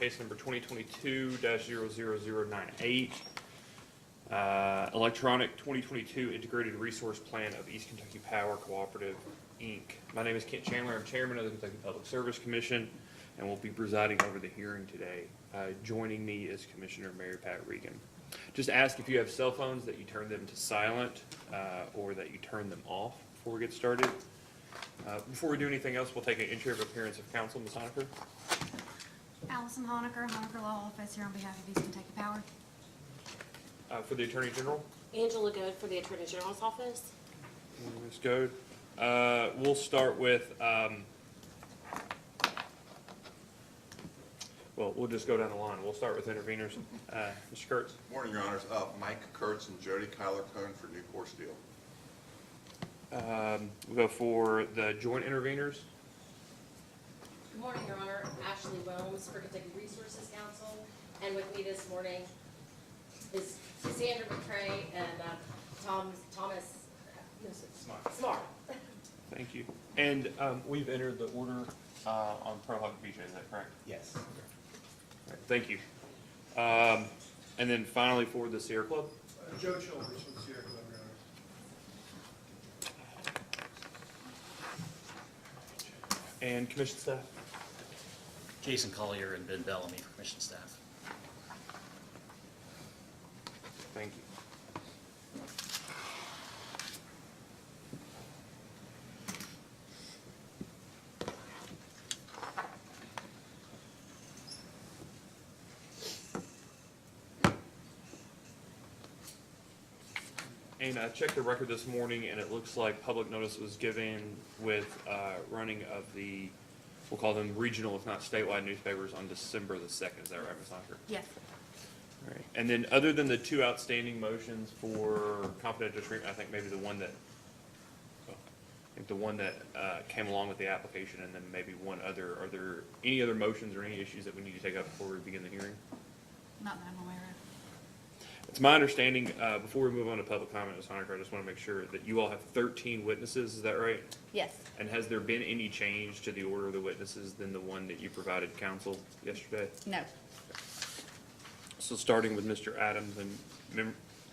case number 2022-00098. Electronic 2022 Integrated Resource Plan of East Kentucky Power Cooperative, Inc. My name is Kent Chandler. I'm chairman of the Kentucky Public Service Commission and will be presiding over the hearing today. Joining me is Commissioner Mary Pat Regan. Just ask if you have cell phones that you turn them to silent or that you turn them off before we get started. Before we do anything else, we'll take an entry of appearance of counsel. Ms. Honaker. Allison Honaker, Honaker Law Office, here on behalf of East Kentucky Power. For the Attorney General. Angela Goad for the Attorney General's Office. Ms. Goad. We'll start with, well, we'll just go down the line. We'll start with interveners. Mr. Kurtz. Morning, Your Honors. Mike Kurtz and Jody Kyler-Cohn for Newport Steel. We'll go for the joint interveners. Good morning, Your Honor. Ashley Wilms for Kentucky Resources Council. And with me this morning is Sandra McCray and Thomas Smart. Thank you. And we've entered the order on Pro Hoc BJ, is that correct? Yes. All right, thank you. And then finally for the Sierra Club. Joe Childers from Sierra Club, Your Honor. And commission staff. Jason Collier and Ben Bellamy for commission staff. Thank you. And I checked the record this morning, and it looks like public notice was given with running of the, we'll call them regional, if not statewide newspapers on December the 2nd. Is that right, Ms. Honaker? Yes. All right. And then other than the two outstanding motions for confidential treatment, I think maybe the one that, came along with the application, and then maybe one other, are there any other motions or any issues that we need to take up before we begin the hearing? Not that I'm aware of. It's my understanding, before we move on to public comment, Ms. Honaker, I just want to make sure that you all have 13 witnesses, is that right? Yes. And has there been any change to the order of the witnesses than the one that you provided counsel yesterday? No. So starting with Mr. Adams and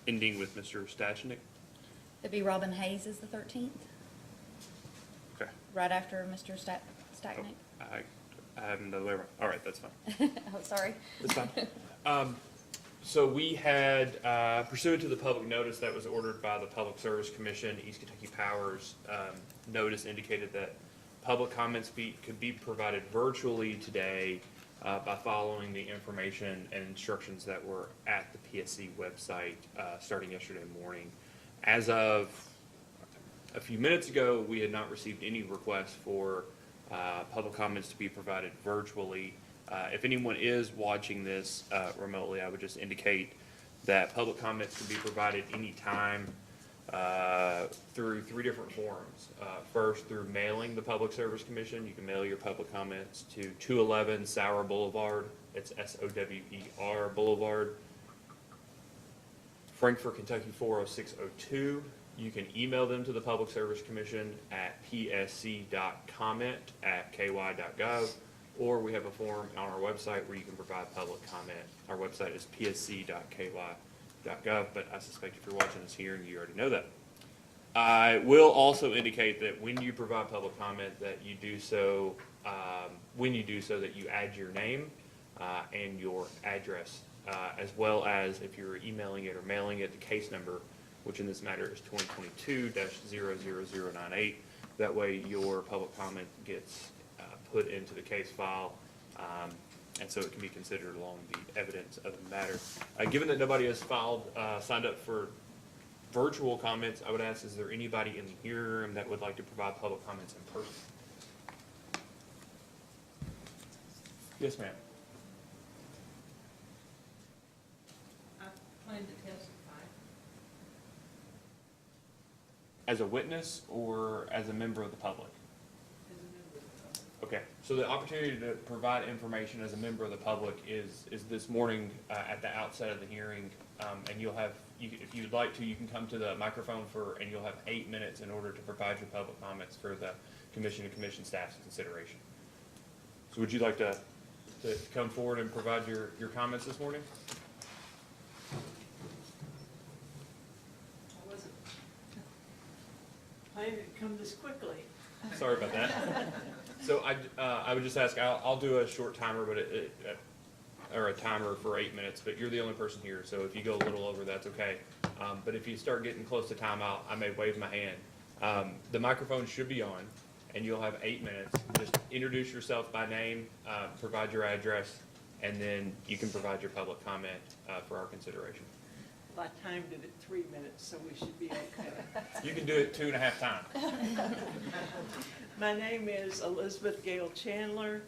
ending with Mr. Stachnik? It'd be Robin Hayes is the 13th, Okay. right after Mr. Stacknick. I have another way around. All right, that's fine. Oh, sorry. That's fine. So we had, pursuant to the public notice that was ordered by the Public Service Commission, East Kentucky Power's notice indicated that public comments could be provided virtually today by following the information and instructions that were at the PSC website starting yesterday morning. As of a few minutes ago, we had not received any requests for public comments to be provided virtually. If anyone is watching this remotely, I would just indicate that public comments can be provided anytime through three different forms. First, through mailing the Public Service Commission. You can mail your public comments to 211 Sauer Boulevard. It's SOWER Boulevard, Frankfort, Kentucky 40602. You can email them to the Public Service Commission at psc.comment@ky.gov. Or we have a form on our website where you can provide public comment. Our website is psc.ky.gov, but I suspect if you're watching this hearing, you already know that. I will also indicate that when you provide public comment, that you do so, that you add your name and your address, as well as if you're emailing it or mailing it, the case number, which in this matter is 2022-00098. That way your public comment gets put into the case file, and so it can be considered along the evidence of the matter. Given that nobody has signed up for virtual comments, I would ask, is there anybody in the hearing room that would like to provide public comments in person? Yes, ma'am. I plan to testify. As a witness or as a member of the public? Okay, so the opportunity to provide information as a member of the public is this morning at the outset of the hearing, and you'll have, if you would like to, you can come to the microphone and you'll have 8 minutes in order to provide your public comments for the commission and commission staff's consideration. So would you like to to come forward and provide your comments this morning? I wasn't planning to come this quickly. Sorry about that. So I would just ask, I'll do a short timer, but or a timer for 8 minutes, but you're the only person here, so if you go a little over, that's okay. But if you start getting close to timeout, I may wave my hand. The microphone should be on, and you'll have 8 minutes. Just introduce yourself by name, provide your address, and then you can provide your public comment for our consideration. Well, I timed it at 3 minutes, so we should be okay. You can do it 2.5 times. My name is Elizabeth Gale Chandler.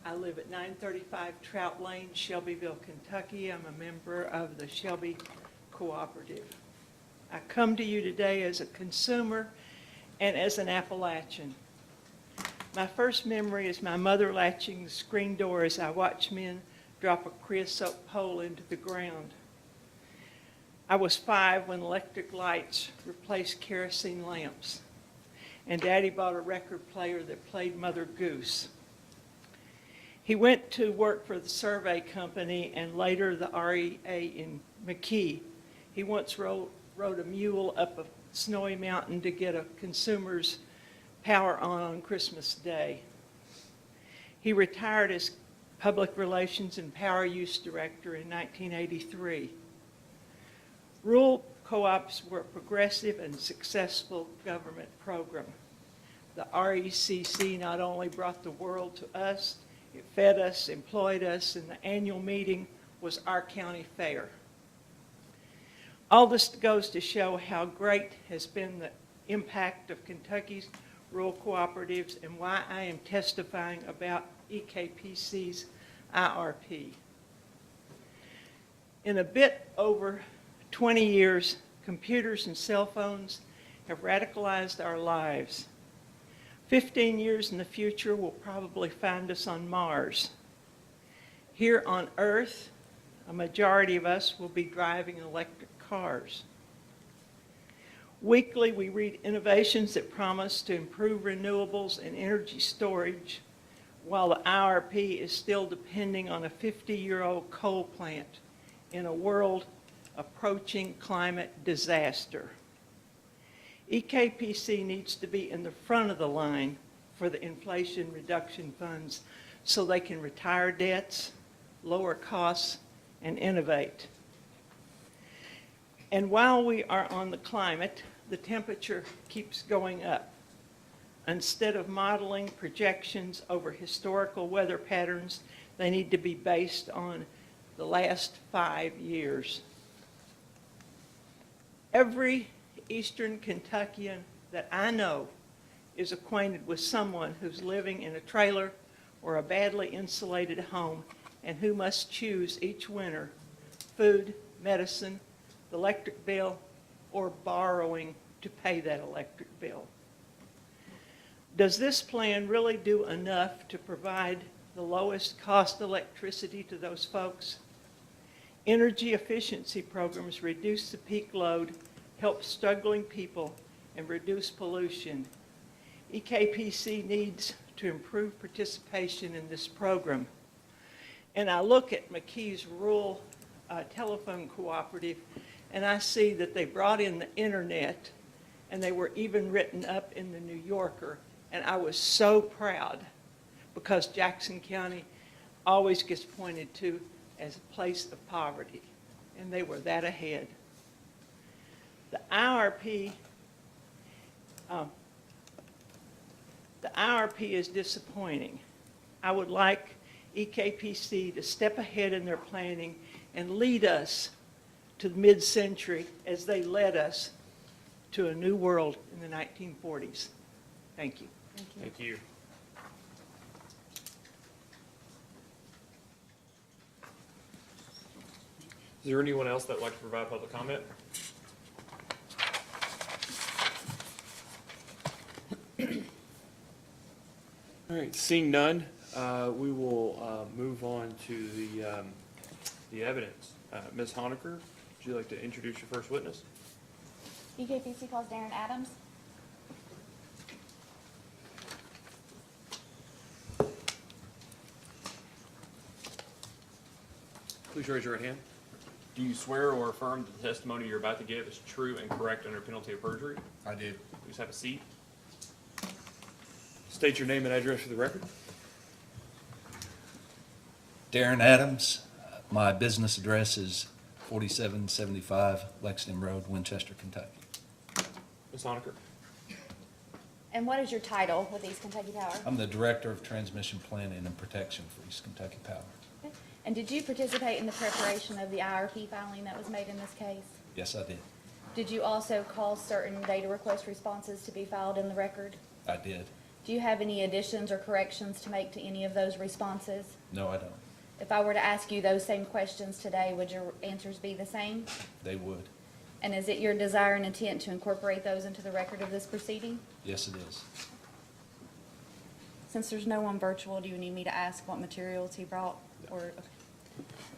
I live at 935 Trout Lane, Shelbyville, Kentucky. I'm a member of the Shelby Cooperative. I come to you today as a consumer and as an Appalachian. My first memory is my mother latching the screen door as I watched men drop a creosote pole into the ground. I was 5 when electric lights replaced kerosene lamps, and Daddy bought a record player that played Mother Goose. He went to work for the survey company and later the REA in McKee. He once rode a mule up a snowy mountain to get a consumer's power on Christmas Day. He retired as Public Relations and Power Use Director in 1983. Rural co-ops were a progressive and successful government program. The RECC not only brought the world to us, it fed us, employed us, and the annual meeting was our county fair. All this goes to show how great has been the impact of Kentucky's rural cooperatives and why I am testifying about EKPC's IRP. In a bit over 20 years, computers and cell phones have radicalized our lives. 15 years in the future will probably find us on Mars. Here on Earth, a majority of us will be driving electric cars. Weekly, we read innovations that promise to improve renewables and energy storage, while the IRP is still depending on a 50-year-old coal plant in a world approaching climate disaster. EKPC needs to be in the front of the line for the Inflation Reduction Funds so they can retire debts, lower costs, and innovate. And while we are on the climate, the temperature keeps going up. Instead of modeling projections over historical weather patterns, they need to be based on the last 5 years. Every Eastern Kentuckian that I know is acquainted with someone who's living in a trailer or a badly insulated home and who must choose each winter food, medicine, the electric bill, or borrowing to pay that electric bill. Does this plan really do enough to provide the lowest cost electricity to those folks? Energy efficiency programs reduce the peak load, help struggling people, and reduce pollution. EKPC needs to improve participation in this program. And I look at McKee's Rural Telephone Cooperative, and I see that they brought in the internet, and they were even written up in the New Yorker. And I was so proud because Jackson County always gets pointed to as a place of poverty, and they were that ahead. The IRP is disappointing. I would like EKPC to step ahead in their planning and lead us to mid-century as they led us to a new world in the 1940s. Thank you. Thank you. Is there anyone else that would like to provide public comment? All right, seeing none, we will move on to the evidence. Ms. Honaker, would you like to introduce your first witness? EKPC calls Darren Adams. Please raise your right hand. Do you swear or affirm that the testimony you're about to give is true and correct under penalty of perjury? I do. Please have a seat. State your name and address for the record. Darren Adams. My business address is 4775 Lexington Road, Winchester, Kentucky. Ms. Honaker. And what is your title with East Kentucky Power? I'm the Director of Transmission Planning and Protection for East Kentucky Power. And did you participate in the preparation of the IRP filing that was made in this case? Yes, I did. Did you also cause certain data request responses to be filed in the record? I did. Do you have any additions or corrections to make to any of those responses? No, I don't. If I were to ask you those same questions today, would your answers be the same? They would. And is it your desire and intent to incorporate those into the record of this proceeding? Yes, it is. Since there's no one virtual, do you need me to ask what materials he brought? Or, okay.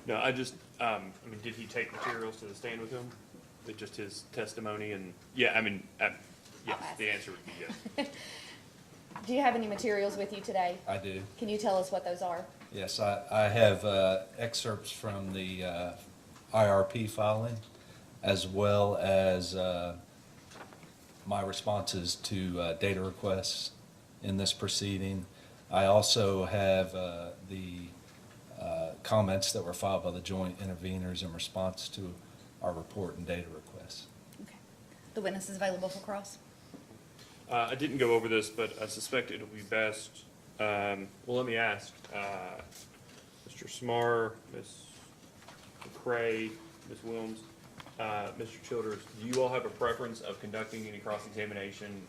No, I just, I mean, did he take materials to the stand with him? With just his testimony and, yeah, I mean, yes, ask. the answer would be yes. Do you have any materials with you today? I do. Can you tell us what those are? Yes, I have excerpts from the IRP filing, as well as my responses to data requests in this proceeding. I also have the comments that were filed by the joint interveners in response to our report and data requests. Okay. The witness is available for cross. I didn't go over this, but I suspect it'll be best, well, let me ask, Mr. Smar, Ms. McCray, Ms. Wilms, Mr. Childers, do you all have a preference of conducting any cross-examination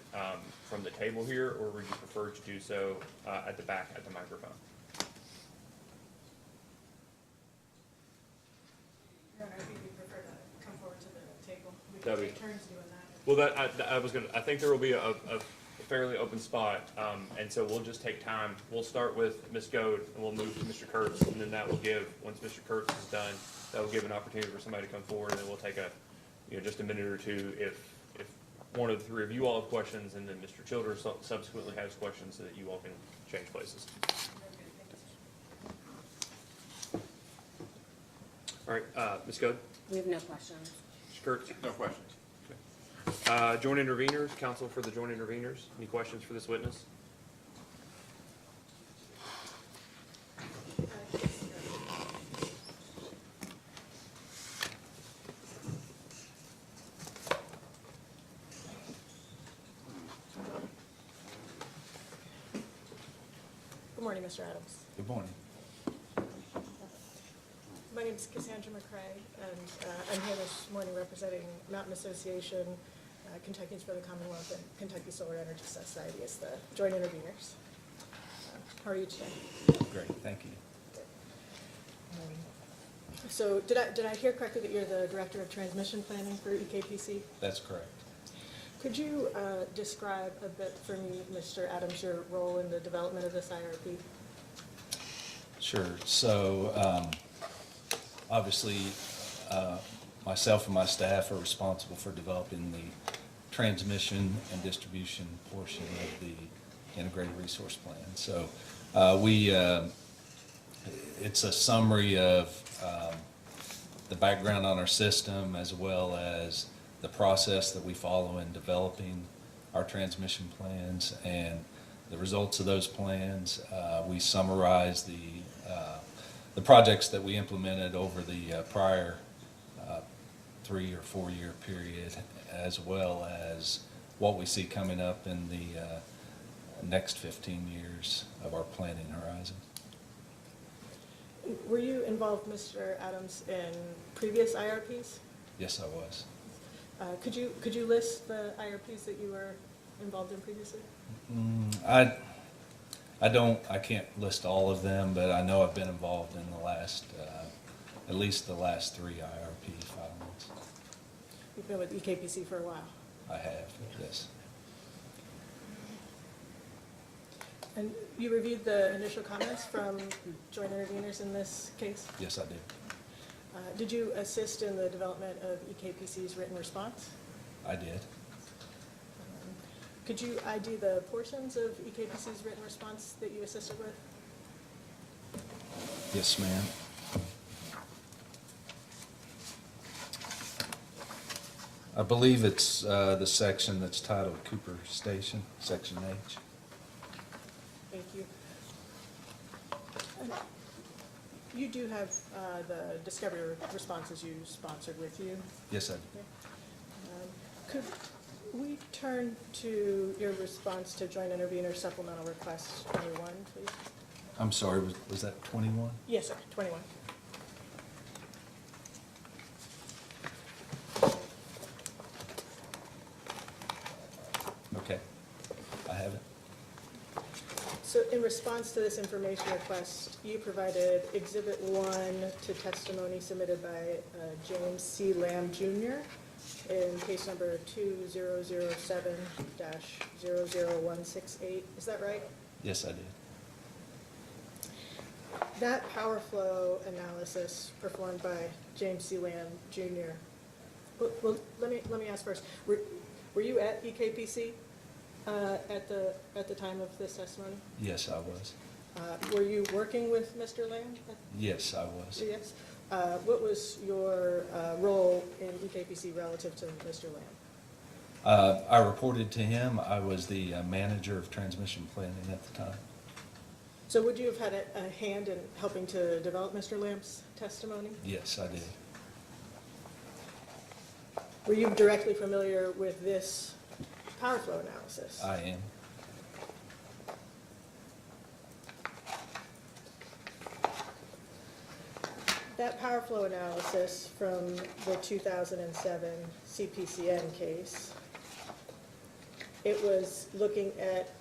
from the table here, or would you prefer to do so at the back at the microphone? Your Honor, I think we prefer to come forward to the table. We That'd can be- take turns doing that. Well, I think there will be a fairly open spot, and so we'll just take time. We'll start with Ms. Goad, and we'll move to Mr. Kurtz, and then that will give, once Mr. Kurtz is done, that will give an opportunity for somebody to come forward, and then we'll take just a minute or two if one of the three of you all have questions, and then Mr. Childers subsequently has questions so that you all can change places. All right, Ms. Goad, We have no questions. Mr. Kurtz, No questions. joint interveners, counsel for the joint interveners, any questions for this witness? Good morning, Mr. Adams. Good morning. My name is Cassandra McCray, and I'm here this morning representing Mountain Association, Kentuckians for the Commonwealth, and Kentucky Solar Energy Society as the joint interveners. How are you today? Great, thank you. So did I hear correctly that you're the Director of Transmission Planning for EKPC? That's correct. Could you describe a bit for me, Mr. Adams, your role in the development of this IRP? Sure. So, obviously, myself and my staff are responsible for developing the transmission and distribution portion of the integrated resource plan. So, it's a summary of the background on our system, as well as the process that we follow in developing our transmission plans and the results of those plans. We summarize the projects that we implemented over the prior 3 or 4 year period, as well as what we see coming up in the next 15 years of our planning horizon. Were you involved, Mr. Adams, in previous IRPs? Yes, I was. Could you list the IRPs that you were involved in previously? I can't list all of them, but I know I've been involved in the last, at least the last 3 IRP filings. You've been with EKPC for a while. I have, yes. And you reviewed the initial comments from joint interveners in this case? Yes, I did. Did you assist in the development of EKPC's written response? I did. Could you ID the portions of EKPC's written response that you assisted with? Yes, ma'am. I believe it's the section that's titled Cooper Station, Section H. Thank you. And you do have the discovery responses you sponsored with you. Yes, I do. Could we turn to your response to Joint Intervenor Supplemental Request 21, please? I'm sorry, was that 21? Yes, sir, 21. Okay, I have it. So in response to this information request, you provided Exhibit 1 to testimony submitted by James C. Lamb Jr. in case number 2007-00168. Is that right? Yes, I did. That power flow analysis performed by James C. Lamb Jr. Well, let me ask first. Were you at EKPC at the time of this testimony? Yes, I was. Were you working with Mr. Lamb? Yes, I was. Yes. What was your role in EKPC relative to Mr. Lamb? I reported to him. I was the manager of transmission planning at the time. So would you have had a hand in helping to develop Mr. Lamb's testimony? Yes, I did. Were you directly familiar with this power flow analysis? I am. That power flow analysis from the 2007 CPCN case, it was looking at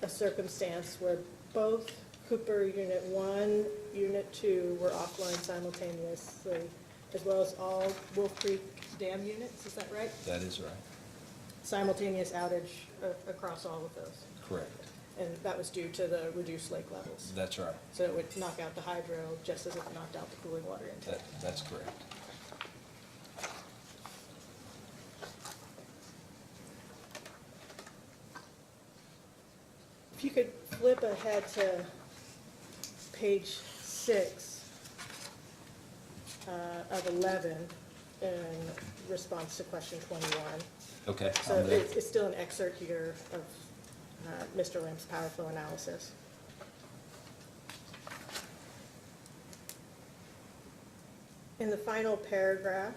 a circumstance where both Cooper Unit 1, Unit 2 were offline simultaneously, as well as all Wolf Creek Dam units, is that right? That is right. Simultaneous outage across all of those. Correct. And that was due to the reduced lake levels. That's right. So it would knock out the hydro just as it knocked out the cooling water intake. That's correct. If you could flip ahead to page 6 of 11 in response to question 21. Okay, So I'm there. it's still an excerpt here of Mr. Lamb's power flow analysis. In the final paragraph,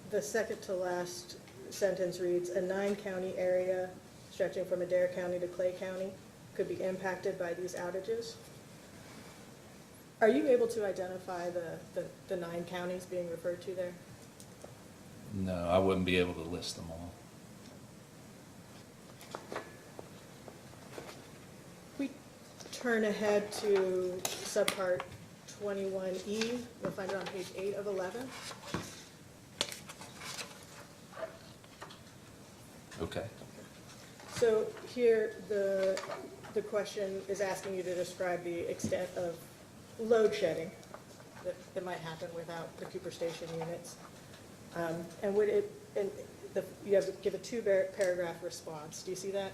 the second to last sentence reads, a 9-county area stretching from Adair County to Clay County could be impacted by these outages. Are you able to identify the 9 counties being referred to there? No, I wouldn't be able to list them all. We turn ahead to subpart 21E. You'll find it on page 8 of 11. Okay. So here, the question is asking you to describe the extent of load shedding that might happen without the Cooper Station units. And would it, you have to give a 2-paragraph response. Do you see that?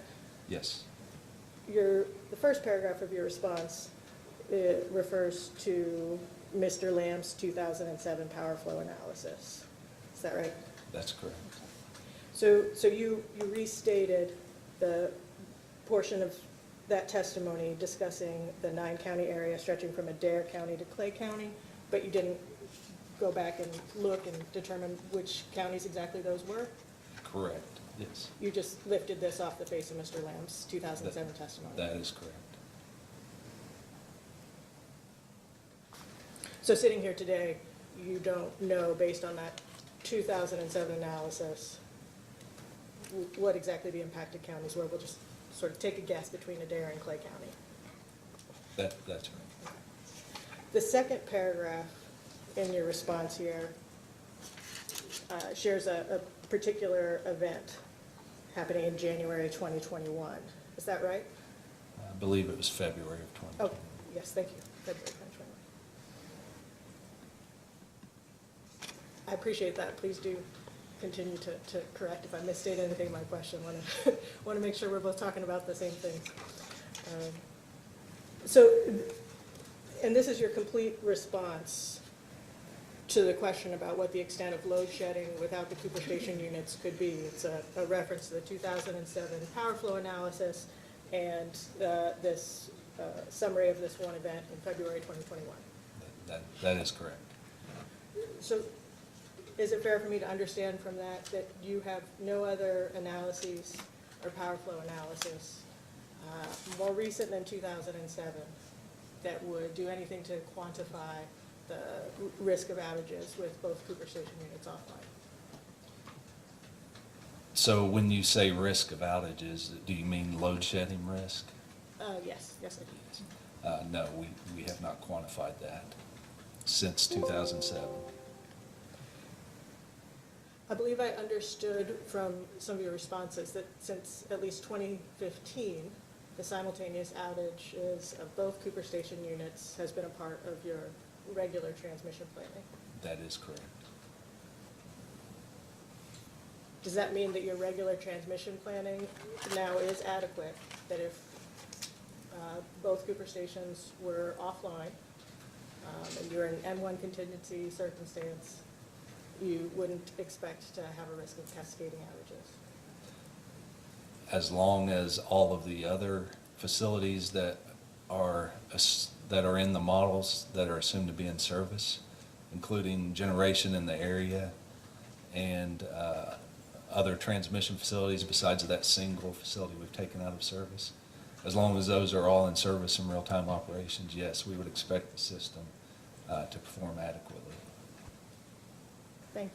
Yes. The first paragraph of your response, it refers to Mr. Lamb's 2007 power flow analysis. Is that right? That's correct. So you restated the portion of that testimony discussing the 9-county area stretching from Adair County to Clay County, but you didn't go back and look and determine which counties exactly those were? Correct, yes. You just lifted this off the face of Mr. Lamb's 2007 testimony? That is correct. So sitting here today, you don't know, based on that 2007 analysis, what exactly the impacted counties were? We'll just sort of take a guess between Adair and Clay County. That's right. The second paragraph in your response here shares a particular event happening in January 2021. Is that right? I believe it was February of 2020. Oh, yes, thank you. February 2021. I appreciate that. Please do continue to correct if I misstate anything in my question. Want to make sure we're both talking about the same thing. So, and this is your complete response to the question about what the extent of load shedding without the Cooper Station units could be. It's a reference to the 2007 power flow analysis and this summary of this one event in February 2021. That is correct. So is it fair for me to understand from that that you have no other analyses or power flow analysis more recent than 2007 that would do anything to quantify the risk of outages with both Cooper Station units offline? So when you say risk of outages, do you mean load shedding risk? Yes, I do. No, we have not quantified that since 2007. I believe I understood from some of your responses that since at least 2015, the simultaneous outages of both Cooper Station units has been a part of your regular transmission planning. That is correct. Does that mean that your regular transmission planning now is adequate? That if both Cooper Stations were offline and you're in an N1 contingency circumstance, you wouldn't expect to have a risk of cascading outages? As long as all of the other facilities that are in the models that are assumed to be in service, including generation in the area and other transmission facilities besides that single facility we've taken out of service, as long as those are all in service and real-time operations, yes, we would expect the system to perform adequately. Thank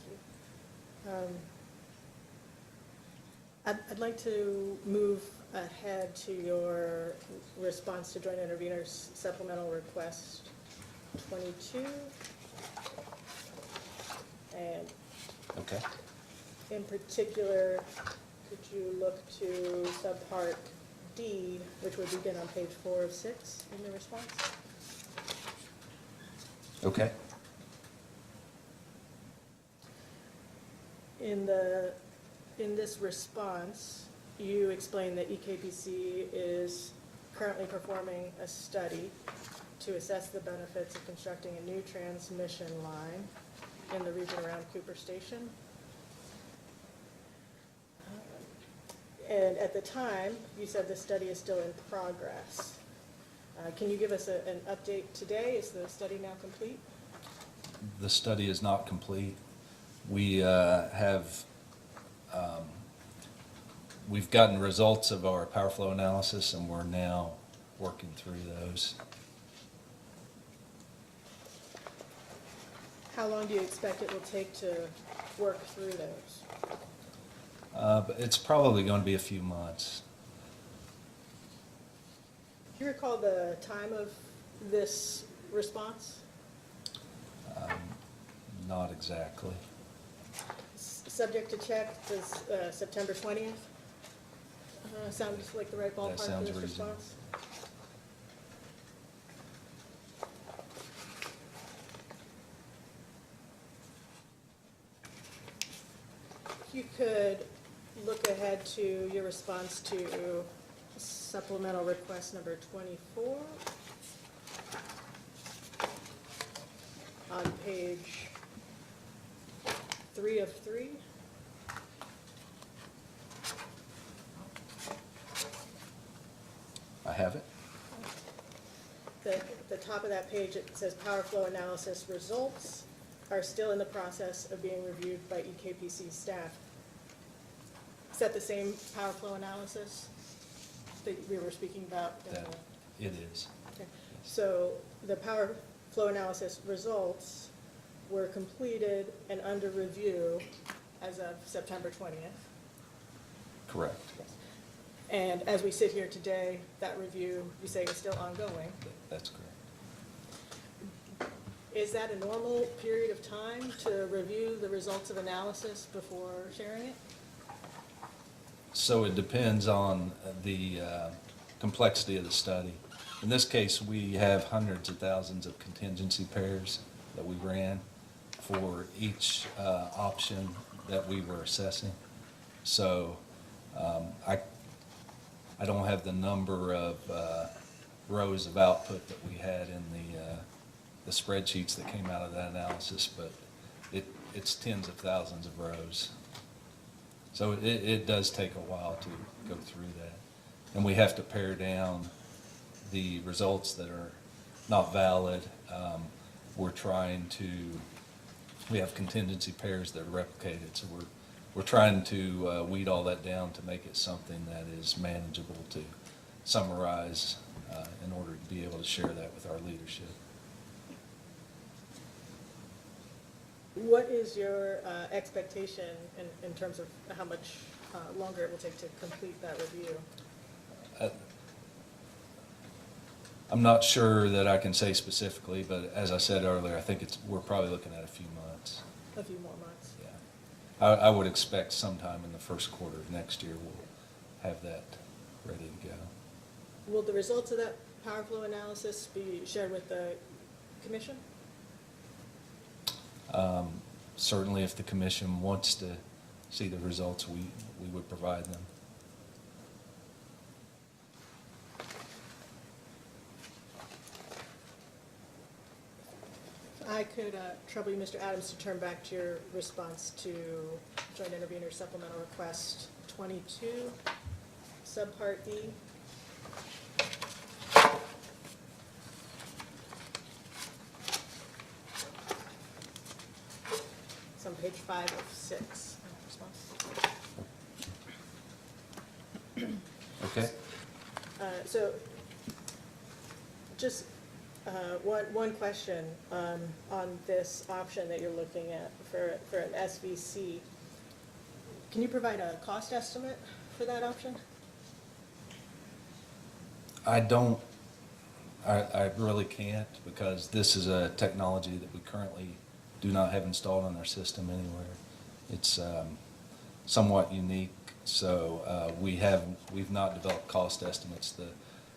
you. I'd like to move ahead to your response to Joint Intervenors Supplemental Request 22. And Okay. in particular, could you look to subpart D, which would begin on page 4 of 6 in the response? Okay. In this response, you explain that EKPC is currently performing a study to assess the benefits of constructing a new transmission line in the region around Cooper Station. And at the time, you said the study is still in progress. Can you give us an update today? Is the study now complete? The study is not complete. We've gotten results of our power flow analysis, and we're now working through those. How long do you expect it will take to work through those? But it's probably going to be a few months. Do you recall the time of this response? Not exactly. Subject to check, does September 20th sound like the right ballpark for sounds this reasonable. response? If you could look ahead to your response to supplemental request number 24 on page 3 of 3. I have it. The top of that page, it says power flow analysis results are still in the process of being reviewed by EKPC staff. Is that the same power flow analysis that we were speaking about? That it is. Okay. So the power flow analysis results were completed and under review as of September 20th. Correct. Yes. And as we sit here today, that review, you say, is still ongoing. That's correct. Is that a normal period of time to review the results of analysis before sharing it? So it depends on the complexity of the study. In this case, we have hundreds of thousands of contingency pairs that we ran for each option that we were assessing. So I don't have the number of rows of output that we had in the spreadsheets that came out of that analysis, but it's tens of thousands of rows. So it does take a while to go through that. And we have to pare down the results that are not valid. We have contingency pairs that are replicated, so we're trying to weed all that down to make it something that is manageable to summarize in order to be able to share that with our leadership. What is your expectation in terms of how much longer it will take to complete that review? I'm not sure that I can say specifically, but as I said earlier, I think we're probably looking at a few months. A few more months? Yeah. I would expect sometime in the first quarter of next year we'll have that ready to go. Will the results of that power flow analysis be shared with the commission? Certainly if the commission wants to see the results, we would provide them. I could trouble you, Mr. Adams, to turn back to your response to Joint Intervenor Supplemental Request 22, Subpart E. It's on page 5 of 6. Response. Okay? So, just one question on this option that you're looking at for an SVC. Can you provide a cost estimate for that option? I really can't, because this is a technology that we currently do not have installed on our system anywhere. It's somewhat unique, so we've not developed cost estimates.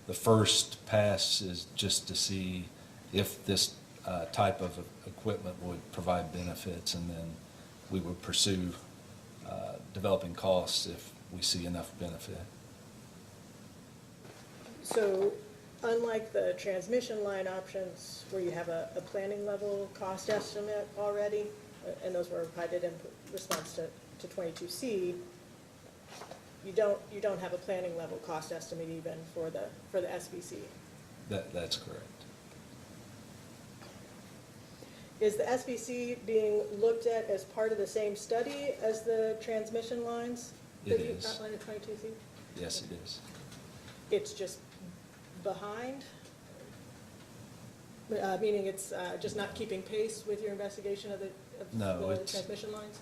The first pass is just to see if this type of equipment would provide benefits, and then we would pursue developing costs if we see enough benefit. So, unlike the transmission line options where you have a planning level cost estimate already, and those were provided in response to 22C, you don't have a planning level cost estimate even for the SVC. That's correct. Is the SVC being looked at as part of the same study as the transmission lines It that you is. outlined in 22C? Yes, it is. It's just behind? Meaning it's just not keeping pace with your investigation of No, the it's- transmission lines?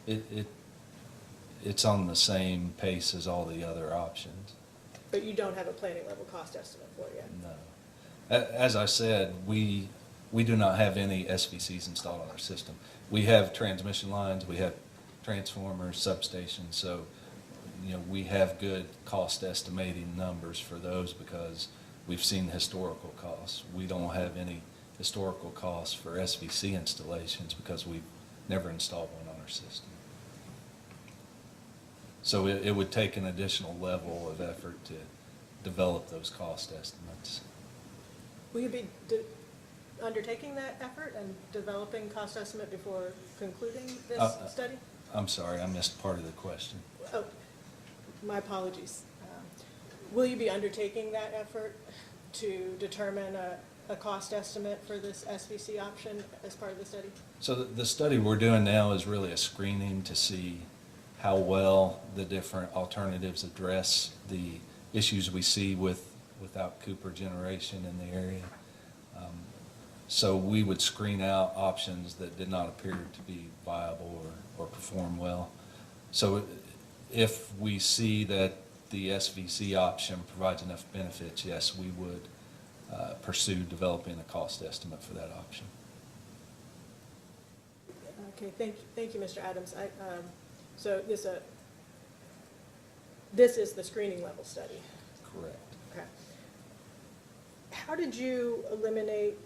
It's on the same pace as all the other options. But you don't have a planning level cost estimate for it yet? No. As I said, we do not have any SVCs installed on our system. We have transmission lines, we have transformers, substations, so, we have good cost estimating numbers for those because we've seen historical costs. We don't have any historical costs for SVC installations because we've never installed one on our system. So it would take an additional level of effort to develop those cost estimates. Will you be undertaking that effort and developing cost estimate before concluding this study? I'm sorry, I missed part of the question. Oh, my apologies. Will you be undertaking that effort to determine a cost estimate for this SVC option as part of the study? So the study we're doing now is really a screening to see how well the different alternatives address the issues we see without Cooper generation in the area. So we would screen out options that did not appear to be viable or perform well. So if we see that the SVC option provides enough benefits, yes, we would pursue developing a cost estimate for that option. Okay, thank you, Mr. Adams. So this is the screening level study? Correct. Okay. How did you eliminate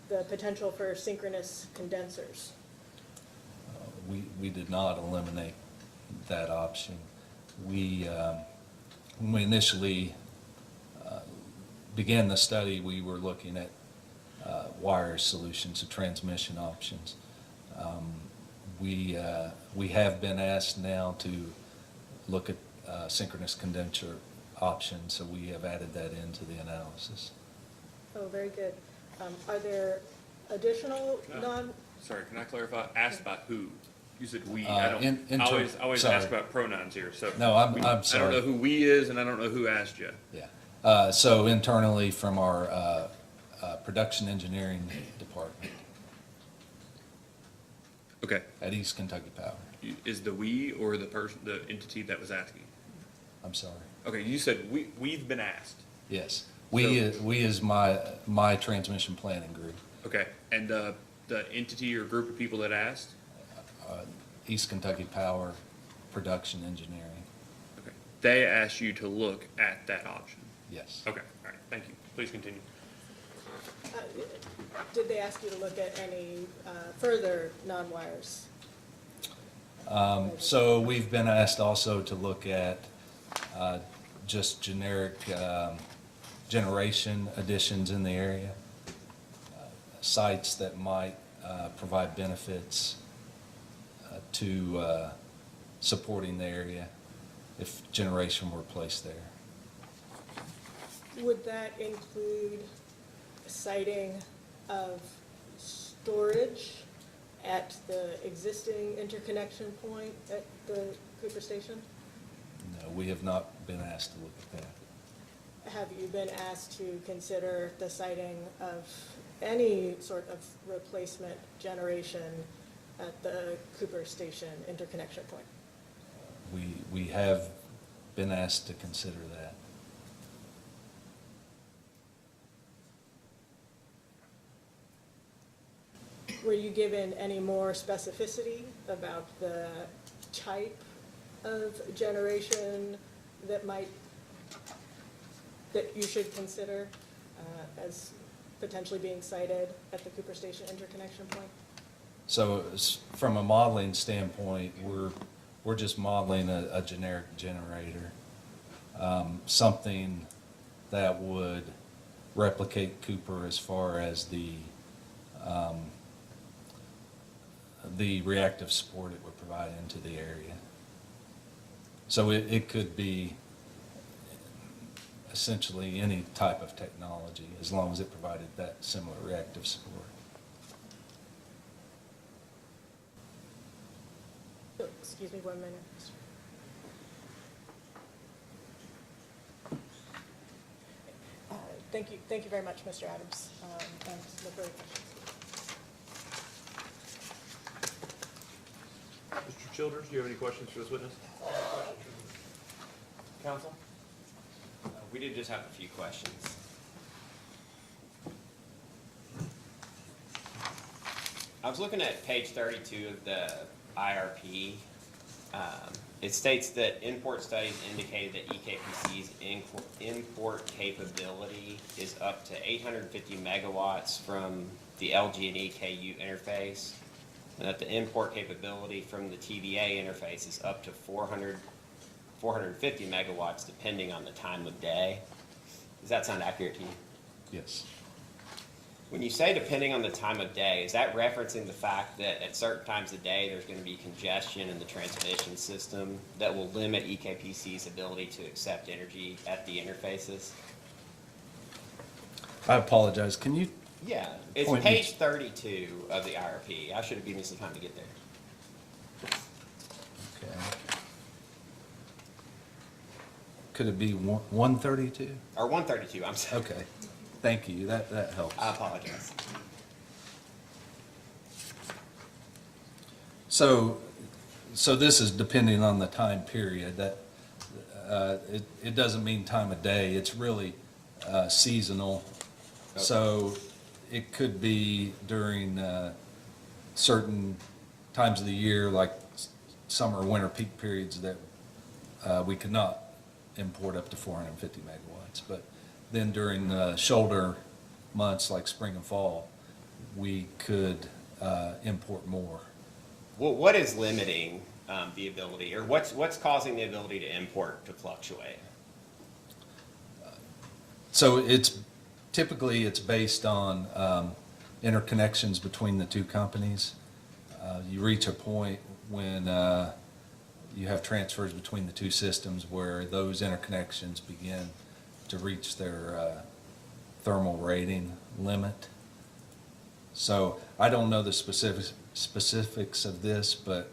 the potential for synchronous condensers? We did not eliminate that option. When we initially began the study, we were looking at wire solutions, so transmission options. we have been asked now to look at synchronous condenser options, so we have added that into the analysis. Oh, very good. Are there additional Sorry, can I clarify? Asked by who? You said we. Uh, I don't. in I ter- always sorry. ask about pronouns here. So No, I'm I sorry. don't know who we is, and I don't know who asked you. Yeah. So internally from our production engineering department Okay. at East Kentucky Power. Is the we or the person, the entity that was asking? I'm sorry. Okay, you said we've been asked. Yes. We is my transmission planning group. Okay, and the entity or group of people that asked? East Kentucky Power Production Engineering. Okay, they asked you to look at that option. Yes. Okay, all right, thank you. Please continue. Did they ask you to look at any further non-wires? So we've been asked also to look at just generic generation additions in the area, sites that might provide benefits to supporting the area if generation were placed there. Would that include siting of storage at the existing interconnection point at the Cooper station? No, we have not been asked to look at that. Have you been asked to consider the siting of any sort of replacement generation at the Cooper station interconnection point? We have been asked to consider that. Were you given any more specificity about the type of generation that you should consider as potentially being sited at the Cooper Station interconnection point? So from a modeling standpoint, we're just modeling a generic generator, something that would replicate Cooper as far as the reactive support it would provide into the area. So it could be essentially any type of technology as long as it provided that similar reactive support. Oh, excuse me 1 minute. Thank you very much, Mr. Adams. And no further questions. Mr. Childers, do you have any questions for this witness? Counsel? We did just have a few questions. I was looking at page 32 of the IRP. It states that import studies indicated that EKPC's import capability is up to 850 megawatts from the LG and EKU interface, and that the import capability from the TVA interface is up to 450 megawatts depending on the time of day. Does that sound accurate to you? Yes. When you say depending on the time of day, is that referencing the fact that at certain times of day there's going to be congestion in the transmission system that will limit EKPC's ability to accept energy at the interfaces? I apologize. Can you? Yeah, it's Point me- page 32 of the IRP. I should have given you some time to get there. Okay. Could it be 132? Or 132, I'm sorry. Okay. Thank you. That helps. I apologize. So this is depending on the time period. That it doesn't mean time of day. It's really seasonal. Okay. So it could be during certain times of the year, like summer or winter peak periods, that we could not import up to 450 megawatts. But then during shoulder months like spring and fall, we could import more. Well, what is limiting the ability, or what's causing the ability to import to fluctuate? So it's typically based on interconnections between the two companies. you reach a point when you have transfers between the two systems where those interconnections begin to reach their thermal rating limit. So I don't know the specifics of this, but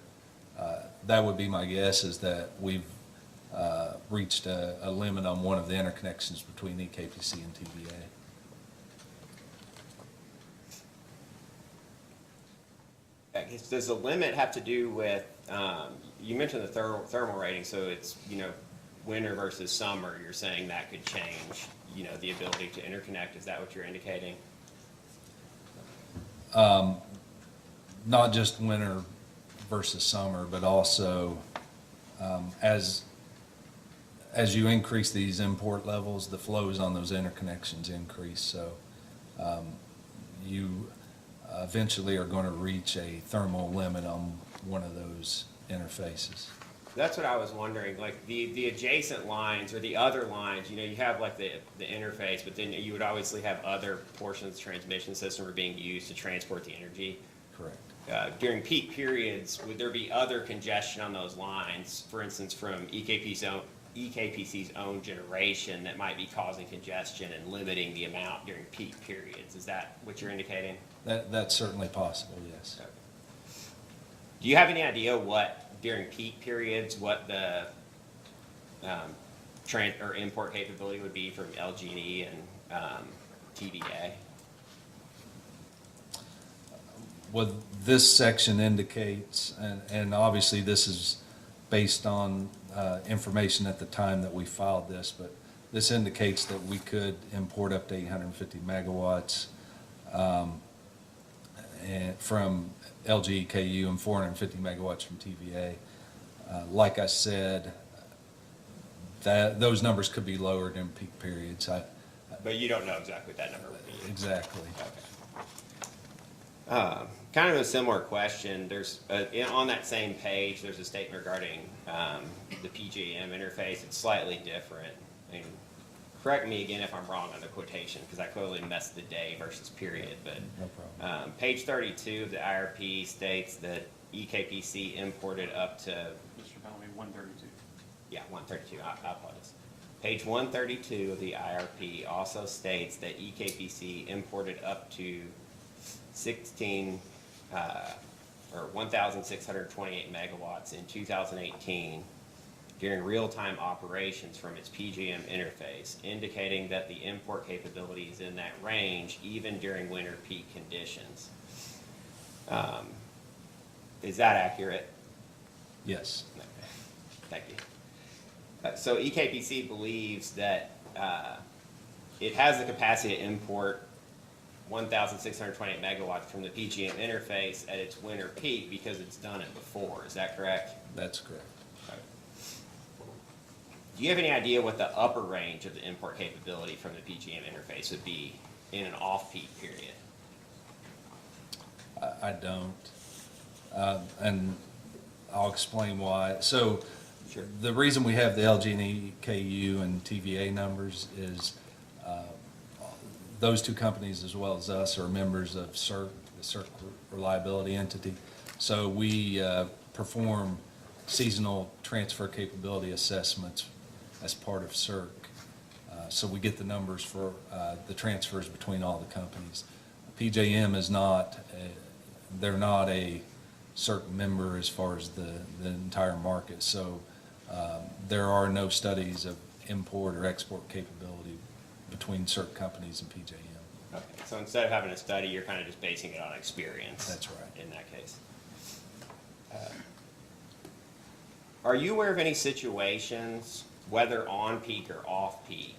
that would be my guess, is that we've reached a limit on one of the interconnections between EKPC and TVA. I guess, does the limit have to do with, you mentioned the thermal rating, so it's, winter versus summer, you're saying that could change, the ability to interconnect, is that what you're indicating? Not just winter versus summer, but also as you increase these import levels, the flows on those interconnections increase. So you eventually are going to reach a thermal limit on one of those interfaces. That's what I was wondering, like the adjacent lines or the other lines, you have like the interface, but then you would obviously have other portions of the transmission system are being used to transport the energy. Correct. During peak periods, would there be other congestion on those lines, for instance, from EKPC's own generation that might be causing congestion and limiting the amount during peak periods? Is that what you're indicating? That's certainly possible, yes. Okay. Do you have any idea what, during peak periods, what the or import capability would be from LG&E and TVA? What this section indicates, and obviously this is based on information at the time that we filed this, but this indicates that we could import up to 850 megawatts and from LGEKU and 450 megawatts from TVA. Like I said, those numbers could be lowered in peak periods. But you don't know exactly what that number would be? Exactly. Okay. Kind of a similar question. There's on that same page, there's a statement regarding the PJM interface. It's slightly different. I mean, correct me again if I'm wrong on the quotation, because I clearly messed the day versus period. But No problem. page 32 of the IRP states that EKPC imported up to. Mr. Bellamy, 132. Yeah, 132. I apologize. Page 132 of the IRP also states that EKPC imported up to 1,628 megawatts in 2018 during real-time operations from its PJM interface, indicating that the import capability is in that range even during winter peak conditions. Is that accurate? Yes. Okay. Thank you. So EKPC believes that it has the capacity to import 1,628 megawatts from the PJM interface at its winter peak because it's done it before. Is that correct? That's correct. Okay. Do you have any idea what the upper range of the import capability from the PJM interface would be in an off-peak period? I don't. And I'll explain why. So Sure. the reason we have the LG&E, KU, and TVA numbers is those two companies, as well as us, are members of CERC, the CERC reliability entity. So we perform seasonal transfer capability assessments as part of CERC. So we get the numbers for the transfers between all the companies. PJM is not, they're not a CERC member as far as the entire market. So there are no studies of import or export capability between CERC companies and PJM. Okay. So instead of having a study, you're kind of just basing it on experience. That's right. In that case. Are you aware of any situations, whether on peak or off peak,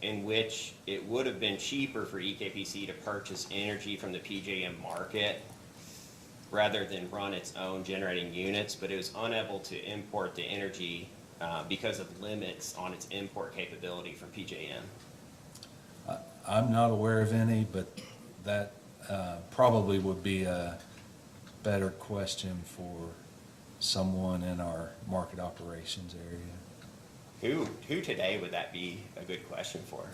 in which it would have been cheaper for EKPC to purchase energy from the PJM market rather than run its own generating units, but it was unable to import the energy because of limits on its import capability from PJM? I'm not aware of any, but that probably would be a better question for someone in our market operations area. Who today would that be a good question for?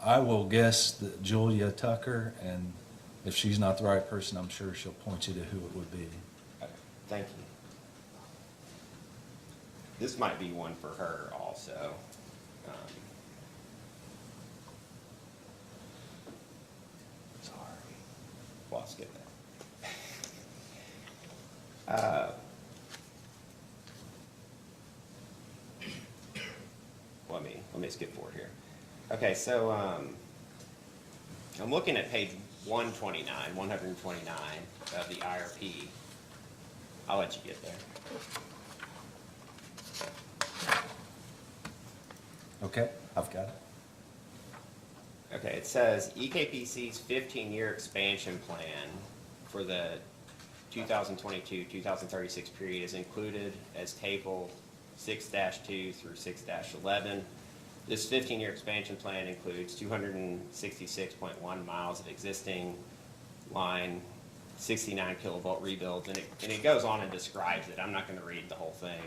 I will guess that Julia Tucker, and if she's not the right person, I'm sure she'll point you to who it would be. Okay, thank you. This might be one for her also. Sorry. Well, I'll skip that. Let me skip forward here. Okay, so I'm looking at page 129 of the IRP. I'll let you get there. Okay, I've got it. Okay, it says EKPC's 15-year expansion plan for the 2022-2036 period is included as table 6-2 through 6-11. This 15-year expansion plan includes 266.1 miles of existing line, 69 kilovolt rebuilds, and it goes on and describes it. I'm not going to read the whole thing.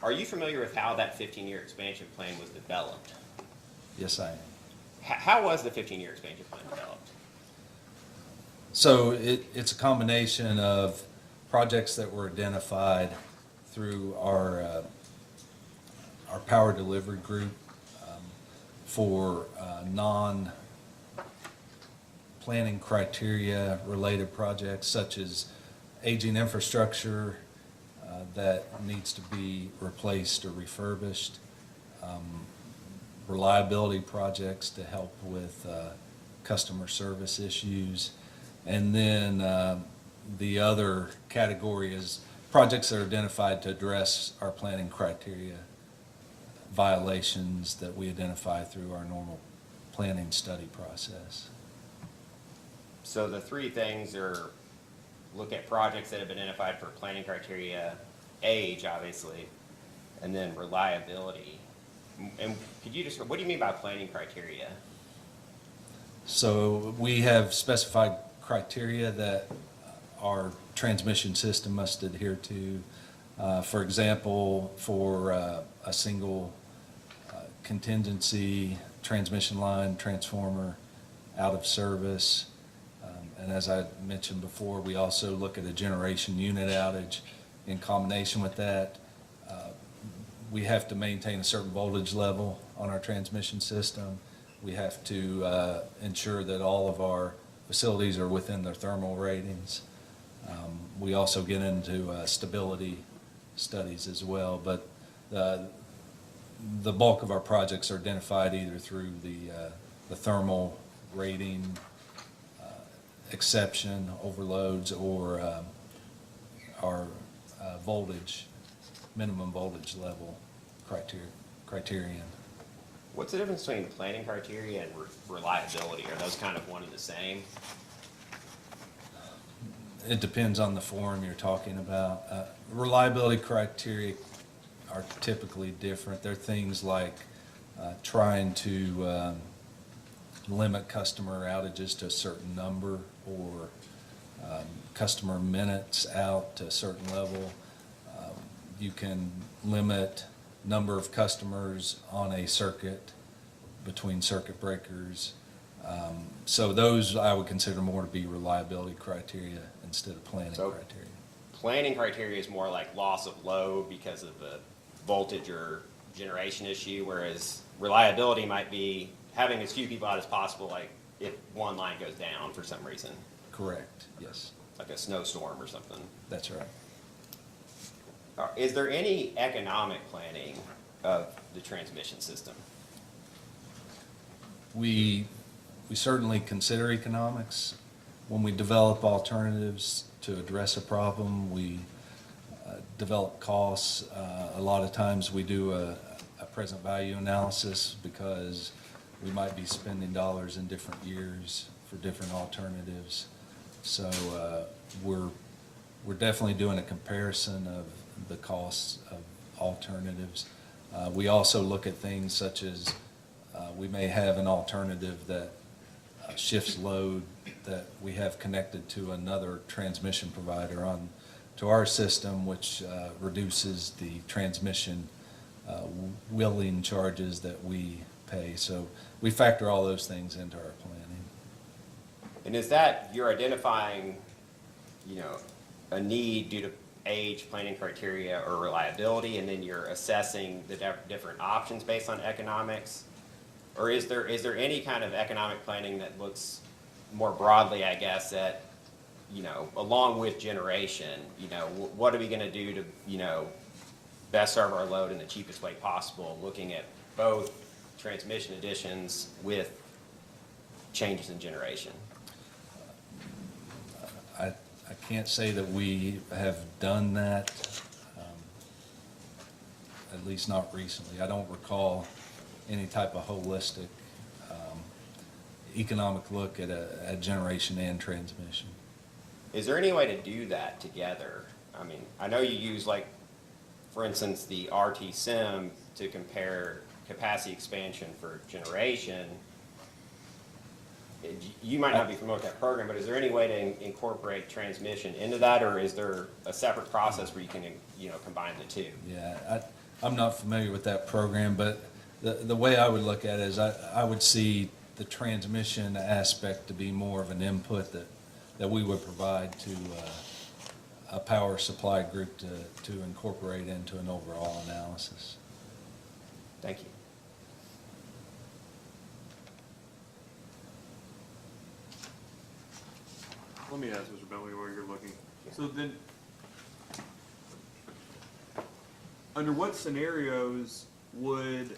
Are you familiar with how that 15-year expansion plan was developed? Yes, I am. How was the 15-year expansion plan developed? So it's a combination of projects that were identified through our power delivery group for non-planning criteria related projects such as aging infrastructure that needs to be replaced or refurbished, reliability projects to help with customer service issues, and then the other category is projects that are identified to address our planning criteria violations that we identify through our normal planning study process. So the three things are look at projects that have been identified for planning criteria, age, obviously, and then reliability. And could you just, what do you mean by planning criteria? So we have specified criteria that our transmission system must adhere to. For example, for a single contingency transmission line transformer out of service. And as I mentioned before, we also look at a generation unit outage. In combination with that, we have to maintain a certain voltage level on our transmission system. We have to ensure that all of our facilities are within their thermal ratings. We also get into stability studies as well, but the bulk of our projects are identified either through the thermal rating exception overloads or our voltage, minimum voltage level criterion. What's the difference between planning criteria and reliability? Are those kind of one and the same? It depends on the form you're talking about. Reliability criteria are typically different. They're things like trying to limit customer outages to a certain number or customer minutes out to a certain level. You can limit number of customers on a circuit between circuit breakers. So those I would consider more to be reliability criteria instead of planning criteria. Planning criteria is more like loss of load because of the voltage or generation issue, whereas reliability might be having as few people out as possible, like if one line goes down for some reason. Correct, yes. Like a snowstorm or something. That's right. Is there any economic planning of the transmission system? We certainly consider economics. When we develop alternatives to address a problem, we develop costs. A lot of times we do a present value analysis because we might be spending dollars in different years for different alternatives. So we're definitely doing a comparison of the costs of alternatives. We also look at things such as we may have an alternative that shifts load that we have connected to another transmission provider on to our system, which reduces the transmission wheeling charges that we pay. So we factor all those things into our planning. And is that, you're identifying, a need due to age, planning criteria, or reliability, and then you're assessing the different options based on economics? Or is there any kind of economic planning that looks more broadly, I guess, at, along with generation, what are we gonna do to, best serve our load in the cheapest way possible, looking at both transmission additions with changes in generation? I can't say that we have done that, at least not recently. I don't recall any type of holistic economic look at generation and transmission. Is there any way to do that together? I mean, I know you use, like, for instance, the RT sim to compare capacity expansion for generation. You might not be familiar with that program, but is there any way to incorporate transmission into that, or is there a separate process where you can, combine the two? Yeah, I'm not familiar with that program, but the way I would look at it is I would see the transmission aspect to be more of an input that we would provide to a power supply group to incorporate into an overall analysis. Thank you. Let me ask Mr. Bentley while you're looking. So then, under what scenarios would,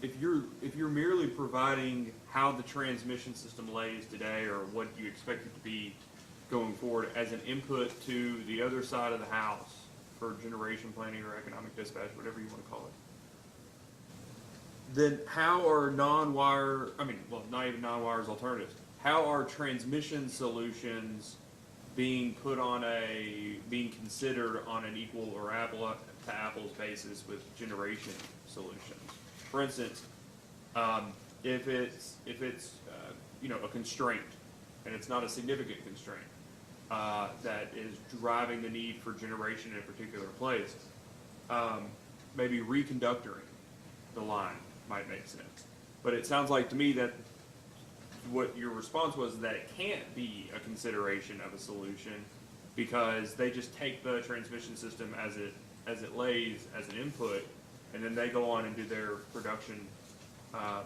if you're merely providing how the transmission system lays today or what you expect it to be going forward as an input to the other side of the house for generation planning or economic dispatch, whatever you want to call it, then how are non-wire, not even non-wires alternatives, how are transmission solutions being considered on an equal or apple to apples basis with generation solutions? For instance, if it's a constraint, and it's not a significant constraint, that is driving the need for generation in a particular place, maybe reconductoring the line might make sense. But it sounds like to me that what your response was that it can't be a consideration of a solution because they just take the transmission system as it lays as an input, and then they go on and do their production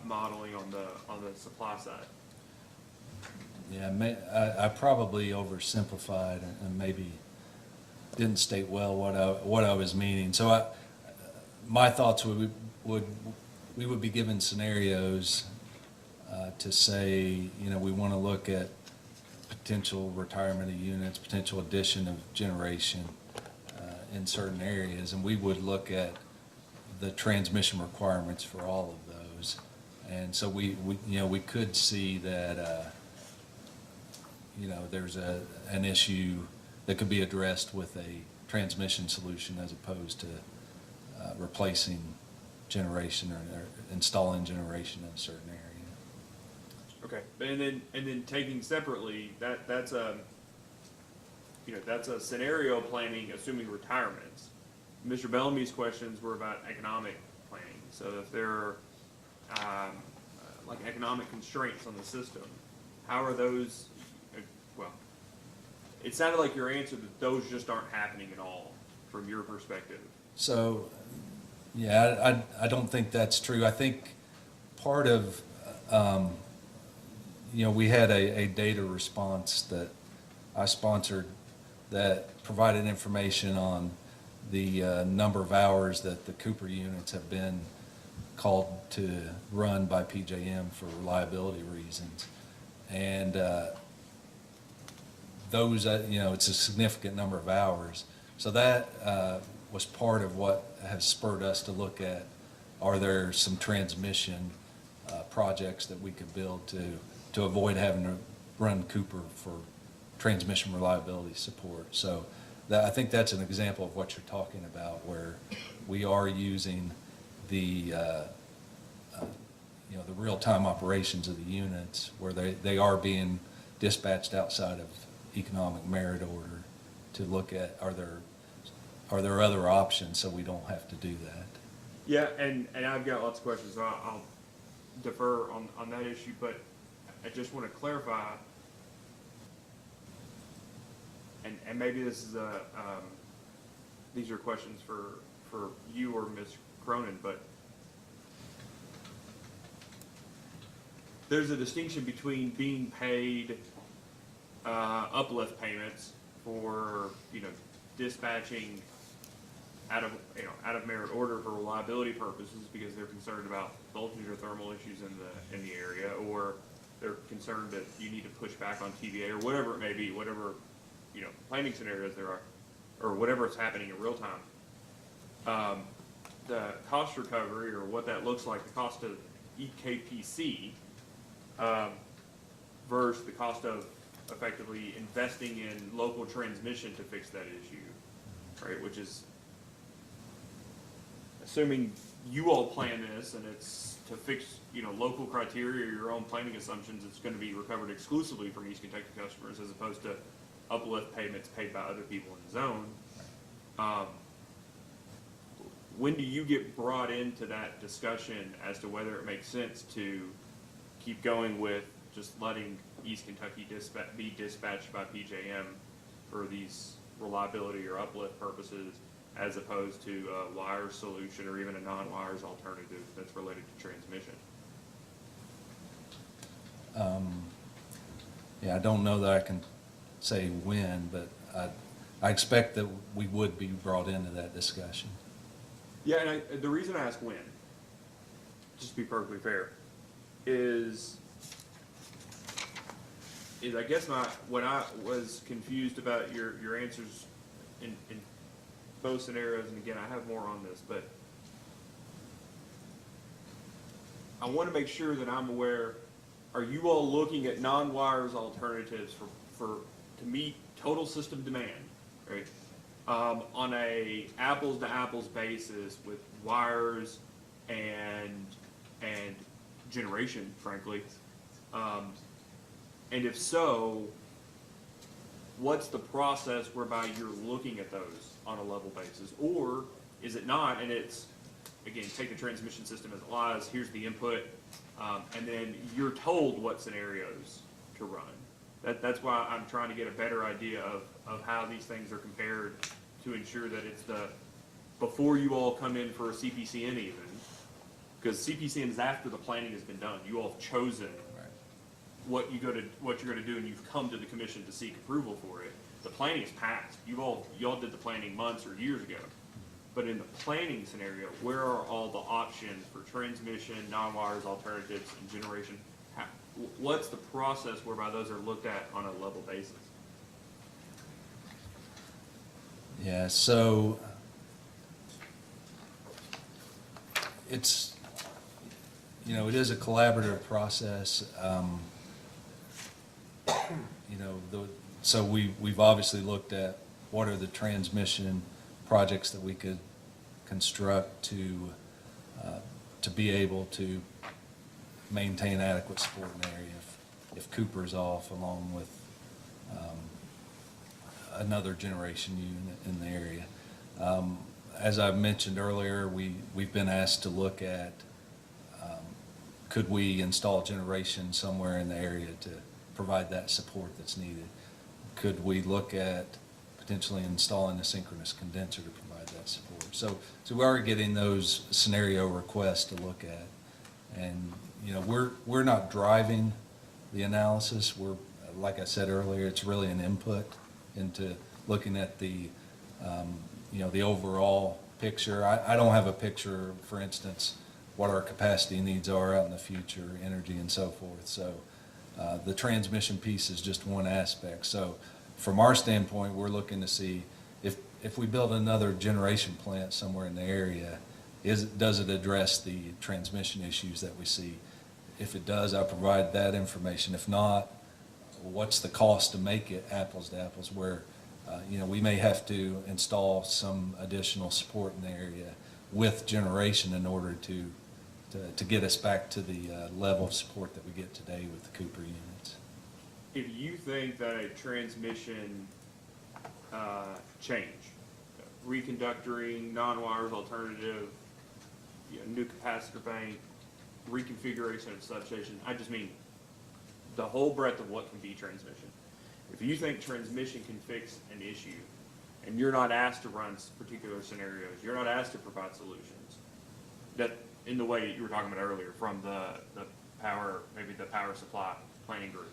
modeling on the supply side. Yeah, I probably oversimplified and maybe didn't state well what I was meaning. So my thoughts we would be given scenarios to say, we want to look at potential retirement of units, potential addition of generation in certain areas, and we would look at the transmission requirements for all of those. And so we could see that there's an issue that could be addressed with a transmission solution as opposed to replacing generation or installing generation in a certain area. Okay, and then taking separately, that's a scenario planning, assuming retirements. Mr. Bellamy's questions were about economic planning. So if there are like economic constraints on the system, how are those? Well, it sounded like your answer that those just aren't happening at all from your perspective. So, yeah, I don't think that's true. I think part of we had a data response that I sponsored that provided information on the number of hours that the Cooper units have been called to run by PJM for reliability reasons. And those, it's a significant number of hours. So that was part of what has spurred us to look at, are there some transmission projects that we could build to avoid having to run Cooper for transmission reliability support. So I think that's an example of what you're talking about, where we are using the real-time operations of the units, where they are being dispatched outside of economic merit order to look at are there other options so we don't have to do that. Yeah, and I've got lots of questions, so I'll defer on that issue, but I just want to clarify, and maybe this is these are questions for you or Ms. Cronin, but there's a distinction between being paid uplift payments for, dispatching out of merit order for reliability purposes because they're concerned about voltage or thermal issues in the area, or they're concerned that you need to push back on TVA or whatever it may be, whatever, planning scenarios there are, or whatever is happening in real time. The cost recovery, or what that looks like, the cost of EKPC versus the cost of effectively investing in local transmission to fix that issue, right? Which is, assuming you all plan this and it's to fix, local criteria or your own planning assumptions, it's going to be recovered exclusively from East Kentucky customers as opposed to uplift payments paid by other people in the zone. When do you get brought into that discussion as to whether it makes sense to keep going with just letting East Kentucky be dispatched by PJM for these reliability or uplift purposes, as opposed to a wires solution or even a non-wires alternative that's related to transmission? Yeah, I don't know that I can say when, but I expect that we would be brought into that discussion. Yeah, and the reason I ask when, just to be perfectly fair, is I guess what I was confused about your answers in both scenarios, and again, I have more on this, but I want to make sure that I'm aware, are you all looking at non-wires alternatives to meet total system demand, right? On a apples to apples basis with wires and generation, frankly. And if so, what's the process whereby you're looking at those on a level basis? Or is it not, and it's, again, take the transmission system as it lies, here's the input, and then you're told what scenarios to run. That's why I'm trying to get a better idea of how these things are compared to ensure that it's before you all come in for a CPCN even, because CPCN is after the planning has been done. You all have chosen what you're going to do, and you've come to the commission to seek approval for it. The planning is passed. Y'all did the planning months or years ago. But in the planning scenario, where are all the options for transmission, non-wires alternatives, and generation? What's the process whereby those are looked at on a level basis? Yeah, so it's, it is a collaborative process. So we've obviously looked at what are the transmission projects that we could construct to be able to maintain adequate support in the area if Cooper's off, along with another generation unit in the area. As I mentioned earlier, we've been asked to look at could we install generation somewhere in the area to provide that support that's needed? Could we look at potentially installing a synchronous condenser to provide that support? So we are getting those scenario requests to look at. And, we're not driving the analysis. We're, like I said earlier, it's really an input into looking at the, the overall picture. I don't have a picture, for instance, what our capacity needs are out in the future, energy and so forth. So the transmission piece is just one aspect. So from our standpoint, we're looking to see if we build another generation plant somewhere in the area, does it address the transmission issues that we see? If it does, I'll provide that information. If not, what's the cost to make it apples to apples, where we may have to install some additional support in the area with generation in order to get us back to the level of support that we get today with the Cooper units. If you think that a transmission change, reconductoring, non-wires alternative, new capacitor bank, reconfiguration of substation. I just mean the whole breadth of what can be transmission. If you think transmission can fix an issue, and you're not asked to run particular scenarios, you're not asked to provide solutions, that, in the way you were talking about earlier, from the power, maybe the power supply planning group,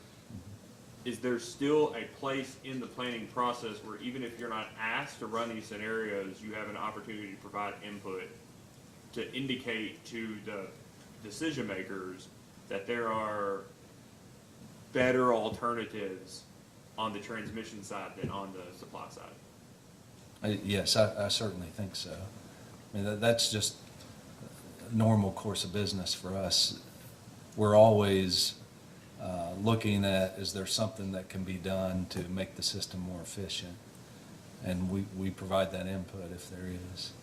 is there still a place in the planning process where even if you're not asked to run these scenarios, you have an opportunity to provide input to indicate to the decision makers that there are better alternatives on the transmission side than on the supply side? Yes, I certainly think so. I mean, that's just a normal course of business for us. We're always looking at, is there something that can be done to make the system more efficient? And we provide that input if there is.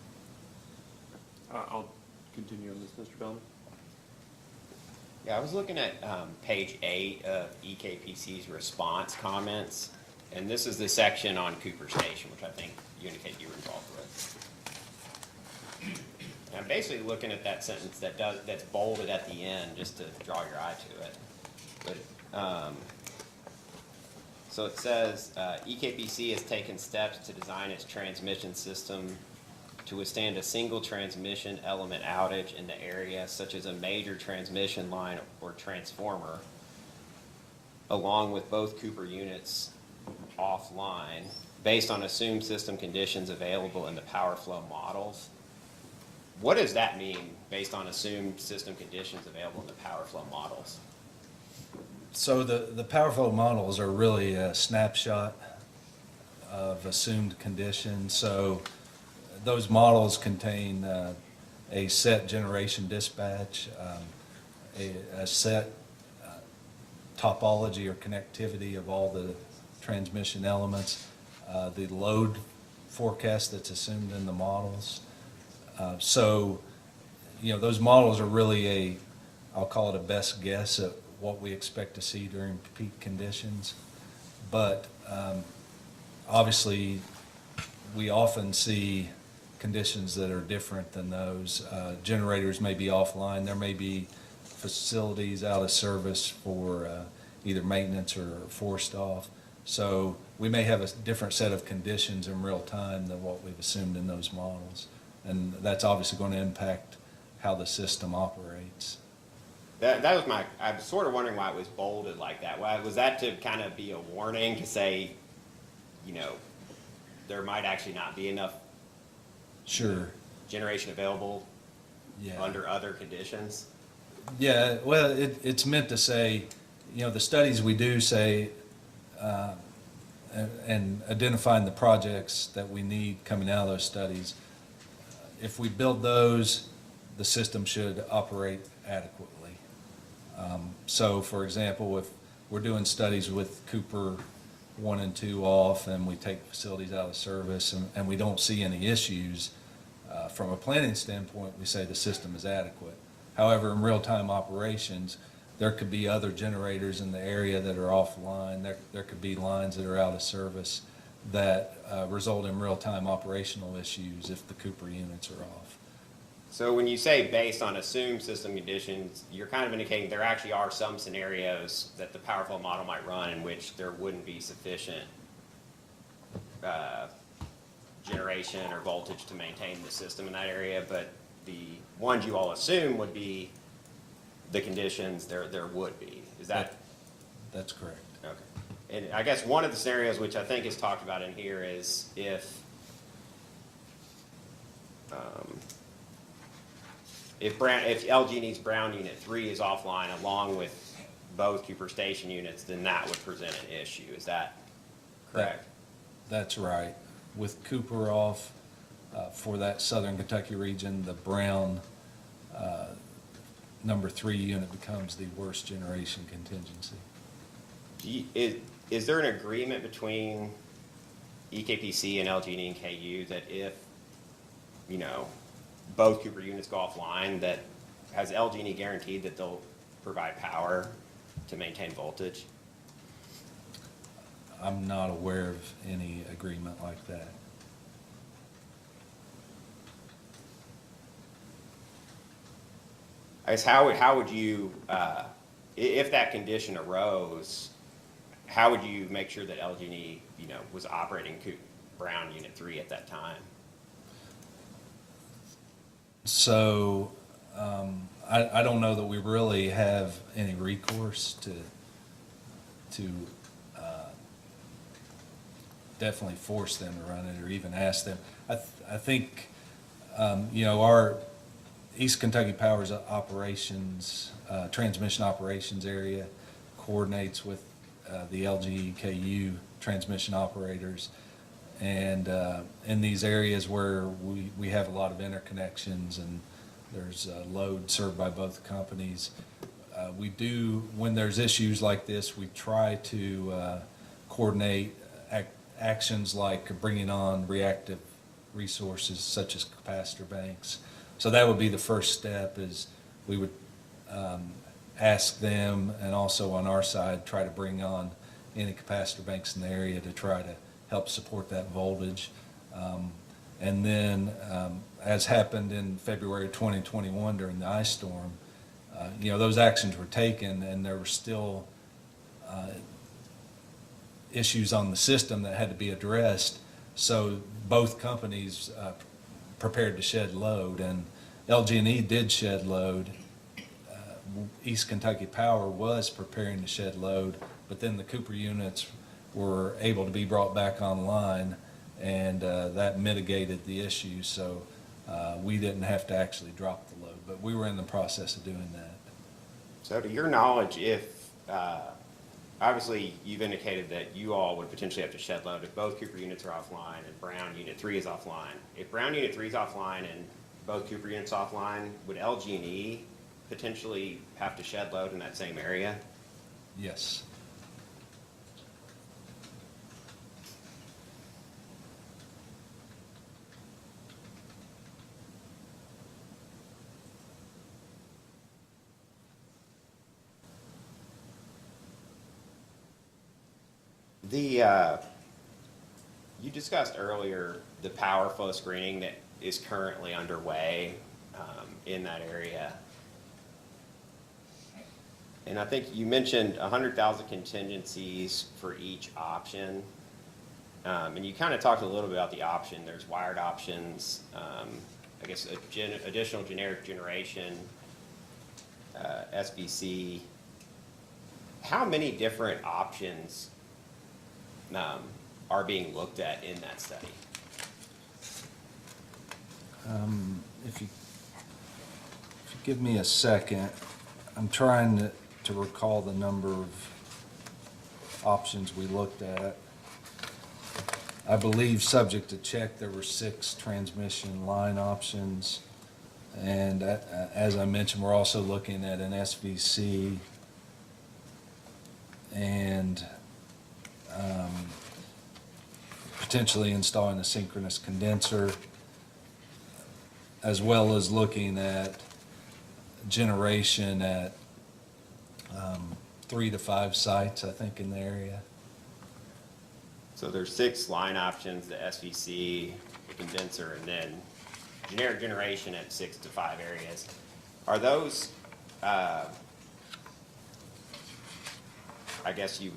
I'll continue on this, Mr. Bellman. Yeah, I was looking at page 8 of EKPC's response comments, and this is the section on Cooper Station, which I think you indicate you were involved with. And I'm basically looking at that sentence that's bolded at the end, just to draw your eye to it. But so it says, EKPC has taken steps to design its transmission system to withstand a single transmission element outage in the area, such as a major transmission line or transformer, along with both Cooper units offline, based on assumed system conditions available in the power flow models. What does that mean, based on assumed system conditions available in the power flow models? So the power flow models are really a snapshot of assumed conditions. So those models contain a set generation dispatch, a set topology or connectivity of all the transmission elements, the load forecast that's assumed in the models. So, those models are really I'll call it a best guess at what we expect to see during peak conditions. But obviously, we often see conditions that are different than those. Generators may be offline. There may be facilities out of service for either maintenance or forced off. So we may have a different set of conditions in real time than what we've assumed in those models. And that's obviously going to impact how the system operates. That was I was sort of wondering why it was bolded like that. Why, was that to kind of be a warning to say, there might actually not be enough Sure. generation available Yeah. under other conditions? Yeah, well, it's meant to say, the studies we do say, and identifying the projects that we need coming out of those studies, if we build those, the system should operate adequately. So, for example, if we're doing studies with Cooper 1 and 2 off, and we take facilities out of service, and we don't see any issues, from a planning standpoint, we say the system is adequate. However, in real-time operations, there could be other generators in the area that are offline. There could be lines that are out of service that result in real-time operational issues if the Cooper units are off. So when you say based on assumed system conditions, you're kind of indicating there actually are some scenarios that the power flow model might run in which there wouldn't be sufficient generation or voltage to maintain the system in that area, but the ones you all assume would be the conditions there would be. Is that? That's correct. Okay. And I guess one of the scenarios which I think is talked about in here is if LG&E's Brown Unit 3 is offline along with both Cooper Station units, then that would present an issue. Is that correct? That's right. With Cooper off, for that southern Kentucky region, the Brown number 3 unit becomes the worst generation contingency. Is there an agreement between EKPC and LG&E and KU that if, both Cooper units go offline, that has LG&E guaranteed that they'll provide power to maintain voltage? I'm not aware of any agreement like that. I guess how would you, if that condition arose, how would you make sure that LG&E, was operating Brown Unit 3 at that time? So, I don't know that we really have any recourse to definitely force them to run it or even ask them. I think, our East Kentucky Power's operations, transmission operations area coordinates with the LGEKU transmission operators. And in these areas where we have a lot of interconnections and there's load served by both companies, we do, when there's issues like this, we try to coordinate actions like bringing on reactive resources such as capacitor banks. So that would be the first step, is we would ask them, and also on our side, try to bring on any capacitor banks in the area to try to help support that voltage. And then, as happened in February 2021 during the ice storm, those actions were taken, and there were still issues on the system that had to be addressed. So both companies prepared to shed load, and LG&E did shed load. East Kentucky Power was preparing to shed load, but then the Cooper units were able to be brought back online, and that mitigated the issue. So we didn't have to actually drop the load, but we were in the process of doing that. So to your knowledge, if, obviously you've indicated that you all would potentially have to shed load if both Cooper units are offline and Brown Unit 3 is offline. If Brown Unit 3 is offline and both Cooper units offline, would LG&E potentially have to shed load in that same area? Yes. You discussed earlier the power flow screening that is currently underway in that area. And I think you mentioned 100,000 contingencies for each option. And you kind of talked a little bit about the option. There's wired options, I guess additional generic generation, SBC. How many different options are being looked at in that study? If you give me a second, I'm trying to recall the number of options we looked at. I believe, subject to check, there were 6 transmission line options. And as I mentioned, we're also looking at an SVC and potentially installing a synchronous condenser, as well as looking at generation at 3 to 5 sites, I think, in the area. So there's 6 line options, the SVC, the condenser, and then generic generation at 6 to 5 areas. Are those, I guess you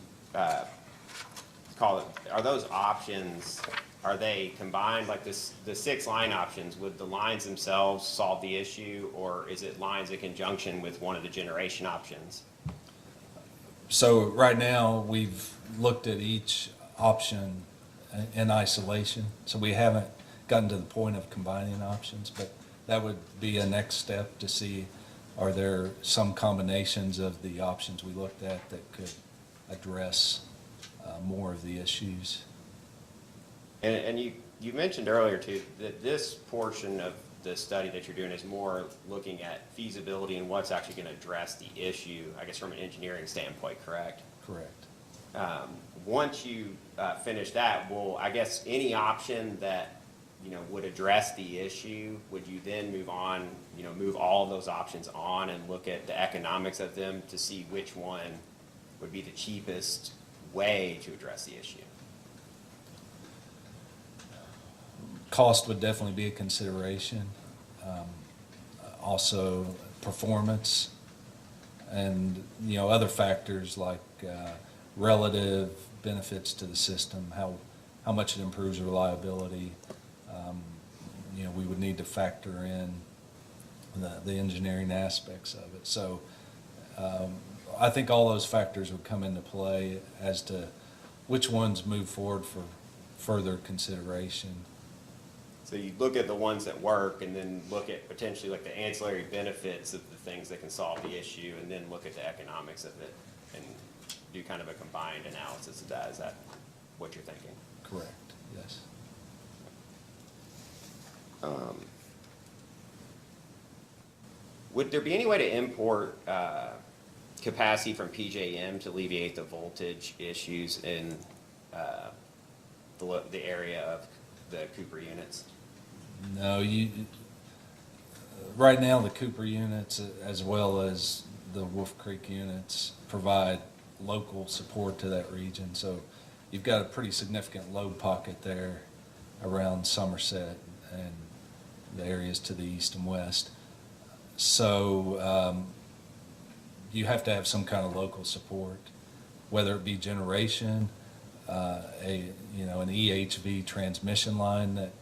call it, are those options, are they combined, like this, the 6 line options, would the lines themselves solve the issue, or is it lines in conjunction with one of the generation options? So right now, we've looked at each option in isolation, so we haven't gotten to the point of combining options, but that would be a next step to see, are there some combinations of the options we looked at that could address more of the issues. And you mentioned earlier too, that this portion of the study that you're doing is more looking at feasibility and what's actually going to address the issue, I guess from an engineering standpoint, correct? Correct. Once you finish that, well, I guess any option that, would address the issue, would you then move on, move all of those options on and look at the economics of them to see which one would be the cheapest way to address the issue? Cost would definitely be a consideration. Also, performance and, you know, other factors like relative benefits to the system, how much it improves reliability. You know, we would need to factor in the engineering aspects of it. So I think all those factors would come into play as to which ones move forward for further consideration. So you look at the ones that work and then look at potentially like the ancillary benefits of the things that can solve the issue, and then look at the economics of it and do kind of a combined analysis of that. Is that what you're thinking? Correct, yes. Would there be any way to import capacity from PJM to alleviate the voltage issues in the area of the Cooper units? No, right now the Cooper units as well as the Wolf Creek units provide local support to that region. So you've got a pretty significant load pocket there around Somerset and the areas to the east and west. So you have to have some kind of local support, whether it be generation, an EHV transmission line that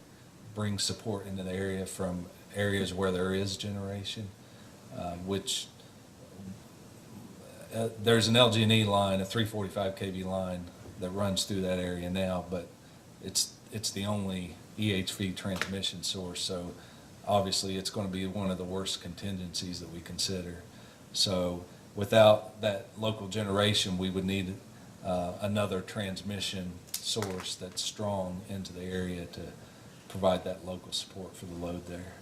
brings support into the area from areas where there is generation, which there's an LG&E line, a 345 kV line that runs through that area now, but it's the only EHV transmission source. So obviously it's going to be one of the worst contingencies that we consider. So without that local generation, we would need another transmission source that's strong into the area to provide that local support for the load there.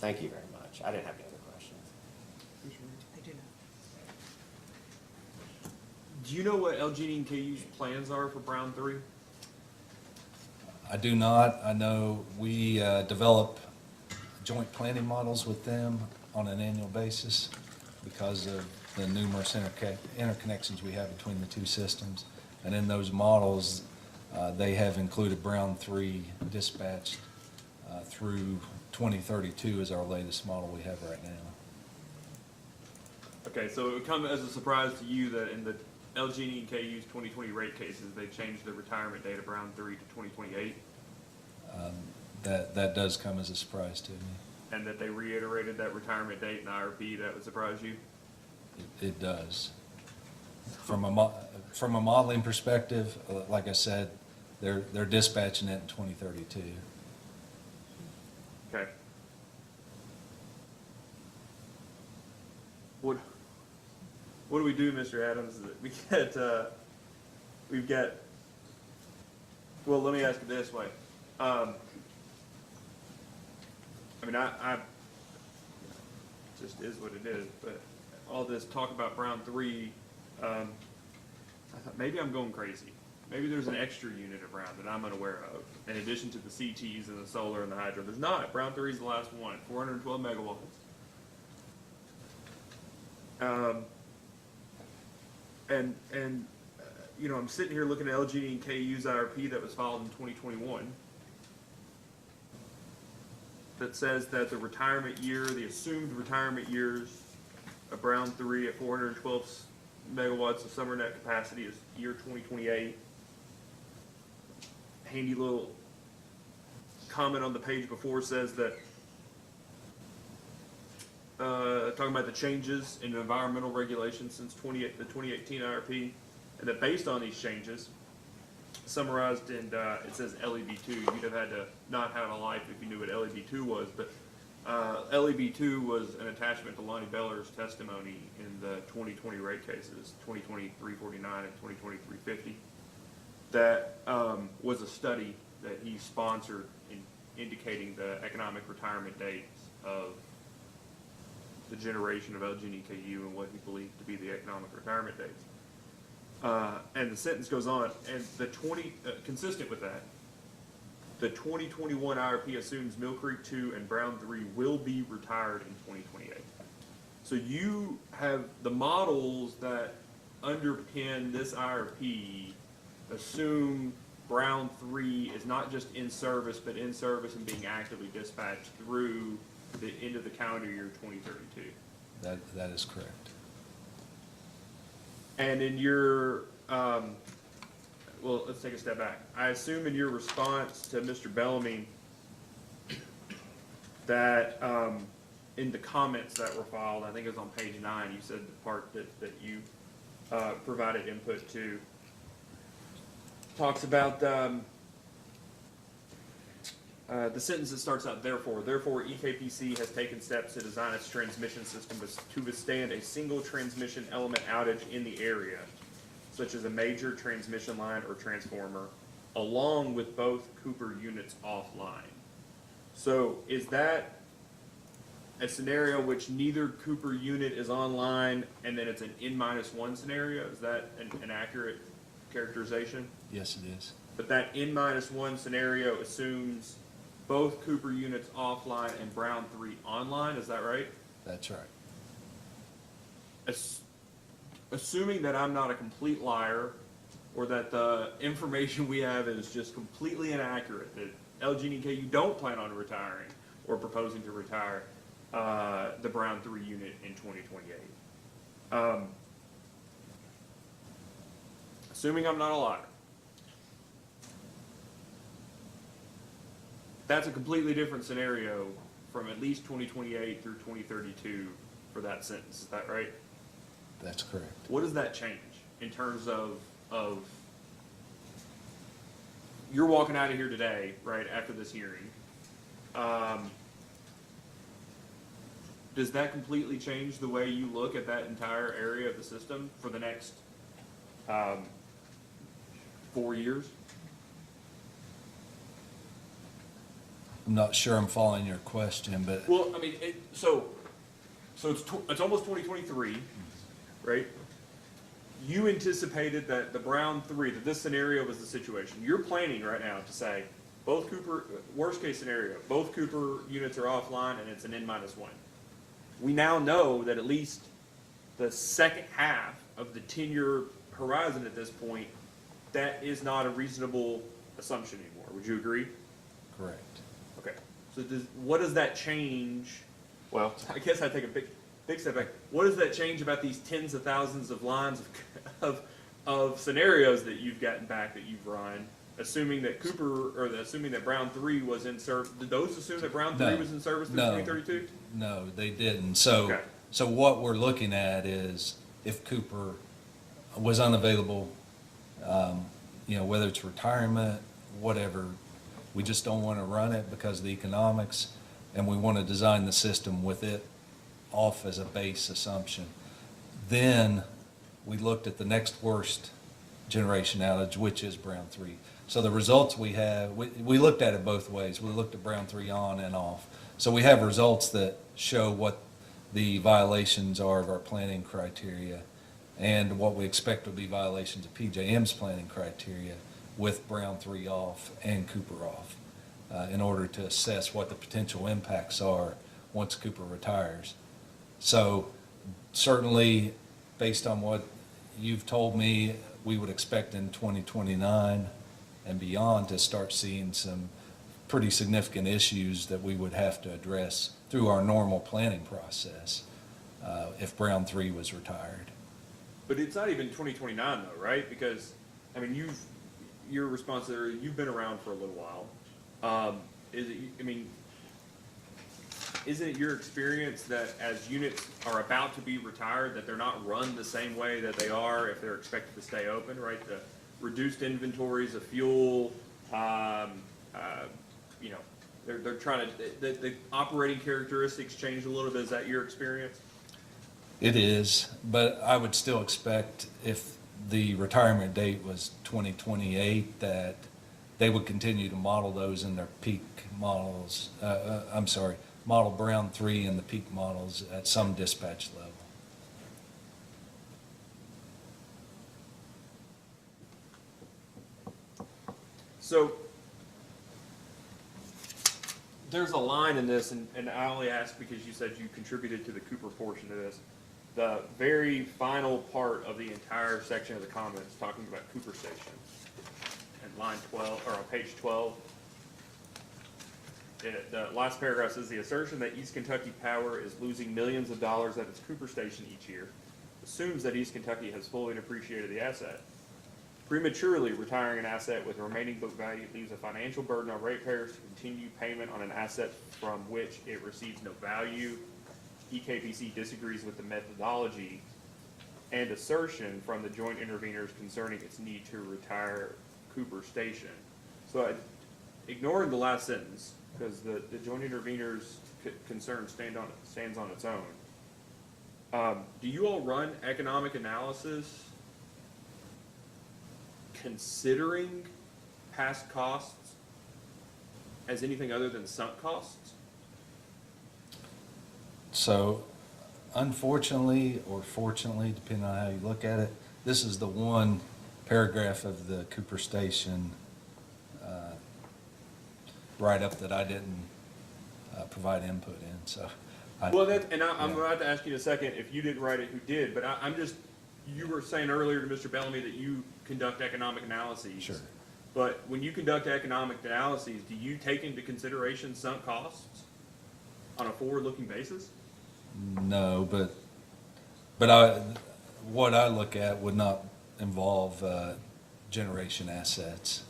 Thank you very much. I didn't have any other questions. I do not. Do you know what LG&E and KU's plans are for Brown 3? I do not. I know we develop joint planning models with them on an annual basis because of the numerous interconnections we have between the two systems. And in those models, they have included Brown 3 dispatched through 2032 is our latest model we have right now. Okay, so it would come as a surprise to you that in the LG&E and KU's 2020 rate cases, they changed the retirement date of Brown 3 to 2028, That does come as a surprise to me. and that they reiterated that retirement date in IRP. That would surprise you? It does. From a modeling perspective, like I said, they're dispatching it in 2032. Okay. What do we do, Mr. Adams? We've got, well, let me ask it this way. I just is what it is, but all this talk about Brown 3, I thought maybe I'm going crazy. Maybe there's an extra unit of Brown that I'm unaware of, in addition to the CTs and the solar and the hydro. There's not. Brown 3 is the last one, 412 megawatts. I'm sitting here looking at LG and KU's IRP that was filed in 2021 that says that the retirement year, the assumed retirement years of Brown 3 at 412 megawatts of summer net capacity is year 2028. Handy little comment on the page before says that talking about the changes in environmental regulations since the 2018 IRP, and that based on these changes, summarized in, it says LEB2. You'd have had to not have a life if you knew what LEB2 was, but LEB2 was an attachment to Lonnie Beller's testimony in the 2020 rate cases, 2020-349 and 2020-350. That was a study that he sponsored indicating the economic retirement dates of the generation of LG and KU and what he believed to be the economic retirement dates. And the sentence goes on, and consistent with that, the 2021 IRP assumes Mill Creek 2 and Brown 3 will be retired in 2028. So you have the models that underpin this IRP assume Brown 3 is not just in service, but in service and being actively dispatched through the end of the calendar year 2032. That is correct. And in your, well, let's take a step back. I assume in your response to Mr. Bellamy that in the comments that were filed, I think it was on page 9, you said the part that you provided input to talks about the sentence that starts out, therefore EKPC has taken steps to design its transmission system to withstand a single transmission element outage in the area, such as a major transmission line or transformer, along with both Cooper units offline. So is that a scenario which neither Cooper unit is online and then it's an N-1 scenario? Is that an accurate characterization? Yes, it is. But that N-1 scenario assumes both Cooper units offline and Brown 3 online, is that right? That's right. Assuming that I'm not a complete liar, or that the information we have is just completely inaccurate, that LG and EKU don't plan on retiring or proposing to retire the Brown 3 unit in 2028. Assuming I'm not a liar. That's a completely different scenario from at least 2028 through 2032 for that sentence, is that right? That's correct. What does that change in terms of you're walking out of here today, right, after this hearing? Does that completely change the way you look at that entire area of the system for the next 4 years? I'm not sure I'm following your question, but Well, I mean, so it's almost 2023, right? You anticipated that the Brown 3, that this scenario was the situation. You're planning right now to say, both Cooper, worst case scenario, both Cooper units are offline and it's an N-1. We now know that at least the second half of the 10-year horizon at this point, that is not a reasonable assumption anymore. Would you agree? correct. Okay, so what does that change? Well, I guess I take a big step back. What does that change about these tens of thousands of lines of scenarios that you've gotten back that you've run, assuming that assuming that Brown 3 was in service? Did those assume that Brown 3 No. was in service through No. 2032? No, they didn't. So, Okay. so what we're looking at is if Cooper was unavailable, whether it's retirement, whatever, we just don't want to run it because of the economics, and we want to design the system with it off as a base assumption. Then we looked at the next worst generation outage, which is Brown 3. So the results we have, we looked at it both ways. We looked at Brown 3 on and off. So we have results that show what the violations are of our planning criteria and what we expect will be violations of PJM's planning criteria with Brown 3 off and Cooper off in order to assess what the potential impacts are once Cooper retires. So certainly, based on what you've told me, we would expect in 2029 and beyond to start seeing some pretty significant issues that we would have to address through our normal planning process if Brown 3 was retired. But it's not even 2029 though, right? Because, I mean, your response there, you've been around for a little while. Isn't it your experience that as units are about to be retired, that they're not run the same way that they are if they're expected to stay open, right? The reduced inventories of fuel, they're trying to, the operating characteristics change a little bit. Is that your experience? It is, but I would still expect if the retirement date was 2028, that they would continue to model those in their peak models. Model Brown 3 in the peak models at some dispatch level. So there's a line in this, and I only ask because you said you contributed to the Cooper portion of this. The very final part of the entire section of the comments talking about Cooper Station. And line 12, or on page 12. The last paragraph says, the assertion that East Kentucky Power is losing millions of dollars at its Cooper Station each year assumes that East Kentucky has fully appreciated the asset. Prematurely retiring an asset with remaining book value leaves a financial burden on ratepayers to continue payment on an asset from which it receives no value. EKPC disagrees with the methodology and assertion from the joint interveners concerning its need to retire Cooper Station. So ignoring the last sentence, because the joint interveners concern stands on its own. Do you all run economic analysis considering past costs as anything other than sunk costs? So unfortunately, or fortunately, depending on how you look at it, this is the one paragraph of the Cooper Station write-up that I didn't provide input in, so. I'm about to ask you in a second if you didn't write it, who did, but you were saying earlier to Mr. Bellamy that you conduct economic analyses. Sure. But when you conduct economic analyses, do you take into consideration sunk costs on a forward-looking basis? No, but what I look at would not involve generation assets.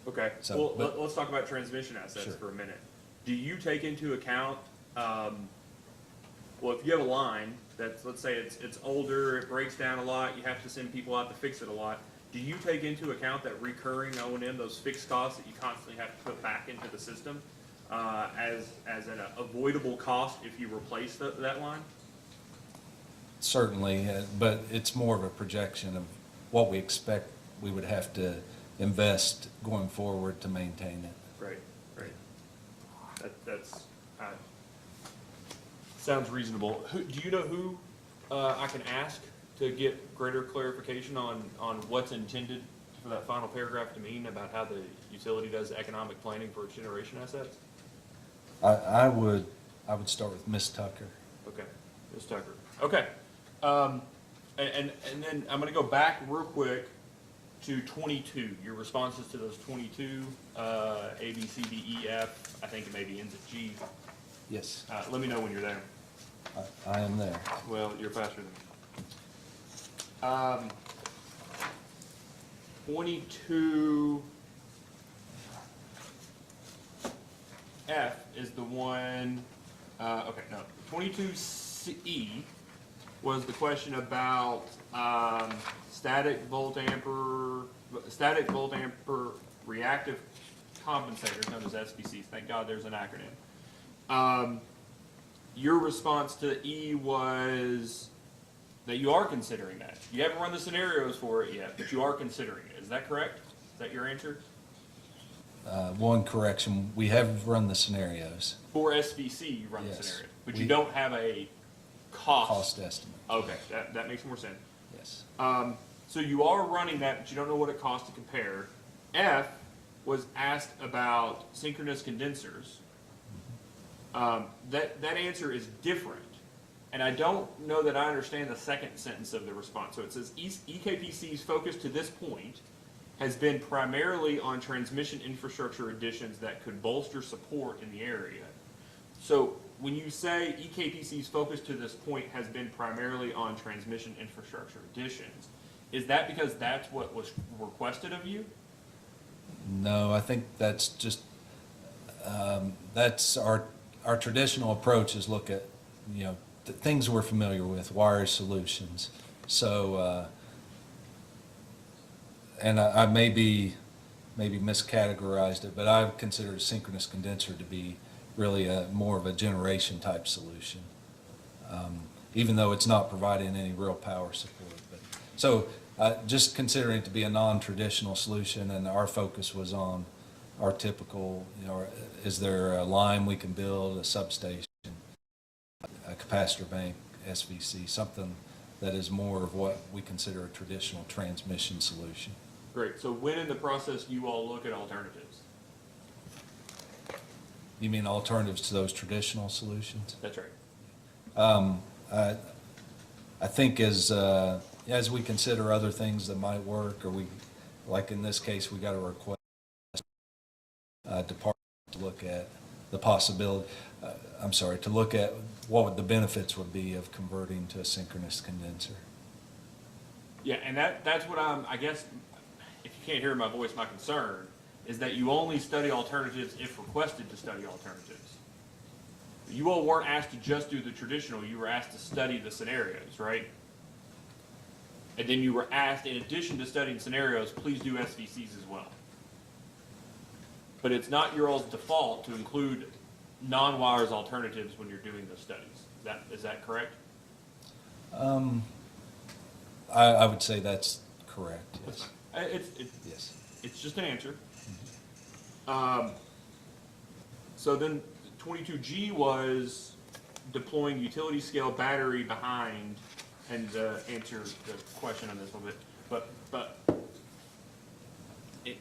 Okay, So, well, let's talk about transmission assets Sure. for a minute. Do you take into account, well, if you have a line that's, let's say it's older, it breaks down a lot, you have to send people out to fix it a lot, do you take into account that recurring O&M, those fixed costs that you constantly have to put back into the system, as an avoidable cost if you replace that line? Certainly, but it's more of a projection of what we expect we would have to invest going forward to maintain it. Right. That's sounds reasonable. Do you know who I can ask to get greater clarification on what's intended for that final paragraph to mean about how the utility does economic planning for its generation assets? I would start with Ms. Tucker. Okay, Ms. Tucker. Okay, and then I'm going to go back real quick to 22. Your responses to those 22, A, B, C, D, E, F. I think it maybe ends at G. Yes, Let me know when you're there. I am there. Well, you're faster than me. 22 F is the one, okay, no, 22E was the question about static volt ampere reactive compensators, known as SVCs. Thank God there's an acronym. Your response to E was that you are considering that. You haven't run the scenarios for it yet, but you are considering it. Is that correct? Is that your answer? One correction, we have run the scenarios, For SVC, you run the Yes. scenario, but We- you don't have a cost. cost estimate, Okay, that makes more sense. yes. So you are running that, but you don't know what it costs to compare. F was asked about synchronous condensers. That answer is different. And I don't know that I understand the second sentence of the response. So it says EKPC's focus to this point has been primarily on transmission infrastructure additions that could bolster support in the area. So when you say EKPC's focus to this point has been primarily on transmission infrastructure additions, is that because that's what was requested of you? No, I think that's just, that's our traditional approach is look at, things we're familiar with, wire solutions. So, and I maybe miscategorized it, but I've considered a synchronous condenser to be really more of a generation type solution, even though it's not providing any real power support. But, so just considering it to be a non-traditional solution, and our focus was on our typical, is there a line we can build, a substation, a capacitor bank, SVC, something that is more of what we consider a traditional transmission solution. Great. So when in the process do you all look at alternatives? You mean alternatives to those traditional solutions? That's right. I think as we consider other things that might work, or like in this case, we got a request department to look at the possibility, to look at what the benefits would be of converting to a synchronous condenser. Yeah, and that's what I guess, if you can't hear my voice, my concern is that you only study alternatives if requested to study alternatives. You all weren't asked to just do the traditional, you were asked to study the scenarios, right? And then you were asked, in addition to studying scenarios, please do SVCs as well. But it's not your all's default to include non-wires alternatives when you're doing those studies. Is that correct? I would say that's correct, yes. Yes. It's just an answer. So then 22G was deploying utility scale battery behind, and answer the question on this a little bit, but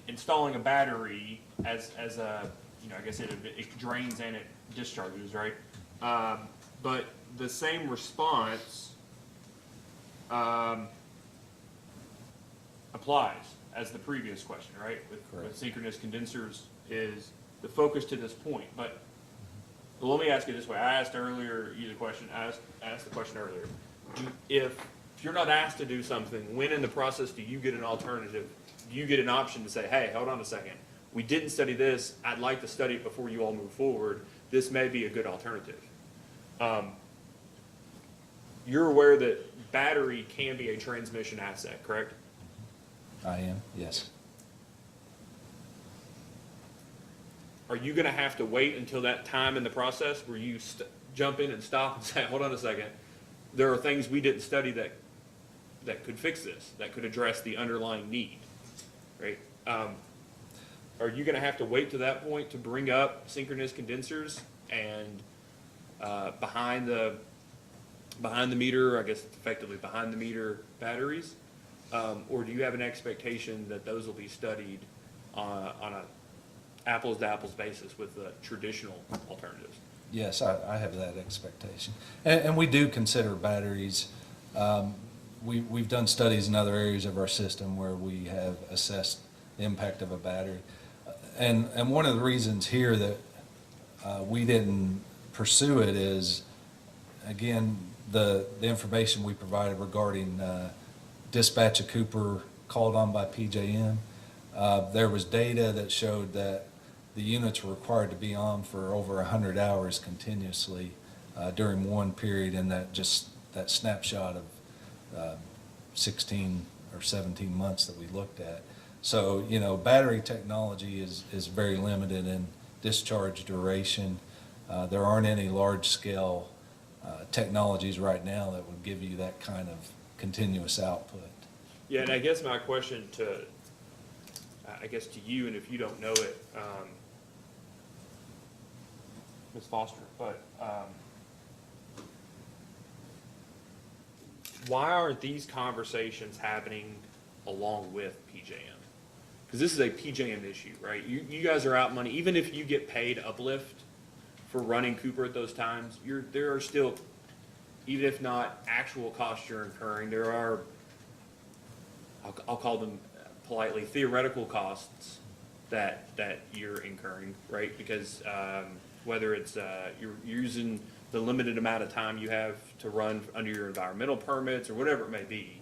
installing a battery as a, I guess it drains and it discharges, right? But the same response applies as the previous question, right? With synchronous condensers is the focus to this point. But let me ask you this way. I asked the question earlier. If you're not asked to do something, when in the process do you get an alternative? Do you get an option to say, hey, hold on a second. We didn't study this. I'd like to study it before you all move forward. This may be a good alternative. You're aware that battery can be a transmission asset, correct? I am, yes. Are you going to have to wait until that time in the process where you jump in and stop and say, hold on a second, there are things we didn't study that could fix this, that could address the underlying need, right? Are you going to have to wait to that point to bring up synchronous condensers and behind the meter, I guess effectively behind the meter batteries? Or do you have an expectation that those will be studied on a apples to apples basis with the traditional alternatives? Yes, I have that expectation. And we do consider batteries. We've done studies in other areas of our system where we have assessed the impact of a battery. And one of the reasons here that we didn't pursue it is, again, the information we provided regarding dispatch of Cooper called on by PJM. There was data that showed that the units were required to be on for over 100 hours continuously during one period, and that snapshot of 16 or 17 months that we looked at. So, battery technology is very limited in discharge duration. There aren't any large-scale technologies right now that would give you that kind of continuous output. Yeah, and I guess my question to you, and if you don't know it, Ms. Foster, but why aren't these conversations happening along with PJM? Because this is a PJM issue, right? You guys are out money. Even if you get paid uplift for running Cooper at those times, there are still, even if not actual costs you're incurring, there are, I'll call them politely, theoretical costs that you're incurring, right? Because whether it's you're using the limited amount of time you have to run under your environmental permits or whatever it may be,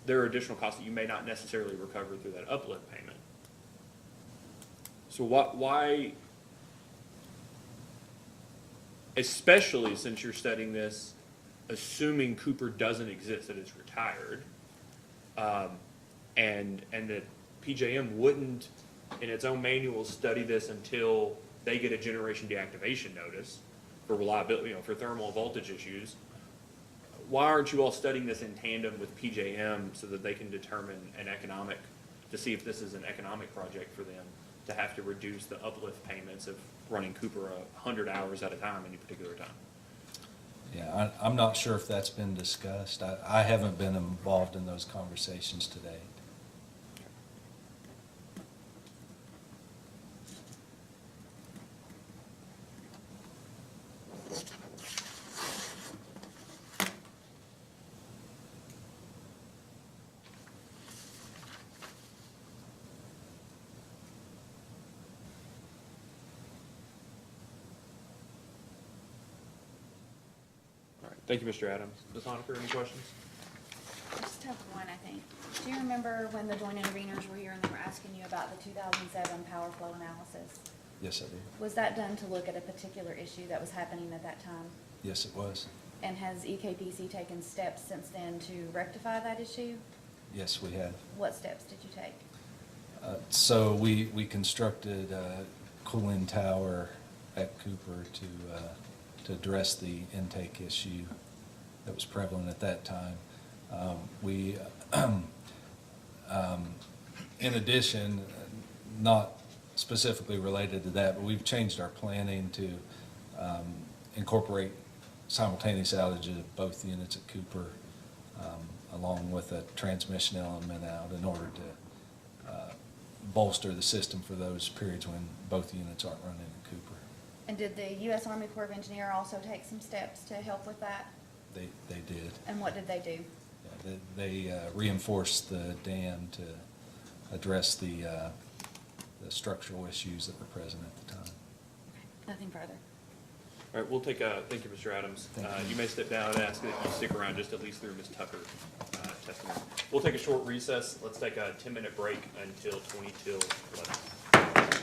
there are additional costs that you may not necessarily recover through that uplift payment. So why, especially since you're studying this, assuming Cooper doesn't exist, that it's retired, and that PJM wouldn't, in its own manual, study this until they get a generation deactivation notice for reliability, for thermal voltage issues. Why aren't you all studying this in tandem with PJM so that they can determine to see if this is an economic project for them to have to reduce the uplift payments of running Cooper 100 hours at a time any particular time? Yeah, I'm not sure if that's been discussed. I haven't been involved in those conversations to date. Thank you, Mr. Adams. Ms. Honaker, any questions? I just have one, I think. Do you remember when the joint interveners were here and they were asking you about the 2007 power flow analysis? Yes, I do. Was that done to look at a particular issue that was happening at that time? Yes, it was. And has EKPC taken steps since then to rectify that issue? Yes, we have. What steps did you take? So we constructed a cooling tower at Cooper to address the intake issue that was prevalent at that time. We, in addition, not specifically related to that, but we've changed our planning to incorporate simultaneous outages of both units at Cooper, along with a transmission element out in order to bolster the system for those periods when both units aren't running at Cooper. And did the U.S. Army Corps of Engineer also take some steps to help with that? They did. And what did they do? Yeah, they reinforced the dam to address the structural issues that were present at the time. Nothing further. All right, we'll take a, thank you, Mr. Adams. Thank you. You may step down and ask that you stick around just at least through Ms. Tucker's testimony. We'll take a short recess. Let's take a 10-minute break until 20 till 11.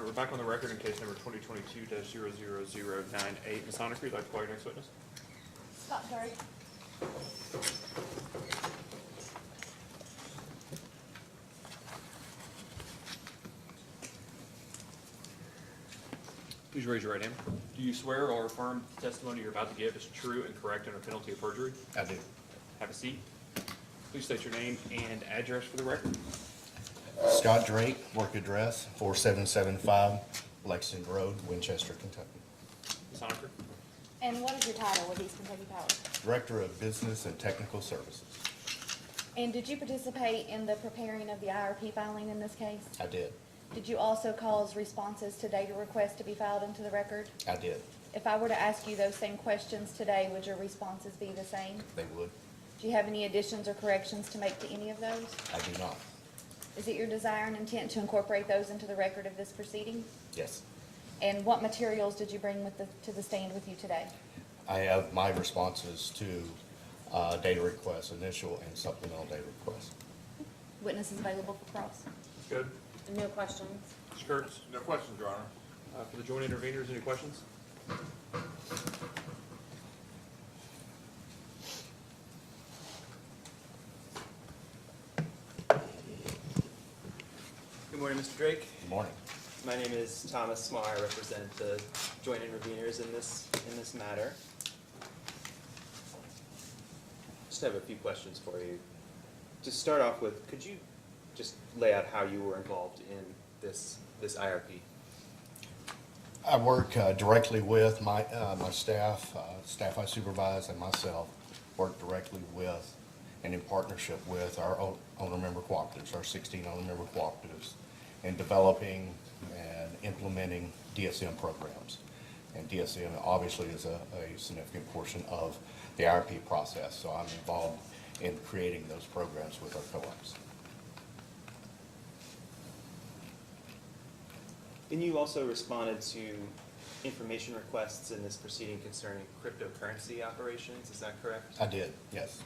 right, we're back on the record in case number 2022-00098. Ms. Honaker, you'd like to call your next witness? Scott Drake. Please raise your right hand. Do you swear or affirm the testimony you're about to give is true and correct under penalty of perjury? I do. Have a seat. Please state your name and address for the record. Scott Drake, work address 4775 Lexington Road, Winchester, Kentucky. Ms. Honaker? And what is your title with East Kentucky Power? Director of Business and Technical Services. And did you participate in the preparing of the IRP filing in this case? I did. Did you also cause responses to data requests to be filed into the record? I did. If I were to ask you those same questions today, would your responses be the same? They would. Do you have any additions or corrections to make to any of those? I do not. Is it your desire and intent to incorporate those into the record of this proceeding? Yes. And what materials did you bring to the stand with you today? I have my responses to data requests, initial and supplemental data requests. Witnesses available for cross. Good. No questions. Mr. Kurtz? No questions, Your Honor. For the joint interveners, any questions? Good morning, Mr. Drake. Good morning. My name is Thomas Smar. I represent the joint interveners in this matter. Just have a few questions for you. To start off with, could you just lay out how you were involved in this IRP? I work directly with my staff, staff I supervise, and myself work directly with and in partnership with our owner-member cooperatives, our 16 owner-member cooperatives, in developing and implementing DSM programs. And DSM obviously is a significant portion of the IRP process, so I'm involved in creating those programs with our co-ops. And you also responded to information requests in this proceeding concerning cryptocurrency operations, is that correct? I did, yes.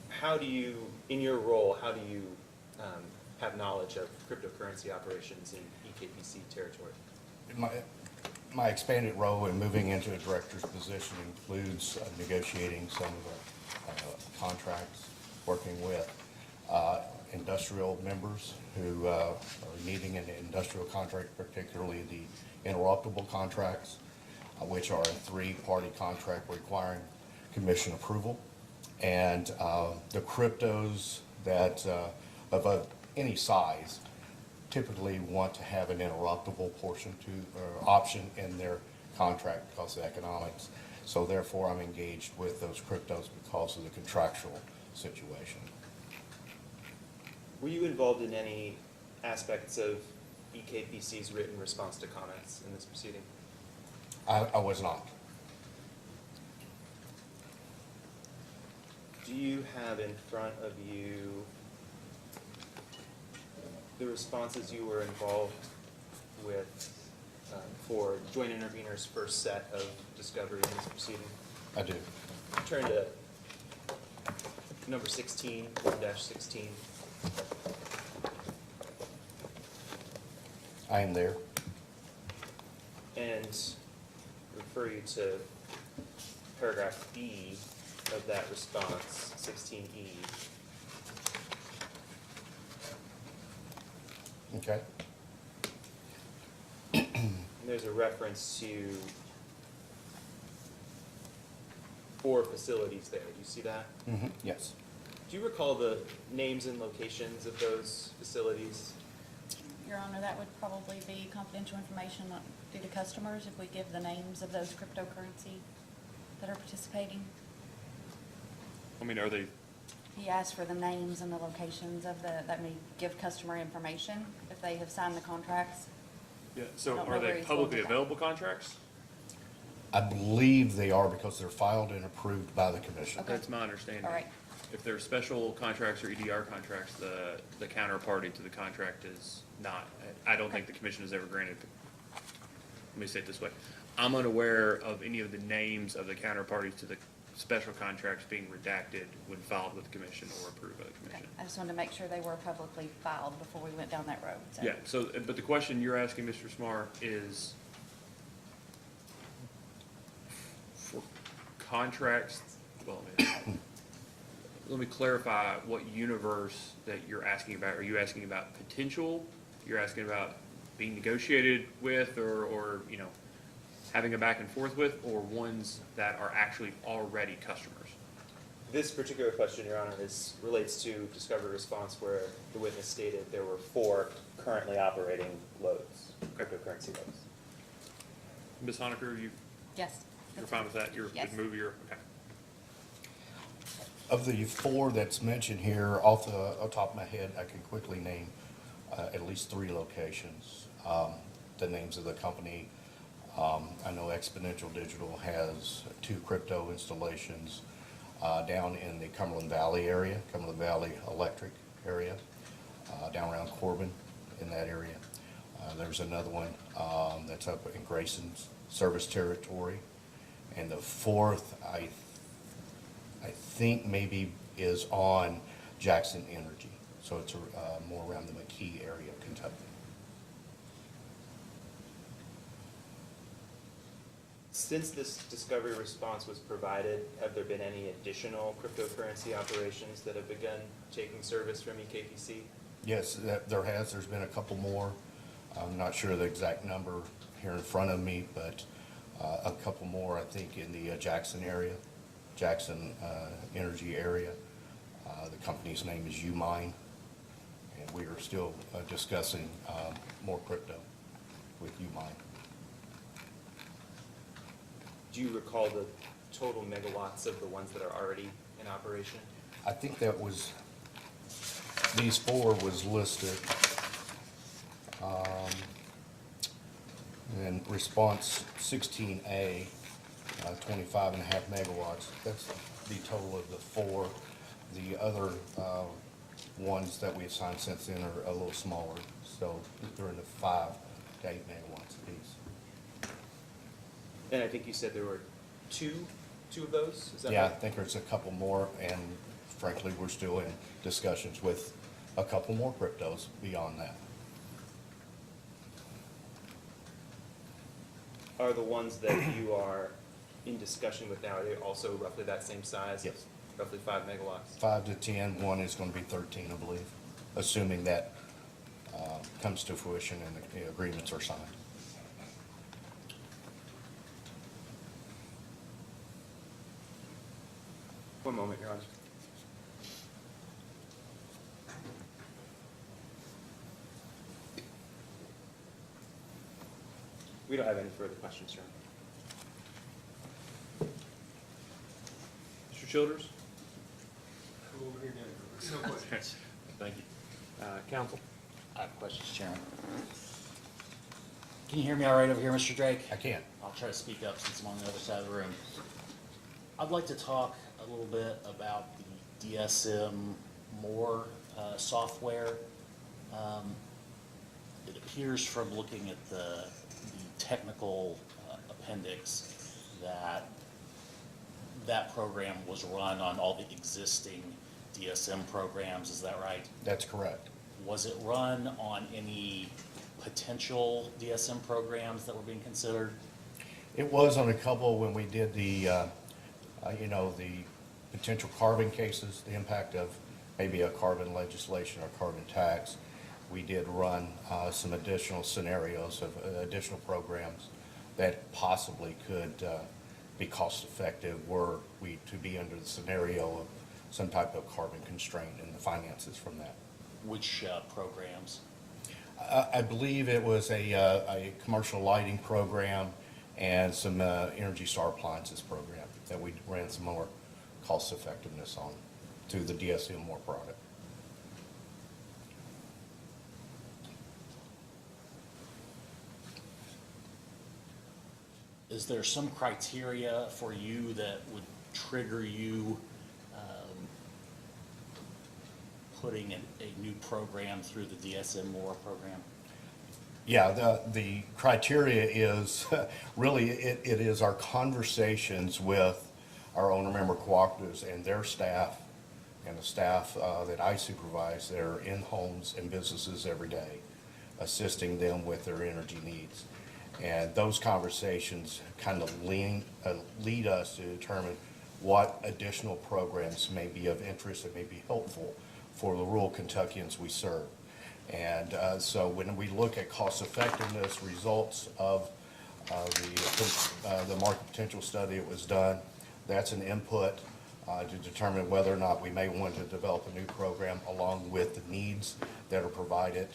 How do you, in your role, how do you have knowledge of cryptocurrency operations in EKPC territory? My expanded role in moving into a director's position includes negotiating some of the contracts, working with industrial members who are needing an industrial contract, particularly the interruptible contracts, which are a three-party contract requiring commission approval. And the cryptos that of any size typically want to have an interruptible portion or option in their contract because of economics. So therefore, I'm engaged with those cryptos because of the contractual situation. Were you involved in any aspects of EKPC's written response to comments in this proceeding? I was not. Do you have in front of you the responses you were involved with for joint interveners' first set of discovery in this proceeding? I do. Turn to number 16, 1-16. I am there. And refer you to paragraph B of that response, 16E. Okay. And there's a reference to 4 facilities there. Do you see that? Mm-hmm. Yes. Do you recall the names and locations of those facilities? Your Honor, that would probably be confidential information due to customers if we give the names of those cryptocurrency that are participating. I mean, are they, He asked for the names and the locations of that may give customer information if they have signed the contracts. yeah, so Don't know are where they he's going publicly with that. available contracts? I believe they are because they're filed and approved by the commission. Okay. That's my understanding. All right. If they're special contracts or EDR contracts, the counterparty to the contract is not. I don't think the commission has ever granted. Let me say it this way. I'm unaware of any of the names of the counterparties to the special contracts being redacted when filed with the commission or approved by the Okay, commission. I just wanted to make sure they were publicly filed before we went down that road, so. Yeah, so, but the question you're asking, Mr. Smar, is for contracts, well, let me clarify what universe that you're asking about. Are you asking about potential? You're asking about being negotiated with or, you know, having a back and forth with, or ones that are actually already customers? This particular question, Your Honor, relates to discovery response where the witness stated there were 4 currently operating loads, cryptocurrency loads. Ms. Honaker, Yes. you're fine with that? You're, Yes. good move, you're, okay. Of the 4 that's mentioned here, off the top of my head, I can quickly name at least 3 locations. The names of the company, I know Exponential Digital has 2 crypto installations down in the Cumberland Valley area, Cumberland Valley Electric area, down around Corbin in that area. There's another one that's up in Grayson's service territory. And the 4th, I think maybe is on Jackson Energy. So it's more around the McKee area of Kentucky. Since this discovery response was provided, have there been any additional cryptocurrency operations that have begun taking service from EKPC? Yes, there's been a couple more. I'm not sure the exact number here in front of me, but a couple more, I think, in the Jackson area, Jackson Energy area. The company's name is Umine, and we are still discussing more crypto with Umine. Do you recall the total megawatts of the ones that are already in operation? I think that was, these 4 was listed. And response 16A, 25.5 megawatts. That's the total of the 4. The other ones that we assigned since then are a little smaller, so they're in the 5 to 8 megawatts apiece. And I think you said there were two of those? Is that Yeah, I right? think there's a couple more, and frankly, we're still in discussions with a couple more cryptos beyond that. Are the ones that you are in discussion with now, are they also roughly that same size? Yes. Roughly 5 megawatts? 5 to 10, one is going to be 13, I believe, assuming that comes to fruition and the agreements are signed. One moment, Your Honor. We don't have any further questions, Your Honor. Mr. Childers? No questions. Thank you. Counsel? I have questions, Chairman. Can you hear me all right over here, Mr. Drake? I can. I'll try to speak up since I'm on the other side of the room. I'd like to talk a little bit about the DSM More software. It appears from looking at the technical appendix that that program was run on all the existing DSM programs. Is that right? That's correct. Was it run on any potential DSM programs that were being considered? It was on a couple when we did the, the potential carbon cases, the impact of maybe a carbon legislation or carbon tax. We did run some additional scenarios of additional programs that possibly could be cost effective were we to be under the scenario of some type of carbon constraint and the finances from that. Which programs? I believe it was a commercial lighting program and some Energy Star appliances program that we ran some more cost effectiveness on through the DSM More product. Is there some criteria for you that would trigger you putting a new program through the DSM More program? Yeah, the criteria is really, it is our conversations with our owner-member cooperatives and their staff, and the staff that I supervise, that are in homes and businesses every day, assisting them with their energy needs. And those conversations kind of lead us to determine what additional programs may be of interest that may be helpful for the rural Kentuckians we serve. And so when we look at cost effectiveness results of the market potential study that was done, that's an input to determine whether or not we may want to develop a new program along with the needs that are provided,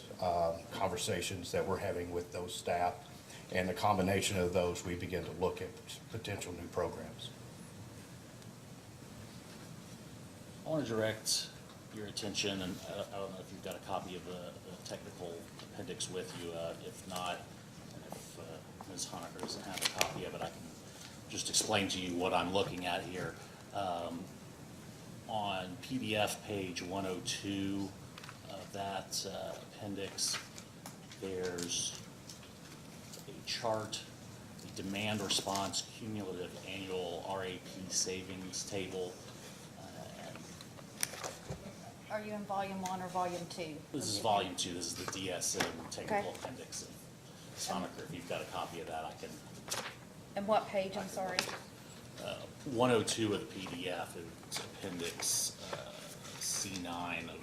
conversations that we're having with those staff. And the combination of those, we begin to look at potential new programs. I want to direct your attention, and I don't know if you've got a copy of the technical appendix with you. If not, and if Ms. Honaker doesn't have a copy of it, I can just explain to you what I'm looking at here. On PDF page 102 of that appendix, there's a chart, the demand response cumulative annual RAP savings table. Are you in volume 1 or volume 2? This is volume 2. This is the DSM technical Okay. appendix. Sonaker, if you've got a copy of that, I can. And what page, I'm sorry? 102 of the PDF is appendix C9 of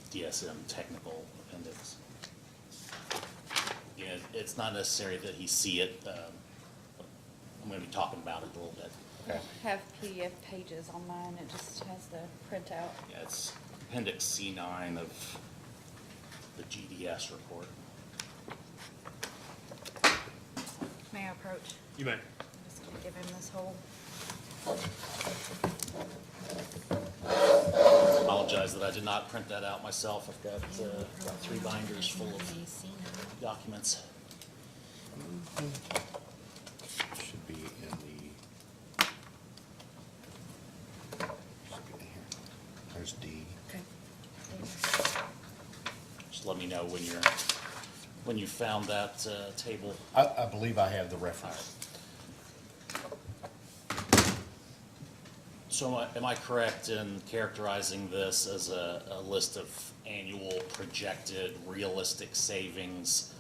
DSM technical appendix. Yeah, it's not necessary that he see it. I'm going to be talking about it a little bit. I don't have PDF pages on mine, it just has the printout. Yeah, it's appendix C9 of the GDS report. May I approach? You may. I'm just gonna give him this whole. Apologize that I did not print that out myself. I've got 3 binders full of documents. Should be in here. There's D. Just let me know when you found that table. I believe I have the reference. So am I correct in characterizing this as a list of annual projected realistic savings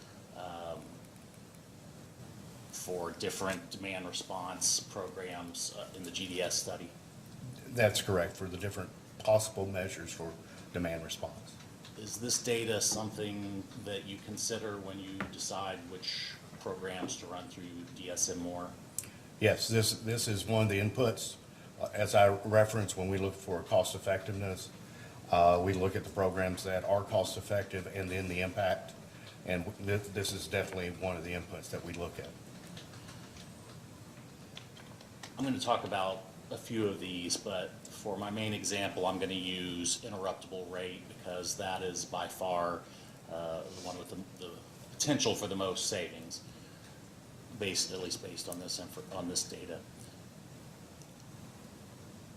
for different demand response programs in the GDS study? That's correct, for the different possible measures for demand response. Is this data something that you consider when you decide which programs to run through DSM more? Yes, this is one of the inputs. As I referenced, when we look for cost effectiveness, we look at the programs that are cost effective and then the impact. And this is definitely one of the inputs that we look at. I'm going to talk about a few of these, but for my main example, I'm going to use interruptible rate because that is by far the one with the potential for the most savings, at least based on this data.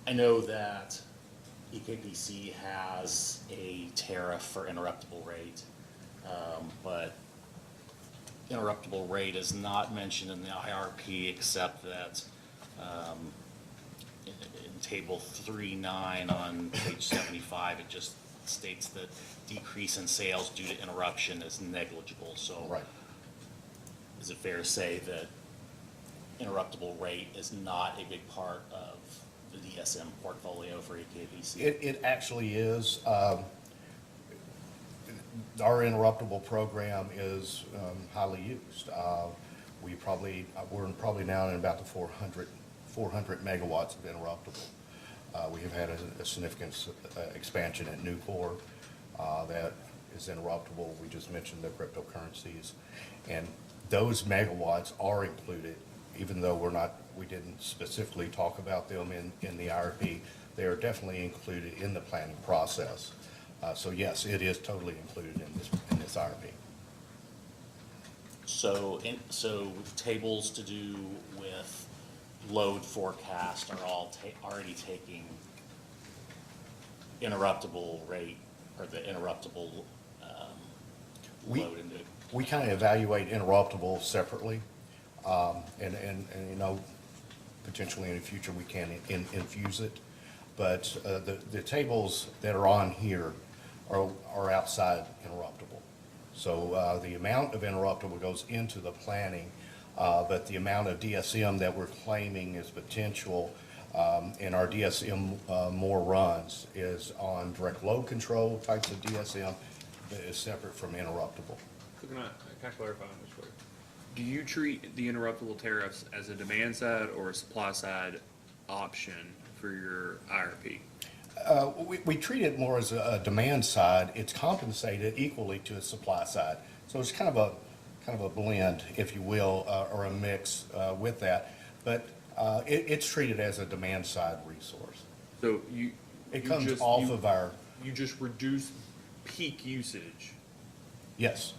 I know that EKPC has a tariff for interruptible rate, but interruptible rate is not mentioned in the IRP except that in table 3.9 on page 75, it just states that decrease in sales due to interruption is negligible. So Right. is it fair to say that interruptible rate is not a big part of the DSM portfolio for EKPC? It actually is. Our interruptible program is highly used. We're probably now in about the 400 megawatts of interruptible. We have had a significant expansion at Nucor that is interruptible. We just mentioned the cryptocurrencies. And those megawatts are included, even though we didn't specifically talk about them in the IRP. They are definitely included in the planning process. So yes, it is totally included in this IRP. So tables to do with load forecast are all already taking interruptible rate or the interruptible load into. We kind of evaluate interruptible separately. And you know, potentially in the future, we can infuse it. But the tables that are on here are outside interruptible. So the amount of interruptible goes into the planning, but the amount of DSM that we're claiming is potential in our DSM more runs is on direct load control types of DSM that is separate from interruptible. So can I clarify on this for you? Do you treat the interruptible tariffs as a demand side or a supply side option for your IRP? We treat it more as a demand side. It's compensated equally to a supply side. So it's kind of a blend, if you will, or a mix with that. But it's treated as a demand side resource. So It comes off of our, You just reduce peak usage. yes,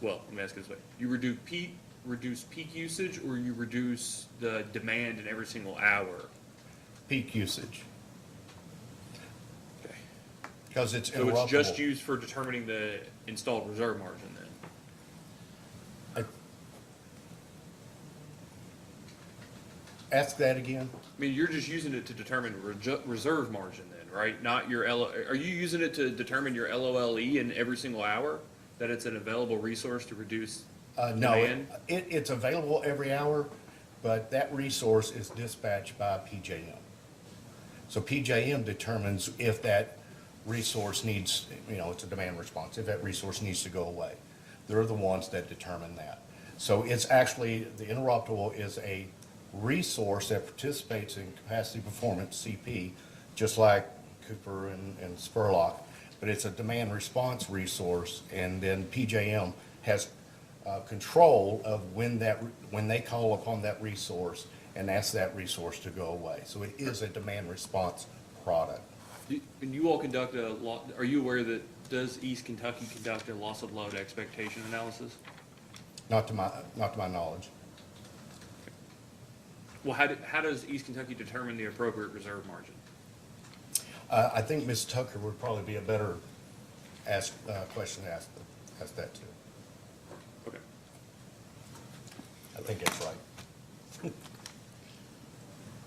Well, let me ask it this way. You reduce peak usage, or you reduce the demand in every single hour? peak usage. Okay. Because it's So it's just interruptible. used for determining the installed reserve margin then? Ask that again? I mean, you're just using it to determine reserve margin then, right? Not your are you using it to determine your LOLE in every single hour? That it's an available resource to reduce No, demand? it's available every hour, but that resource is dispatched by PJM. So PJM determines if that resource needs, it's a demand response, if that resource needs to go away. They're the ones that determine that. So it's actually, the interruptible is a resource that participates in capacity performance, CP, just like Cooper and Spurlock, but it's a demand response resource, and then PJM has control of when they call upon that resource and ask that resource to go away. So it is a demand response product. And you all conduct are you aware that, does East Kentucky conduct a loss of load expectation analysis? Not to my knowledge. Well, how does East Kentucky determine the appropriate reserve margin? I think Ms. Tucker would probably be a better question to ask that to. Okay. I think that's right.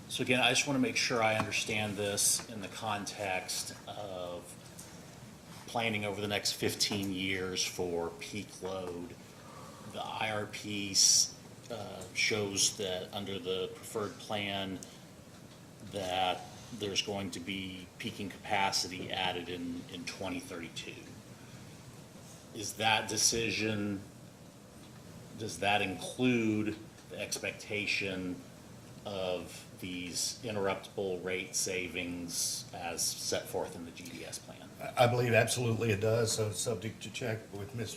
So again, I just want to make sure I understand this in the context of planning over the next 15 years for peak load. The IRP shows that under the preferred plan that there's going to be peaking capacity added in 2032. Is that decision, does that include the expectation of these interruptible rate savings as set forth in the GDS plan? I believe absolutely it does, so it's subject to check with Ms.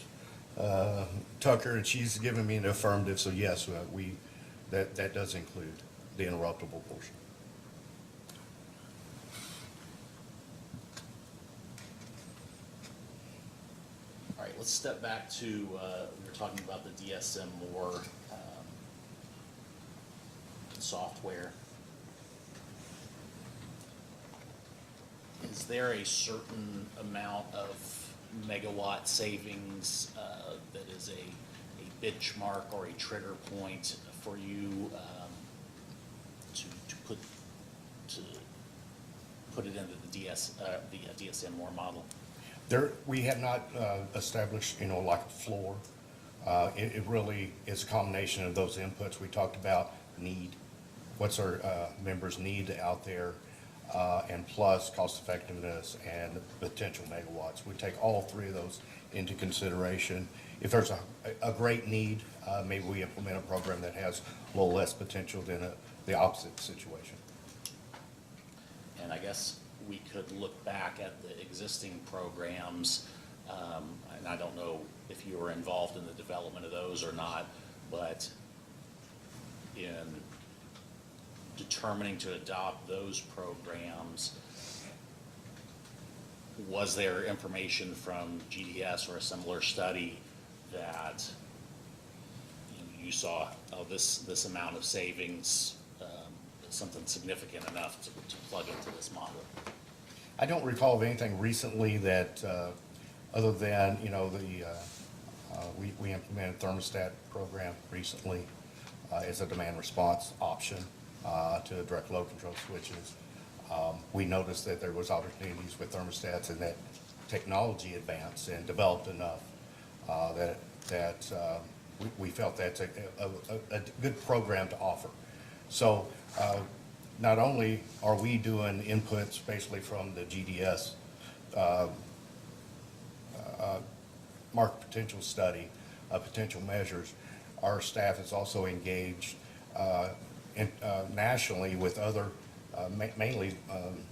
Tucker, and she's given me an affirmative, so yes, that does include the interruptible portion. All right, let's step back to, we were talking about the DSM more software. Is there a certain amount of megawatt savings that is a benchmark or a trigger point for you to put it into the DSM more model? We have not established, like a floor. It really is a combination of those inputs we talked about, need, what's our members' need out there, and plus cost effectiveness and potential megawatts. We take all three of those into consideration. If there's a great need, maybe we implement a program that has a little less potential than the opposite situation. And I guess we could look back at the existing programs, and I don't know if you were involved in the development of those or not, but in determining to adopt those programs, was there information from GDS or a similar study that you saw, oh, this amount of savings, something significant enough to plug into this model? I don't recall of anything recently that, other than, we implemented thermostat program recently as a demand response option. to direct load control switches. We noticed that there was opportunities with thermostats and that technology advanced and developed enough that we felt that's a good program to offer. So not only are we doing inputs basically from the GDS market potential study, potential measures, our staff is also engaged nationally with other, mainly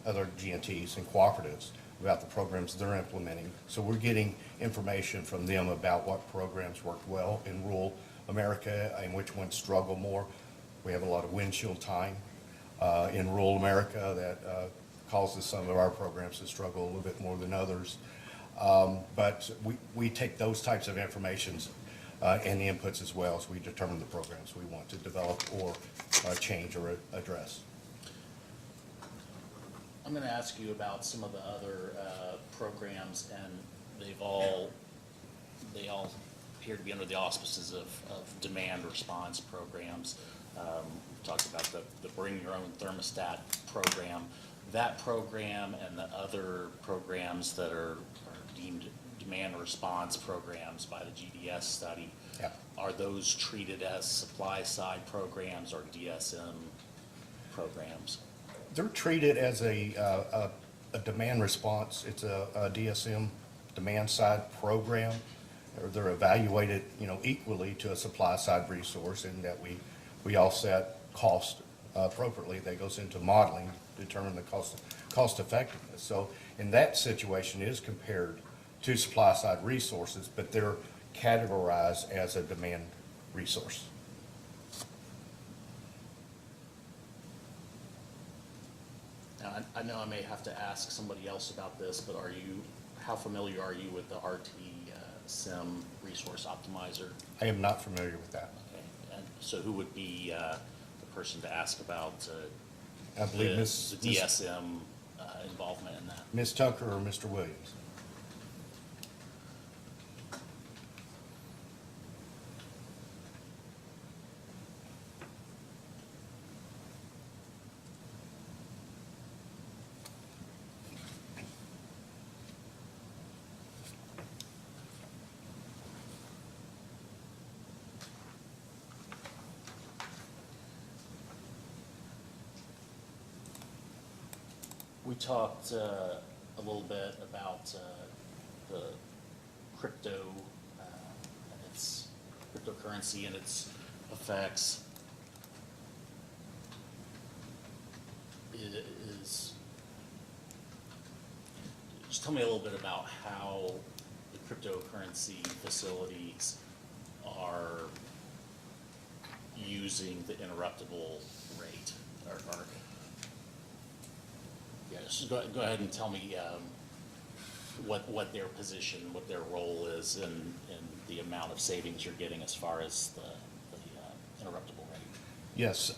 other GNTs and cooperatives about the programs they're implementing. So we're getting information from them about what programs work well in rural America and which ones struggle more. We have a lot of windshield time in rural America that causes some of our programs to struggle a little bit more than others. But we take those types of informations and the inputs as well as we determine the programs we want to develop or change or address. I'm going to ask you about some of the other programs, and they all appear to be under the auspices of demand response programs. We talked about the Bring Your Own Thermostat program. That program and the other programs that are deemed demand response programs by the GDS study, Yeah. are those treated as supply side programs or DSM programs? They're treated as a demand response. It's a DSM demand side program. They're evaluated, equally to a supply side resource in that we all set cost appropriately. That goes into modeling to determine the cost effectiveness. So in that situation, it is compared to supply side resources, but they're categorized as a demand resource. Now, I know I may have to ask somebody else about this, but how familiar are you with the RT-SIM resource optimizer? I am not familiar with that. Okay, and so who would be the person to ask about I believe the Ms. DSM involvement in that? Ms. Tucker or Mr. Williams? We talked a little bit about the crypto, and its cryptocurrency and its effects. Just tell me a little bit about how the cryptocurrency facilities are using the interruptible rate, or yeah, just go ahead and tell me what their position, what their role is in the amount of savings you're getting as far as the interruptible rate. Yes,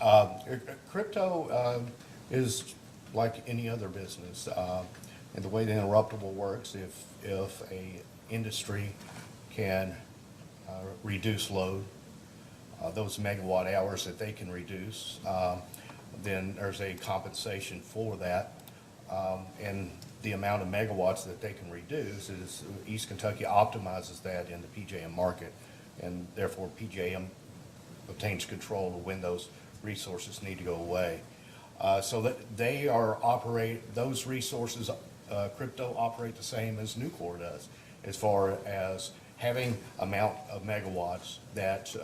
crypto is like any other business. And the way the interruptible works, if a industry can reduce load, those megawatt hours that they can reduce, then there's a compensation for that. And the amount of megawatts that they can reduce is East Kentucky optimizes that in the PJM market, and therefore PJM obtains control of when those resources need to go away. So that they those resources, crypto operate the same as Nucor does, as far as having amount of megawatts that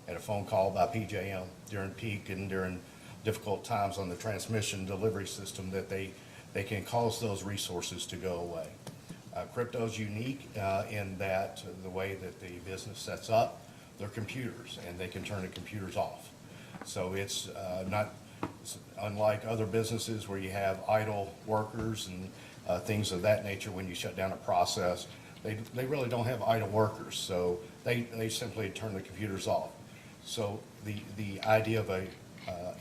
at a phone call by PJM during peak and during difficult times on the transmission delivery system that they can cause those resources to go away. Crypto's unique in that the way that the business sets up, they're computers and they can turn the computers off. So it's unlike other businesses where you have idle workers and things of that nature. When you shut down a process, they really don't have idle workers, so they simply turn the computers off. So the idea of a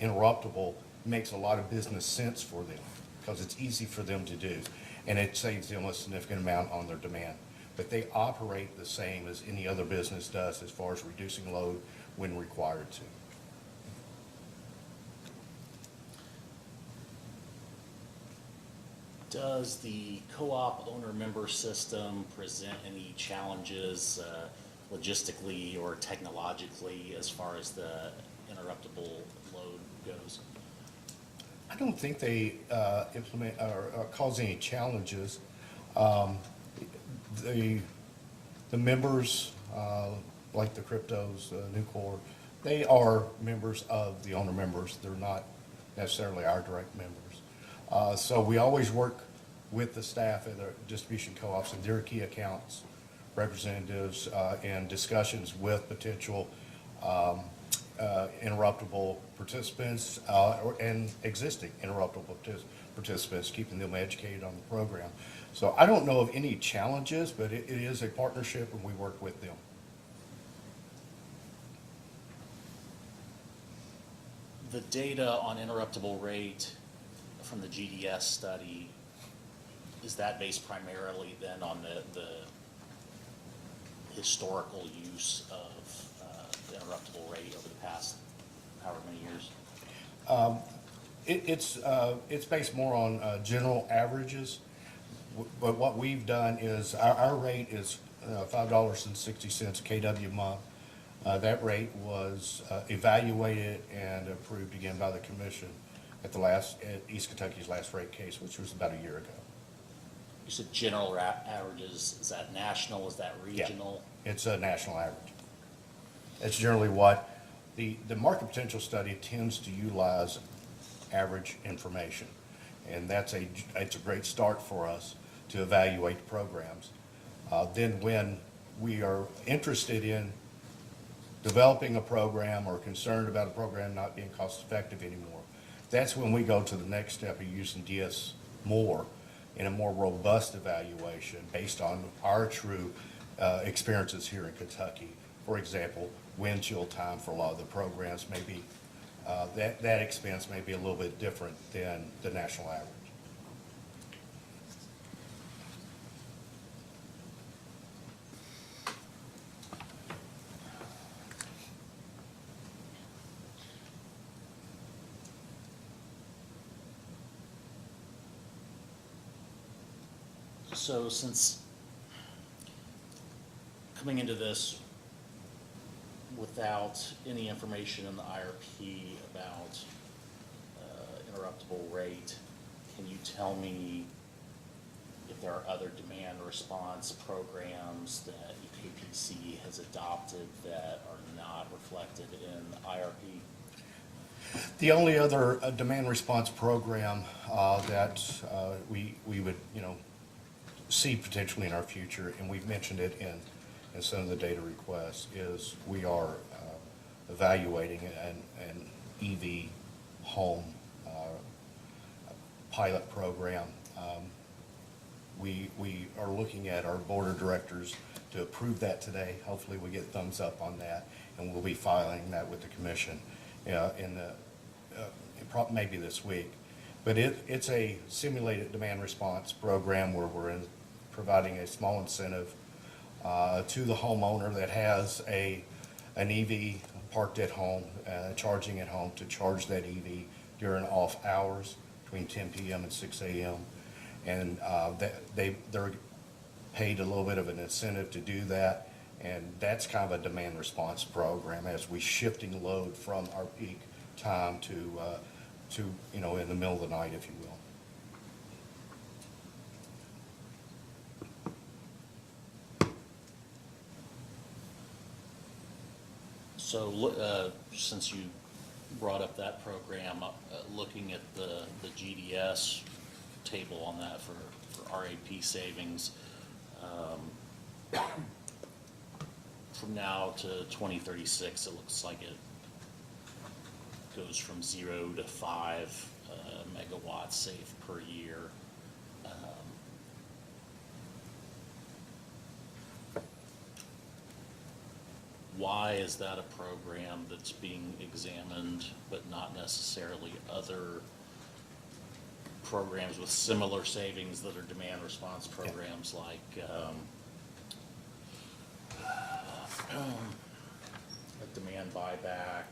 interruptible makes a lot of business sense for them because it's easy for them to do, and it saves them a significant amount on their demand. But they operate the same as any other business does as far as reducing load when required to. Does the co-op owner-member system present any challenges logistically or technologically as far as the interruptible load goes? I don't think they implement or cause any challenges. The members, like the cryptos, Nucor, they are members of the owner members. They're not necessarily our direct members. So we always work with the staff at the distribution co-ops and their key accounts representatives in discussions with potential interruptible participants and existing interruptible participants, keeping them educated on the program. So I don't know of any challenges, but it is a partnership and we work with them. The data on interruptible rate from the GDS study, is that based primarily then on the historical use of the interruptible rate over the past however many years? It's based more on general averages, but what we've done is our rate is $5.60 kW month. That rate was evaluated and approved again by the commission at East Kentucky's last rate case, which was about a year ago. You said general averages, is that national, is that regional? Yeah, it's a national average. It's generally what the market potential study tends to utilize average information. And it's a great start for us to evaluate programs. Then when we are interested in developing a program or concerned about a program not being cost effective anymore, that's when we go to the next step of using DS more in a more robust evaluation based on our true experiences here in Kentucky. For example, wind chill time for a lot of the programs may be, that expense may be a little bit different than the national average. So since coming into this without any information in the IRP about interruptible rate, can you tell me if there are other demand response programs that EKPC has adopted that are not reflected in the IRP? The only other demand response program that we would, see potentially in our future, and we've mentioned it in some of the data requests, is we are evaluating an EV home pilot program. We are looking at our board of directors to approve that today. Hopefully we get thumbs up on that, and we'll be filing that with the commission maybe this week. But it's a simulated demand response program where we're providing a small incentive to the homeowner that has an EV parked at home, charging at home, to charge that EV during off hours between 10 p.m. and 6 a.m. And they're paid a little bit of an incentive to do that. And that's kind of a demand response program as we shifting load from our peak time to in the middle of the night, if you will. So since you brought up that program, looking at the GDS table on that for RAP savings, from now to 2036, it looks like it goes from 0 to 5 megawatts saved per year. Why is that a program that's being examined, but not necessarily other programs with similar savings that are demand response programs like a demand buyback,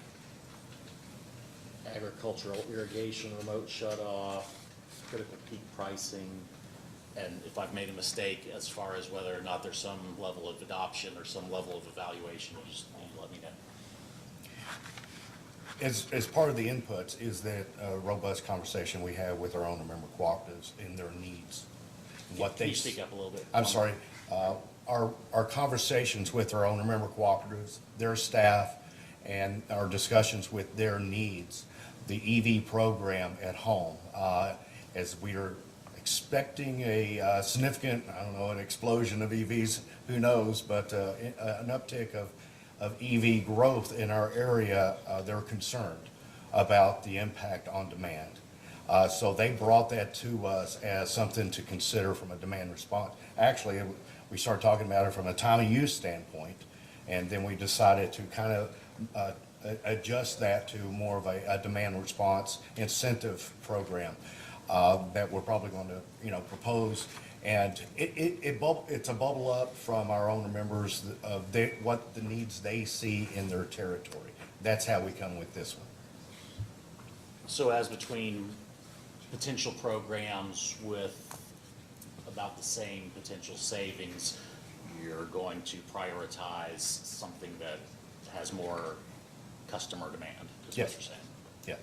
agricultural irrigation remote shut off, critical peak pricing? And if I've made a mistake as far as whether or not there's some level of adoption or some level of evaluation, you just you let me know. As part of the inputs is that robust conversation we have with our owner member cooperatives and their needs. What Can they you speak up a little bit? I'm sorry, our conversations with our owner member cooperatives, their staff, and our discussions with their needs, the EV program at home, as we are expecting a significant, I don't know, an explosion of EVs, who knows, but an uptick of EV growth in our area, they're concerned about the impact on demand. So they brought that to us as something to consider from a demand response. Actually, we started talking about it from a time of use standpoint, and then we decided to kind of adjust that to more of a demand response incentive program that we're probably going to, propose. And it's a bubble up from our owner members of what the needs they see in their territory. That's how we come with this one. So as between potential programs with about the same potential savings, you're going to prioritize something that has more customer demand, is what Yes. you're saying? Yeah.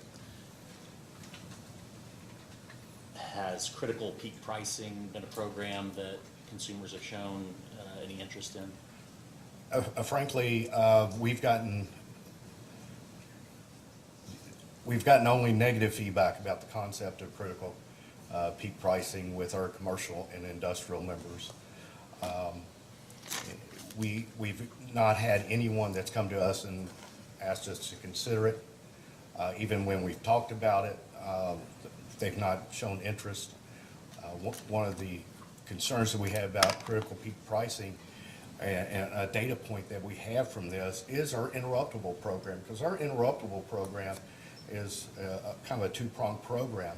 Has critical peak pricing been a program that consumers have shown any interest in? Frankly, we've gotten only negative feedback about the concept of critical peak pricing with our commercial and industrial members. We've not had anyone that's come to us and asked us to consider it. Even when we've talked about it, they've not shown interest. One of the concerns that we have about critical peak pricing and a data point that we have from this is our interruptible program, because our interruptible program is kind of a two-pronged program.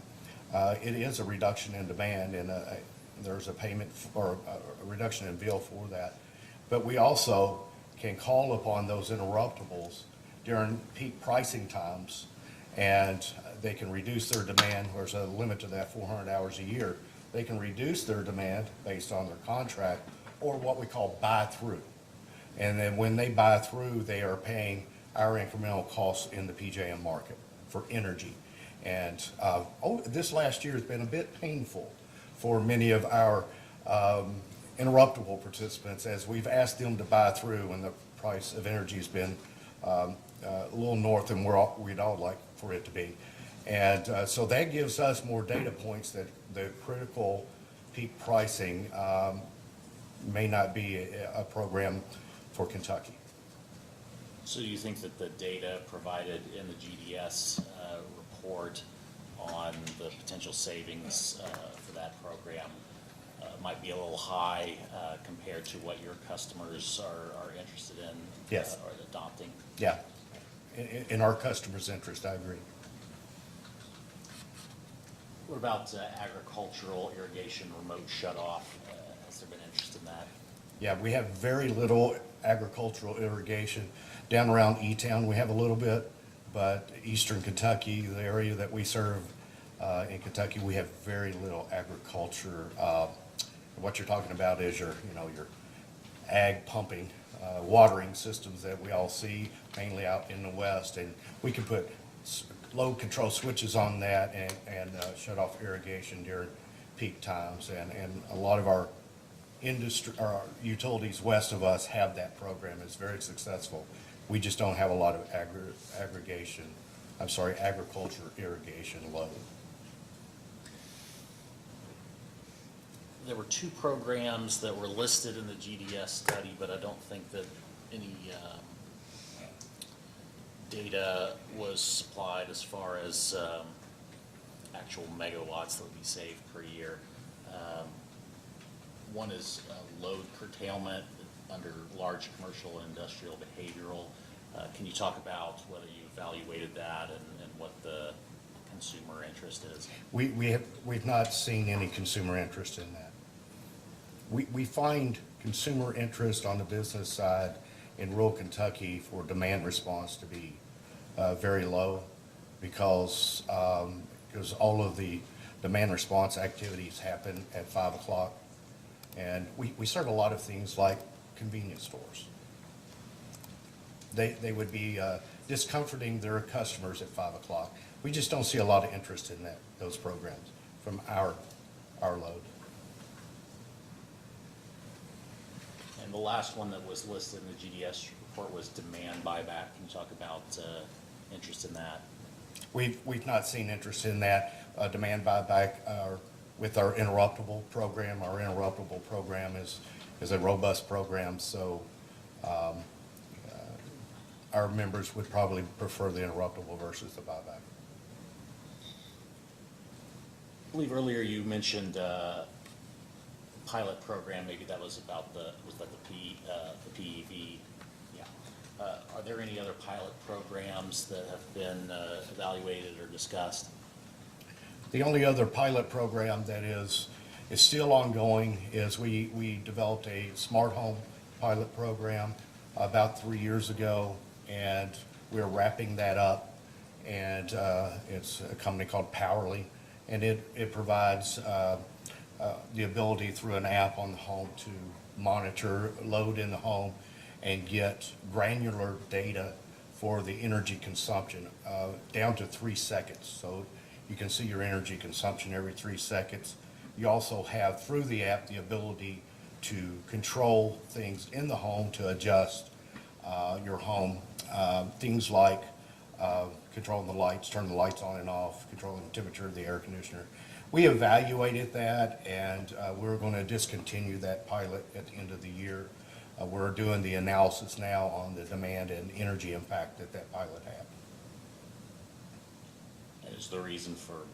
It is a reduction in demand, and there's a payment or a reduction in bill for that. But we also can call upon those interruptibles during peak pricing times, and they can reduce their demand. There's a limit to that, 400 hours a year. They can reduce their demand based on their contract, or what we call buy-through. And then when they buy through, they are paying our incremental costs in the PJM market for energy. And this last year has been a bit painful for many of our interruptible participants, as we've asked them to buy through, and the price of energy has been a little north than we'd all like for it to be. And so that gives us more data points that the critical peak pricing may not be a program for Kentucky. So do you think that the data provided in the GDS report on the potential savings for that program might be a little high compared to what your customers are interested in? Yes. Or adopting? Yeah, in our customers' interest, I agree. What about agricultural irrigation remote shutoff? Has there been interest in that? Yeah, we have very little agricultural irrigation. Down around E-Town, we have a little bit, but eastern Kentucky, the area that we serve in Kentucky, we have very little agriculture. What you're talking about is your ag pumping, watering systems that we all see mainly out in the west, and we can put load control switches on that and shut off irrigation during peak times, and a lot of our industry, or utilities west of us have that program. It's very successful. We just don't have a lot of agriculture irrigation load. There were two programs that were listed in the GDS study, but I don't think that any data was supplied as far as actual megawatts that would be saved per year. One is load curtailment under large commercial and industrial behavioral. Can you talk about whether you evaluated that and what the consumer interest is? We've not seen any consumer interest in that. We find consumer interest on the business side in rural Kentucky for demand response to be very low, because all of the demand response activities happen at 5 o'clock. And we serve a lot of things like convenience stores. They would be discomforting their customers at 5 o'clock. We just don't see a lot of interest in those programs from our load. And the last one that was listed in the GDS report was demand buyback. Can you talk about interest in that? We've not seen interest in that demand buyback with our interruptible program. Our interruptible program is a robust program, so our members would probably prefer the interruptible versus the buyback. I believe earlier you mentioned pilot program, maybe that was about the PEV. Yeah. Are there any other pilot programs that have been evaluated or discussed? The only other pilot program that is still ongoing is we developed a smart home pilot program about 3 years ago, and we're wrapping that up. And it's a company called Powerly, and it provides the ability through an app on the home to monitor load in the home and get granular data for the energy consumption down to 3 seconds. So you can see your energy consumption every 3 seconds. You also have, through the app, the ability to control things in the home to adjust your home. Things like controlling the lights, turn the lights on and off, controlling the temperature of the air conditioner. We evaluated that, and we're going to discontinue that pilot at the end of the year. We're doing the analysis now on the demand and energy impact that pilot had. And is the reason for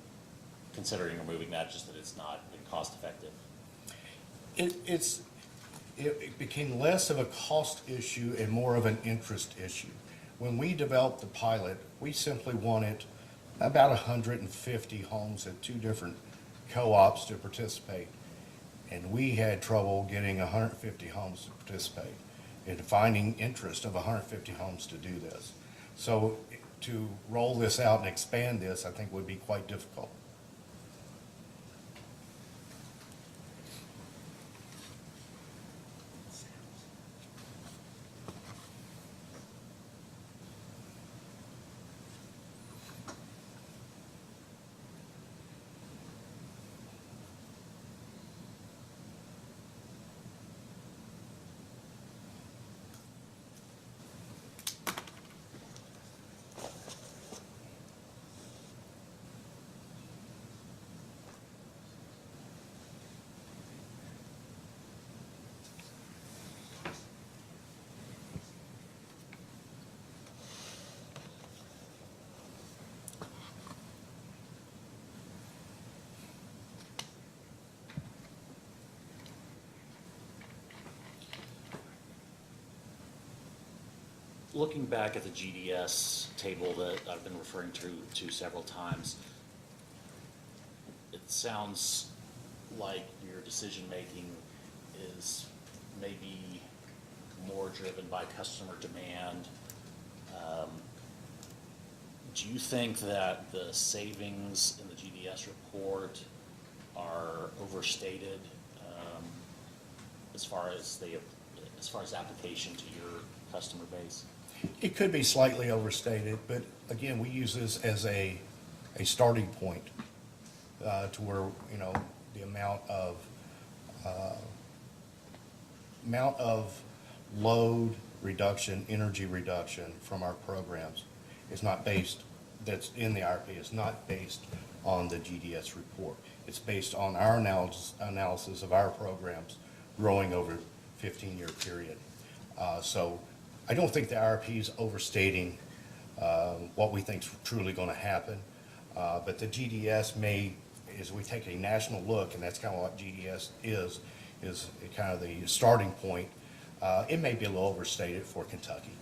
considering removing that just that it's not been cost effective? It became less of a cost issue and more of an interest issue. When we developed the pilot, we simply wanted about 150 homes at 2 different co-ops to participate. And we had trouble getting 150 homes to participate and finding interest of 150 homes to do this. So to roll this out and expand this, I think would be quite difficult. Looking back at the GDS table that I've been referring to several times, it sounds like your decision-making is maybe more driven by customer demand. Do you think that the savings in the GDS report are overstated as far as application to your customer base? It could be slightly overstated, but again, we use this as a starting point to where, the amount of load reduction, energy reduction from our programs is not based, that's in the IRP, is not based on the GDS report. It's based on our analysis of our programs growing over a 15-year period. So I don't think the IRP is overstating what we think is truly going to happen, but the GDS as we take a national look, and that's kind of what GDS is kind of the starting point, it may be a little overstated for Kentucky.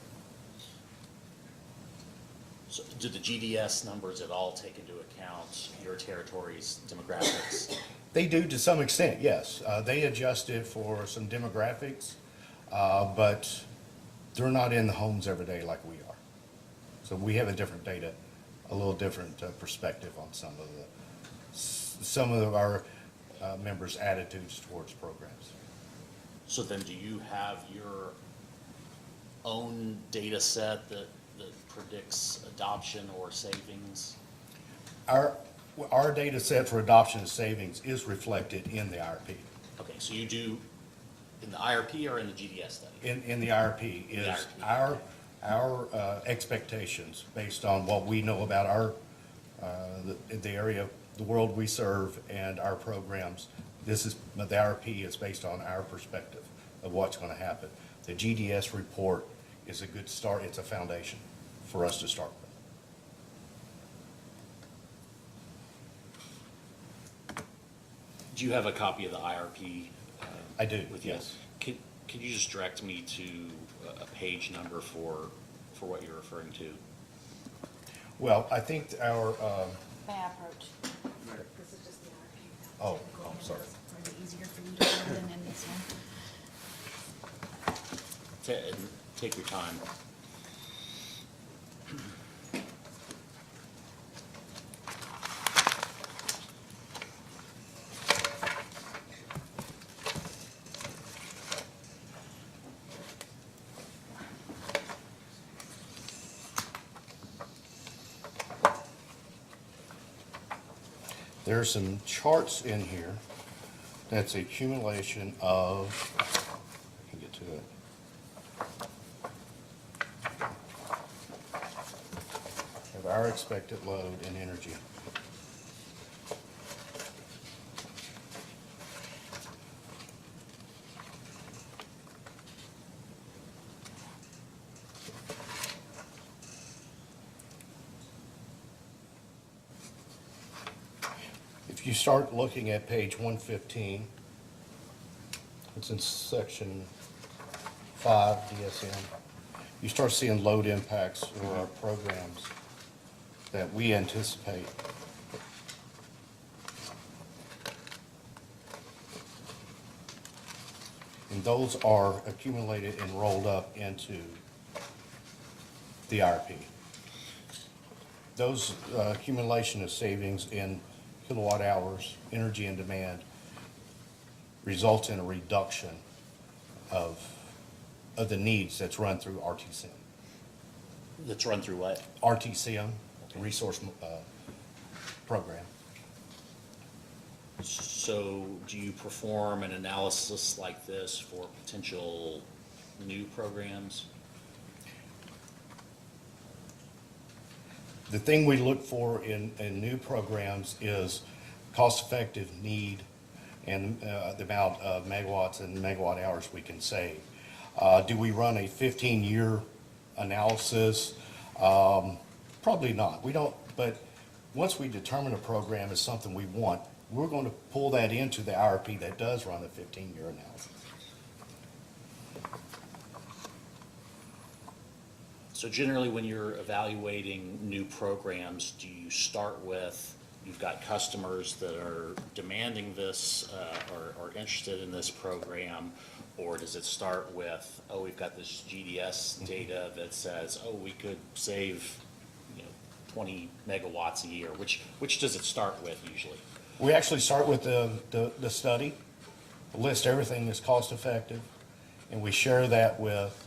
So do the GDS numbers at all take into account your territory's demographics? They do to some extent, yes. They adjust it for some demographics, but they're not in the homes every day like we are. So we have a little different perspective on some of some of our members' attitudes towards programs. So then do you have your own data set that predicts adoption or savings? Our data set for adoption and savings is reflected in the IRP. Okay, so you do in the IRP or in the GDS study? In the IRP is our expectations based on what we know about our, the area, the world we serve and our programs. The IRP is based on our perspective of what's going to happen. The GDS report is a good start. It's a foundation for us to start with. Do you have a copy of the IRP? I do, with you? yes. Can you just direct me to a page number for what you're referring to? Well, I think our, May I approach? This is just the RFP. oh, sorry. It's probably easier for you to find than in this one. Take your time. There are some charts in here. That's the accumulation of, I can get to it. Of our expected load in energy. If you start looking at page 115, it's in section 5 DSM, you start seeing load impacts for our programs that we anticipate. And those are accumulated and rolled up into the IRP. Those accumulation of savings in kilowatt hours, energy and demand, results in a reduction of the needs that's run through RTCM. That's run through what? RTCM, the resource program. So do you perform an analysis like this for potential new programs? The thing we look for in new programs is cost-effective need and the amount of megawatts and megawatt hours we can save. Do we run a 15-year analysis? Probably not. We don't, but once we determine a program is something we want, we're going to pull that into the IRP that does run a 15-year analysis. So generally, when you're evaluating new programs, do you start with, you've got customers that are demanding this or interested in this program, or does it start with, oh, we've got this GDS data that says, oh, we could save, 20 megawatts a year? Which does it start with usually? We actually start with the study, list everything that's cost effective, and we share that with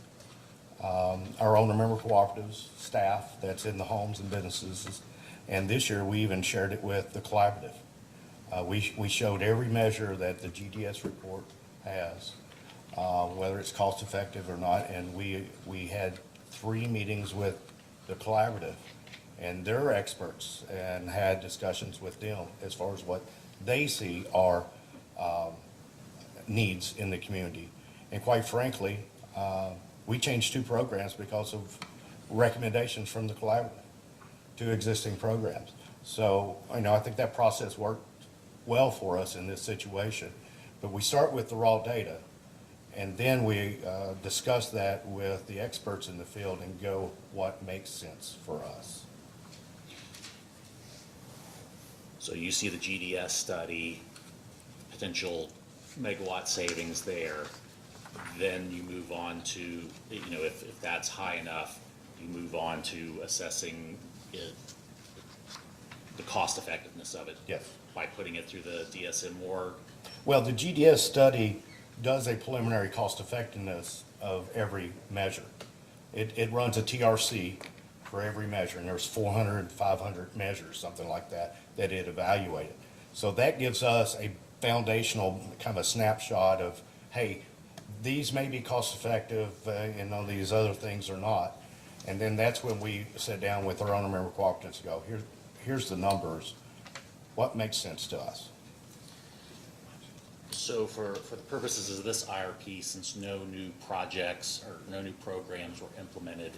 our owner member cooperatives, staff that's in the homes and businesses. And this year we even shared it with the Cooperative. We showed every measure that the GDS report has, whether it's cost effective or not. And we had 3 meetings with the Cooperative and their experts and had discussions with them as far as what they see are needs in the community. And quite frankly, we changed 2 programs because of recommendations from the Cooperative, 2 existing programs. So, I think that process worked well for us in this situation. But we start with the raw data, and then we discuss that with the experts in the field and go what makes sense for us. So you see the GDS study, potential megawatt savings there, then you move on to, if that's high enough, you move on to assessing it, the cost effectiveness of it. Yes. By putting it through the DSM or, Well, the GDS study does a preliminary cost effectiveness of every measure. It runs a TRC for every measure, and there's 400, 500 measures, something like that, that it evaluated. So that gives us a foundational kind of a snapshot of, hey, these may be cost effective, and all these other things are not. And then that's when we sit down with our owner member cooperatives and go, here's the numbers. What makes sense to us? so for the purposes of this IRP, since no new projects or no new programs were implemented,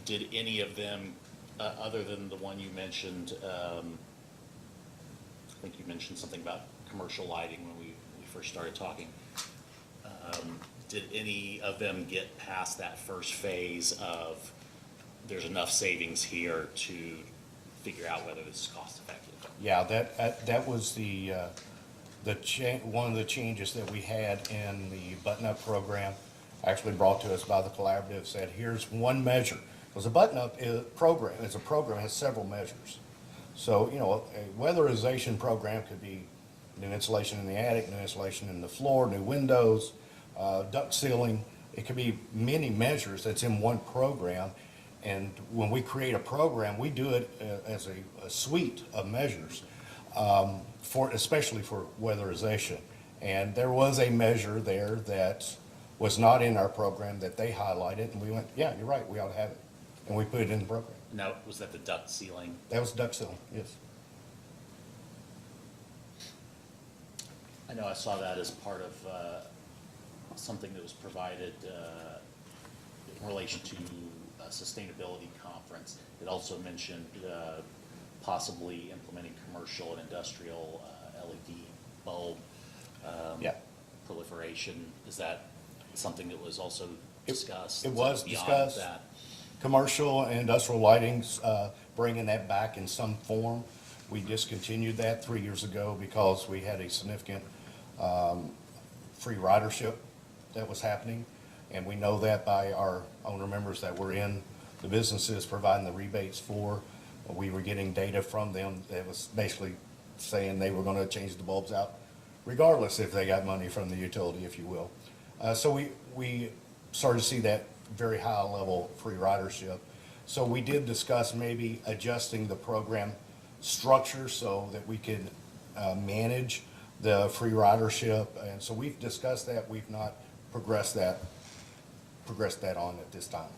did any of them, other than the one you mentioned, I think you mentioned something about commercial lighting when we first started talking. Did any of them get past that first phase of there's enough savings here to figure out whether this is cost effective? Yeah, that was one of the changes that we had in the button-up program, actually brought to us by the collaborative, said, here's one measure. Because a button-up program, it's a program, it has several measures. So, a weatherization program could be new insulation in the attic, new insulation in the floor, new windows, duct sealing. It could be many measures that's in one program. And when we create a program, we do it as a suite of measures, especially for weatherization. And there was a measure there that was not in our program that they highlighted, and we went, yeah, you're right, we ought to have it. And we put it in the program. Now, was that the duct sealing? That was duct sealing, yes. I know I saw that as part of something that was provided in relation to a sustainability conference. It also mentioned possibly implementing commercial and industrial LED bulb Yeah. proliferation. Is that something that was also discussed? It was Beyond discussed. that? Commercial and industrial lighting's bringing that back in some form. We discontinued that 3 years ago because we had a significant free ridership that was happening. And we know that by our owner members that were in the businesses providing the rebates for. We were getting data from them that was basically saying they were gonna change the bulbs out regardless if they got money from the utility, if you will. So we started to see that very high level free ridership. So we did discuss maybe adjusting the program structure so that we could manage the free ridership. And so we've discussed that. We've not progressed that on at this time.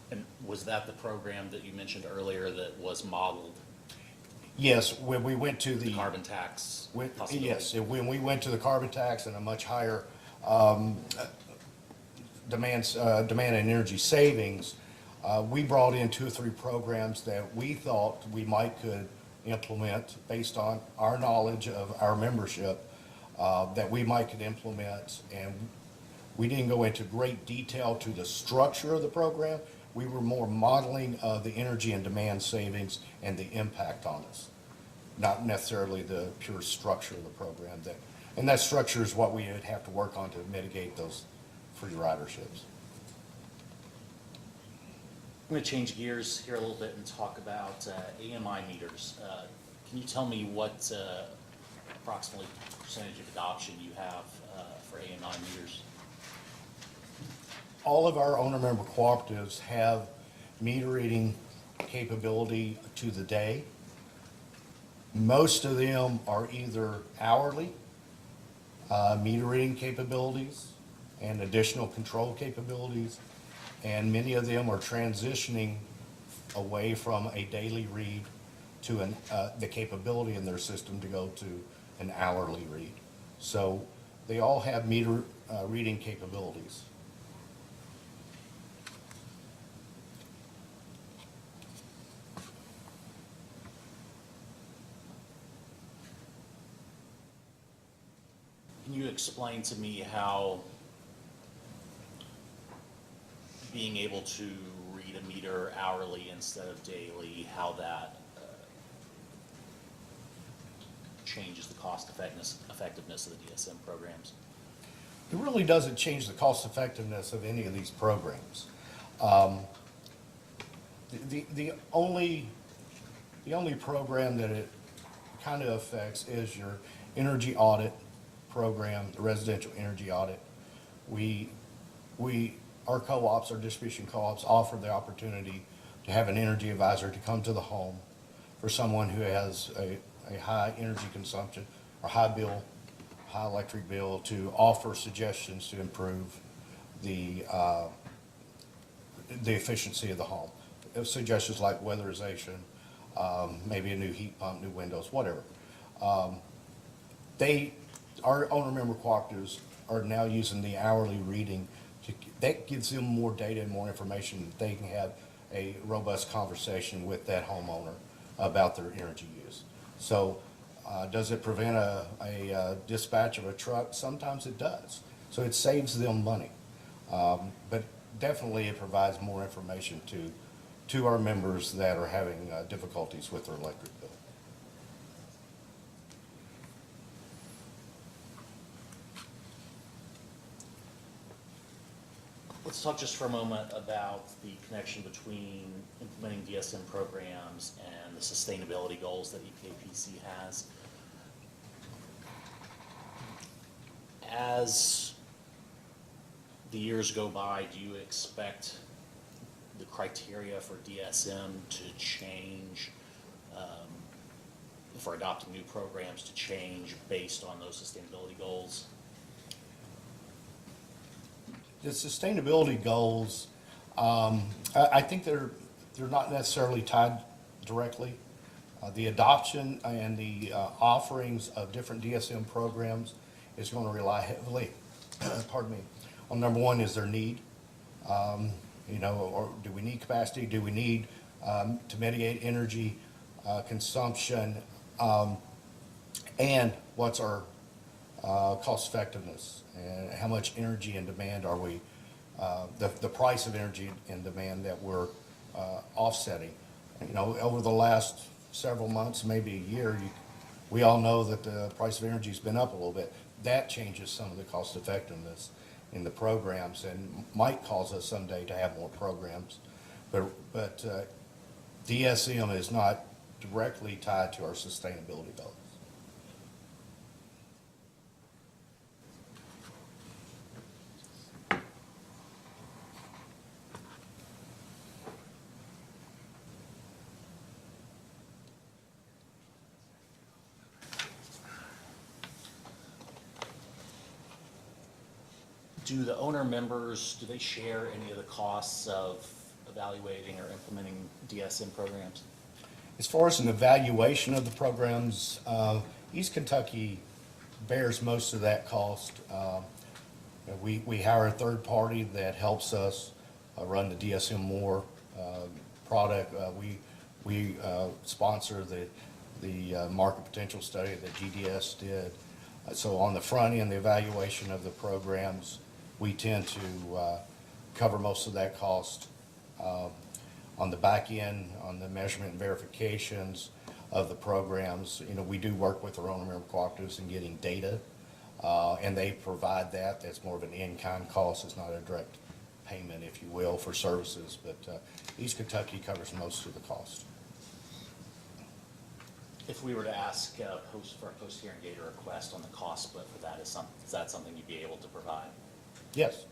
And was that the program that you mentioned earlier that was modeled, Yes, when we went to the the. carbon tax When- possibility? Yes, when we went to the carbon tax and a much higher demand and energy savings, we brought in 2 or 3 programs that we thought we might could implement based on our knowledge of our membership, that we might could implement. And we didn't go into great detail to the structure of the program. We were more modeling the energy and demand savings and the impact on us, not necessarily the pure structure of the program. And that structure is what we would have to work on to mitigate those free riderships. I'm going to change gears here a little bit and talk about AMI meters. Can you tell me what approximately percentage of adoption you have for AMI meters? All of our owner member cooperatives have meter reading capability to the day. Most of them are either hourly meter reading capabilities and additional control capabilities, and many of them are transitioning away from a daily read to the capability in their system to go to an hourly read. So they all have meter reading capabilities. Can you explain to me how being able to read a meter hourly instead of daily, how that changes the cost effectiveness of the DSM programs? It really doesn't change the cost effectiveness of any of these programs. The only The only program that it kind of affects is your energy audit program, the residential energy audit. Our co-ops, our distribution co-ops offer the opportunity to have an energy advisor to come to the home for someone who has a high energy consumption or high electric bill, to offer suggestions to improve the efficiency of the home. Suggestions like weatherization, maybe a new heat pump, new windows, whatever. Our owner member cooperatives are now using the hourly reading. That gives them more data and more information, that they can have a robust conversation with that homeowner about their energy use. So, does it prevent a dispatch of a truck? Sometimes it does. So it saves them money. But definitely it provides more information to our members that are having difficulties with their electric bill. Let's talk just for a moment about the connection between implementing DSM programs and the sustainability goals that EKPC has. As the years go by, do you expect the criteria for DSM to change, for adopting new programs to change based on those sustainability goals? The sustainability goals, I think they're not necessarily tied directly. The adoption and the offerings of different DSM programs is going to rely heavily, pardon me, on number one, is there need? Or do we need capacity? Do we need to mitigate energy consumption? And what's our cost effectiveness, and how much energy and demand are we, the price of energy and demand that we're offsetting. Over the last several months, maybe a year, we all know that the price of energy has been up a little bit. That changes some of the cost effectiveness in the programs and might cause us someday to have more programs. But DSM is not directly tied to our sustainability goals. Do the owner members, do they share any of the costs of evaluating or implementing DSM programs? As far as an evaluation of the programs, East Kentucky bears most of that cost. We hire a third party that helps us run the DSM More product. We sponsor the market potential study that GDS did. So on the front end, the evaluation of the programs, we tend to cover most of that cost. On the back end, on the measurement and verifications of the programs, we do work with our owner member cooperatives in getting data, and they provide that. That's more of an in-kind cost. It's not a direct payment, if you will, for services, but East Kentucky covers most of the cost. If we were to ask for a post-hearing data request on the cost split for that, is that something you'd be able to provide? Yes.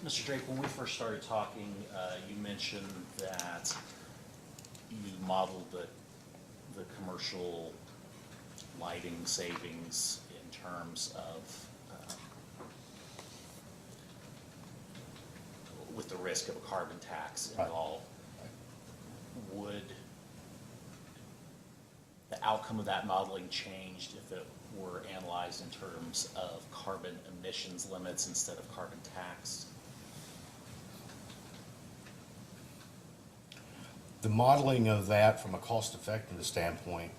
Mr. Drake, when we first started talking, you mentioned that you modeled the commercial lighting savings in terms of with the risk of a carbon tax involved. Would the outcome of that modeling changed if it were analyzed in terms of carbon emissions limits instead of carbon tax? The modeling of that from a cost effectiveness standpoint,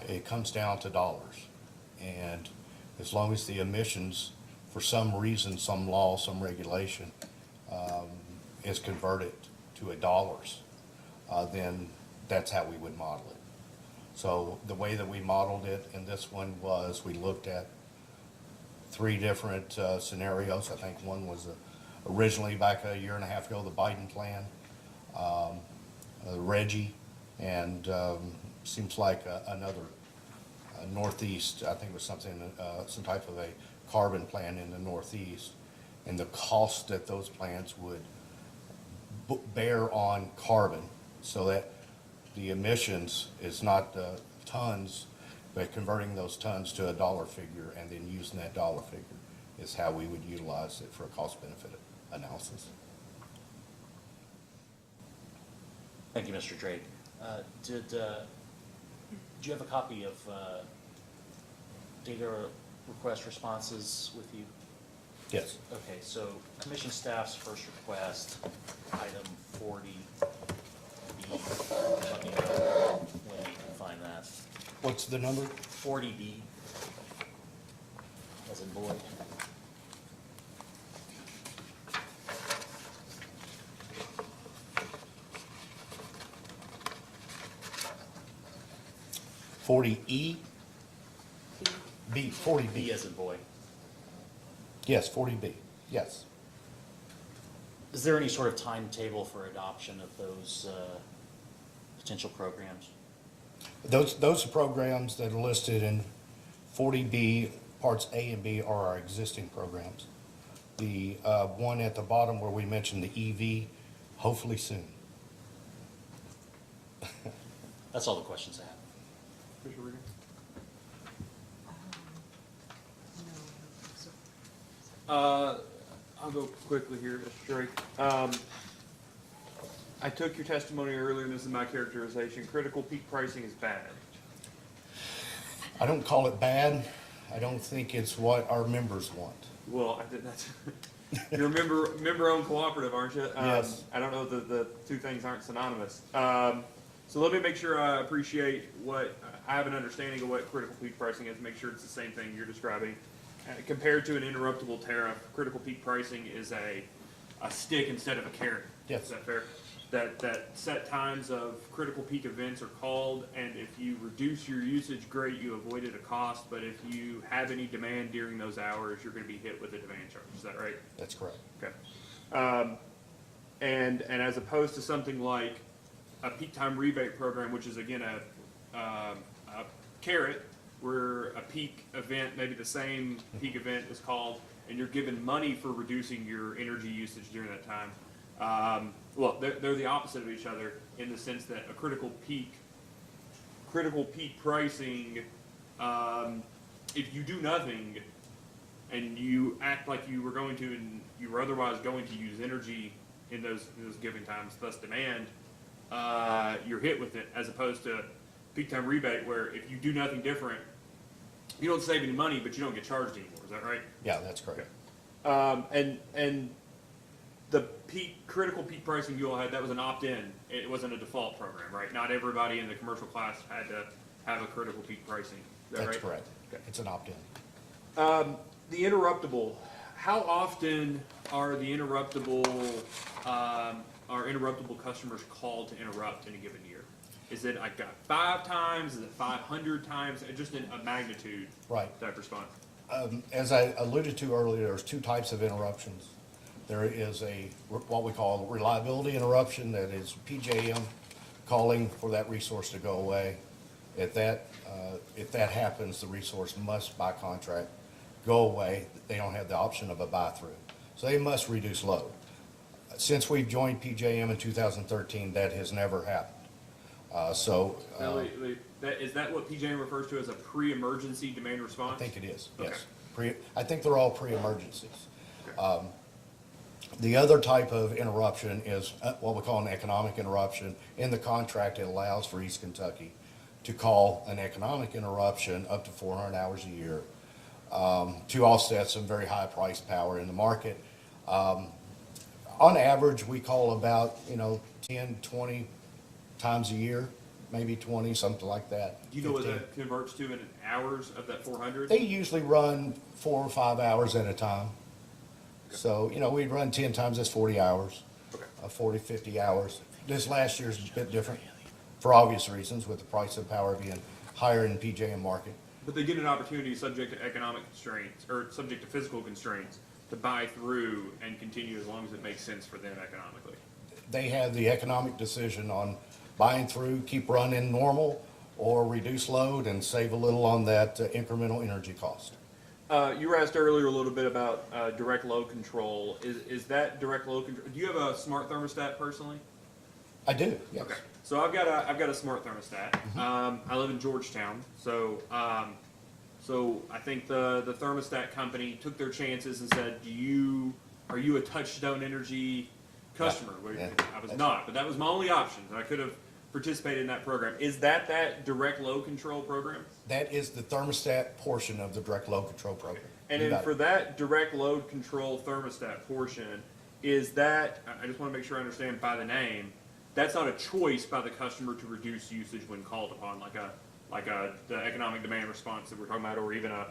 it comes down to dollars. And as long as the emissions, for some reason, some law, some regulation, is converted to dollars, then that's how we would model it. So the way that we modeled it in this one was we looked at 3 different scenarios. I think one was originally back a year and a half ago, the Biden plan, Reggie, and seems like another Northeast, I think it was something, some type of a carbon plan in the Northeast, and the cost that those plants would bear on carbon, so that the emissions is not tons, but converting those tons to a dollar figure and then using that dollar figure is how we would utilize it for a cost benefit analysis. Thank you, Mr. Drake. Did you have a copy of data request responses with you? Yes. Okay, so commission staff's first request, item 40B. Let me know when you can find that. What's the number? 40B, as in boy. $40E? B, 40B. B as in boy. Yes, 40B, yes. Is there any sort of timetable for adoption of those potential programs? Those programs that are listed in 40B, parts A and B are our existing programs. The one at the bottom where we mentioned the EV, hopefully soon. That's all the questions I have. Commissioner Regan? I'll go quickly here, Mr. Drake. I took your testimony earlier, and this is my characterization. Critical peak pricing is bad. I don't call it bad. I don't think it's what our members want. Well, I did that's you're a member-owned cooperative, aren't you? Yes. I don't know the two things aren't synonymous. So let me make sure I appreciate I have an understanding of what critical peak pricing is. Make sure it's the same thing you're describing. Compared to an interruptible tariff, critical peak pricing is a stick instead of a carrot. Yes. Is that fair? That set times of critical peak events are called, and if you reduce your usage, great, you avoided a cost, but if you have any demand during those hours, you're gonna be hit with a demand charge, is that right? That's correct. Okay. And as opposed to something like a peak time rebate program, which is again a carrot, where a peak event, maybe the same peak event is called, and you're given money for reducing your energy usage during that time. Well, they're the opposite of each other in the sense that a critical peak pricing, if you do nothing and you act like you were going to and you were otherwise going to use energy in those given times, thus demand, you're hit with it, as opposed to peak time rebate, where if you do nothing different, you don't save any money, but you don't get charged anymore. Is that right? Yeah, that's correct. Okay. And the critical peak pricing you all had, that was an opt-in. It wasn't a default program, right? Not everybody in the commercial class had to have a critical peak pricing. Is that That's right? correct. Okay. It's an opt-in. The interruptible. How often are the interruptible customers called to interrupt in a given year? Is it I got 5 times? Is it 500 times? Just in a magnitude Right. type response. As I alluded to earlier, there's 2 types of interruptions. There is what we call reliability interruption, that is PJM calling for that resource to go away. If that happens, the resource must, by contract, go away. They don't have the option of a buy-through. So they must reduce load. Since we've joined PJM in 2013, that has never happened. Now, wait, is that what PJM refers to as a pre-emergency demand response? I think it is, Okay. yes. I think they're all pre-emergencies. The other type of interruption is what we call an economic interruption. In the contract, it allows for East Kentucky to call an economic interruption up to 400 hours a year to offset some very high price power in the market. On average, we call about 10, 20 times a year, maybe 20, something like that. Do you know what 15. that converts to in hours of that 400? They usually run 4 or 5 hours at a time. So, we'd run 10 times, that's 40 hours, Okay. 40, 50 hours. This last year's a bit different for obvious reasons, with the price of power being higher in the PJM market. But they get an opportunity subject to economic constraints, or subject to physical constraints, to buy through and continue as long as it makes sense for them economically. They have the economic decision on buying through, keep running normal, or reduce load and save a little on that incremental energy cost. You were asked earlier a little bit about direct load control. Is that direct load control? Do you have a smart thermostat personally? I do, yes. Okay, so I've got a smart thermostat. I live in Georgetown, so I think the thermostat company took their chances and said, are you a Touchstone Energy customer? Yeah. I was not, but that was my only option. I could have participated in that program. Is that direct load control program? That is the thermostat portion of the direct load control program. And You then got for it. that direct load control thermostat portion, is that, I just want to make sure I understand by the name, that's not a choice by the customer to reduce usage when called upon, the economic demand response that we're talking about, or even a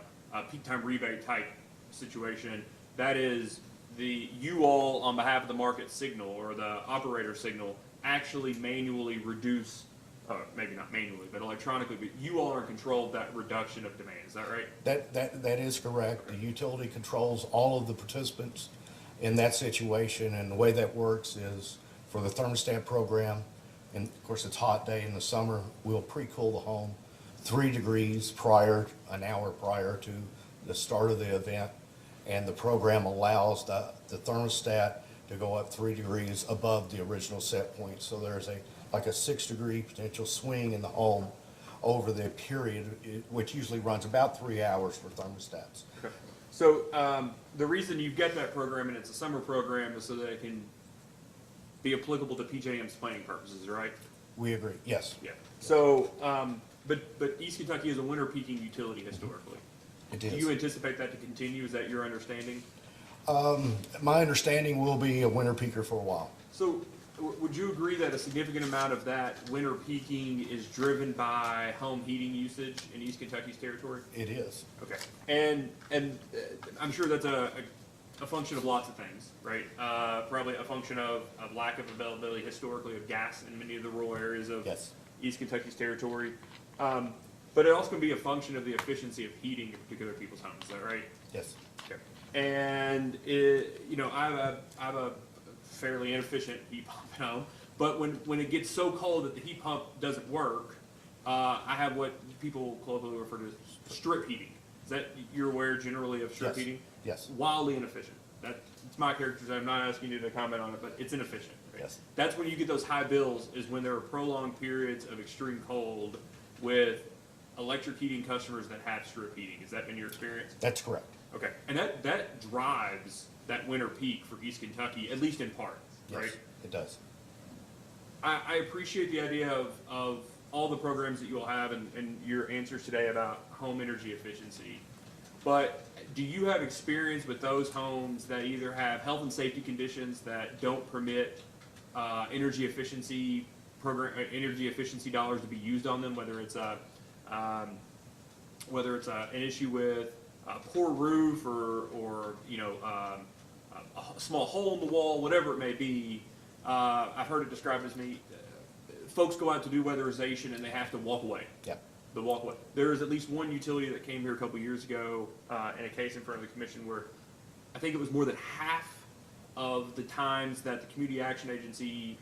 peak time rebate type situation. That is you all on behalf of the market signal or the operator signal actually manually reduce, maybe not manually, but electronically, but you all are in control of that reduction of demand. Is that right? That is correct. The utility controls all of the participants in that situation, and the way that works is for the thermostat program, and of course it's a hot day in the summer, we'll pre-cool the home 3 degrees an hour prior to the start of the event, and the program allows the thermostat to go up 3 degrees above the original set point. So there's a 6 degree potential swing in the home over the period, which usually runs about 3 hours for thermostats. Okay. So the reason you've got that program and it's a summer program is so that it can be applicable to PJM's planning purposes, right? We agree, yes. Yeah. So, but East Kentucky is a winter peaking utility historically. It Do is. you anticipate that to continue? Is that your understanding? My understanding will be a winter peaker for a while. So, would you agree that a significant amount of that winter peaking is driven by home heating usage in East Kentucky's territory? It is. Okay. And I'm sure that's a function of lots of things, right? Probably a function of lack of availability historically of gas in many of the rural areas of Yes. East Kentucky's territory. But it also can be a function of the efficiency of heating in particular people's homes. Is that right? Yes. Okay. And I have a fairly inefficient heat pump at home, but when it gets so cold that the heat pump doesn't work, I have what people colloquially refer to as strip heating. Is that you're aware generally of strip Yes. heating? Yes. Wildly inefficient. It's my characterization. I'm not asking you to comment on it, but it's inefficient. Right? Yes. That's when you get those high bills, is when there are prolonged periods of extreme cold with electric heating customers that have strip heating. Has that been your experience? That's correct. Okay, and that drives that winter peak for East Kentucky, at least in part, Yes, right? it does. I appreciate the idea of all the programs that you all have and your answers today about home energy efficiency. But do you have experience with those homes that either have health and safety conditions that don't permit energy efficiency dollars to be used on them, whether it's an issue with a poor roof or a small hole in the wall, whatever it may be? I've heard it described as folks go out to do weatherization and they have to walk away. Yeah. The walkway. There is at least one utility that came here a couple years ago in a case in front of the commission where I think it was more than half of the times that the Community Action Agency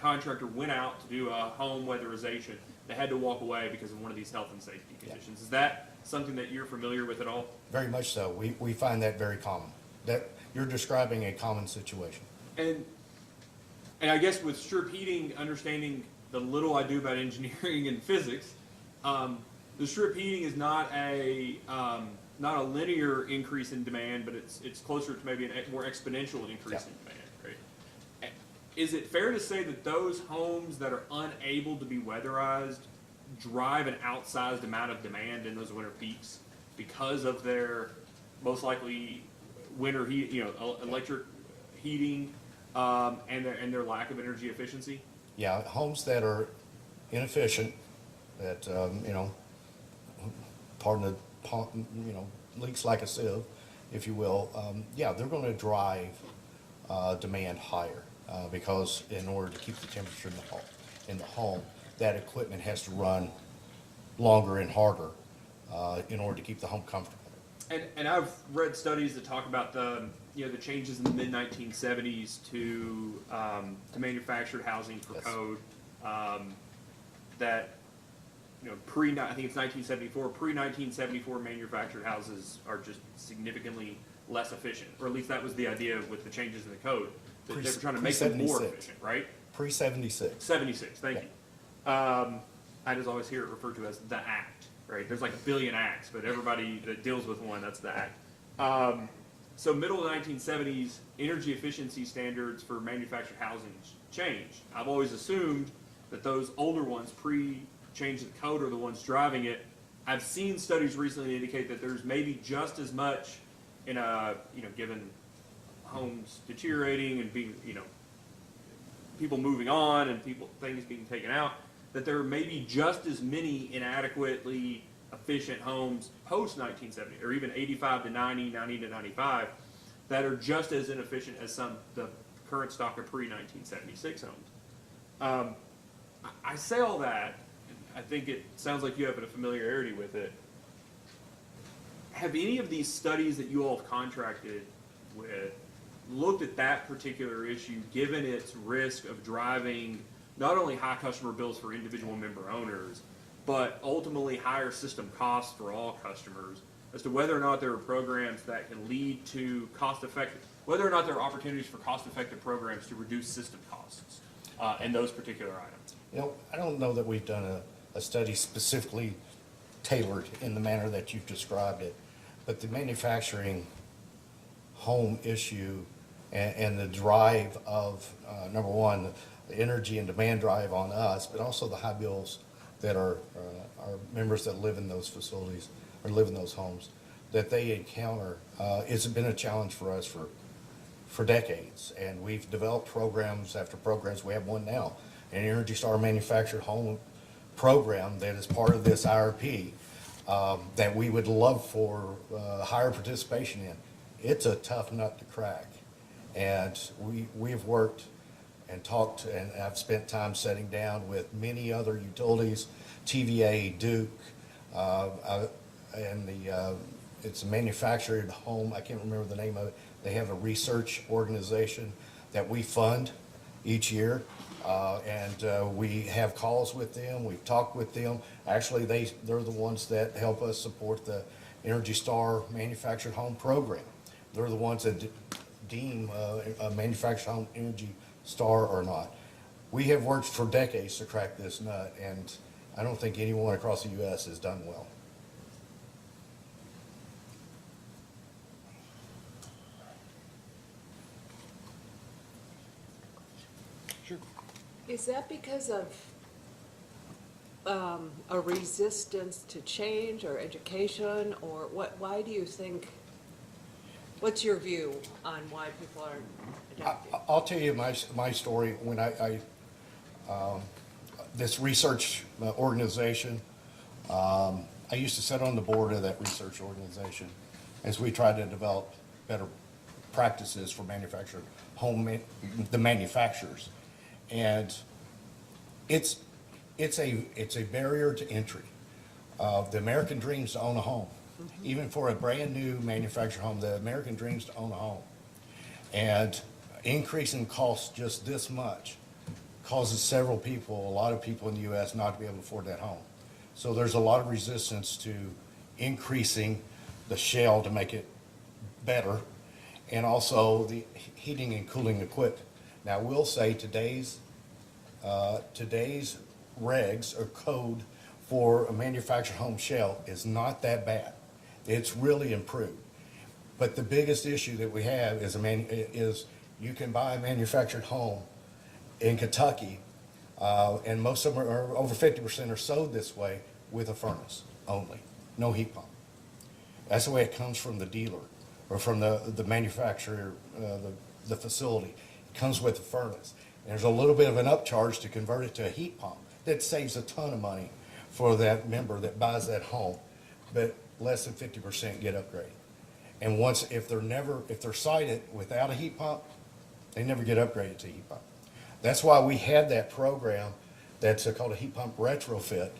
contractor went out to do a home weatherization, they had to walk away because of one of these health and safety conditions. Is that something that you're familiar with at all? Very much so. We find that very common. That you're describing a common situation. And I guess with strip heating, understanding the little I do about engineering and physics, the strip heating is not a linear increase in demand, but it's closer to maybe a more exponential increase in demand, right? Is it fair to say that those homes that are unable to be weatherized drive an outsized amount of demand in those winter peaks because of their most likely winter heat, electric heating, and their lack of energy efficiency? Yeah, homes that are inefficient, that, pardon the, leaks like a sieve, if you will, yeah, they're gonna drive, demand higher, because in order to keep the temperature in the home, that equipment has to run longer and harder, in order to keep the home comfortable. And I've read studies that talk about the changes in the mid 1970s to manufactured housing for Yes. code, that I think it's 1974, pre 1974 manufactured houses are just significantly less efficient, or at least that was the idea with the changes in the code, that they were trying to make them more Pre-76. efficient, right? Pre-76. 76, thank you. I just always hear it referred to as the act, right? There's like a billion acts, but everybody that deals with one, that's the act. So middle of the 1970s, energy efficiency standards for manufactured housing changed. I've always assumed that those older ones, pre-change of the code, are the ones driving it. I've seen studies recently indicate that there's maybe just as much in given homes deteriorating and being, people moving on and things being taken out, that there may be just as many inadequately efficient homes post 1970, or even 85 to 90, 90 to 95, that are just as inefficient as the current stock of pre-1976 homes. I say all that, and I think it sounds like you have a familiarity with it. Have any of these studies that you all have contracted with looked at that particular issue, given its risk of driving not only high customer bills for individual member owners, but ultimately higher system costs for all customers, as to whether or not there are programs that can lead to whether or not there are opportunities for cost-effective programs to reduce system costs in those particular items? I don't know that we've done a study specifically tailored in the manner that you've described it, but the manufacturing home issue and the drive of, number one, the energy and demand drive on us, but also the high bills that our members that live in those facilities or live in those homes, that they encounter, it's been a challenge for us for decades. And we've developed programs after programs. We have one now, an Energy Star manufactured home program that is part of this IRP, that we would love for higher participation in. It's a tough nut to crack. And we've worked and talked, and I've spent time sitting down with many other utilities, TVA, Duke, and it's a manufactured home. I can't remember the name of it. They have a research organization that we fund each year, and we have calls with them. We've talked with them. Actually, they're the ones that help us support the Energy Star manufactured home program. They're the ones that deem a manufactured home Energy Star or not. We have worked for decades to crack this nut, and I don't think anyone across the U.S. has done well. Is that because of a resistance to change or education, or why do you think, what's your view on why people aren't adapting? I'll tell you my story. When this research organization, I used to sit on the board of that research organization as we tried to develop better practices for manufactured the manufacturers. And it's a barrier to entry. The American dreams to own a home. Mm-hmm. Even for a brand new manufactured home, the American dreams to own a home. And increasing costs just this much causes a lot of people in the U.S. not to be able to afford that home. So there's a lot of resistance to increasing the shell to make it better, and also the heating and cooling equipment. Now, we'll say today's regs or code for a manufactured home shell is not that bad. It's really improved. But the biggest issue that we have is you can buy a manufactured home in Kentucky, and most of them are over 50% are sold this way with a furnace only, no heat pump. That's the way it comes from the dealer or from the manufacturer, the facility. It comes with a furnace. There's a little bit of an upcharge to convert it to a heat pump. That saves a ton of money for that member that buys that home, but less than 50% get upgraded. And if they're sited without a heat pump, they never get upgraded to heat pump. That's why we had that program that's called a heat pump retrofit.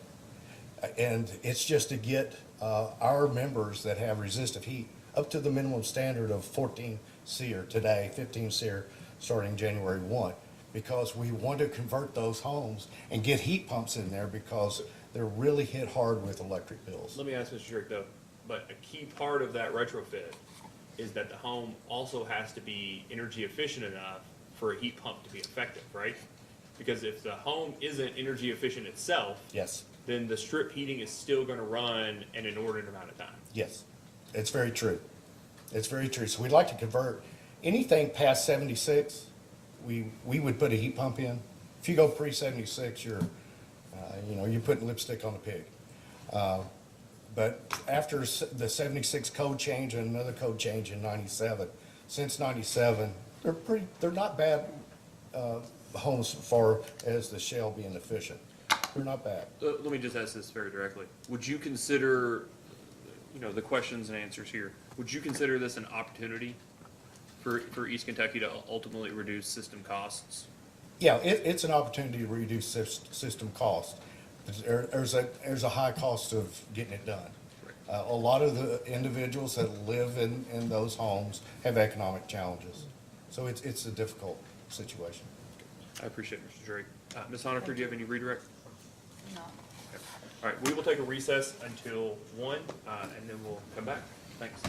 And it's just to get our members that have resistive heat up to the minimum standard of 14 SEER today, 15 SEER starting January 1, because we want to convert those homes and get heat pumps in there because they're really hit hard with electric bills. Let me ask Mr. Drake though, but a key part of that retrofit is that the home also has to be energy efficient enough for a heat pump to be effective, right? Because if the home isn't energy efficient itself, Yes, then the strip heating is still gonna run an inordinate amount of time. yes, it's very true. It's very true. So we'd like to convert anything past 76, we would put a heat pump in. If you go pre-76, you're putting lipstick on a pig. But after the 76 code change and another code change in 97, since 97, they're not bad homes as far as the shell being efficient. They're not bad. Let me just ask this very directly. Would you consider, the questions and answers here, would you consider this an opportunity for East Kentucky to ultimately reduce system costs? Yeah, it's an opportunity to reduce system cost. There's a high cost of getting it done. A lot of the individuals that live in those homes have economic challenges. So it's a difficult situation. I appreciate it, Mr. Drake. Ms. Honaker, do you have any redirect? No. Okay. All right, we will take a recess until 1, and then we'll come back. Thanks.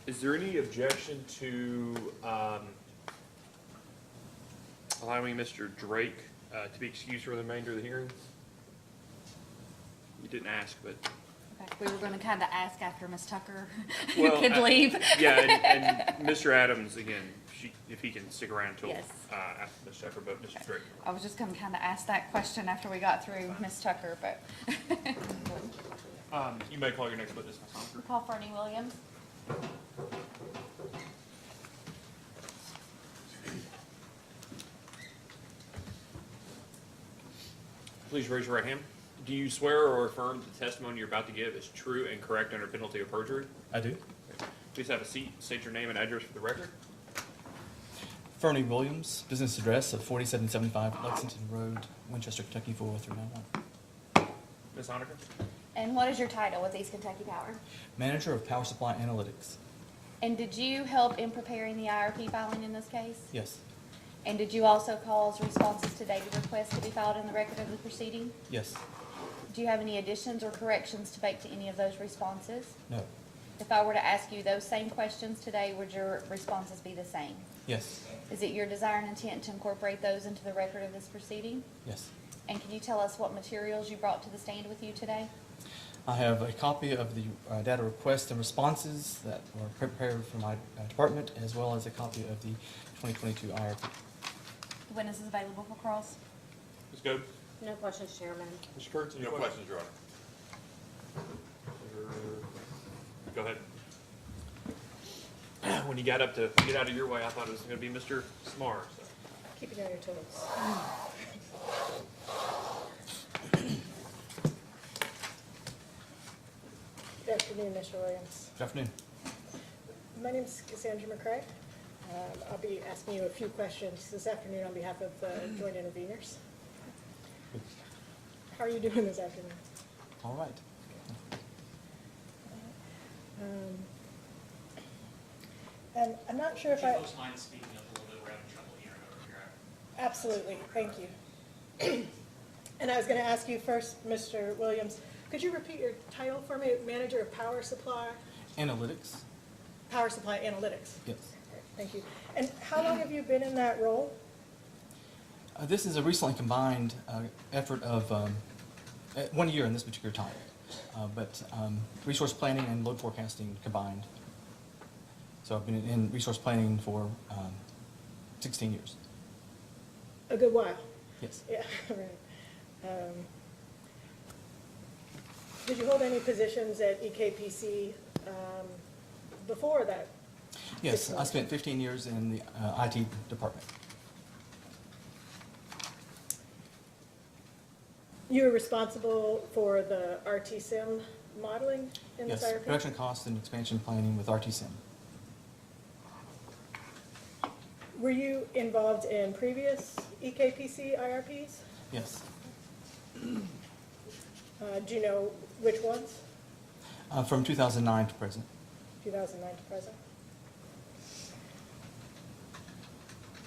Is there any objection to allowing Mr. Drake to be excused for the remainder of the hearing? You didn't ask, but. Okay, we were gonna kinda ask after Ms. Tucker Well, could leave. Yeah, and Mr. Adams, again, if he can stick around until Yes. after Ms. Tucker, but Mr. Drake. I was just gonna kinda ask that question after we got through Ms. Tucker, but. You may call your next witness, Ms. Honker. Call Fernie Williams. Please raise your right hand. Do you swear or affirm the testimony you're about to give is true and correct under penalty of perjury? I do. Please have a seat, state your name and address for the record. Fernie Williams, business address of 4775 Lexington Road, Winchester, Kentucky 40391. Ms. Honaker? And what is your title with East Kentucky Power? Manager of Power Supply Analytics. And did you help in preparing the IRP filing in this case? Yes. And did you also cause responses to data requests to be filed in the record of the proceeding? Yes. Do you have any additions or corrections to make to any of those responses? No. If I were to ask you those same questions today, would your responses be the same? Yes. Is it your desire and intent to incorporate those into the record of this proceeding? Yes. And can you tell us what materials you brought to the stand with you today? I have a copy of the data requests and responses that were prepared for my department, as well as a copy of the 2022 IRP. The witness is available for cross. Ms. Goode? No questions, Chairman. Mr. Kurtz? any No questions, Your Honor. Go ahead. When you got up to get out of your way, I thought it was gonna be Mr. Smar, so. Keep it on your toes. Good afternoon, Mr. Williams. Good afternoon. My name is Cassandra McCray. I'll be asking you a few questions this afternoon on behalf of the joint interveners. How are you doing this afternoon? All right. And I'm not sure if I... mind speaking up a little bit? We're having trouble hearing over here. Absolutely, thank you. And I was going to ask you first, Mr. Williams, could you repeat your title for me? Manager of Power Supply? Analytics? Power Supply Analytics. Yes. Thank you. And how long have you been in that role? This is a recently combined effort of 1 year in this particular time, but resource planning and load forecasting combined. So I've been in resource planning for 16 years. A good while. Yes. Yeah, right. Did you hold any positions at EKPC before that? Yes, I spent 15 years in the IT department. You were responsible for the RT-SIM modeling in this Yes, IRP? production cost and expansion planning with RT-SIM. Were you involved in previous EKPC IRPs? Yes. Do you know which ones? From 2009 to present. 2009 to present?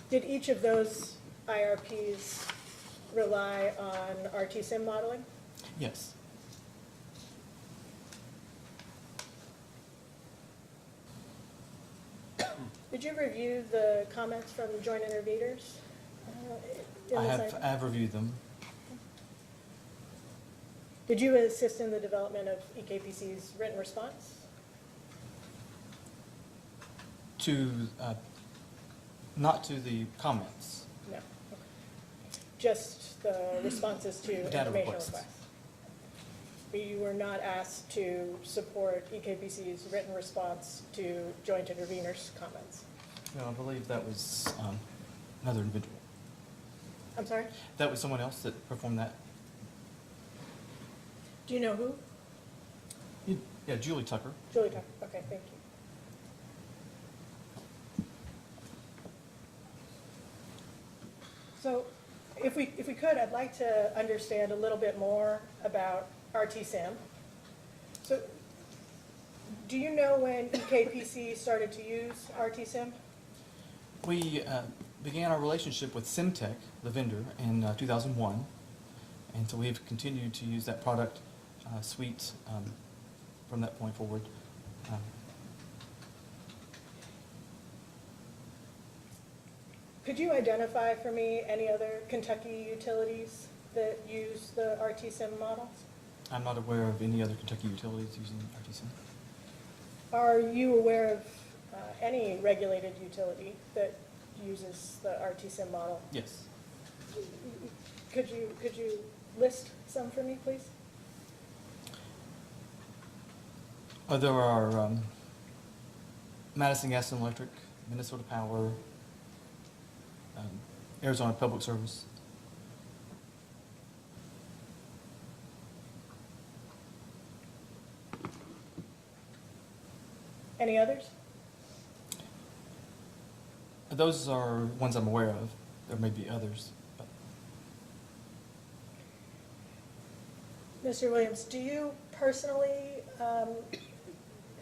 Did each of those IRPs rely on RT-SIM modeling? Yes. Did you review the comments from joint interveners? in I this have, IRP? I have reviewed them. Did you assist in the development of EKPC's written response? To, not to the comments. No. Okay. Just the responses to Data informational requests. requests? But you were not asked to support EKPC's written response to joint interveners' comments? No, I believe that was another individual. I'm sorry? That was someone else that performed that. Do you know who? Yeah, Julie Tucker. Julie Tucker. Okay, thank you. So if we could, I'd like to understand a little bit more about RT-SIM. So do you know when EKPC started to use RT-SIM? We began our relationship with Simtech, the vendor, in 2001, and so we've continued to use that product suite from that point forward. Could you identify for me any other Kentucky utilities that use the RT-SIM models? I'm not aware of any other Kentucky utilities using RTSIM. Are you aware of any regulated utility that uses the RT-SIM model? Yes. Could you list some for me, please? There are Madison Gas and Electric, Minnesota Power, Arizona Public Service. Any others? Those are ones I'm aware of. There may be others. But Mr. Williams, do you personally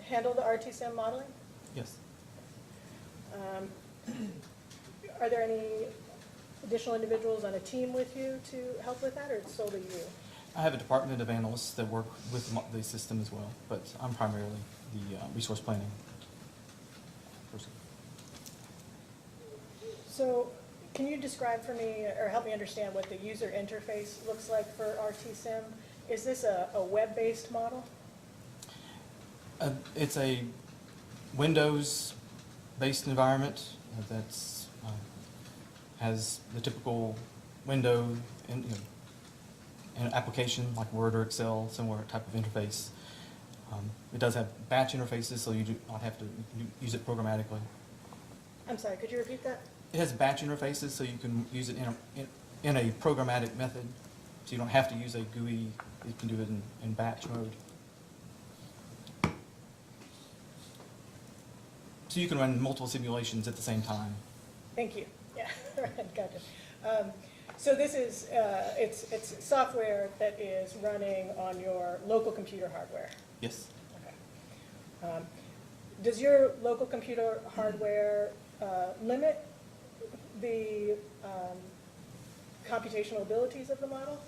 handle the RT-SIM modeling? yes. Are there any additional individuals on a team with you to help with that, or it's solely you? I have a department of analysts that work with the system as well, but I'm primarily the resource planning person. So can you describe for me, or help me understand what the user interface looks like for RT-SIM? Is this a web-based model? It's a Windows-based environment that's has the typical window and an application like Word or Excel, similar type of interface. It does have batch interfaces, so you do not have to use it programmatically. I'm sorry, could you repeat that? It has batch interfaces, so you can use it in a programmatic method. So you don't have to use a GUI. You can do it in batch mode. So you can run multiple simulations at the same time. Thank you. Yeah, right, gotcha. So this is, it's software that is running on your local computer hardware? Yes. Okay. Does your local computer hardware limit the computational abilities of the model?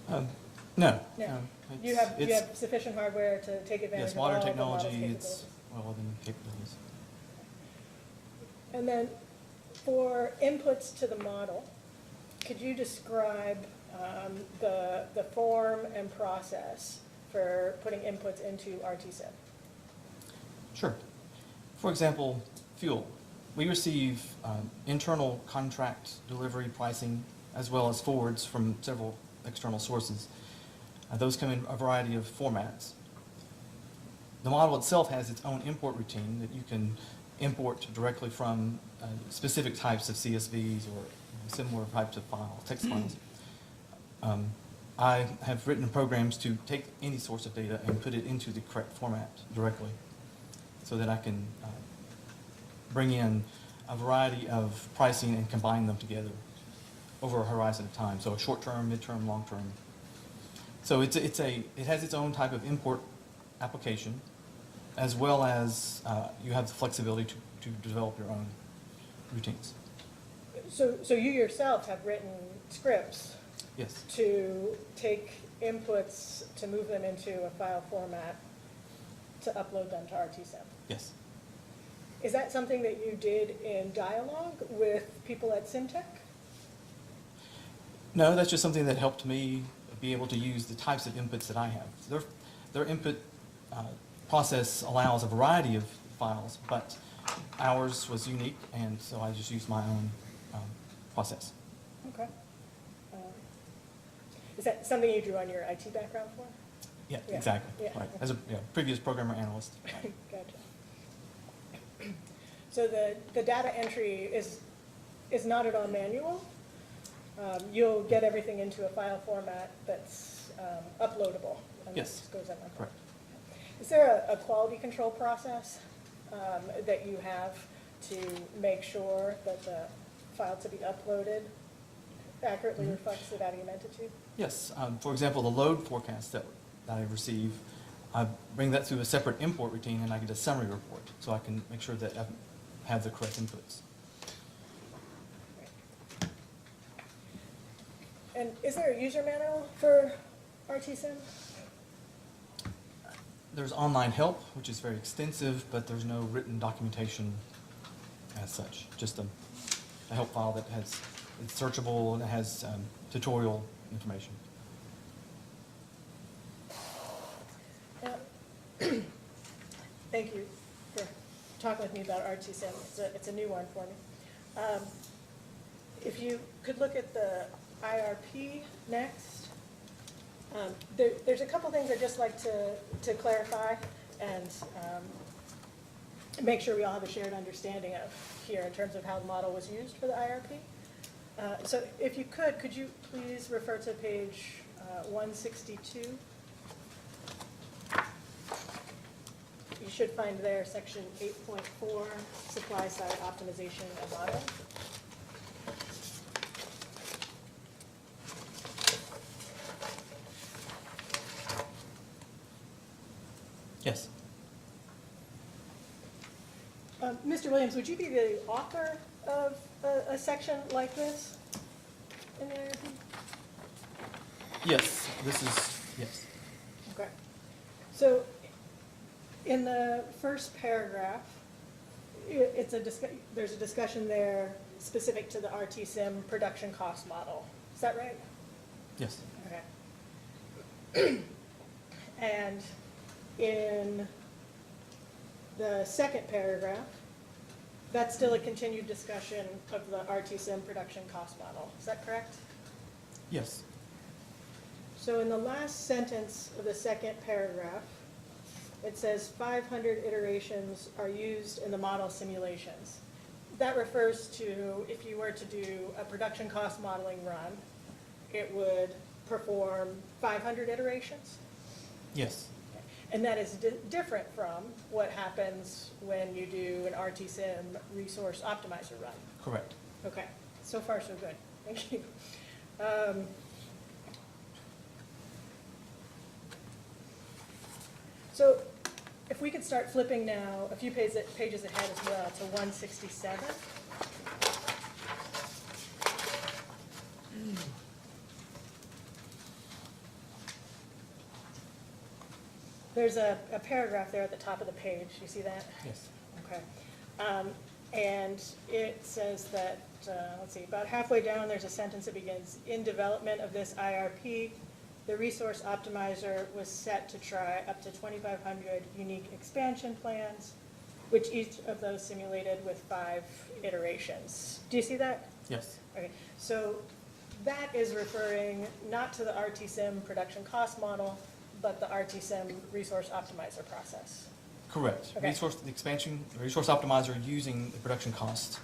No. No. It's- You have it's- sufficient hardware to take advantage Yes, of all modern the model's technology, it's capabilities? well within capabilities. And then for inputs to the model, could you describe the form and process for putting inputs into RT-SIM? Sure. For example, fuel. We receive internal contract delivery pricing as well as forwards from several external sources. Those come in a variety of formats. The model itself has its own import routine that you can import directly from specific types of CSVs or similar types of files, text files. I have written programs to take any source of data and put it into the correct format directly so that I can bring in a variety of pricing and combine them together over a horizon of time. So a short-term, mid-term, long-term. So it has its own type of import application, as well as you have the flexibility to develop your own routines. So you yourself have written scripts Yes. to take inputs, to move them into a file format, to upload them to RT-SIM. Yes. Is that something that you did in dialogue with people at SimTech? No, that's just something that helped me be able to use the types of inputs that I have. Their input process allows a variety of files, but ours was unique, and so I just used my own process. Okay. Is that something you drew on your IT background for? Yeah, Yeah. exactly. Yeah. Right. As a previous programmer analyst. Gotcha. So the data entry is not at all manual. You'll get everything into a file format that's uploadable. And Yes. this goes on my Correct. Is there a quality control process that you have to make sure that the file to be uploaded accurately reflects the data you meant it to? Yes. For example, the load forecast that I receive, I bring that through a separate import routine, and I get a summary report, so I can make sure that I have the correct inputs. And is there a user manual for RT-SIM? There's online help, which is very extensive, but there's no written documentation as such, just a help file that has, it's searchable and it has tutorial information. Thank you for talking with me about RTSIM. It's a new one for me. If you could look at the IRP next. There's a couple things I'd just like to clarify and make sure we all have a shared understanding of here in terms of how the model was used for the IRP. So if you could you please refer to page 162? You should find there section 8.4, supply side optimization and modeling. Yes. Mr. Williams, would you be the author of a section like this in the IRP? Yes, this is, yes. Okay. So in the first paragraph, there's a discussion there specific to the RTSIM production cost model. Is that right? Yes. Okay. And in the second paragraph, that's still a continued discussion of the RTSIM production cost model. Is that correct? Yes. So in the last sentence of the second paragraph, it says 500 iterations are used in the model simulations. That refers to if you were to do a production cost modeling run, it would perform 500 iterations? Yes. And that is different from what happens when you do an RTSIM resource optimizer run. Correct. Okay, so far so good. Thank you. So if we could start flipping now a few pages ahead as well to 167. There's a paragraph there at the top of the page. You see that? Yes. Okay. And it says that, let's see, about halfway down, there's a sentence that begins, in development of this IRP, the resource optimizer was set to try up to 2,500 unique expansion plans, which each of those simulated with 5 iterations. Do you see that? Yes. Okay, so that is referring not to the RTSIM production cost model, but the RTSIM resource optimizer process. Correct. Okay. Resource optimizer using the production cost,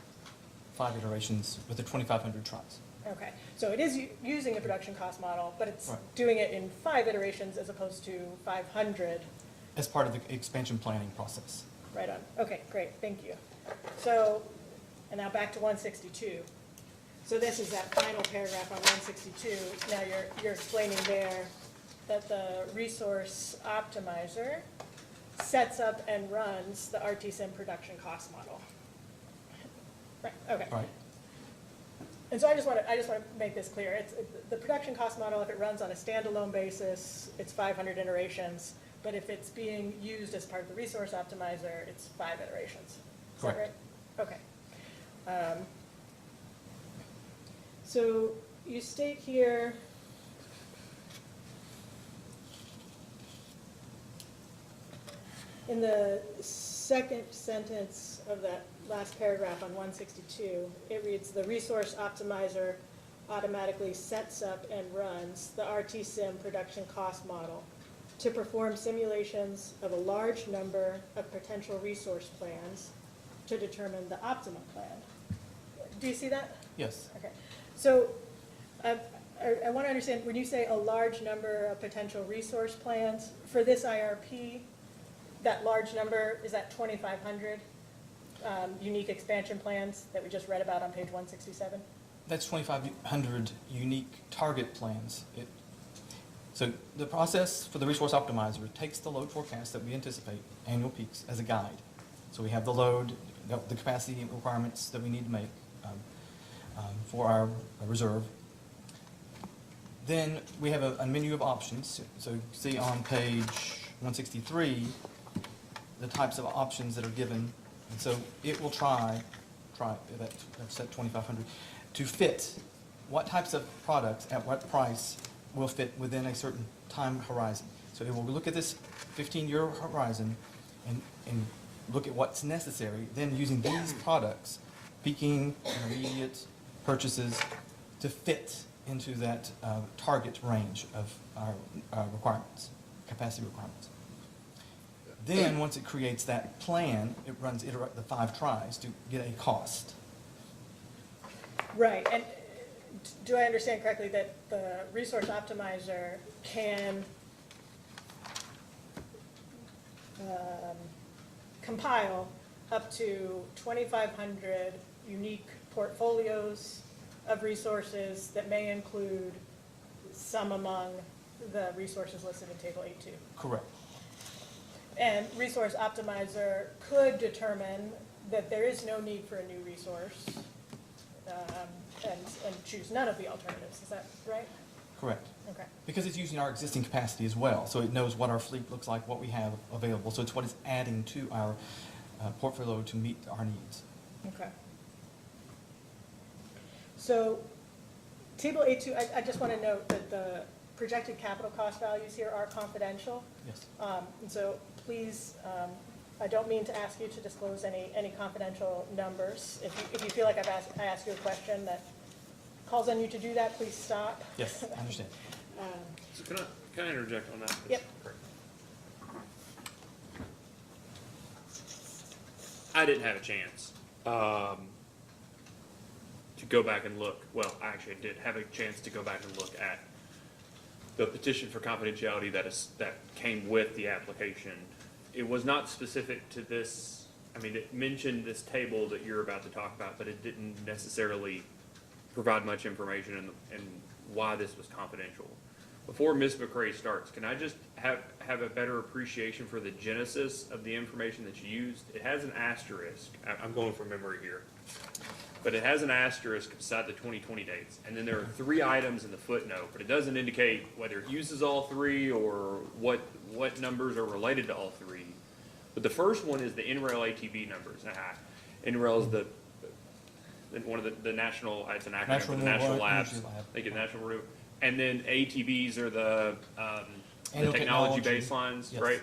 5 iterations with the 2,500 tries. Okay, so it is using a production cost model, but it's Right. doing it in 5 iterations as opposed to 500. As part of the expansion planning process. Right on. Okay, great, thank you. So, and now back to 162. So this is that final paragraph on 162. Now you're explaining there that the resource optimizer sets up and runs the RTSIM production cost model. Right, okay. Right. And so I just want to make this clear. The production cost model, if it runs on a standalone basis, it's 500 iterations. But if it's being used as part of the resource optimizer, it's 5 iterations. Is that right? Correct. Okay. So you state here, in the second sentence of that last paragraph on 162, it reads, the resource optimizer automatically sets up and runs the RTSIM production cost model to perform simulations of a large number of potential resource plans to determine the optimal plan. Do you see that? Yes. Okay. So I want to understand, when you say a large number of potential resource plans, for this IRP, that large number, is that 2,500 unique expansion plans that we just read about on page 167? That's 2,500 unique target plans. So the process for the resource optimizer takes the load forecast that we anticipate, annual peaks, as a guide. So we have the load, the capacity requirements that we need to make for our reserve. Then we have a menu of options. So you see on page 163, the types of options that are given. And so it will try that's that 2,500, to fit what types of products at what price will fit within a certain time horizon. So it will look at this 15-year horizon and look at what's necessary, then using these products, peaking, intermediate purchases, to fit into that target range of our requirements, capacity requirements. Then, once it creates that plan, it runs the 5 tries to get a cost. Right, and do I understand correctly that the resource optimizer can compile up to 2,500 unique portfolios of resources that may include some among the resources listed in Table 8.2? Correct. And Resource Optimizer could determine that there is no need for a new resource, and choose none of the alternatives, is that right? Correct. Okay. Because it's using our existing capacity as well, so it knows what our fleet looks like, what we have available. So it's what it's adding to our portfolio to meet our needs. Okay. So, Table 8.2, I just want to note that the projected capital cost values here are confidential. Yes. And so please, I don't mean to ask you to disclose any confidential numbers. If you feel like I asked you a question that calls on you to do that, please stop. Yes, I understand. So can I interject on that? Yep. Great. I didn't have a chance to go back and look. Well, I actually did have a chance to go back and look at the petition for confidentiality that came with the application. It was not specific to this. I mean, it mentioned this table that you're about to talk about, but it didn't necessarily provide much information and why this was confidential. Before Ms. McCray starts, can I just have a better appreciation for the genesis of the information that you used? It has an asterisk. I'm going from memory here. But it has an asterisk beside the 2020 dates. And then there are 3 items in the footnote, but it doesn't indicate whether it uses all 3 or what numbers are related to all 3. But the first one is the NREL ATB numbers. NREL is one of the national, it's an acronym for the National Labs. They get National Renewable. And then ATBs are the technology baselines, yes. Right?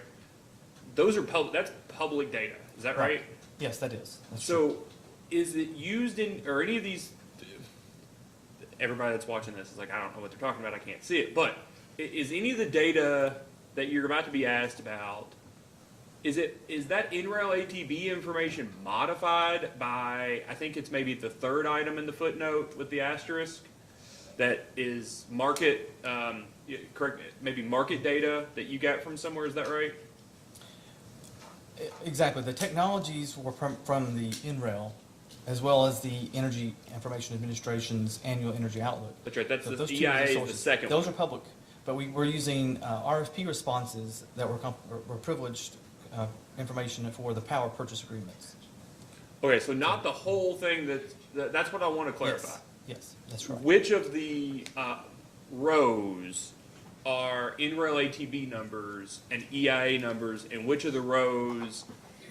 Those are that's public data. Is that right? Yes, that is. That's So, true. is it used in, or any of these, everybody that's watching this is like, I don't know what they're talking about, I can't see it, but is any of the data that you're about to be asked about, is that NREL ATB information modified by, I think it's maybe the 3rd item in the footnote with the asterisk, that is market, correct, maybe market data that you got from somewhere, is that right? Exactly. The technologies were from the NREL, as well as the Energy Information Administration's annual energy outlook. That's right, that's So the those two are EIA, the sources. second Those one. are public, but we were using RFP responses that were privileged information for the power purchase agreements. Okay, so not the whole thing that's what I want to clarify. Yes, that's right. Which of the rows are NREL ATB numbers and EIA numbers, and which of the rows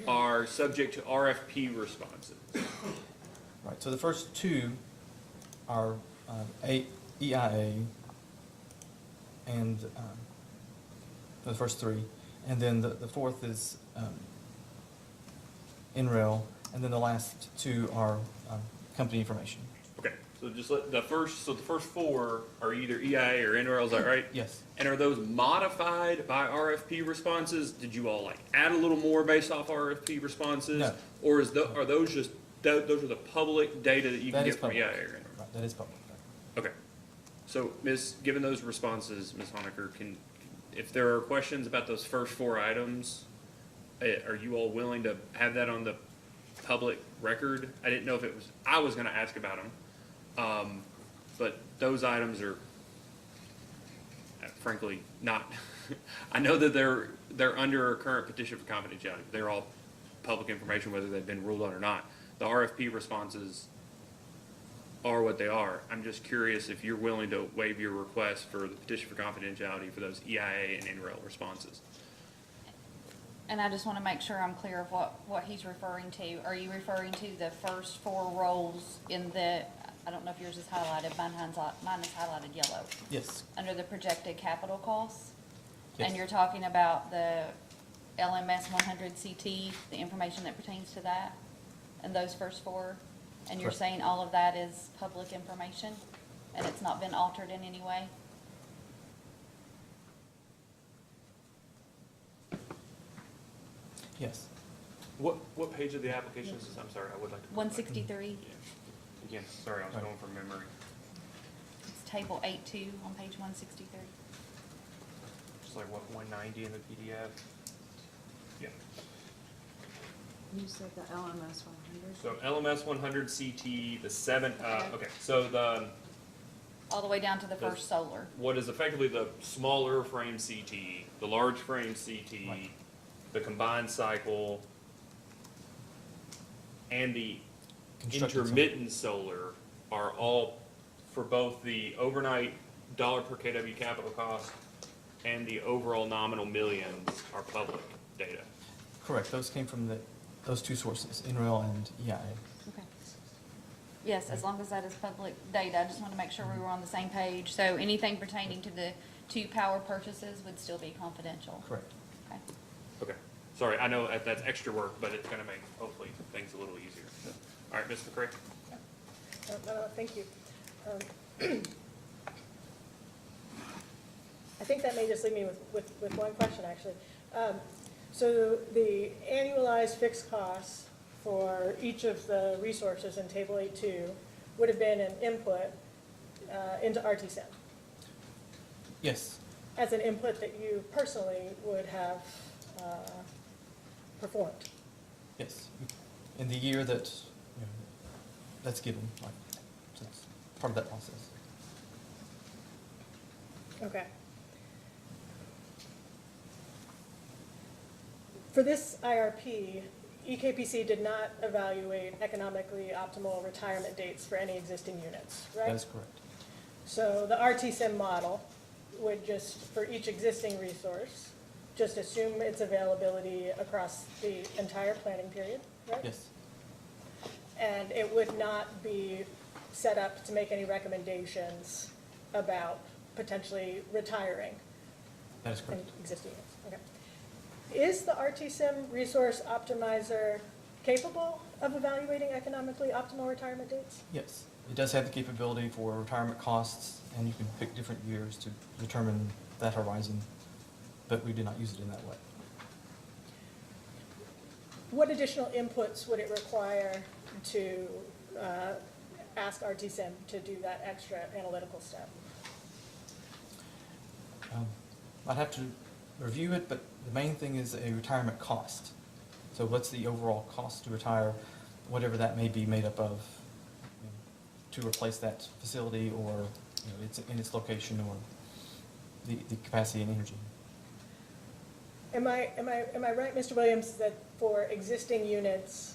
are subject to RFP responses? Right, so the first 2 are EIA, and the first 3, and then the 4th is NREL, and then the last 2 are company information. Okay, so just let the first 4 are either EIA or NREL, is that right? Yes. And are those modified by RFP responses? Did you all like add a little more based off RFP responses? No. Or are those just, those are the public data that you can That is get from EIA or public. NREL? Right, that is public. Okay. So, given those responses, Ms. Honaker, if there are questions about those first 4 items, are you all willing to have that on the public record? I didn't know if I was gonna ask about them. But those items are frankly not, I know that they're under a current petition for confidentiality. They're all public information, whether they've been ruled on or not. The RFP responses are what they are. I'm just curious if you're willing to waive your request for the petition for confidentiality for those EIA and NREL responses. And I just want to make sure I'm clear of what he's referring to. Are you referring to the first 4 rows in the, I don't know if yours is highlighted, mine is highlighted yellow, Yes, under the projected capital costs? Yes. And you're talking about the LMS 100 CT, the information that pertains to that, and those first 4? And you're Correct. saying all of that is public information, and it's not been altered in any way? yes. What page of the application is this? I'm sorry, I would like to. 163, Yeah. Again, sorry, I was going from memory. it's table 8-2 on page 163. Just like what, 190 in the PDF? Yeah. You said the LMS 100? So LMS 100 CT, the 7, okay, so All the way down to the first solar. what is effectively the smaller frame CT, the large frame CT, Right. the combined cycle, and the Constructed solar. intermittent solar are all, for both the overnight dollar per kW capital cost and the overall nominal millions are public data. Correct, those came from those 2 sources, NREL and EIA. Okay. Yes, as long as that is public data, I just want to make sure we were on the same page. So anything pertaining to the 2 power purchases would still be confidential? Correct. Okay. Okay, sorry, I know that's extra work, but it's gonna make hopefully things a little easier. All right, Ms. McCray? Thank you. I think that may just leave me with one question, actually. So the annualized fixed costs for each of the resources in Table 8.2 would have been an input into RTSIM, Yes, as an input that you personally would have performed. yes. In the year that, that's given, like, so it's part of that process. Okay. For this IRP, EKPC did not evaluate economically optimal retirement dates for any existing units, right? That is correct. So the RTSIM model would just, for each existing resource, just assume its availability across the entire planning period, right? Yes, And it would not be set up to make any recommendations about potentially retiring that is in correct. existing units. Okay. Is the RTSIM resource optimizer capable of evaluating economically optimal retirement dates? Yes, it does have the capability for retirement costs, and you can pick different years to determine that horizon, but we did not use it in that way. What additional inputs would it require to ask RTSIM to do that extra analytical step? I'd have to review it, but the main thing is a retirement cost. So what's the overall cost to retire, whatever that may be made up of, to replace that facility, or it's in its location, or the capacity and energy. Am I right, Mr. Williams, that for existing units,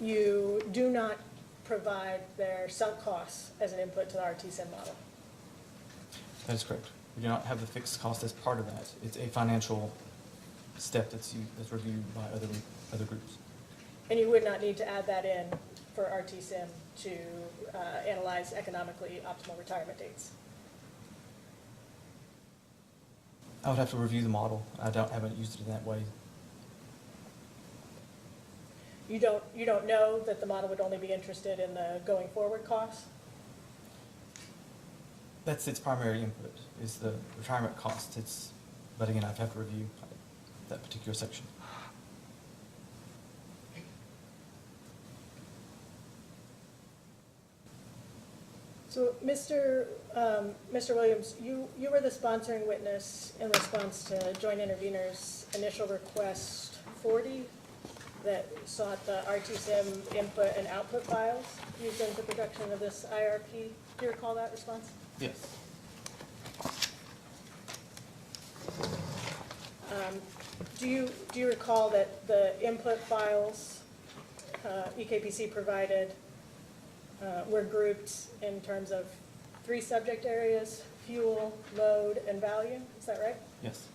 you do not provide their sunk costs as an input to the RTSIM model? That is correct. We do not have the fixed cost as part of that. It's a financial step that's reviewed by other groups. And you would not need to add that in for RTSIM to analyze economically optimal retirement dates? I would have to review the model. Haven't used it in that way. You don't know that the model would only be interested in the going forward costs? That's its primary input, is the retirement cost. But again, I'd have to review that particular section. So, Mr. Williams, you were the sponsoring witness in response to Joint Intervenors' initial request 40 that sought the RTSIM input and output files used in the production of this IRP. Do you recall that response? Yes. Do you recall that the input files EKPC provided were grouped in terms of 3 subject areas: fuel, load, and value? Is that right? Yes.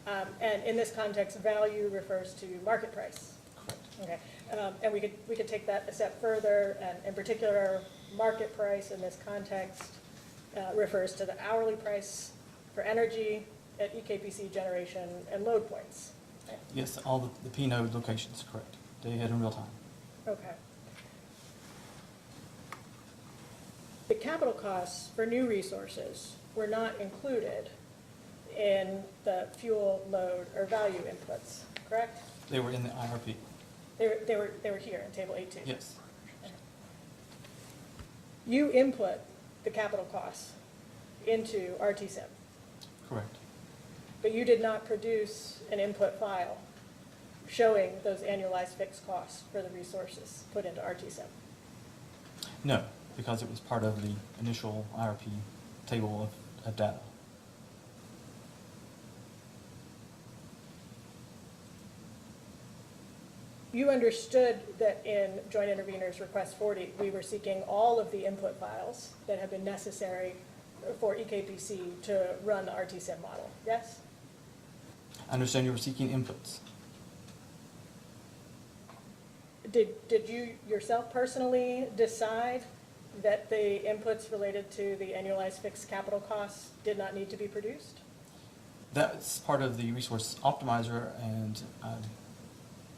And in this context, value refers to market price. Correct. Okay, and we could take that a step further, and in particular, market price in this context refers to the hourly price for energy at EKPC generation and load points. Okay. Yes, all the P node locations, correct. Day ahead in real time. Okay. The capital costs for new resources were not included in the fuel, load, or value inputs, correct? They were in the IRP. They were here in table 8.2. Yes, You input the capital costs into RTSIM, correct. but you did not produce an input file showing those annualized fixed costs for the resources put into RTSIM. No, because it was part of the initial IRP table of data. You understood that in Joint Intervenors Request 40, we were seeking all of the input files that have been necessary for EKPC to run the RTSIM model, yes? I understand you were seeking inputs. Did you yourself personally decide that the inputs related to the annualized fixed capital costs did not need to be produced? That's part of the resource optimizer, and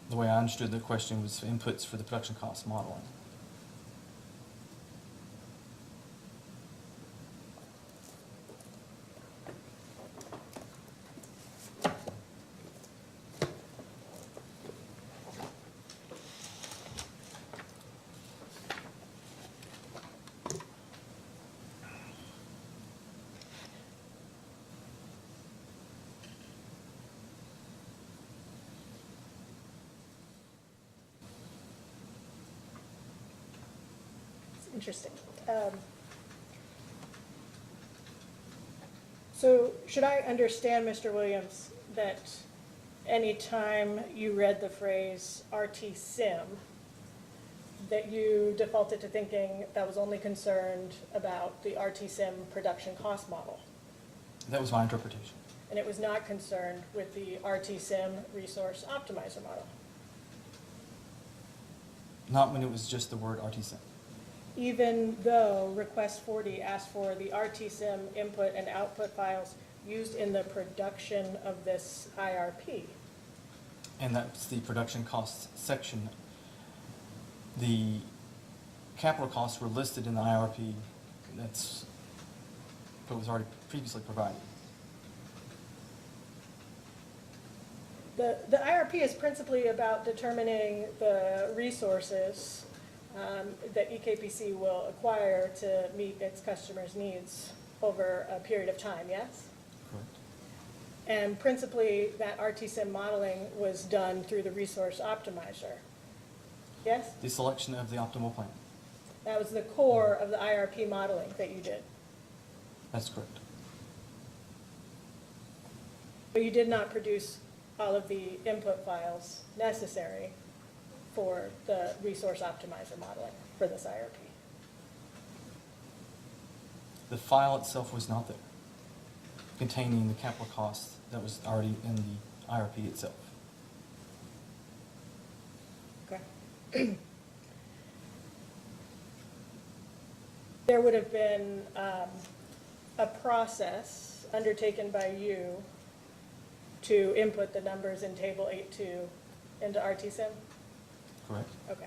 the way I understood the question was inputs for the production cost modeling. Interesting. So should I understand, Mr. Williams, that any time you read the phrase RT-SIM, that you defaulted to thinking that was only concerned about the RT-SIM production cost model? That was my interpretation. And it was not concerned with the RT-SIM resource optimizer model? Not when it was just the word RTSIM. Even though Request 40 asked for the RT-SIM input and output files used in the production of this IRP. And that's the production costs section. The capital costs were listed in the IRP. That's what was already previously provided. The IRP is principally about determining the resources that EKPC will acquire to meet its customers' needs over a period of time, yes? Correct. And principally, that RT-SIM modeling was done through the resource optimizer, yes? The selection of the optimal plan. That was the core of the IRP modeling that you did. That's correct. But you did not produce all of the input files necessary for the resource optimizer modeling for this IRP. The file itself was not there, containing the capital cost that was already in the IRP itself. Okay. There would have been a process undertaken by you to input the numbers in table 8.2 into RTSIM? Correct. Okay.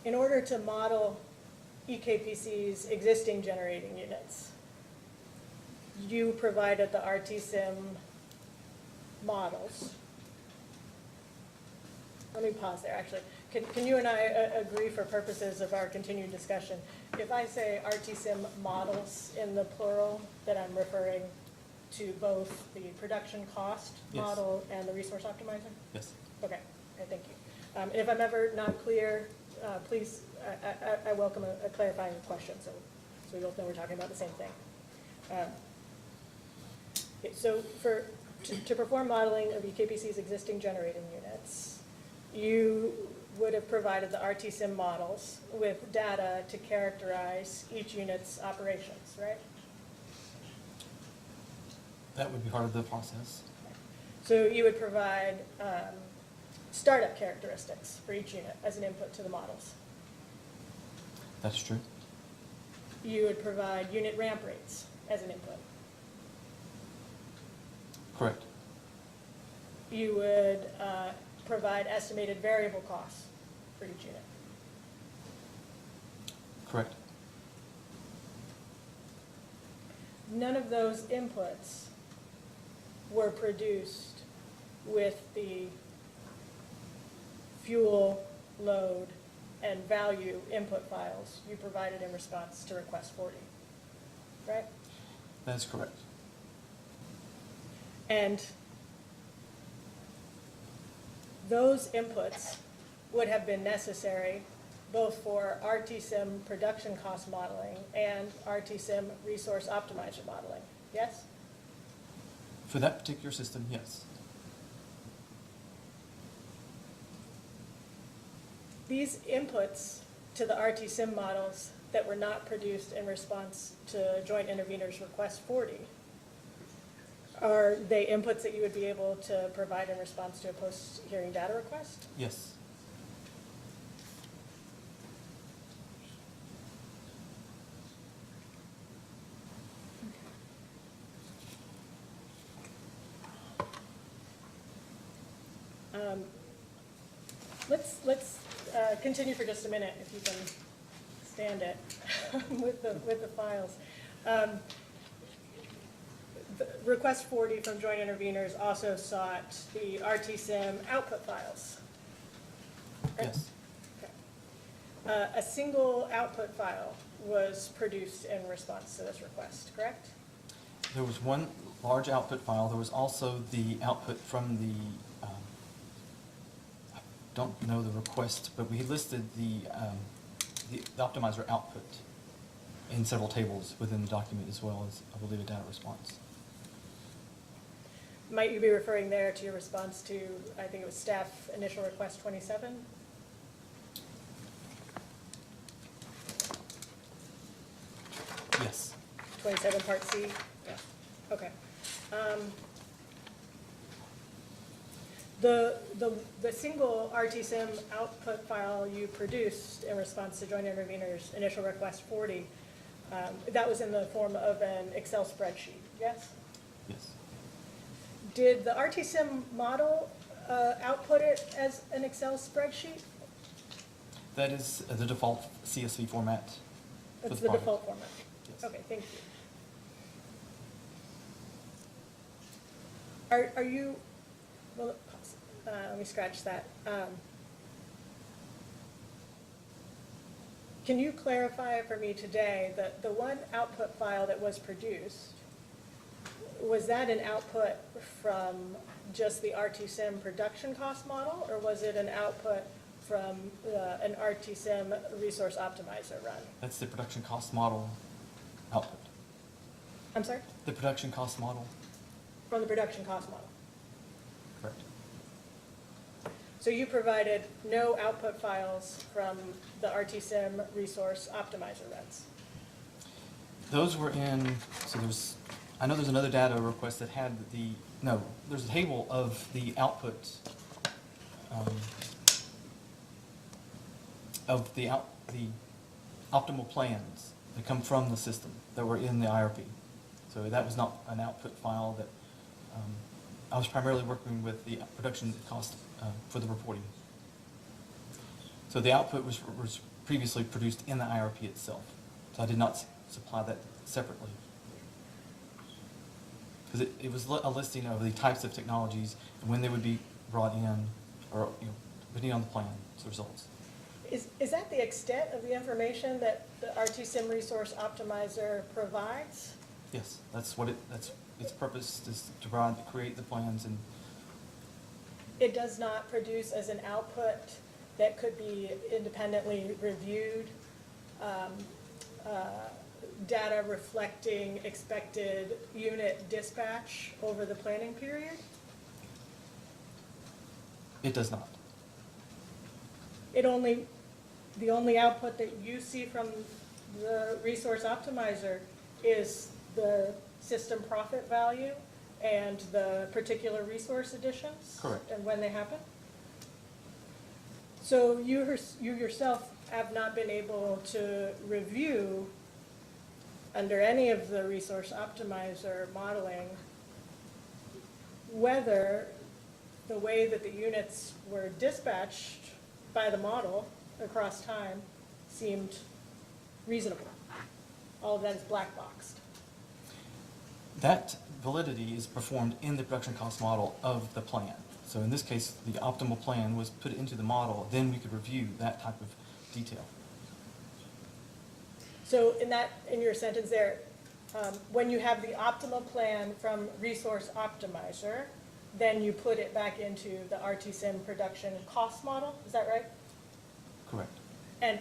In order to model EKPC's existing generating units, you provided the RTSIM models. Let me pause there, actually. Can you and I agree for purposes of our continued discussion? If I say RTSIM models in the plural, that I'm referring to both the production cost Yes. model and the resource optimizer? Yes. Okay, thank you. And if I'm ever not clear, please, I welcome a clarifying question, so we both know we're talking about the same thing. Okay, so to perform modeling of EKPC's existing generating units, you would have provided the RT-SIM models with data to characterize each unit's operations, right? That would be part of the process. So you would provide startup characteristics for each unit as an input to the models. That's true. You would provide unit ramp rates as an input. Correct. You would provide estimated variable costs for each unit. Correct. None of those inputs were produced with the fuel, load, and value input files you provided in response to request 40, right? That is correct. And those inputs would have been necessary both for RT-SIM production cost modeling and RT-SIM resource optimizer modeling, yes? For that particular system, yes. These inputs to the RT-SIM models that were not produced in response to Joint Intervenors Request 40, are they inputs that you would be able to provide in response to a post-hearing data request? Yes. Let's continue for just a minute, if you can stand it, with the files. The Request 40 from Joint Intervenors also sought the RT-SIM output files. Right? Yes. Okay. A single output file was produced in response to this request, correct? There was one large output file. There was also the output from the, I don't know the request, but we listed the optimizer output in several tables within the document, as well as, I believe, a data response. Might you be referring there to your response to, I think it was staff initial request 27? Yes. 27 Part C? Yeah. Okay. The single RT-SIM output file you produced in response to Joint Intervenors Initial Request 40, that was in the form of an Excel spreadsheet, yes? Yes. Did the RT-SIM model output it as an Excel spreadsheet? That is the default CSV format. for That's the product. default format? Yes. Okay, thank you. Are you, well, let me scratch that. Can you clarify for me today that the one output file that was produced, was that an output from just the RT-SIM production cost model, or was it an output from an RT-SIM resource optimizer run? That's the production cost model output. I'm sorry? The production cost model. From the production cost model. Correct. So you provided no output files from the RT-SIM resource optimizer runs? Those were in, so there's, I know there's another data request that had the, no, there's a table of the output, of the optimal plans that come from the system that were in the IRP. So that was not an output file that, I was primarily working with the production cost for the reporting. So the output was previously produced in the IRP itself. So I did not supply that separately. Because it was a listing of the types of technologies and when they would be brought in, or, you know, depending on the plan, results. Is that the extent of the information that the RT-SIM resource optimizer provides? Yes, that's what that's its purpose is to create the plans, and It does not produce as an output that could be independently reviewed, data reflecting expected unit dispatch over the planning period? it does not. the only output that you see from the resource optimizer is the system profit value and the particular resource additions? Correct. And when they happen? So you yourself have not been able to review under any of the resource optimizer modeling whether the way that the units were dispatched by the model across time seemed reasonable. All of that is black boxed. That validity is performed in the production cost model of the plan. So in this case, the optimal plan was put into the model, then we could review that type of detail. So in your sentence there, when you have the optimal plan from resource optimizer, then you put it back into the RTSIM production cost model, is that right? Correct. And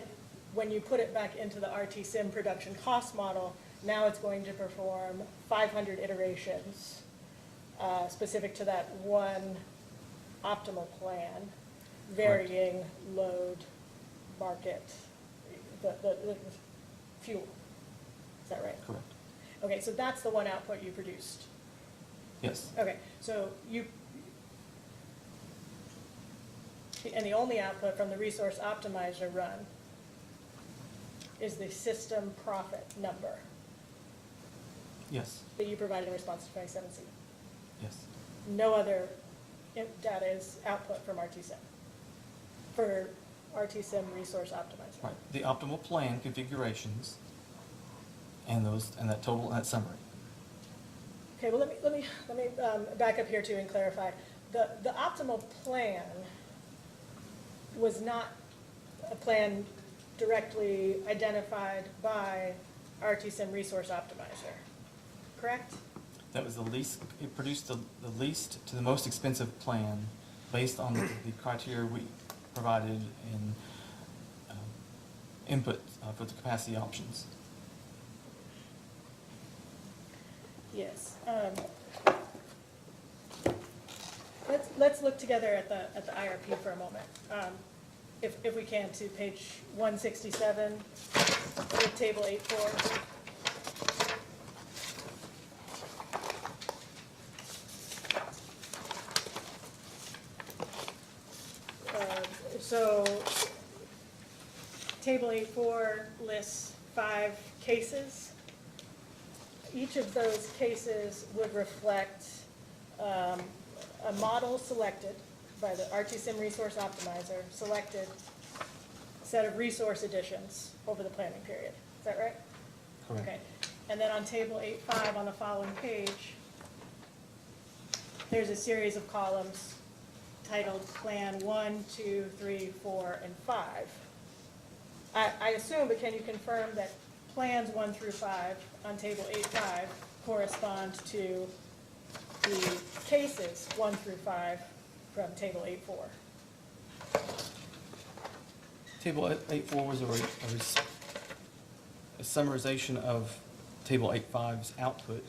when you put it back into the RTSIM production cost model, now it's going to perform 500 iterations specific to that one optimal plan, varying load, market, the fuel. Is that right? Correct. Okay, so that's the one output you produced. Yes. Okay, so and the only output from the resource optimizer run is the system profit number Yes. that you provided in response to 27C. Yes. No other data is output from RTSIM for RTSIM resource optimizer. Right. The optimal plan configurations and that total, that summary. Okay, well, let me back up here too and clarify. The optimal plan was not a plan directly identified by RTSIM resource optimizer, correct? That was the least, it produced the least to the most expensive plan based on the criteria we provided in input for the capacity options. Yes. Let's look together at the IRP for a moment, if we can, to page 167 with table 8.4. So table 8.4 lists 5 cases. Each of those cases would reflect a model selected by the RTSIM resource optimizer, selected set of resource additions over the planning period. Is that right? Correct. Okay. And then on table 8.5 on the following page, there's a series of columns titled Plan 1, 2, 3, 4, and 5. I assume, but can you confirm that plans 1 through 5 on table 8.5 correspond to the cases 1 through 5 from table 8.4? Table 8.4 was a summarization of table 8.5's output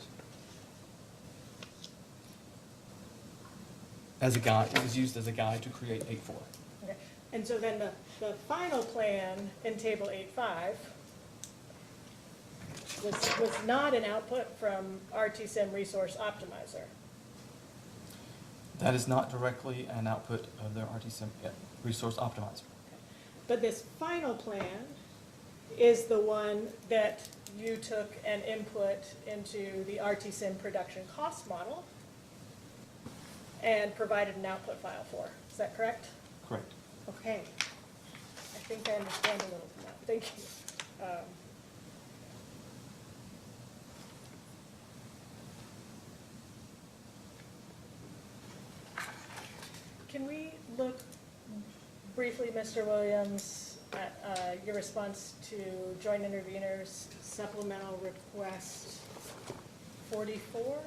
as a guide. It was used as a guide to create 8.4. Okay. And so then the final plan in table 8.5 was not an output from RTSIM resource optimizer. That is not directly an output of the RTSIM resource optimizer. But this final plan is the one that you took and input into the RTSIM production cost model and provided an output file for. Is that correct? Correct. Okay. I think I understand a little now. Thank you. Can we look briefly, Mr. Williams, at your response to joint interveners supplemental request 44?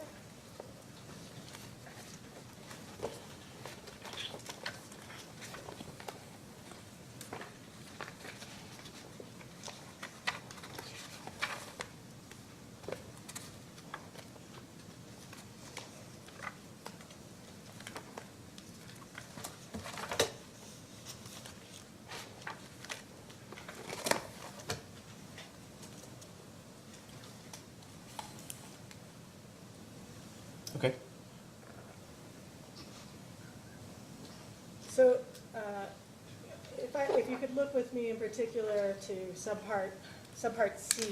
So, if you could look with me in particular to subpart C,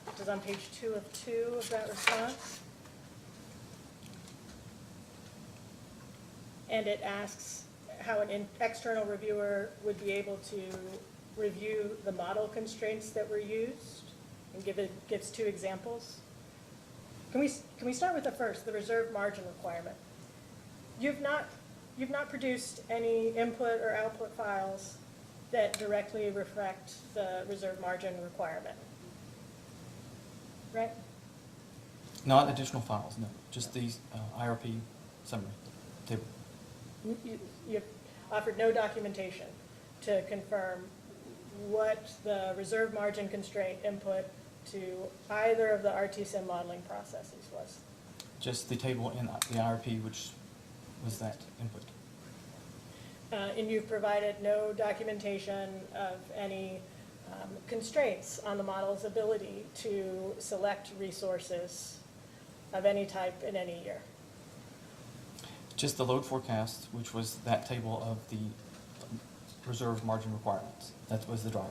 which is on page 2 of 2 of that response. And it asks how an external reviewer would be able to review the model constraints that were used, and gives 2 examples. Can we start with the first, the reserve margin requirement? You've not produced any input or output files that directly reflect the reserve margin requirement, right? Not additional files, no, just the IRP summary table. You've offered no documentation to confirm what the reserve margin constraint input to either of the RTSIM modeling processes was. Just the table in the IRP, which was that input. And you've provided no documentation of any constraints on the model's ability to select resources of any type in any year. Just the load forecast, which was that table of the reserve margin requirements. That was the driver.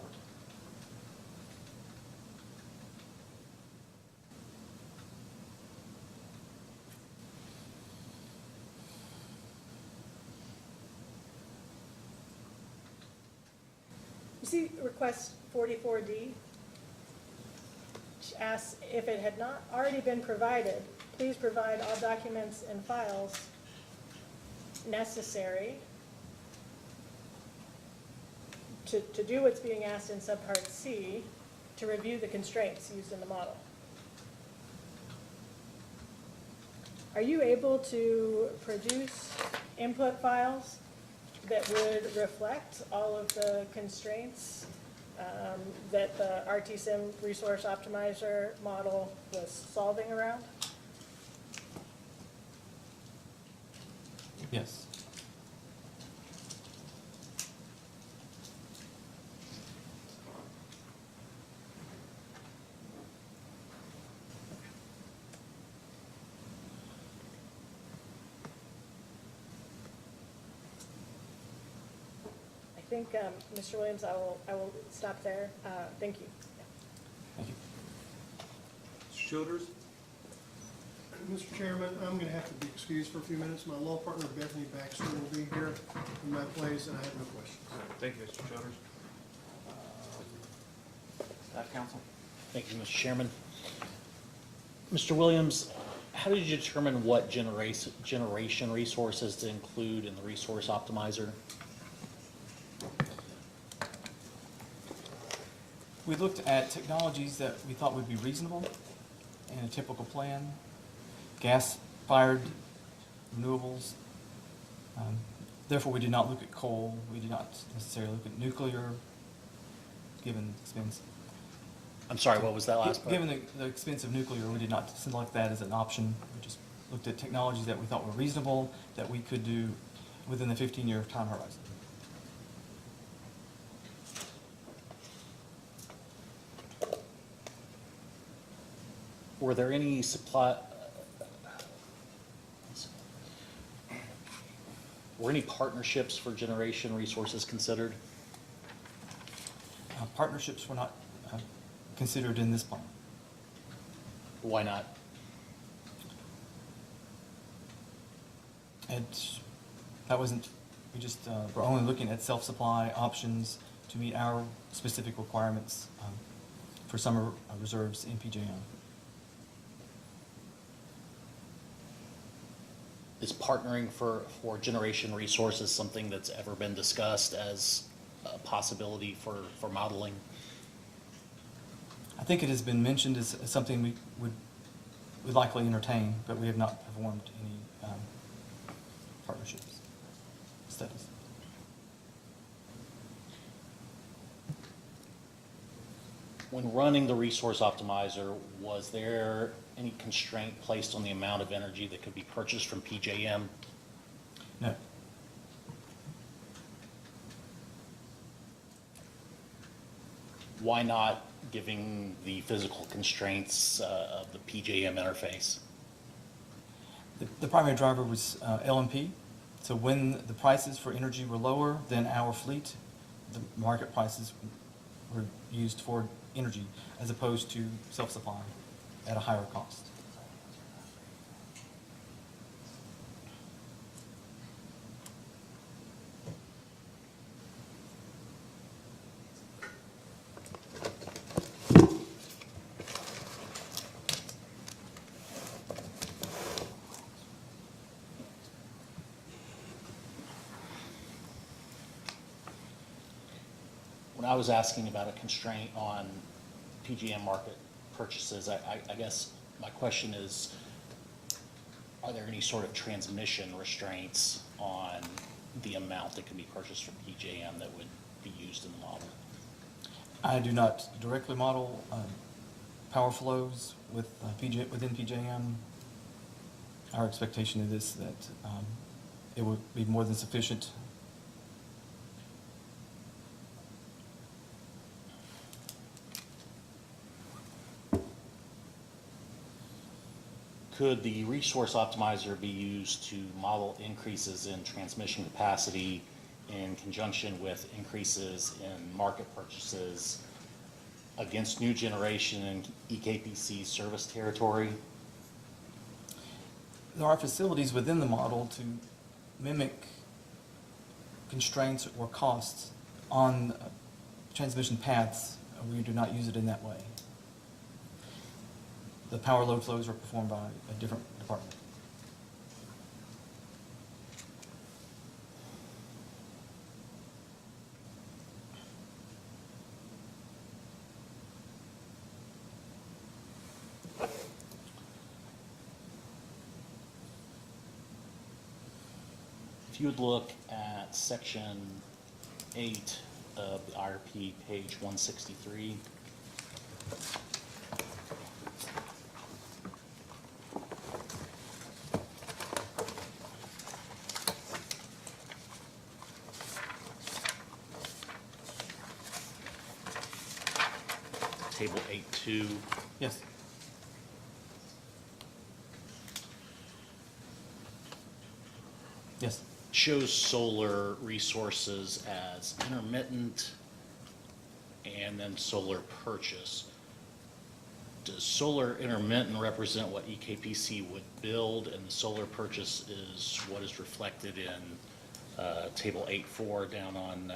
You see request 44D, which asks if it had not already been provided, please provide all documents and files necessary to do what's being asked in subpart C, to review the constraints used in the model. Are you able to produce input files that would reflect all of the constraints that the RTSIM resource optimizer model was solving around? Yes. I think, Mr. Williams, I will stop there. Thank you. Thank you. Mr. Childers? Mr. Chairman, I'm going to have to be excused for a few minutes. My law partner, Bethany Baxter, will be here in my place, and I have no questions. All right, thank you, Mr. Childers. Staff counsel. Thank you, Mr. Chairman. Mr. Williams, how did you determine what generation resources to include in the resource optimizer? We looked at technologies that we thought would be reasonable in a typical plan. Gas-fired renewables. Therefore, we did not look at coal. We did not necessarily look at nuclear, given the expense. I'm sorry, what was that last part? Given the expense of nuclear, we did not select that as an option. We just looked at technologies that we thought were reasonable, that we could do within the 15-year time horizon. Were there any were any partnerships for generation resources considered? Partnerships were not considered in this plan. Why not? We just were only looking at self-supply options to meet our specific requirements for summer reserves in PJM. Is partnering for generation resources something that's ever been discussed as a possibility for modeling? I think it has been mentioned as something we would likely entertain, but we have not performed any partnerships studies. When running the resource optimizer, was there any constraint placed on the amount of energy that could be purchased from PJM? No. Why not, giving the physical constraints of the PJM interface? The primary driver was LMP, So when the prices for energy were lower than our fleet, the market prices were used for energy as opposed to self-supply at a higher cost. When I was asking about a constraint on PGM market purchases, I guess my question is, are there any sort of transmission restraints on the amount that can be purchased from PJM that would be used in the model? I do not directly model power flows with within PJM. Our expectation is that it would be more than sufficient. Could the resource optimizer be used to model increases in transmission capacity in conjunction with increases in market purchases against new generation in EKPC service territory? There are facilities within the model to mimic constraints or costs on transmission paths. We do not use it in that way. The power load flows are performed by a different department. If you would look at section 8 of the IRP, page 163. Table 8.2. Yes. Yes. Shows solar resources as intermittent and then solar purchase. Does solar intermittent represent what EKPC would build, and the solar purchase is what is reflected in table 8.4 down on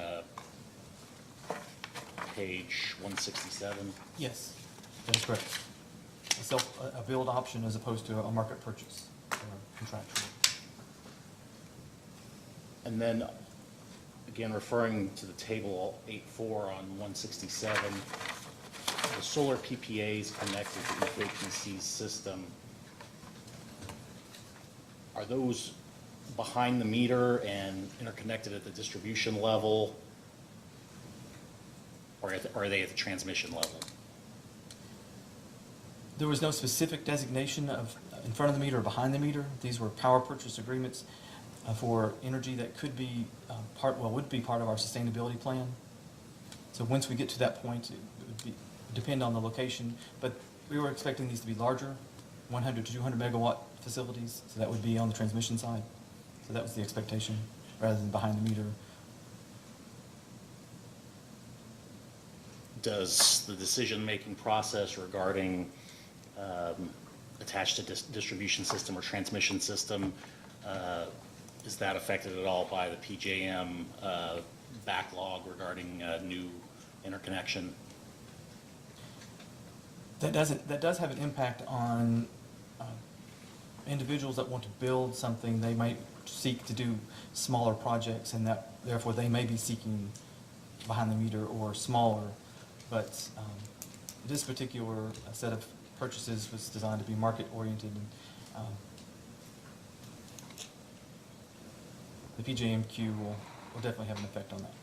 page 167? Yes, that is correct. A build option as opposed to a market purchase or contractual. And then, again, referring to the table 8.4 on 167, the solar PPAs connected to EKPC's system, are those behind the meter and interconnected at the distribution level, or are they at the transmission level? There was no specific designation of in front of the meter or behind the meter. These were power purchase agreements for energy that could be would be part of our sustainability plan. So once we get to that point, it would depend on the location, but we were expecting these to be larger, 100 to 200 megawatt facilities, so that would be on the transmission side. So that was the expectation, rather than behind the meter. Does the decision-making process regarding attached to distribution system or transmission system, is that affected at all by the PJM backlog regarding new interconnection? That does have an impact on individuals that want to build something. They might seek to do smaller projects, and that therefore they may be seeking behind the meter or smaller. But this particular set of purchases was designed to be market oriented, and the PJMQ will definitely have an effect on that.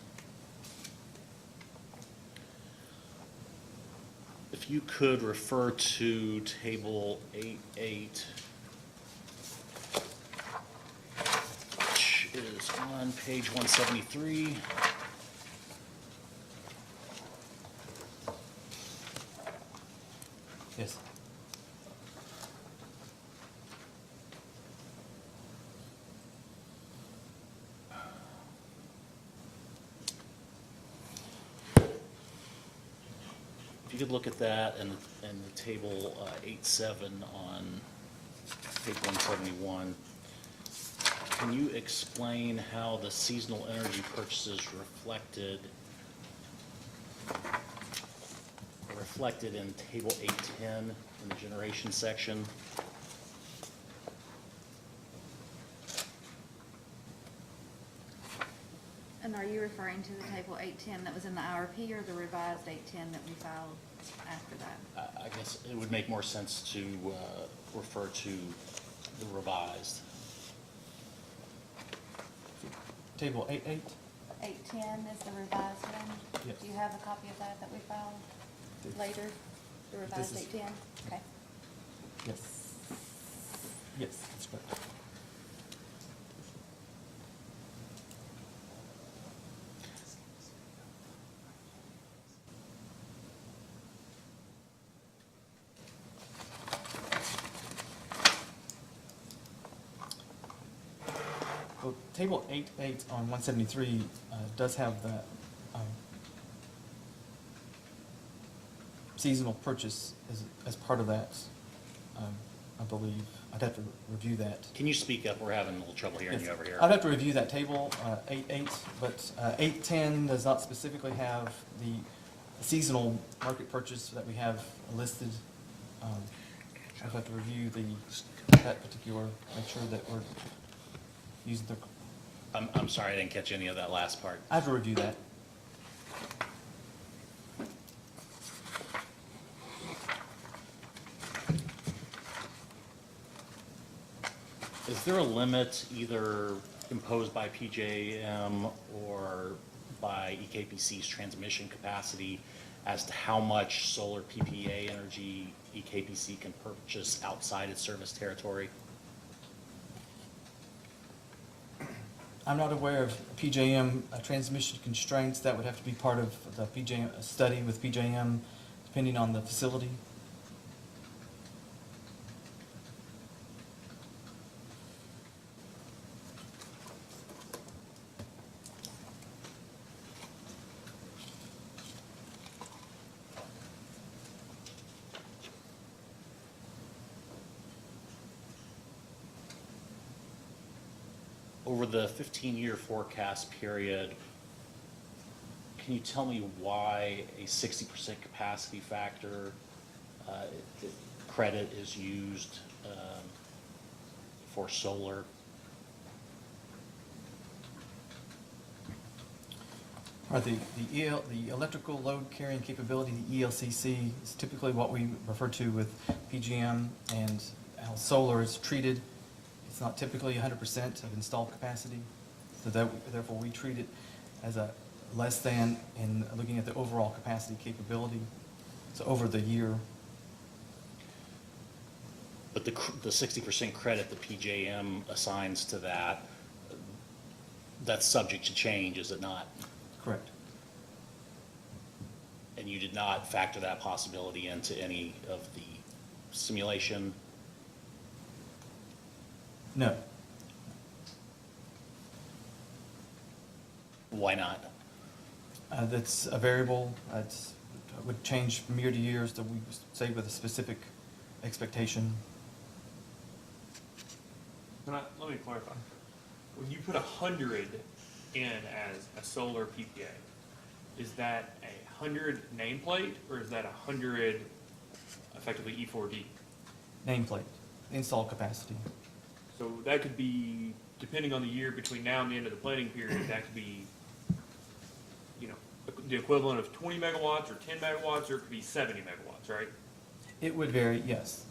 If you could refer to table 8.8, which is on page 173. Yes. could look at that and the table 8.7 on page 171. Can you explain how the seasonal energy purchases reflected in table 8.10 in the generation section? And are you referring to the table 810 that was in the IRP or the revised 810 that we filed after that? I guess it would make more sense to refer to the revised. Table 8.8? 810 is the revised one? Yes. Do you have a copy of that we filed later, the revised This is- 810? Okay. Yes. Yes, that's correct. Well, table 8.8 on 173 does have that seasonal purchase as part of that, I believe. I'd have to review that. Can you speak up? We're having a little trouble hearing you over here. I'd have to review that table, 8.8, but 8.10 does not specifically have the seasonal market purchase that we have listed. I'd have to review that particular, make sure that we're using the, I'm sorry, I didn't catch any of that last part. I have to review that. Is there a limit either imposed by PJM or by EKPC's transmission capacity as to how much solar PPA energy EKPC can purchase outside its service territory? I'm not aware of PJM transmission constraints. That would have to be part of the PJM study with PJM, depending on the facility. Over the 15-year forecast period, can you tell me why a 60% capacity factor credit is used for solar? The electrical load carrying capability, the ELCC, is typically what we refer to with PGM, and how solar is treated. It's not typically 100% of installed capacity, so therefore we treat it as a less than in looking at the overall capacity capability. So over the year. But the 60% credit the PJM assigns to that, that's subject to change, is it not? Correct. And you did not factor that possibility into any of the simulation? No. Why not? That's a variable. It would change from year to year, so we say with a specific expectation. Let me clarify. When you put 100 in as a solar PPA, is that a 100 nameplate or is that 100 effectively E4D? Nameplate, installed capacity. So that could be, depending on the year between now and the end of the planning period, that could be, you know, the equivalent of 20 megawatts or 10 megawatts, or it could be 70 megawatts, right? It would vary, yes.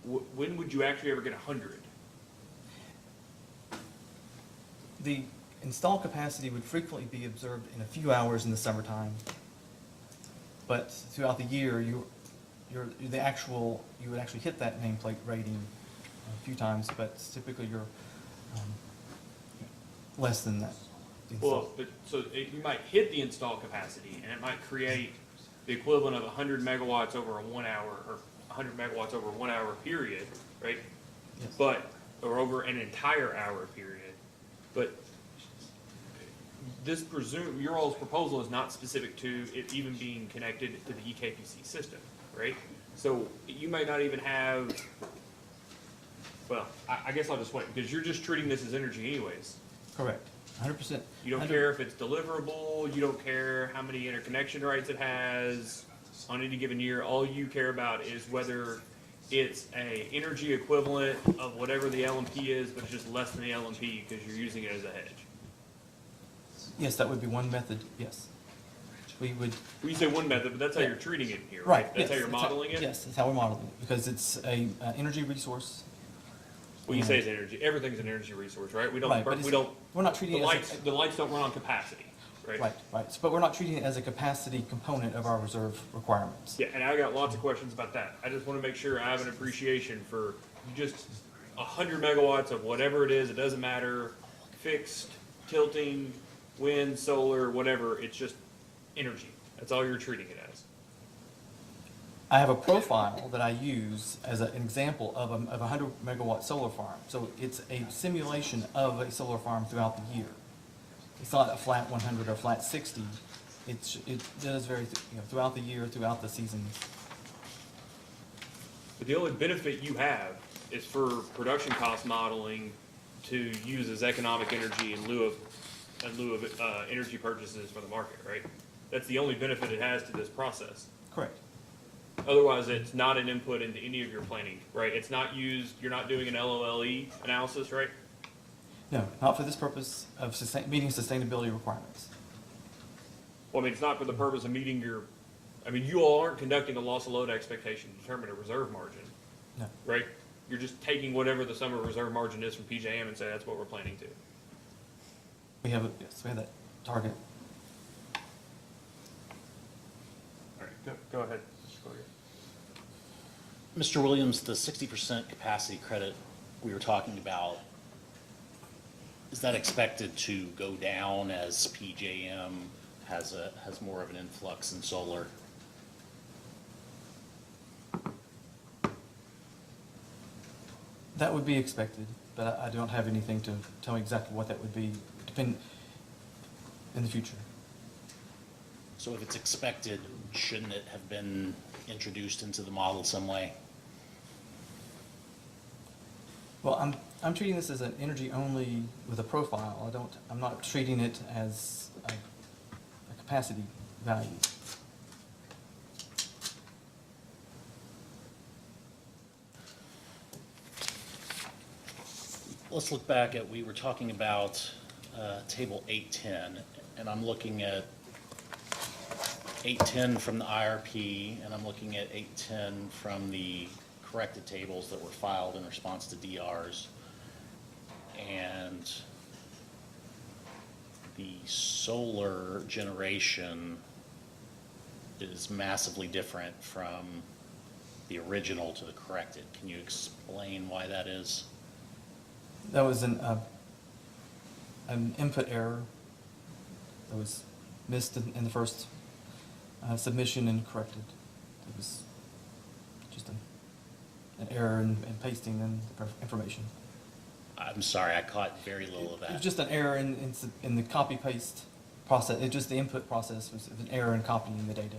When would you actually ever get 100? The installed capacity would frequently be observed in a few hours in the summertime. But throughout the year, you would actually hit that nameplate rating a few times, but typically you're less than that. Well, you might hit the installed capacity, and it might create the equivalent of 100 megawatts over a 1 hour, or 100 megawatts over a 1 hour period, right? Yes. Or over an entire hour period. But your all's proposal is not specific to it even being connected to the EKPC system, right? So you might not even have, well, I guess I'll just wait, because you're just treating this as energy anyways. Correct, 100%. You don't care if it's deliverable, you don't care how many interconnection rights it has on any given year. All you care about is whether it's a energy equivalent of whatever the LMP is, but it's just less than the LMP because you're using it as a hedge. Yes, that would be one method, yes. We would. Well, you say one method, but that's how Yeah. you're treating it here, Right. right? That's how you're modeling it? Yes, that's how we're modeling it, because it's a energy resource. Well, you say it's energy, everything's an energy resource, right? We Right, but don't, it's- we don't, we're not treating the it as lights, the lights don't run on capacity, right? Right, right, but we're not treating it as a capacity component of our reserve requirements. Yeah, and I got lots of questions about that. I just want to make sure I have an appreciation for just 100 megawatts of whatever it is, it doesn't matter, fixed, tilting, wind, solar, whatever, it's just energy. That's all you're treating it as. I have a profile that I use as an example of a 100 megawatt solar farm. So it's a simulation of a solar farm throughout the year. It's not a flat 100 or flat 60. It does vary throughout the year, throughout the seasons. But the only benefit you have is for production cost modeling to use as economic energy in lieu of energy purchases for the market, right? That's the only benefit it has to this process. Correct. Otherwise, it's not an input into any of your planning, right? It's not used, you're not doing an LOLE analysis, right? No, not for this purpose of meeting sustainability requirements. Well, I mean, it's not for the purpose of meeting your, I mean, you all aren't conducting a loss of load expectation to determine a reserve margin, No. right? You're just taking whatever the summer reserve margin is from PJM and say that's what we're planning to. We have that target. All right, go ahead, Mr. Collier. Mr. Williams, the 60% capacity credit we were talking about, is that expected to go down as PJM has more of an influx in solar? That would be expected, but I don't have anything to tell me exactly what that would be, depend in the future. So if it's expected, shouldn't it have been introduced into the model some way? Well, I'm treating this as an energy only with a profile. I'm not treating it as a capacity value. Let's look back at, we were talking about table 810, and I'm looking at 810 from the IRP, and I'm looking at 810 from the corrected tables that were filed in response to DRs. And the solar generation is massively different from the original to the corrected. Can you explain why that is? That was an input error that was missed in the first submission and corrected. It was just an error in pasting in the information. I'm sorry, I caught very little of It was that. just an error in the copy paste process. It just the input process was an error in copying the data.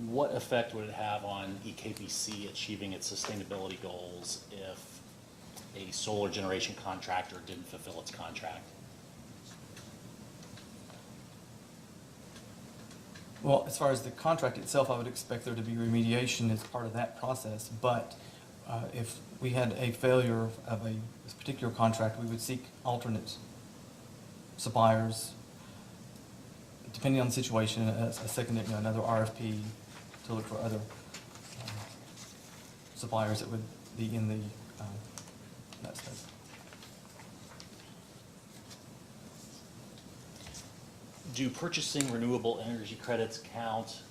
What effect would it have on EKPC achieving its sustainability goals if a solar generation contractor didn't fulfill its contract? Well, as far as the contract itself, I would expect there to be remediation as part of that process. But if we had a failure of this particular contract, we would seek alternate suppliers, depending on the situation, another RFP to look for other suppliers that would be in that space. Do purchasing renewable energy credits count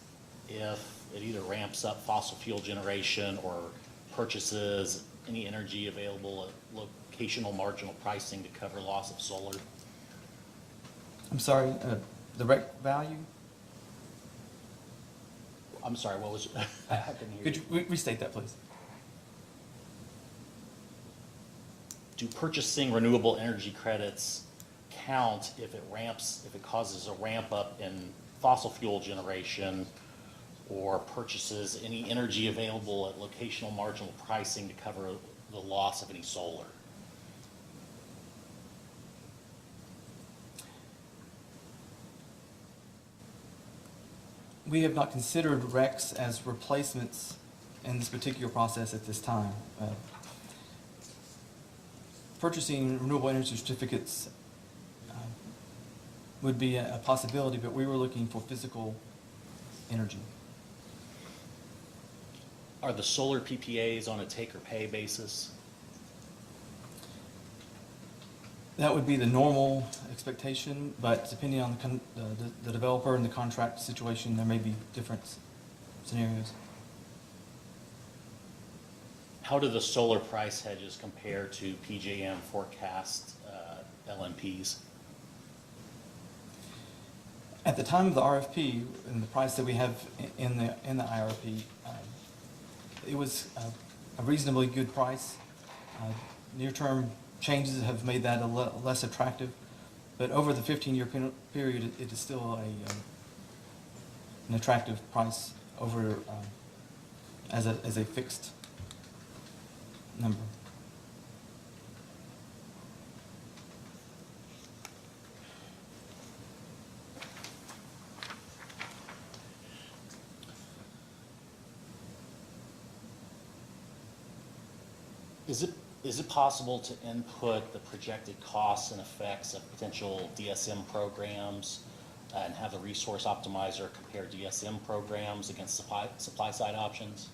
if it either ramps up fossil fuel generation or purchases any energy available at locational marginal pricing to cover loss of solar? I'm sorry, the rec value? I'm sorry, what was, I couldn't hear Could you. you restate that, please? Do purchasing renewable energy credits count if it causes a ramp up in fossil fuel generation, or purchases any energy available at locational marginal pricing to cover the loss of any solar? We have not considered RECs as replacements in this particular process at this time. Purchasing renewable energy certificates would be a possibility, but we were looking for physical energy. Are the solar PPAs on a take-or-pay basis? That would be the normal expectation, but depending on the developer and the contract situation, there may be different scenarios. How do the solar price hedges compare to PJM forecast LMPs? At the time of the RFP and the price that we have in the IRP, it was a reasonably good price. Near-term changes have made that less attractive, but over the 15-year period, it is still an attractive price over as a fixed number. Is it possible to input the projected costs and effects of potential DSM programs and have the resource optimizer compare DSM programs against supply side options?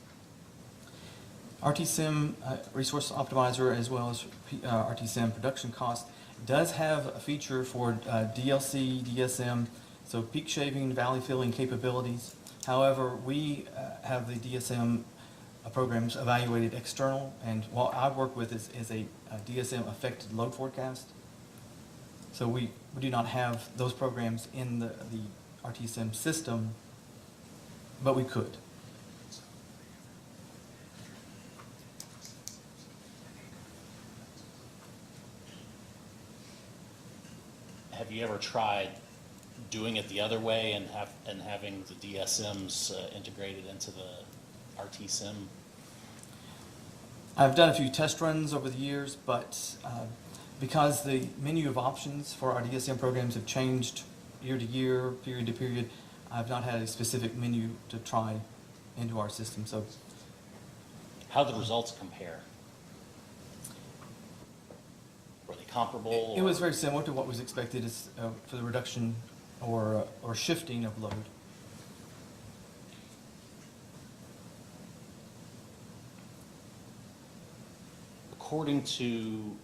RTSIM Resource Optimizer, as well as RTSIM Production Cost, does have a feature for DLC, DSM, so peak shaving, valley filling capabilities. However, we have the DSM programs evaluated external, and what I work with is a DSM affected load forecast. So we do not have those programs in the RTSM system, but we could. Have you ever tried doing it the other way and having the DSMs integrated into the RTSIM? I've done a few test runs over the years, but because the menu of options for our DSM programs have changed year to year, period to period, I've not had a specific menu to try into our system. So, how do the results compare? Were they comparable? It was very similar to what was expected for the reduction or shifting of load. According to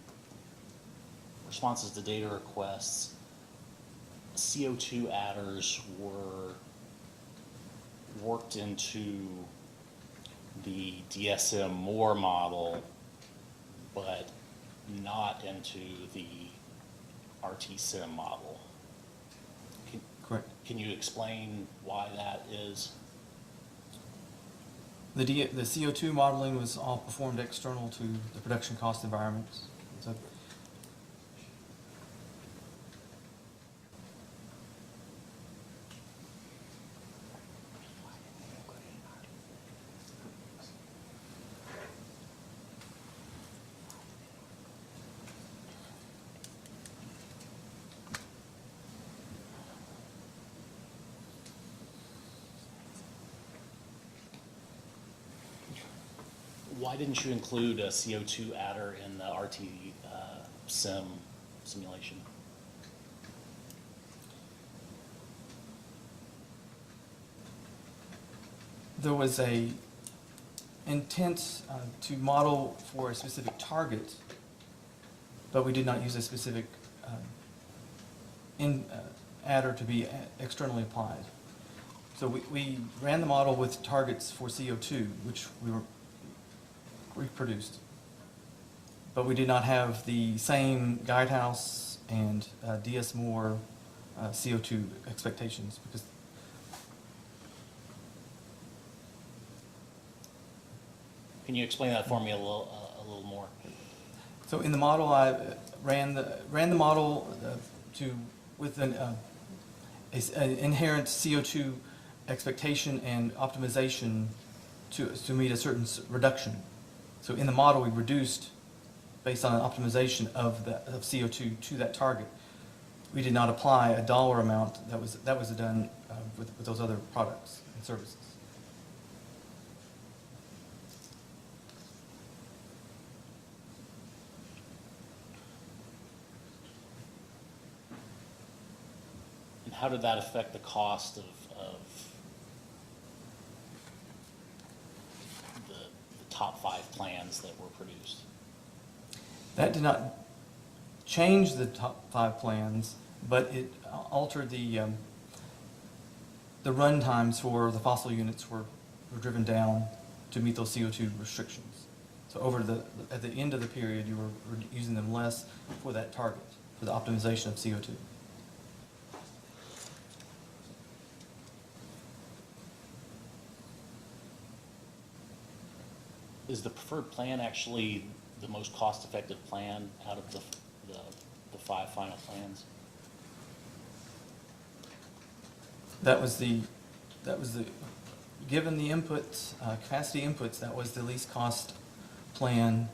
responses to data requests, CO2 adders were worked into the DSM-4 model, but not into the RTSIM model. Correct. Can you explain why that is? The CO2 modeling was all performed external to the production cost environments. So why didn't you include a CO2 adder in the RTSIM simulation? there was a intent to model for a specific target, but we did not use a specific adder to be externally applied. So we ran the model with targets for CO2, which we produced. but we did not have the same guidehouse and DS Moore CO2 expectations because Can you explain that for me a little more? so in the model, I ran the model with an inherent CO2 expectation and optimization to meet a certain reduction. So in the model, we reduced based on an optimization of CO2 to that target. We did not apply a dollar amount that was done with those other products and services. And how did that affect the cost of the top 5 plans that were produced? That did not change the top 5 plans, but it altered the run times for the fossil units were driven down to meet those CO2 restrictions. So at the end of the period, you were using them less for that target, for the optimization of CO2. Is the preferred plan actually the most cost-effective plan out of the 5 final plans? That was the, given the inputs, capacity inputs, that was the least cost plan.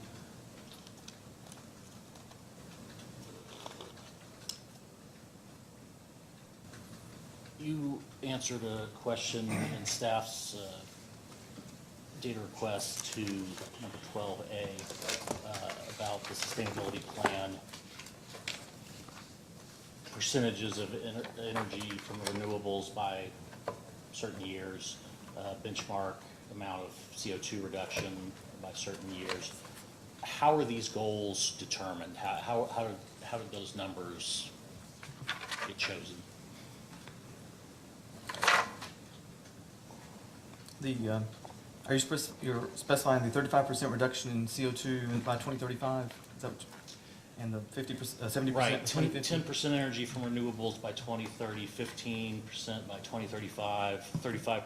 You answered a question in staff's data request to number 12A about the sustainability plan, percentages of energy from renewables by certain years, benchmark amount of CO2 reduction by certain years. How are these goals determined? How did those numbers get chosen? You're specifying the 35% reduction in CO2 by 2035? Is that what and the 50%, 70% by Right, 2050? 10% energy from renewables by 2030, 15% by 2035, 35%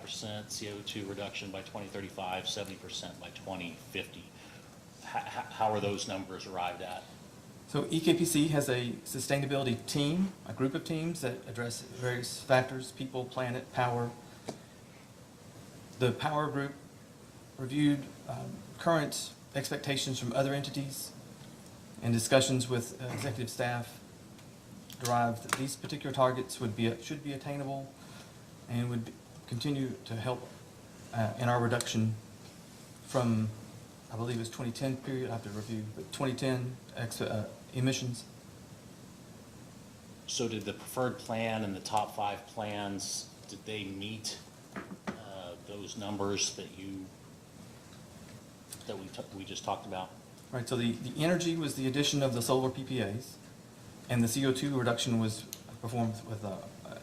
CO2 reduction by 2035, 70% by 2050. How are those numbers arrived at? So EKPC has a sustainability team, a group of teams that address various factors, people, planet, power. The power group reviewed current expectations from other entities and discussions with executive staff derived that these particular targets should be attainable and would continue to help in our reduction from, I believe it's 2010 period, I have to review, but 2010 emissions. So did the preferred plan and the top 5 plans, did they meet those numbers that we just talked about? Right, so the energy was the addition of the solar PPAs, and the CO2 reduction was performed with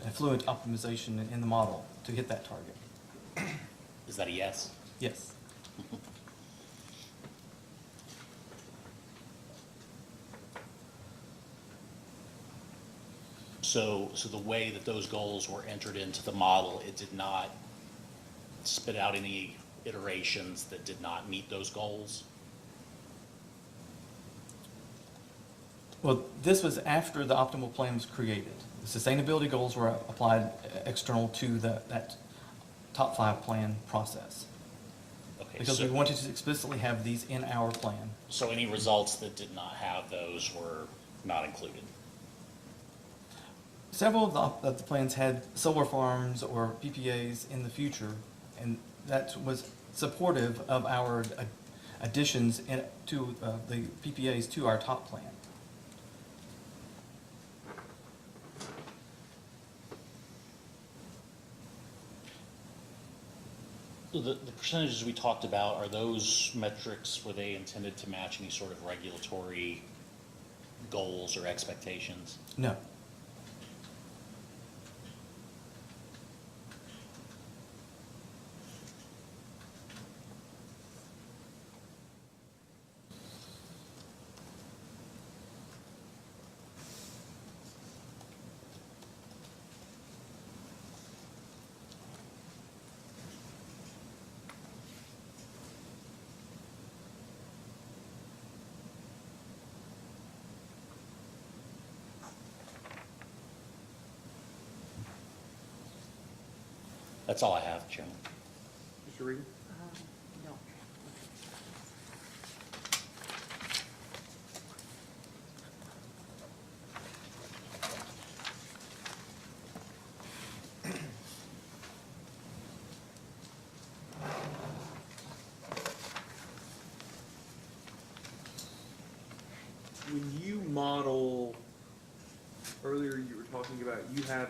effluent optimization in the model to hit that target. Is that a yes? Yes. So the way that those goals were entered into the model, it did not spit out any iterations that did not meet those goals? Well, this was after the optimal plan was created. The sustainability goals were applied external to that top 5 plan process. Okay, Because we wanted to explicitly have these in our plan. So any results that did not have those were not included? Several of the plans had solar farms or PPAs in the future, and that was supportive of our additions to the PPAs to our top plan. The percentages we talked about, are those metrics, were they intended to match any sort of regulatory goals or expectations? No. That's all I have, Chairman. Mr. Regan? No. When you model, earlier you were talking about, you have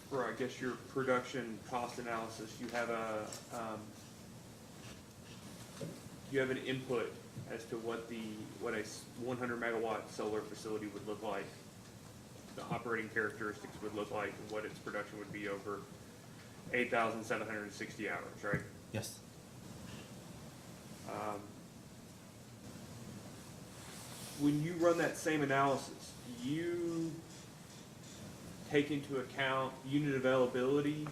for I guess your production cost analysis, you have an input as to what a 100 megawatt solar facility would look like, the operating characteristics would look like, and what its production would be over 8,760 hours, right? Yes. When you run that same analysis, you take into account unit availability,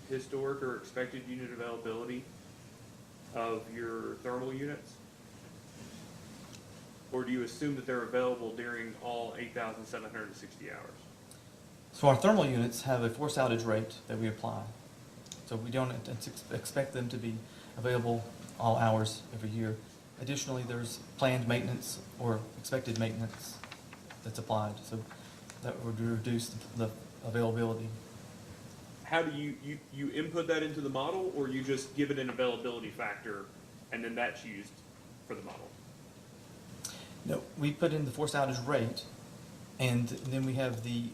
historic or expected unit availability of your thermal units? Or do you assume that they're available during all 8,760 hours? So our thermal units have a forced outage rate that we apply. So we don't expect them to be available all hours every year. Additionally, there's planned maintenance or expected maintenance that's applied, so that would reduce the availability. How do you input that into the model, or you just give it an availability factor and then that's used for the model? No, we put in the forced outage rate, and then we have the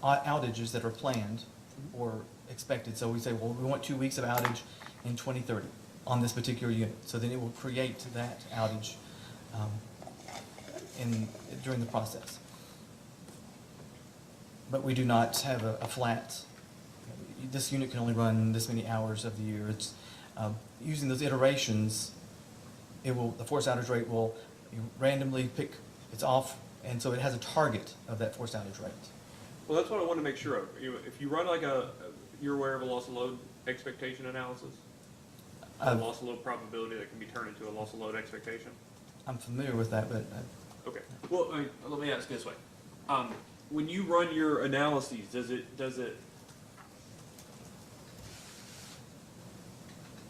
outages that are planned or expected. So we say, well, we want 2 weeks of outage in 2030 on this particular unit. So then it will create that outage during the process. But we do not have a flat, this unit can only run this many hours of the year. It's using those iterations, the forced outage rate will randomly pick, it's off, and so it has a target of that forced outage rate. Well, that's what I want to make sure of. If you run you're aware of a loss of load expectation analysis? A loss of load probability that can be turned into a loss of load expectation? I'm familiar with that, but Okay. Well, let me ask this way. When you run your analyses, does it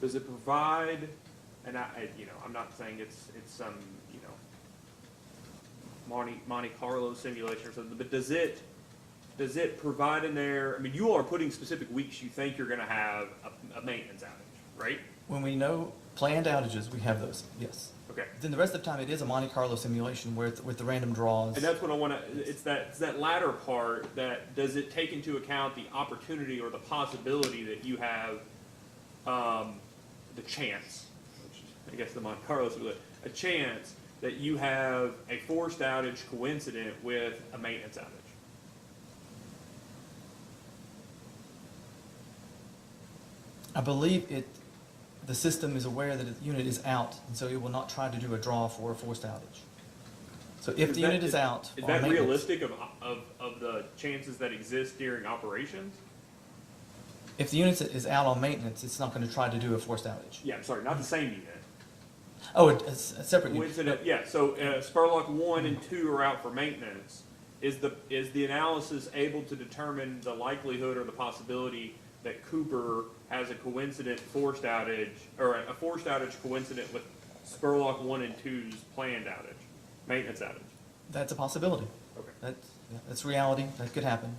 provide, and I'm not saying it's some, Monte Carlo simulation or something, but does it provide in there, I mean, you all are putting specific weeks you think you're gonna have a maintenance outage, right? when we know planned outages, we have those, yes. Okay. Then the rest of the time, it is a Monte Carlo simulation with the random draws. And that's what I want to, it's that latter part that, does it take into account the opportunity or the possibility that you have the chance, which I guess the Monte Carlo is a chance that you have a forced outage coincident with a maintenance outage? I believe the system is aware that the unit is out, and so it will not try to do a draw for a forced outage. So if the unit is out. Is on that maintenance- realistic of the chances that exist during operations? If the unit is out on maintenance, it's not going to try to do a forced outage. Yeah, I'm sorry, not the same unit. Oh, it's a separate unit. Coincident, yeah, so Spurlock 1 and 2 are out for maintenance. Is the analysis able to determine the likelihood or the possibility that Cooper has a coincident forced outage, or a forced outage coincident with Spurlock 1 and 2's planned outage, maintenance outage? That's a possibility. Okay. That's reality. That could happen.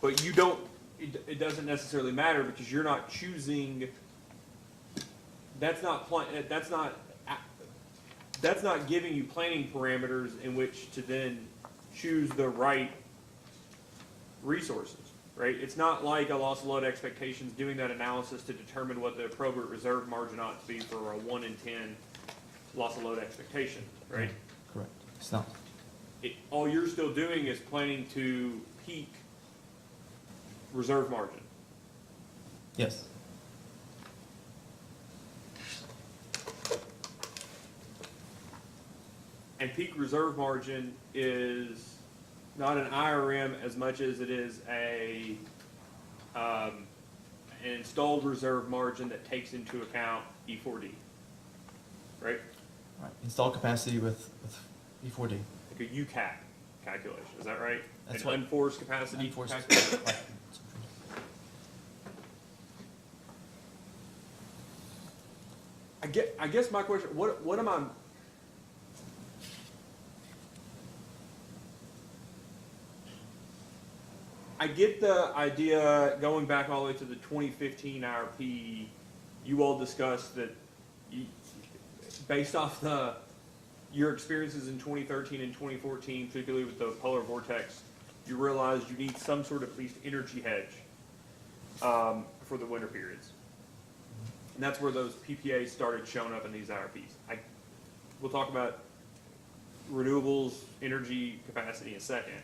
But you don't, it doesn't necessarily matter because you're not choosing, that's not giving you planning parameters in which to then choose the right resources, right? It's not like a loss of load expectations doing that analysis to determine what the appropriate reserve margin ought to be for a 1 in 10 loss of load expectation, right? Correct. It's not. All you're still doing is planning to peak reserve margin. Yes. And peak reserve margin is not an IRM as much as it is an installed reserve margin that takes into account E4D, right? Right. Installed capacity with E4D. Like a UCAP. calculation, is that right? That's An what- unforced capacity Unforced- calculation? right. I guess my question, what am I? I get the idea, going back all the way to the 2015 IRP, you all discussed that you, based off your experiences in 2013 and 2014, particularly with the polar vortex, you realized you need some sort of at least energy hedge for the winter periods. And that's where those PPAs started showing up in these IRPs. We'll talk about renewables, energy capacity in a second.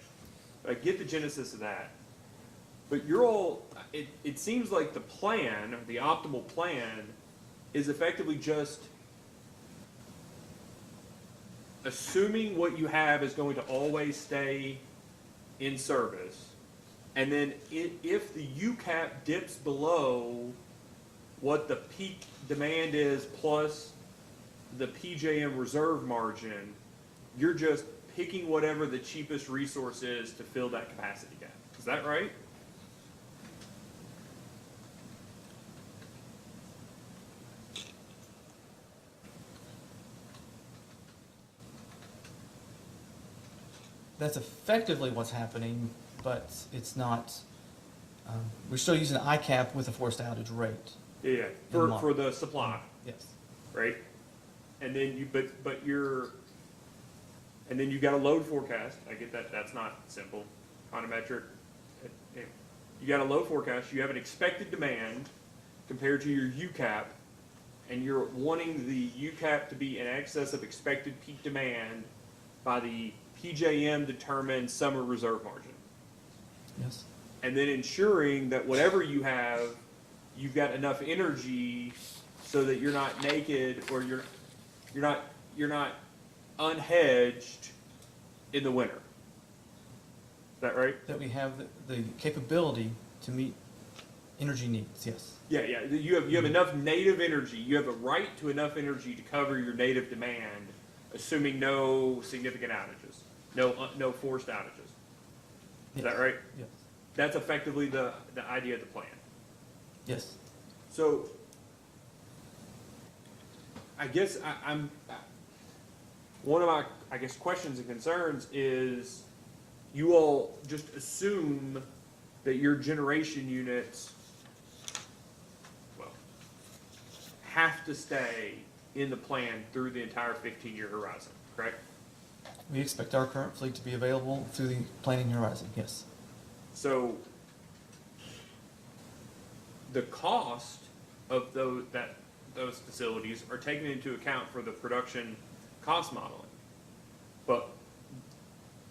But I get the genesis of that. But it seems like the plan, the optimal plan, is effectively just assuming what you have is going to always stay in service. And then if the UCAP dips below what the peak demand is plus the PJM reserve margin, you're just picking whatever the cheapest resource is to fill that capacity gap. Is that right? That's effectively what's happening, but it's not, we're still using an ICAP with a forced outage rate. Yeah, for the supply, Yes. right? And then and then you got a load forecast. I get that, that's not simple, econometric. You got a load forecast, you have an expected demand compared to your UCAP, and you're wanting the UCAP to be in excess of expected peak demand by the PJM determined summer reserve margin. Yes. And then ensuring that whatever you have, you've got enough energy so that you're not naked or you're not unhedged in the winter. Is that right? That we have the capability to meet energy needs, yes. Yeah, yeah. You have enough native energy. You have a right to enough energy to cover your native demand, assuming no significant outages, no forced outages. Is that right? Yes. That's effectively the idea of the plan. Yes. So, I guess one of my, questions and concerns is you all just assume that your generation units, well, have to stay in the plan through the entire 15-year horizon, correct? We expect our current fleet to be available through the planning horizon, yes. So, the cost of those facilities are taken into account for the production cost modeling. But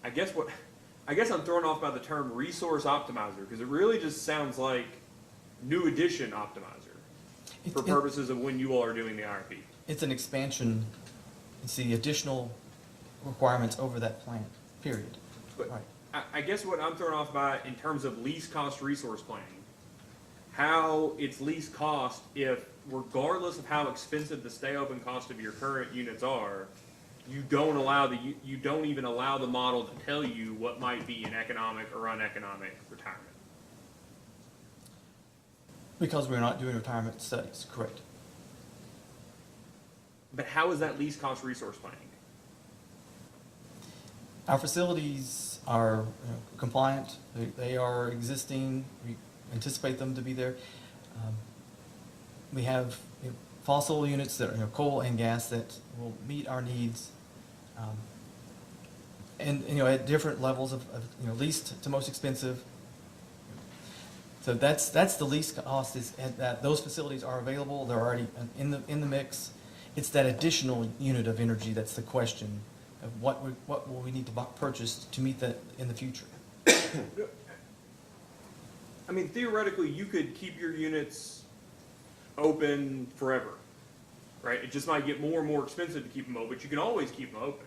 I guess I'm thrown off by the term resource optimizer, because it really just sounds like new addition optimizer for purposes of when you all are doing the IRP. It's an expansion, it's the additional requirements over that plan, period. But Right. I guess what I'm thrown off by in terms of least cost resource planning, how it's least cost if, regardless of how expensive the stay open cost of your current units are, you don't even allow the model to tell you what might be an economic or uneconomic retirement. Because we're not doing retirement studies, correct. But how is that least cost resource planning? Our facilities are compliant, they are existing, we anticipate them to be there. We have fossil units that are coal and gas that will meet our needs. And at different levels of least to most expensive. So that's the least cost, is that those facilities are available, they're already in the mix. It's that additional unit of energy that's the question of what will we need to purchase to meet that in the future. I mean, theoretically, you could keep your units open forever, right? It just might get more and more expensive to keep them open, but you can always keep them open,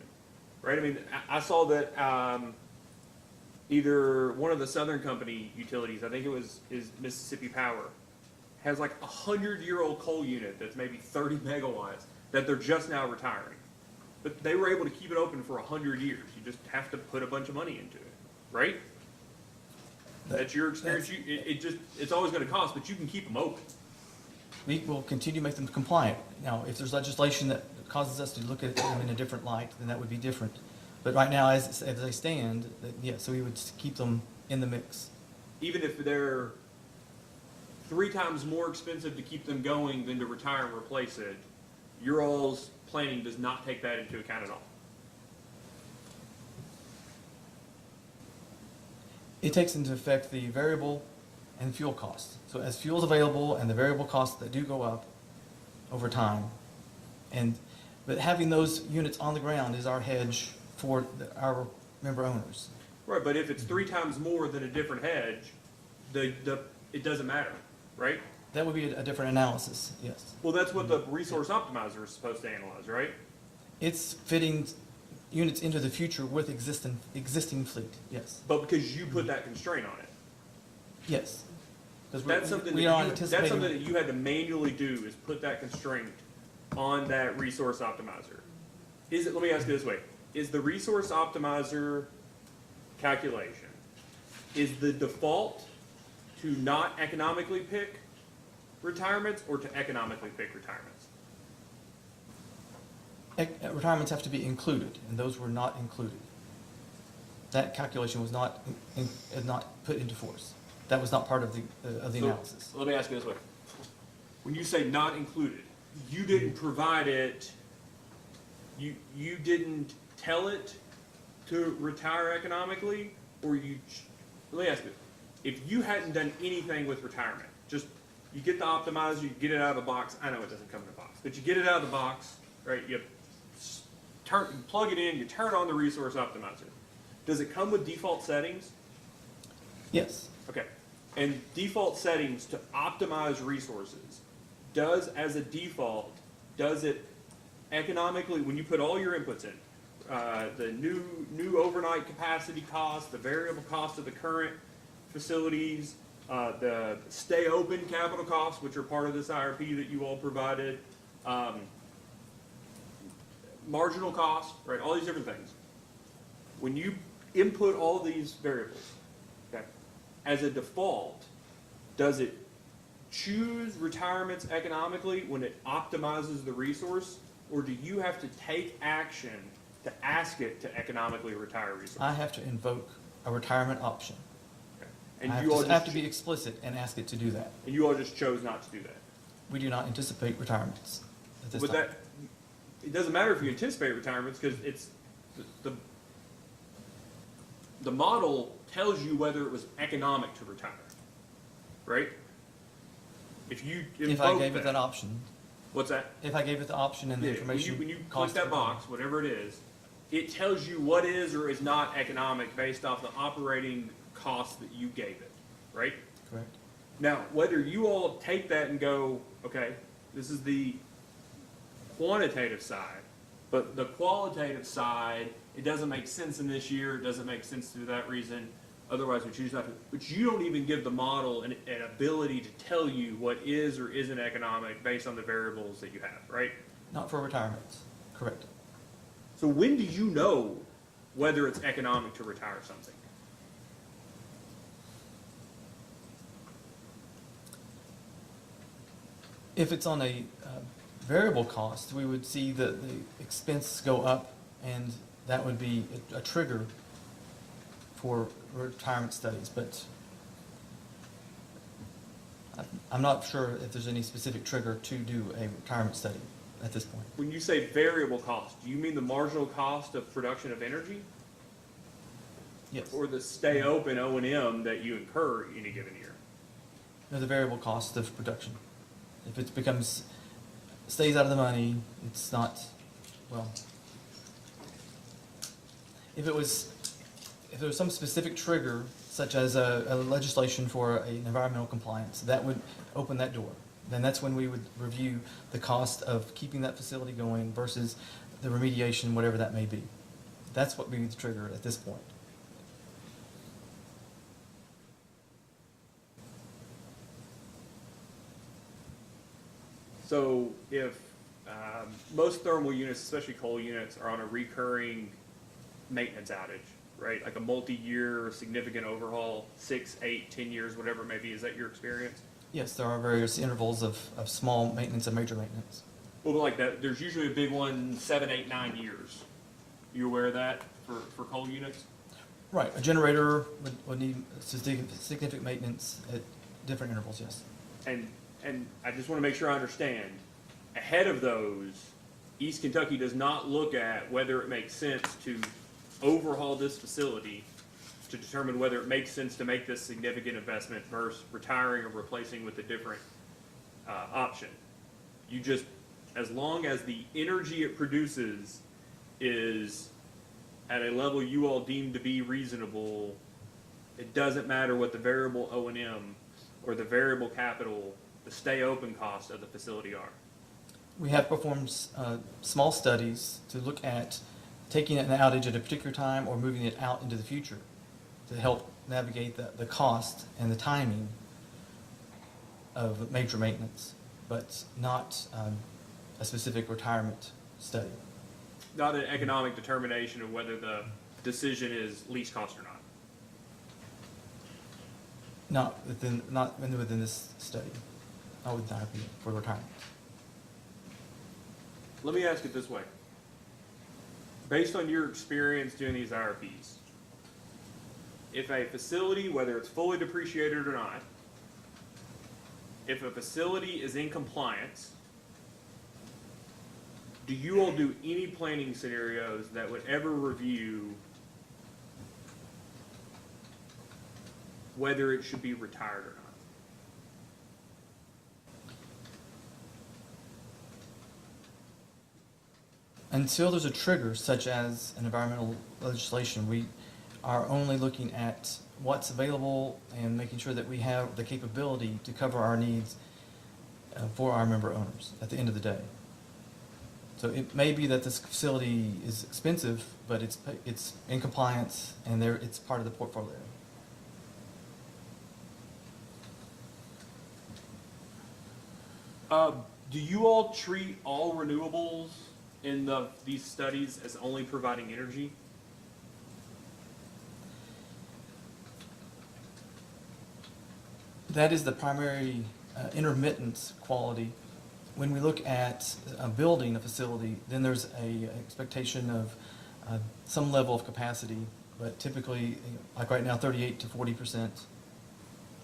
right? I mean, I saw that either one of the Southern Company utilities, I think is Mississippi Power, has like a 100-year-old coal unit that's maybe 30 megawatts that they're just now retiring. But they were able to keep it open for 100 years. You just have to put a bunch of money into it, right? That's your experience. It's always gonna cost, but you can keep them open. We will continue to make them compliant. Now, if there's legislation that causes us to look at them in a different light, then that would be different. But right now, as they stand, yes, we would keep them in the mix. Even if they're 3 times more expensive to keep them going than to retire and replace it, your all's planning does not take that into account at all. It takes into effect the variable and fuel costs. So as fuel's available and the variable costs that do go up over time, but having those units on the ground is our hedge for our member owners. Right, but if it's 3 times more than a different hedge, it doesn't matter, right? That would be a different analysis, yes. Well, that's what the resource optimizer is supposed to analyze, right? It's fitting units into the future with existing fleet, yes. But because you put that constraint on it. Yes. Because That's something that's something that you had to manually do, is put that constraint on that resource optimizer. Let me ask you this way, is the resource optimizer calculation, is the default to not economically pick retirements or to economically pick retirements? Retirements have to be included, and those were not included. That calculation was not put into force. That was not part of the analysis. So let me ask you this way. When you say not included, you didn't provide it, you didn't tell it to retire economically, or let me ask you, if you hadn't done anything with retirement, just, you get the optimizer, you get it out of the box, I know it doesn't come in a box, but you get it out of the box, right, you plug it in, you turn on the resource optimizer. Does it come with default settings? Yes. Okay, and default settings to optimize resources, as a default, does it economically, when you put all your inputs in, the new overnight capacity cost, the variable cost of the current facilities, the stay open capital costs, which are part of this IRP that you all provided, marginal cost, right, all these different things. When you input all these variables, okay, as a default, does it choose retirements economically when it optimizes the resource, or do you have to take action to ask it to economically retire resources? I have to invoke a retirement option. Okay. And I you all have to be explicit and ask it to do that. And you all just chose not to do that. We do not anticipate retirements at this But time. it doesn't matter if you anticipate retirements, because it's the model tells you whether it was economic to retire, right? If you If I gave it that option. What's that? If I gave it the option and the information. When you click cost that of- box, whatever it is, it tells you what is or is not economic based off the operating costs that you gave it, right? Correct. Now, whether you all take that and go, okay, this is the quantitative side, but the qualitative side, it doesn't make sense in this year, it doesn't make sense through that reason, otherwise we choose not to. But you don't even give the model an ability to tell you what is or isn't economic based on the variables that you have, right? Not for retirements, correct. So when do you know whether it's economic to retire something? If it's on a variable cost, we would see the expense go up, and that would be a trigger for retirement studies, but I'm not sure if there's any specific trigger to do a retirement study at this point. When you say variable cost, do you mean the marginal cost of production of energy? Yes. Or the stay open O&M that you incur in a given year? No, the variable cost of production. If it stays out of the money, it's not, well, if there was some specific trigger, such as a legislation for an environmental compliance, that would open that door. Then that's when we would review the cost of keeping that facility going versus the remediation, whatever that may be. That's what would be the trigger at this point. So if most thermal units, especially coal units, are on a recurring maintenance outage, right? Like a multi-year significant overhaul, 6, 8, 10 years, whatever it may be. Is that your experience? Yes, there are various intervals of small maintenance and major maintenance. Well, like that, there's usually a big one, 7, 8, 9 years. You aware of that for coal units? Right, a generator would need significant maintenance at different intervals, yes. And I just want to make sure I understand. Ahead of those, East Kentucky does not look at whether it makes sense to overhaul this facility to determine whether it makes sense to make this significant investment versus retiring or replacing with a different option. You just, as long as the energy it produces is at a level you all deem to be reasonable, it doesn't matter what the variable O&M or the variable capital, the stay open cost of the facility are. We have performed small studies to look at taking an outage at a particular time or moving it out into the future to help navigate the cost and the timing of major maintenance, but not a specific retirement study. Not an economic determination of whether the decision is least cost or not. Not within this study, not within IRP for retirement. Let me ask it this way. Based on your experience doing these IRPs, if a facility, whether it's fully depreciated or not, if a facility is in compliance, do you all do any planning scenarios that would ever review whether it should be retired or not? Until there's a trigger, such as an environmental legislation, we are only looking at what's available and making sure that we have the capability to cover our needs for our member owners at the end of the day. So it may be that this facility is expensive, but it's in compliance and it's part of the portfolio. Do you all treat all renewables in these studies as only providing energy? That is the primary intermittent quality. When we look at building a facility, then there's a expectation of some level of capacity, but typically, like right now, 38 to 40%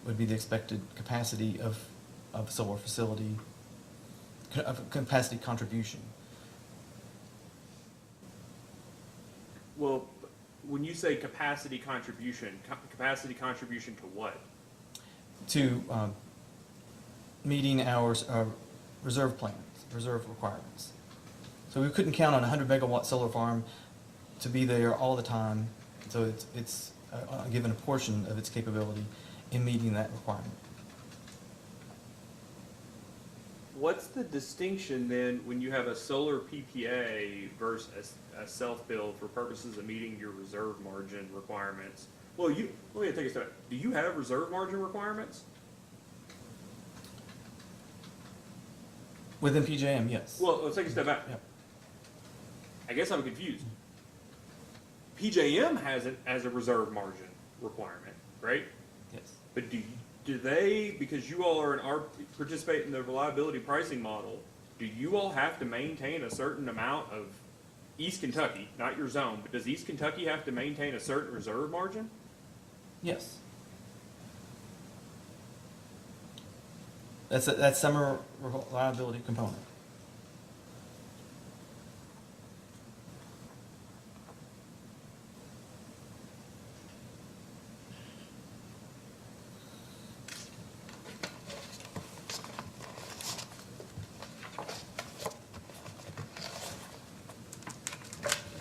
would be the expected capacity of a solar facility, of capacity contribution. Well, when you say capacity contribution to what? To meeting our reserve plans, reserve requirements. So we couldn't count on a 100-megawatt solar farm to be there all the time. So it's given a portion of its capability in meeting that requirement. What's the distinction then when you have a solar PPA versus a self-build for purposes of meeting your reserve margin requirements? Well, let me take a step. Do you have reserve margin requirements? Within PJM, yes. Well, let's take a step back. Yep. I guess I'm confused. PJM has it as a reserve margin requirement, right? Yes. But do they, because you all participate in the reliability pricing model, do you all have to maintain a certain amount of East Kentucky, not your zone, but does East Kentucky have to maintain a certain reserve margin? Yes. That's summer reliability component.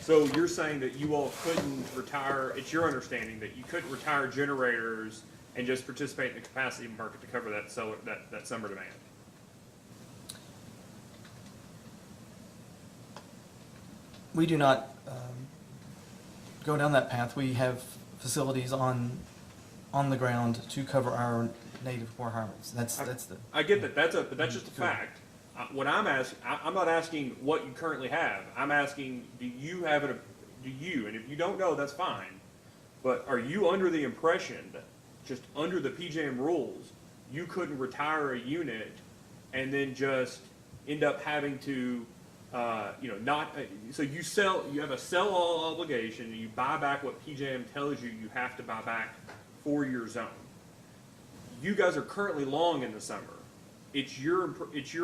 So you're saying that you all couldn't retire, it's your understanding that you couldn't retire generators and just participate in the capacity market to cover that summer demand? We do not go down that path. We have facilities on the ground to cover our native requirements. That's the. I get that. But that's just a fact. What I'm asking, I'm not asking what you currently have. I'm asking, do you have it, do you, and if you don't know, that's fine. But are you under the impression, that just under the PJM rules, you couldn't retire a unit and then just end up having to, not, so you have a sell all obligation and you buy back what PJM tells you you have to buy back for your zone. You guys are currently long in the summer. It's your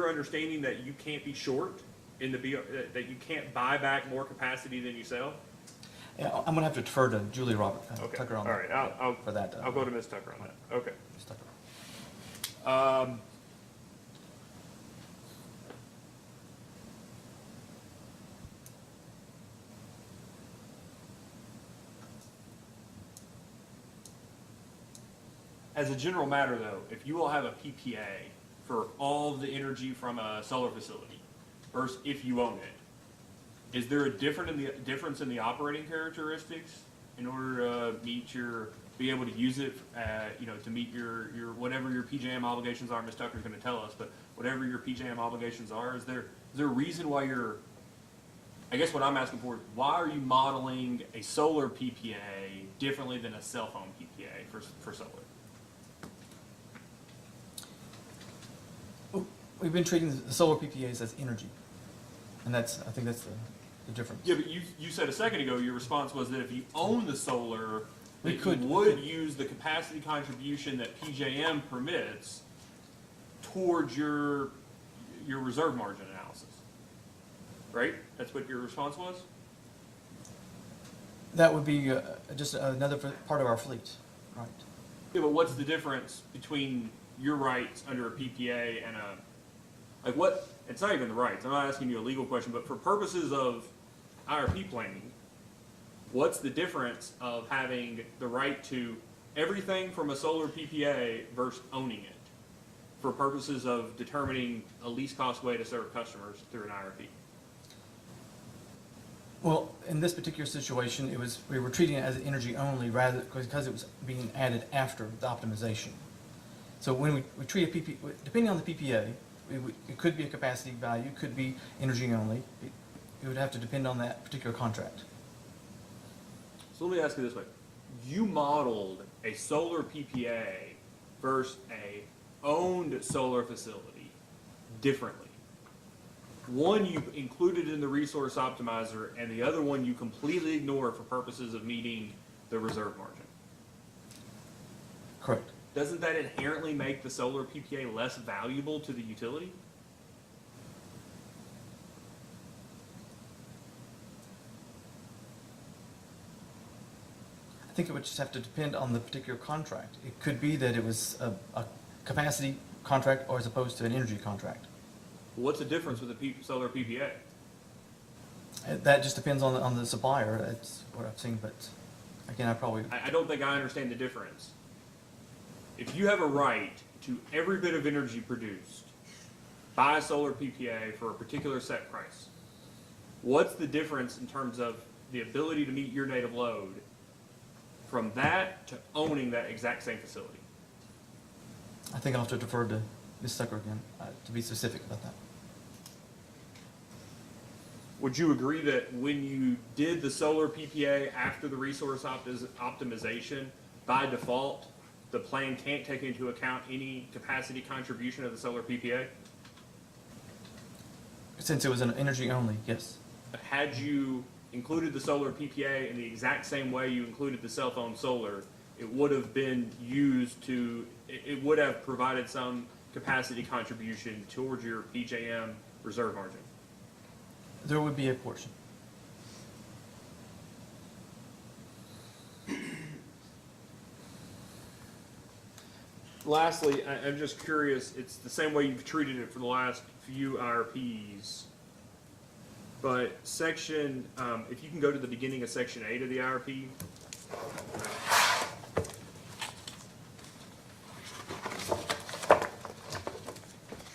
understanding that you can't be short in the that you can't buy back more capacity than you sell? Yeah, I'm gonna have to defer to Julie Robert, Okay. Tucker on All right, that. I'll For that. I'll go to Ms. Tucker on that. Okay. Ms. Tucker. As a general matter, though, if you will have a PPA for all the energy from a solar facility versus if you own it, is there a difference in the operating characteristics in order to be able to use it, to meet your whatever your PJM obligations are? Ms. Tucker's going to tell us, but whatever your PJM obligations are, is there a reason why I guess what I'm asking for is, why are you modeling a solar PPA differently than a cell phone PPA for solar? We've been treating the solar PPAs as energy, and I think that's the difference. Yeah, but you said a second ago, your response was that if you own the solar, We that could- you would use the capacity contribution that PJM permits towards your reserve margin analysis. Right? That's what your response was? That would be just another part of our fleet, right? Yeah, but what's the difference between your rights under a PPA and it's not even the rights. I'm not asking you a legal question, but for purposes of IRP planning, what's the difference of having the right to everything from a solar PPA versus owning it for purposes of determining a least cost way to serve customers through an IRP? Well, in this particular situation, we were treating it as energy only rather because it was being added after the optimization. So when we treat a PPA, depending on the PPA, it could be a capacity value, could be energy only. It would have to depend on that particular contract. So let me ask you this way. You modeled a solar PPA versus a owned solar facility differently. One you included in the resource optimizer, and the other one you completely ignore for purposes of meeting the reserve margin. Correct. Doesn't that inherently make the solar PPA less valuable to the utility? I think it would just have to depend on the particular contract. It could be that it was a capacity contract or as opposed to an energy contract. What's the difference with a solar PPA? That just depends on the supplier. That's what I've seen, but again, I don't think I understand the difference. If you have a right to every bit of energy produced by a solar PPA for a particular set price, what's the difference in terms of the ability to meet your native load from that to owning that exact same facility? I think I'll have to defer to Ms. Tucker again to be specific about that. Would you agree that when you did the solar PPA after the resource optimization, by default, the plan can't take into account any capacity contribution of the solar PPA? Since it was an energy only, yes. Had you included the solar PPA in the exact same way you included the cell phone solar, it would have been it would have provided some capacity contribution towards your PJM reserve margin. There would be a portion. Lastly, I'm just curious, it's the same way you've treated it for the last few IRPs, but if you can go to the beginning of section 8 of the IRP.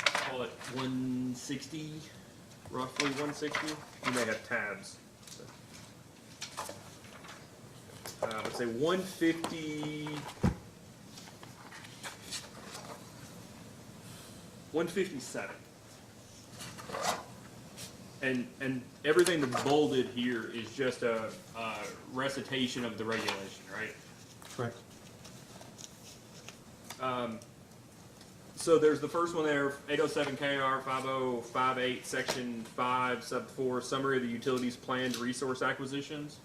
Call it 160, roughly 160. You may have tabs. So. Let's say 150. 157. And everything that's bolded here is just a recitation of the regulation, right? Correct. So there's the first one there, 807 KR 5058, section 5, sub 4, summary of the utilities planned resource acquisitions.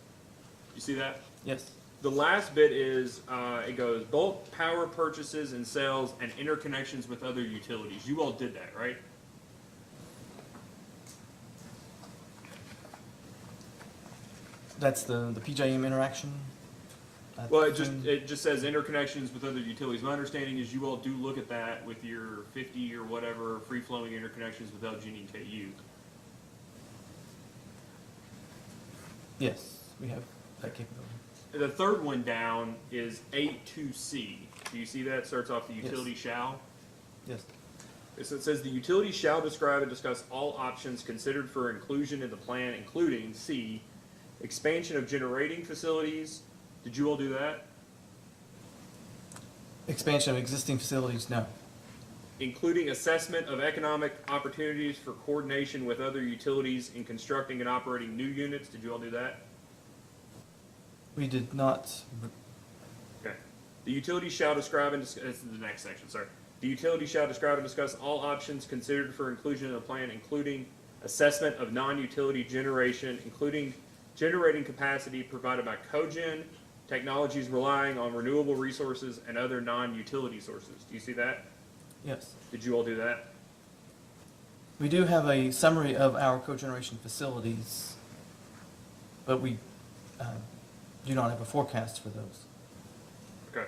You see that? Yes. The last bit is, it goes bulk power purchases and sales and interconnections with other utilities. You all did that, right? That's the PJM interaction? I Well, presume? it just says interconnections with other utilities. My understanding is you all do look at that with your 50 or whatever free-flowing interconnections with LG and KU. Yes, we have that capability. The third one down is 82C. Do you see that? It starts off the utility Yes. shall. Yes. So it says the utility shall describe and discuss all options considered for inclusion in the plan, including C, expansion of generating facilities. Did you all do that? Expansion of existing facilities, no. Including assessment of economic opportunities for coordination with other utilities in constructing and operating new units. Did you all do that? We did not. Okay. The utility shall describe and discuss, this is the next section, sorry. The utility shall describe and discuss all options considered for inclusion in the plan, including assessment of non-utility generation, including generating capacity provided by cogen, technologies relying on renewable resources, and other non-utility sources. Do you see that? Yes. Did you all do that? We do have a summary of our cogeneration facilities, but we do not have a forecast for those. Okay.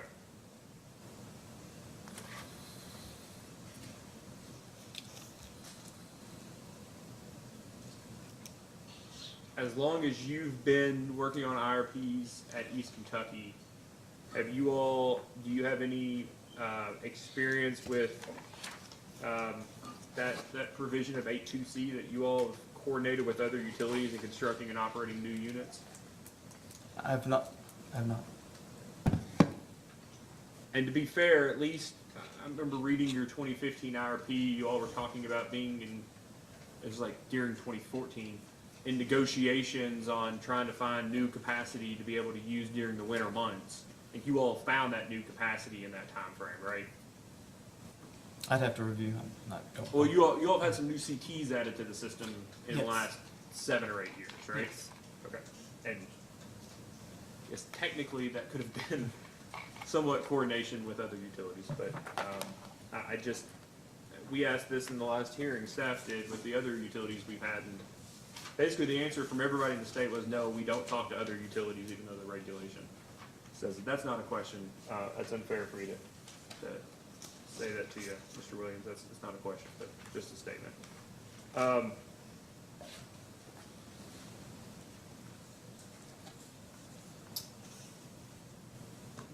As long as you've been working on IRPs at East Kentucky, do you have any experience with that provision of 82C that you all have coordinated with other utilities in constructing and operating new units? I have not. And to be fair, at least, I remember reading your 2015 IRP, you all were talking about being in, it was like during 2014, in negotiations on trying to find new capacity to be able to use during the winter months. I think you all found that new capacity in that time frame, right? I'd have to review. I'm not going. Well, you all have had some new CTs added to the system in the Yes. last 7 or 8 years, right? Yes. Okay. And yes, technically that could have been somewhat coordination with other utilities, but we asked this in the last hearing, staff did, with the other utilities we've had, and basically the answer from everybody in the state was no, we don't talk to other utilities, even though the regulation says that. That's not a question. That's unfair for me to say that to you, Mr. Williams. That's not a question, but just a statement.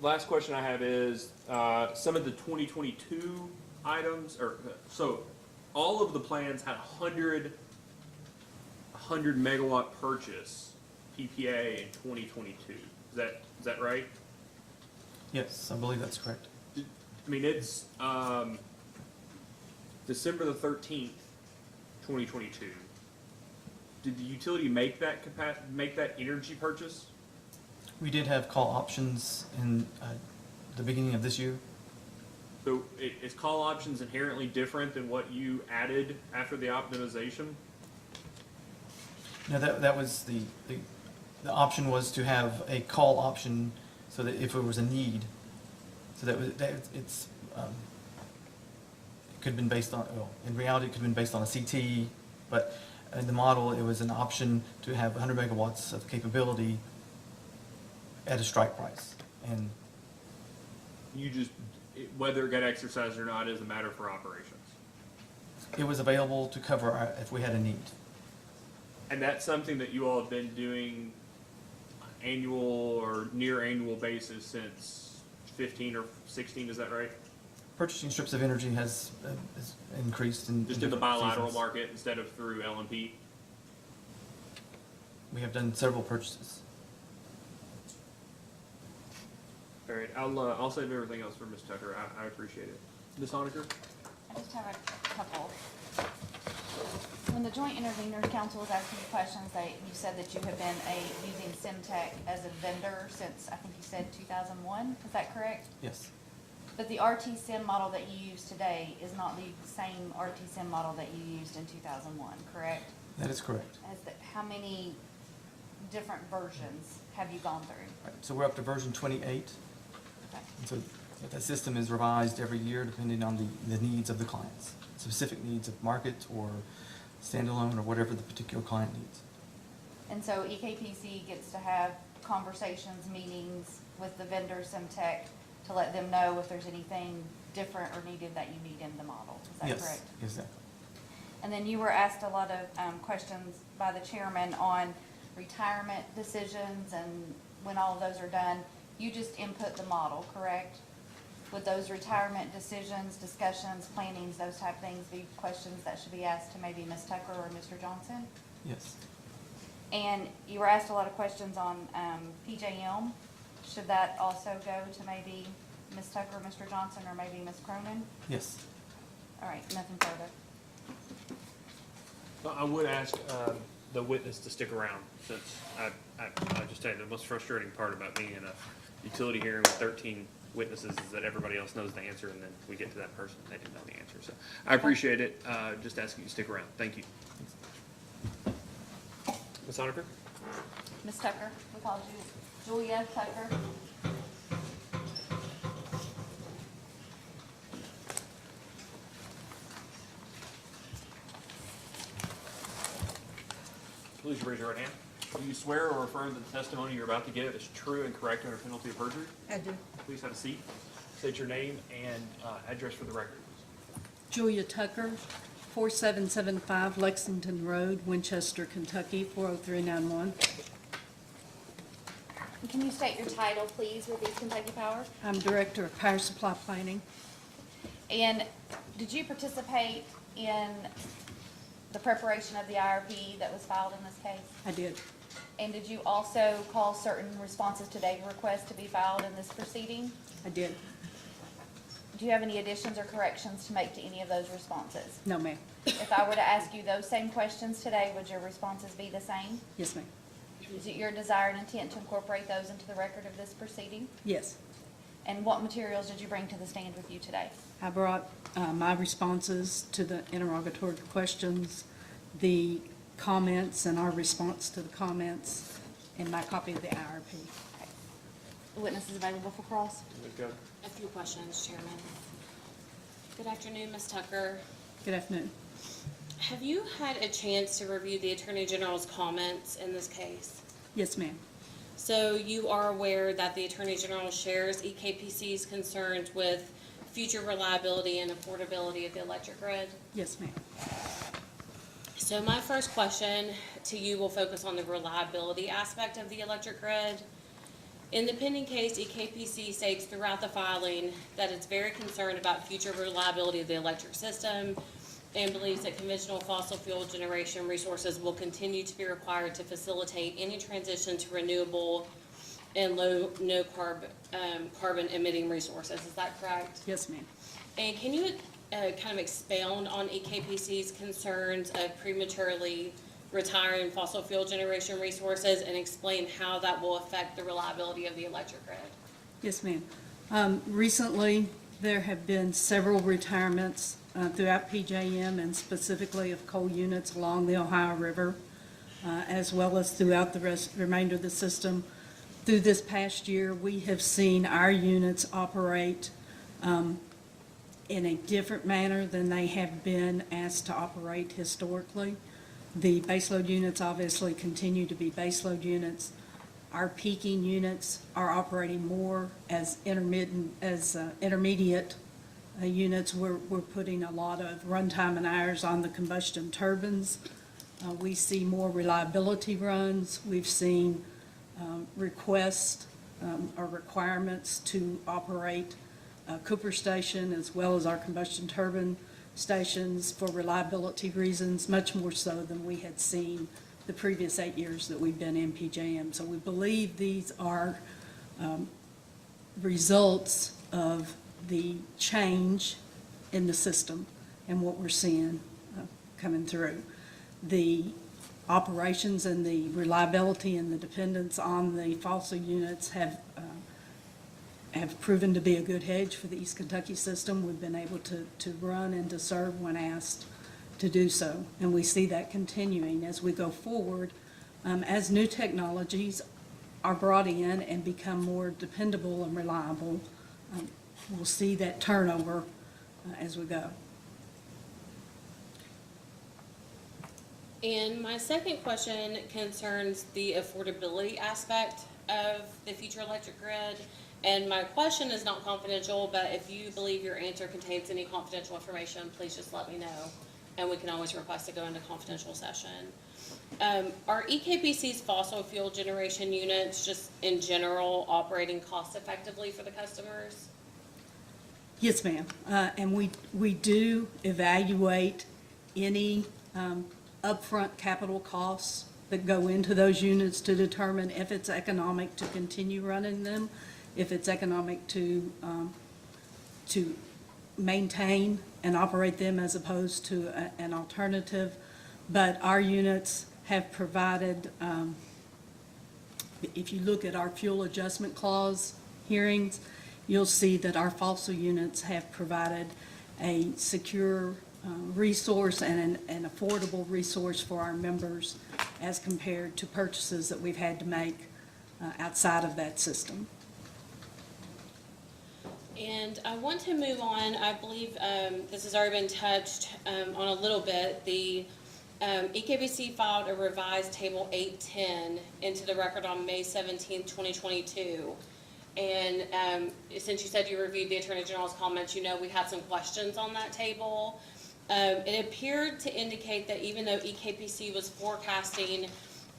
Last question I have is, some of the 2022 items, so all of the plans had 100 megawatt purchase PPA in 2022. Is that right? Yes, I believe that's correct. I mean, it's December the 13th, 2022. Did the utility make that energy purchase? We did have call options in the beginning of this year. So is call options inherently different than what you added after the optimization? No, that was the option was to have a call option so that if there was a need, so it could have been based on, well, in reality, it could have been based on a CT, but in the model, it was an option to have 100 megawatts of capability at a strike price. And You just, whether it got exercised or not is a matter for operations. it was available to cover if we had a need. And that's something that you all have been doing annual or near annual basis since 15 or 16, is that right? Purchasing strips of energy has increased in Just in the different bilateral seasons. market instead of through LMP? We have done several purchases. All right, I'll save everything else for Ms. Tucker. I appreciate it. Ms. Honaker? I just have a couple. Let When the Joint Intervenors Council was asking you questions, you said that you have been using Simtech as a vendor since, I think you said 2001, is that correct? Yes, But the RT Sim model that you use today is not the same RT Sim model that you used in 2001, correct? that is correct. How many different versions have you gone through? Right, so we're up to version 28. Okay. And so that system is revised every year depending on the needs of the clients, specific needs of market or standalone or whatever the particular client needs. And so EKPC gets to have conversations, meetings with the vendor Simtech to let them know if there's anything different or needed that you need in the model. Is that correct? Yes, exactly. And then you were asked a lot of questions by the chairman on retirement decisions and when all of those are done. You just input the model, correct? Would those retirement decisions, discussions, plannings, those type things be questions that should be asked to maybe Ms. Tucker or Mr. Johnson? Yes, And you were asked a lot of questions on PJM. Should that also go to maybe Ms. Tucker, Mr. Johnson, or maybe Ms. Cronin? yes. All right, nothing further. Well, I would ask the witness to stick around, since I just tell you, the most frustrating part about being in a utility hearing with 13 witnesses is that everybody else knows the answer, and then we get to that person, they didn't know the answer. So I appreciate it, just asking you to stick around. Thank you. Ms. Honaker? Ms. Tucker, we called you Julia Tucker. Please raise your right hand. Do you swear or affirm that the testimony you're about to give is true and correct under penalty of perjury? I do. Please have a seat. State your name and address for the record. Julia Tucker, 4775 Lexington Road, Winchester, Kentucky, 40391. And can you state your title, please, with East Kentucky Power? I'm Director of Power Supply Planning. And did you participate in the preparation of the IRP that was filed in this case? I did. And did you also call certain responses to data requests to be filed in this proceeding? I did. Do you have any additions or corrections to make to any of those responses? No, ma'am. If I were to ask you those same questions today, would your responses be the same? Yes, ma'am. Is it your desire and intent to incorporate those into the record of this proceeding? Yes. And what materials did you bring to the stand with you today? I brought my responses to the interrogatory questions, the comments and our response to the comments, and my copy of the IRP. Okay. The witness is available for cross. Go. A few questions, Chairman. Good afternoon, Ms. Tucker. Good afternoon. Have you had a chance to review the Attorney General's comments in this case? Yes, ma'am. So you are aware that the Attorney General shares EKPC's concerns with future reliability and affordability of the electric grid? Yes, ma'am. So my first question to you will focus on the reliability aspect of the electric grid. In the pending case, EKPC states throughout the filing that it's very concerned about future reliability of the electric system and believes that conventional fossil fuel generation resources will continue to be required to facilitate any transition to renewable and no carbon emitting resources. Is that correct? Yes, ma'am. And can you kind of expound on EKPC's concerns of prematurely retiring fossil fuel generation resources and explain how that will affect the reliability of the electric grid? Yes, ma'am. Recently, there have been several retirements throughout PJM and specifically of coal units along the Ohio River, as well as throughout the remainder of the system. Through this past year, we have seen our units operate in a different manner than they have been asked to operate historically. The baseload units obviously continue to be baseload units. Our peaking units are operating more as intermediate units. We're putting a lot of runtime and hours on the combustion turbines. We see more reliability runs. We've seen requests or requirements to operate Cooper Station as well as our combustion turbine stations for reliability reasons, much more so than we had seen the previous 8 years that we've been in PJM. So we believe these are results of the change in the system and what we're seeing coming through. the operations and the reliability and the dependence on the fossil units have proven to be a good hedge for the East Kentucky system. We've been able to run and to serve when asked to do so. And we see that continuing as we go forward. As new technologies are brought in and become more dependable and reliable, we'll see that turnover as we go. And my second question concerns the affordability aspect of the future electric grid. And my question is not confidential, but if you believe your answer contains any confidential information, please just let me know. And we can always request to go into confidential session. Are EKPC's fossil fuel generation units just in general operating cost effectively for the customers? Yes, ma'am. And we do evaluate any upfront capital costs that go into those units to determine if it's economic to continue running them, if it's economic to maintain and operate them as opposed to an alternative. But our units have provided, if you look at our fuel adjustment clause hearings, you'll see that our fossil units have provided a secure resource and an affordable resource for our members as compared to purchases that we've had to make outside of that system. And I want to move on. I believe this has already been touched on a little bit. The EKBC filed a revised Table 810 into the record on May 17th, 2022. And since you said you reviewed the Attorney General's comments, you know we had some questions on that table. It appeared to indicate that even though EKPC was forecasting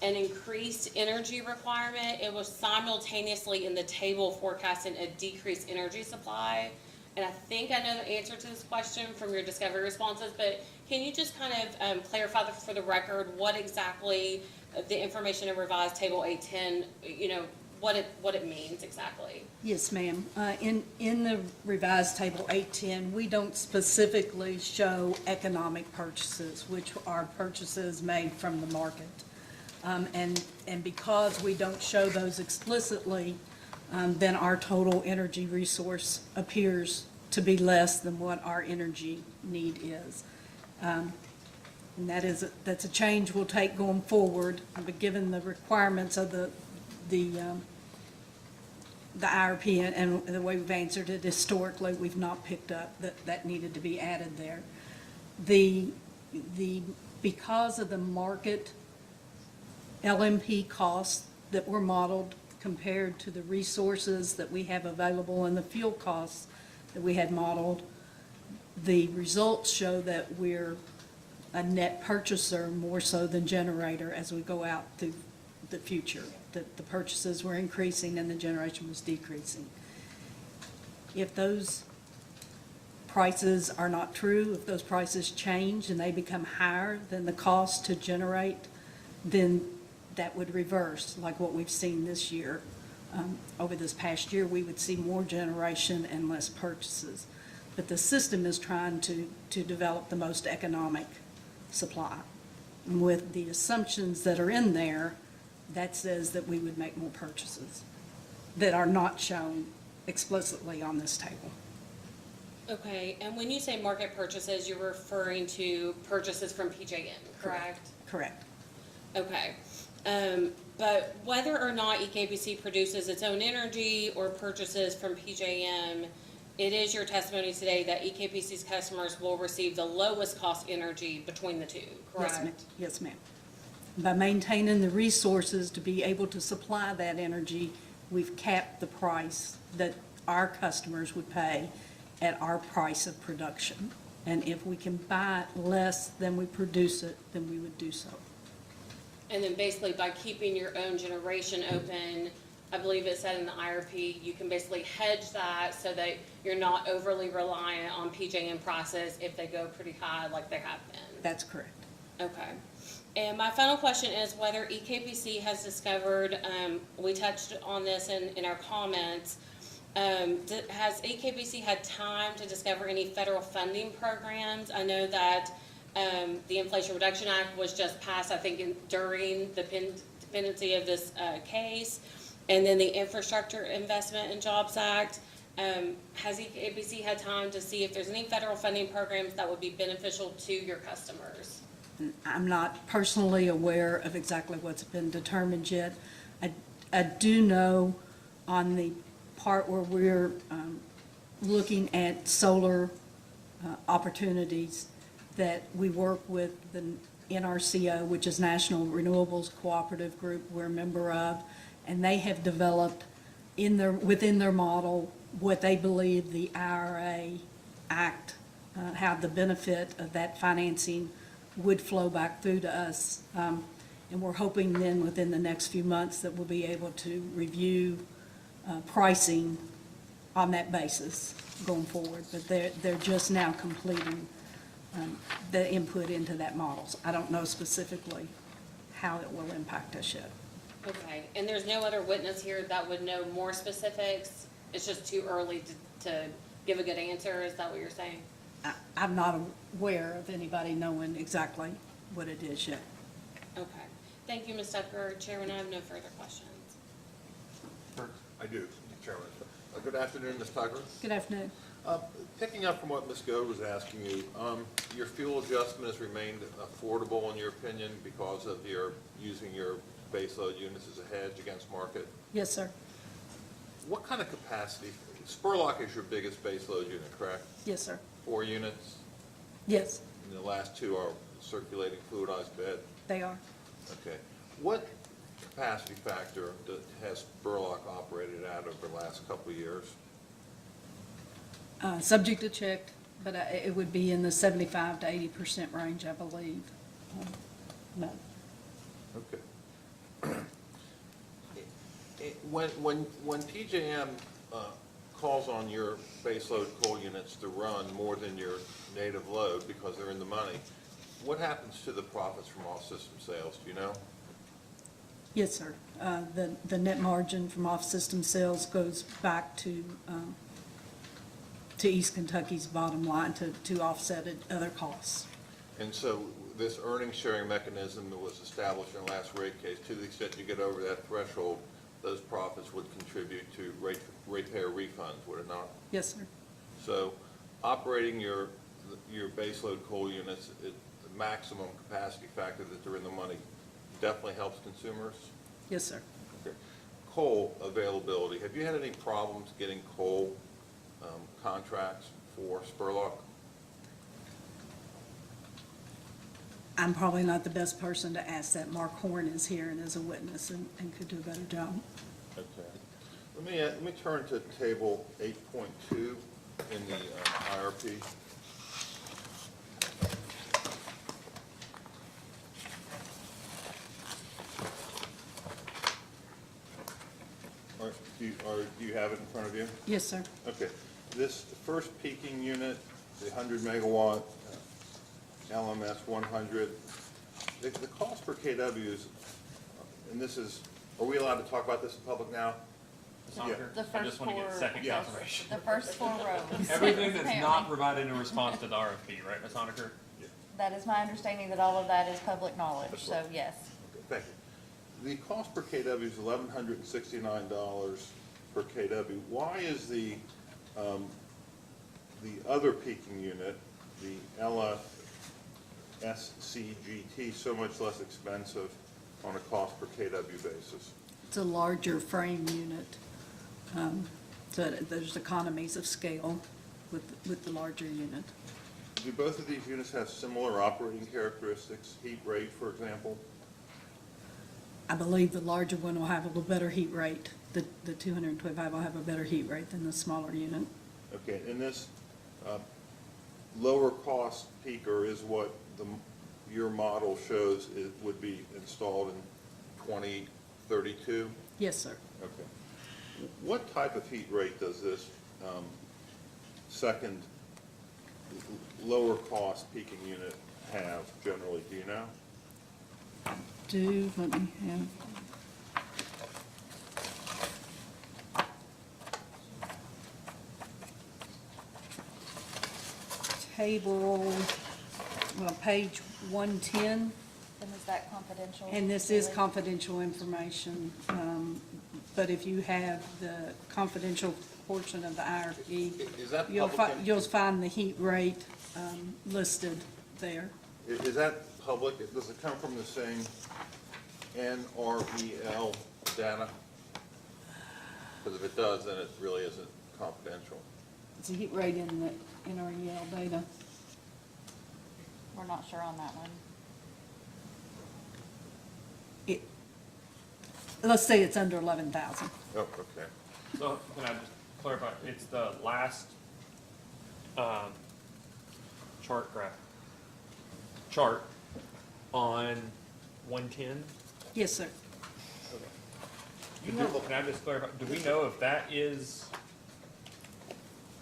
an increased energy requirement, it was simultaneously in the table forecasting a decreased energy supply. And I think I know the answer to this question from your discovery responses, but can you just kind of clarify for the record what exactly the information in revised Table 810, you know, what it means exactly? Yes, ma'am. In the revised Table 810, we don't specifically show economic purchases, which are purchases made from the market. And because we don't show those explicitly, then our total energy resource appears to be less than what our energy need is. And that's a change we'll take going forward, but given the requirements of the IRP and the way we've answered it historically, we've not picked up that needed to be added there. Because of the market LMP costs that were modeled compared to the resources that we have available and the fuel costs that we had modeled, the results show that we're a net purchaser more so than generator as we go out through the future. The purchases were increasing and the generation was decreasing. If those prices are not true, if those prices change and they become higher than the cost to generate, then that would reverse, like what we've seen this year. Over this past year, we would see more generation and less purchases. But the system is trying to develop the most economic supply. And with the assumptions that are in there, that says that we would make more purchases that are not shown explicitly on this table. Okay, and when you say market purchases, you're referring to purchases from PJM, correct? Correct. Okay. But whether or not EKBC produces its own energy or purchases from PJM, it is your testimony today that EKBC's customers will receive the lowest cost energy between the two, correct? Yes, ma'am. By maintaining the resources to be able to supply that energy, we've capped the price that our customers would pay at our price of production. And if we can buy it less than we produce it, then we would do so. And then basically by keeping your own generation open, I believe it said in the IRP, you can basically hedge that so that you're not overly reliant on PJM prices if they go pretty high like they have been. That's correct. Okay. And my final question is whether EKPC has discovered, we touched on this in our comments, has EKPC had time to discover any federal funding programs? I know that The Inflation Reduction Act was just passed, I think, during the pendency of this case. And then the Infrastructure Investment and Jobs Act. Has ABC had time to see if there's any federal funding programs that would be beneficial to your customers? I'm not personally aware of exactly what's been determined yet. I do know on the part where we're looking at solar opportunities, that we work with the NRCO, which is National Renewables Cooperative Group we're a member of, and they have developed within their model what they believe the IRA Act, how the benefit of that financing would flow back through to us. And we're hoping then within the next few months that we'll be able to review pricing on that basis going forward. But they're just now completing the input into that models. I don't know specifically how it will impact us yet. Okay, and there's no other witness here that would know more specifics? It's just too early to give a good answer, is that what you're saying? I'm not aware of anybody knowing exactly what it is yet. Okay. Thank you, Ms. Tucker. Chairman, I have no further questions. I do, Chairman. Good afternoon, Ms. Tucker. Good afternoon. Picking up from what Ms. Goad was asking you, your fuel adjustment has remained affordable in your opinion because of using your baseload units as a hedge against market? Yes, sir. What kind of capacity? Spurlock is your biggest baseload unit, correct? Yes, sir. 4 units? Yes, And the last 2 are circulating fluidized bed? they are. Okay. What capacity factor has Spurlock operated at over the last couple of years? Subject to check, but it would be in the 75 to 80% range, I believe. No. Okay. When PJM calls on your baseload coal units to run more than your native load because they're in the money, what happens to the profits from off-system sales? Do you know? Yes, sir. The net margin from off-system sales goes back to East Kentucky's bottom line to offset other costs. And so this earnings sharing mechanism that was established in the last rate case, to the extent you get over that threshold, those profits would contribute to ratepayer refunds, would it not? Yes, sir. So operating your baseload coal units at the maximum capacity factor that they're in the money definitely helps consumers? Yes, sir. Okay. Coal availability. Have you had any problems getting coal contracts for Spurlock? I'm probably not the best person to ask that. Mark Horn is here and is a witness and could do a better job. Okay. Let me turn to table 8.2 in the IRP. Do you have it in front of you? Yes, sir. Okay. This first peaking unit, the 100 megawatt LMS 100, the cost per kW is, and this is, are we allowed to talk about this in public now? Yeah. The I first just want to get four- second Yes. confirmation. The first 4 rows. Everything that's apparently. not provided in response to the RFP, right, Ms. Honaker? That is my understanding that all of that is public knowledge, That's so right. yes. Okay, thank you. The cost per kW is $1,169 per kW. Why is the other peaking unit, the LSCGT, so much less expensive on a cost per kW basis? It's a larger frame unit, so there's economies of scale with the larger unit. Do both of these units have similar operating characteristics, heat rate, for example? I believe the larger one will have a little better heat rate. The 225 will have a better heat rate than the smaller unit. Okay, and this lower cost peaker is what your model shows it would be installed in 2032? Yes, sir. Okay. What type of heat rate does this second lower cost peaking unit have generally? Do you know? Let me have. Table well, page 110, And is that confidential? and this is Julie? confidential information, but if you have the confidential portion of the IRP, Is that you'll public? you'll find the heat rate listed there. Is that public? Does it come from the same NREL data? Because if it does, then it really isn't confidential. It's a heat rate in the NREL data. We're not sure on that one. Let's say it's under 11,000. Oh, okay. So can I just clarify, it's the last, chart on 110? Yes, sir. Can I just clarify, do we know if that is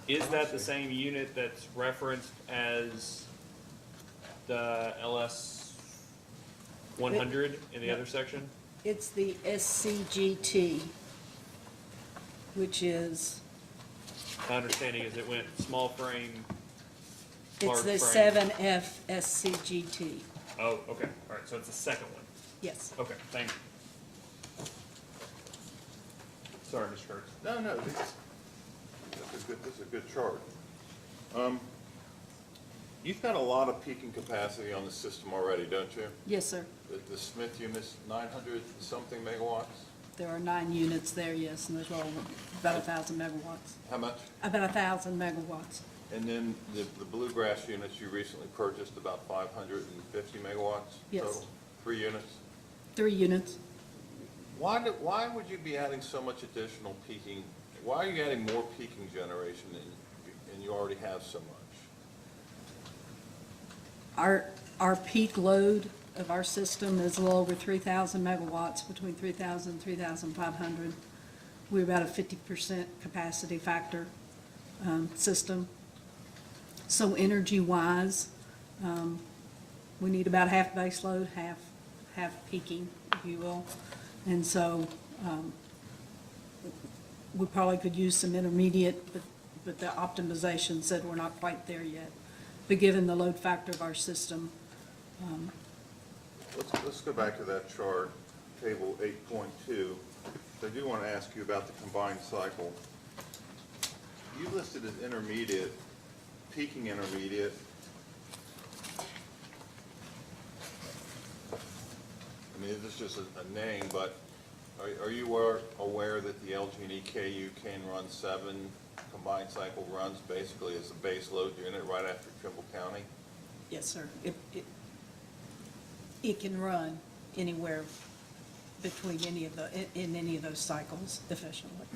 that the same unit that's referenced as the LS 100 in the other section? It's the SCGT, which is, My understanding is it went small frame, it's large the frame. 7F SCGT. Oh, okay, all right, so it's the second one. Yes. Okay, thank you. Sorry, Mr. Kurtz. No, this is a good chart. You've got a lot of peaking capacity on the system already, don't you? Yes, sir. The Smith unit's 900 something megawatts? There are 9 units there, yes, and there's all about 1,000 megawatts. How much? About 1,000 megawatts. And then the Bluegrass units you recently purchased, about 550 megawatts? Yes. Total? 3 units? 3 units. Why would you be adding so much additional peaking? Why are you adding more peaking generation and you already have so much? Our peak load of our system is a little over 3,000 megawatts, between 3,000 and 3,500. We're about a 50% capacity factor system. So energy-wise, we need about half base load, half peaking, if you will. And so we probably could use some intermediate, but the optimization said we're not quite there yet. But given the load factor of our system, Let's go back to that chart, table 8.2. I do want to ask you about the combined cycle. You listed as intermediate, peaking intermediate. I mean, this is just a name, but are you aware that the LG&E KU can run 7 combined cycle runs basically as a base load unit right after Trimble County? yes, sir, it can run anywhere between in any of those cycles efficiently.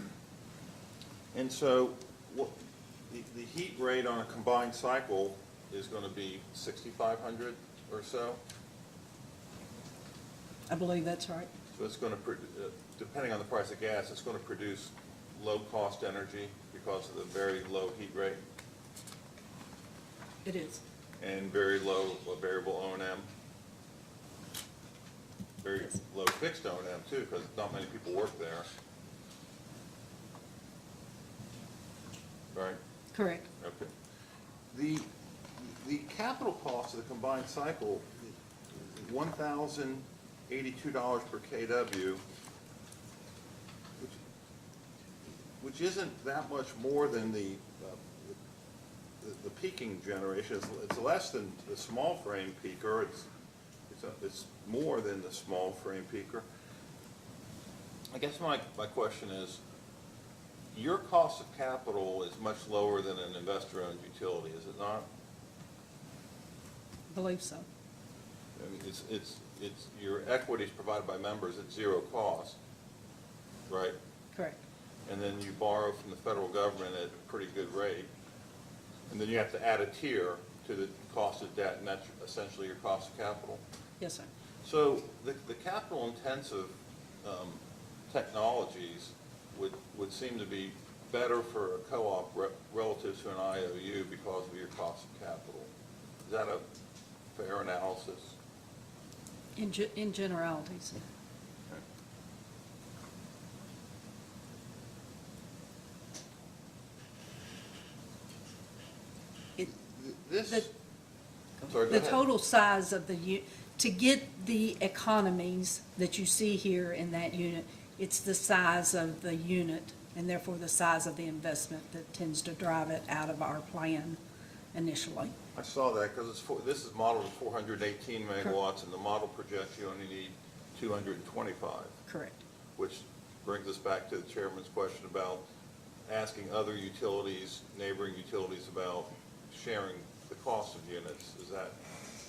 And so the heat rate on a combined cycle is going to be 6,500 or so? I believe that's right. So it's going to, depending on the price of gas, it's going to produce low-cost energy because of the very low heat rate It is. and very low variable O&M. Very Yes. low fixed O&M too, because not many people work there. Right? Correct. Okay. The capital cost of the combined cycle, $1,082 per kW, which isn't that much more than the peaking generation. It's less than the small frame peaker. It's more than the small frame peaker. I guess my question is, your cost of capital is much lower than an investor-owned utility, is it not? I believe so. I mean, it's your equity is provided by members at zero cost, right? Correct. And then you borrow from the federal government at a pretty good rate. And then you have to add a tier to the cost of debt, and that's essentially your cost of capital. Yes, sir. So the capital-intensive technologies would seem to be better for a co-op relative to an IOU because of your cost of capital. Is that a fair analysis? In generalities. It, This, the- sorry, go The ahead. total size of to get the economies that you see here in that unit, it's the size of the unit and therefore the size of the investment that tends to drive it out of our plan initially. I saw that, because this is modeled at 418 megawatts, and the model projects you only need 225, Correct. which brings us back to the chairman's question about asking other utilities, neighboring utilities, about sharing the cost of units.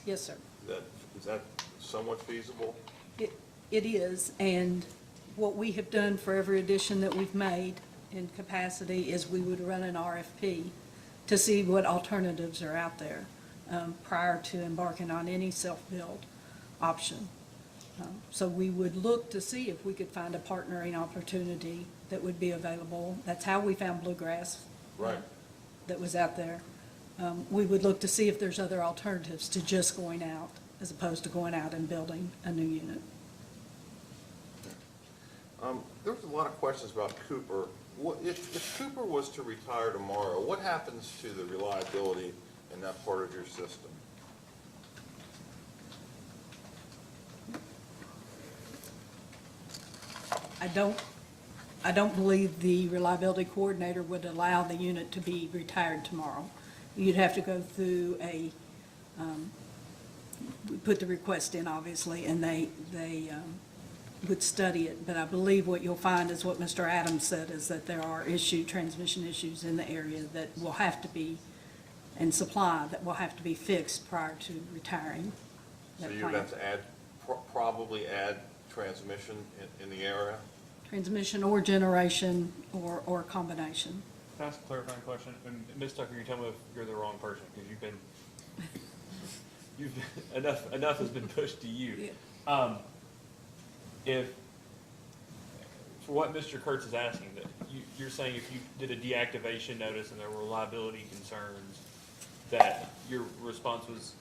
Yes, sir. Is that somewhat feasible? It is, and what we have done for every addition that we've made in capacity is we would run an RFP to see what alternatives are out there prior to embarking on any self-build option. So we would look to see if we could find a partnering opportunity that would be available. That's how we found Bluegrass. Right. That was out there. We would look to see if there's other alternatives to just going out, as opposed to going out and building a new unit. There was a lot of questions about Cooper. If Cooper was to retire tomorrow, what happens to the reliability in that part of your system? I don't believe the reliability coordinator would allow the unit to be retired tomorrow. You'd have to go through we put the request in, obviously, and they would study it. But I believe what you'll find is what Mr. Adams said, is that there are transmission issues in the area that will have to be, and supply that will have to be fixed prior to retiring So that you would plant. have to add, probably add transmission in the area? Transmission or generation or combination. Can I ask a clarifying question? And Ms. Tucker, you tell me if you're the wrong person, because enough has been pushed to you. If, for what Mr. Kurtz is asking, that you're saying if you did a deactivation notice and there were reliability concerns, that your response was,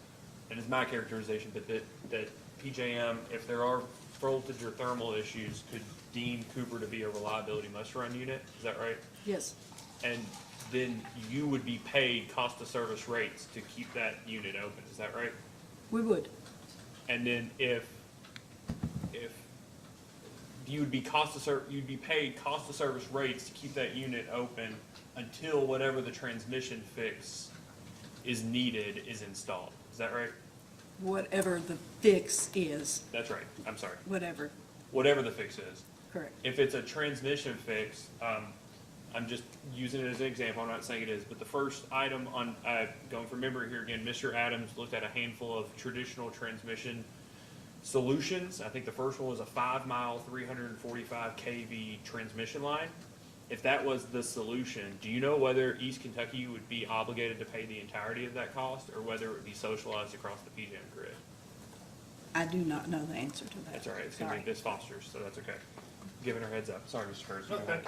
and it's my characterization, but that PJM, if there are voltage or thermal issues, could deem Cooper to be a reliability must-run unit, is that right? Yes, And then you would be paid cost of service rates to keep that unit open, is that right? we would. And then if you would be you'd be paid cost of service rates to keep that unit open until whatever the transmission fix is needed is installed, is that right? Whatever the fix is, That's right, I'm sorry, whatever, whatever the fix is. correct. If it's a transmission fix, I'm just using it as an example, I'm not saying it is, but the first item on, going from memory here again, Mr. Adams looked at a handful of traditional transmission solutions. I think the first one was a 5-mile, 345 kV transmission line. If that was the solution, do you know whether East Kentucky would be obligated to pay the entirety of that cost, or whether it would be socialized across the PJM grid? I do not know the answer to that. That's all right, it's gonna Sorry. be Ms. Foster's, so that's okay. Giving her heads up. Sorry, Mr. Curtis. you go Okay.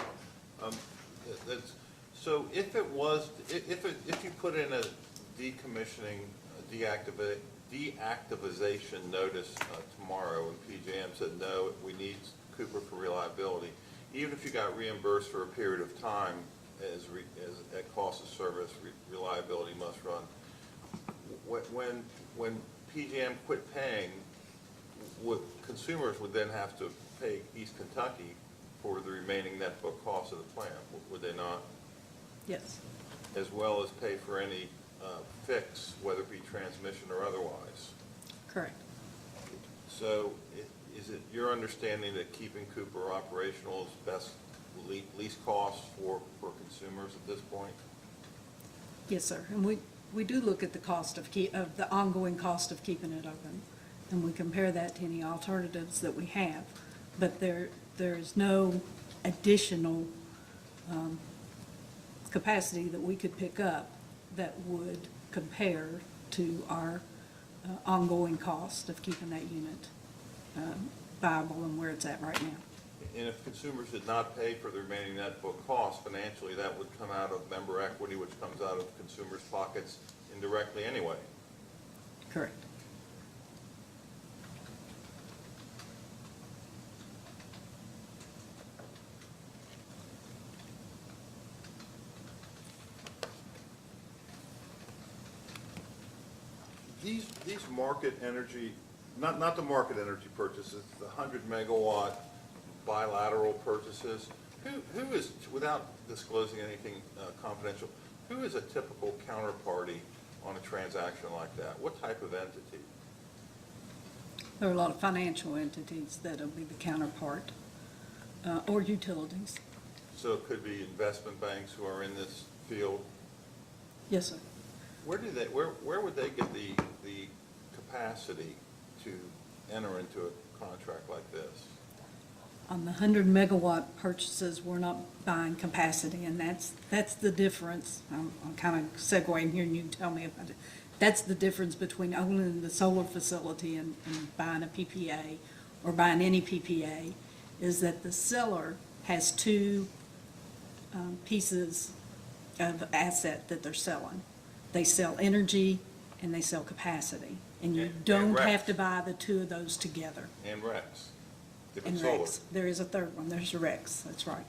ahead. So if it was, if you put in a decommissioning, deactivization notice tomorrow, and PJM said, no, we need Cooper for reliability, even if you got reimbursed for a period of time as at cost of service, reliability must run, when PJM quit paying, consumers would then have to pay East Kentucky for the remaining net book cost of the plant, would they not? Yes, As well as pay for any fix, whether it be transmission or otherwise. correct. So is it your understanding that keeping Cooper operational is best, least cost for consumers at this point? Yes, sir. And we do look at the cost of the ongoing cost of keeping it open, and we compare that to any alternatives that we have. But there's no additional capacity that we could pick up that would compare to our ongoing cost of keeping that unit viable and where it's at right now. And if consumers did not pay for the remaining net book cost, financially, that would come out of member equity, which comes out of consumers' pockets indirectly anyway. Correct. these market energy, not the market energy purchases, the 100 megawatt bilateral purchases, who is, without disclosing anything confidential, who is a typical counterparty on a transaction like that? What type of entity? There are a lot of financial entities that'll be the counterpart, or utilities. So it could be investment banks who are in this field. Yes, sir. Where would they get the capacity to enter into a contract like this? On the 100 megawatt purchases, we're not buying capacity, and that's the difference. I'm kind of segueing here, and you can tell me about it. That's the difference between owning the solar facility and buying a PPA, or buying any PPA, is that the seller has two pieces of asset that they're selling. They sell energy and they sell capacity, and you don't have to buy the two of those together. And RECs, if And it's solar. RECs, there is a third one, there's RECs, that's right.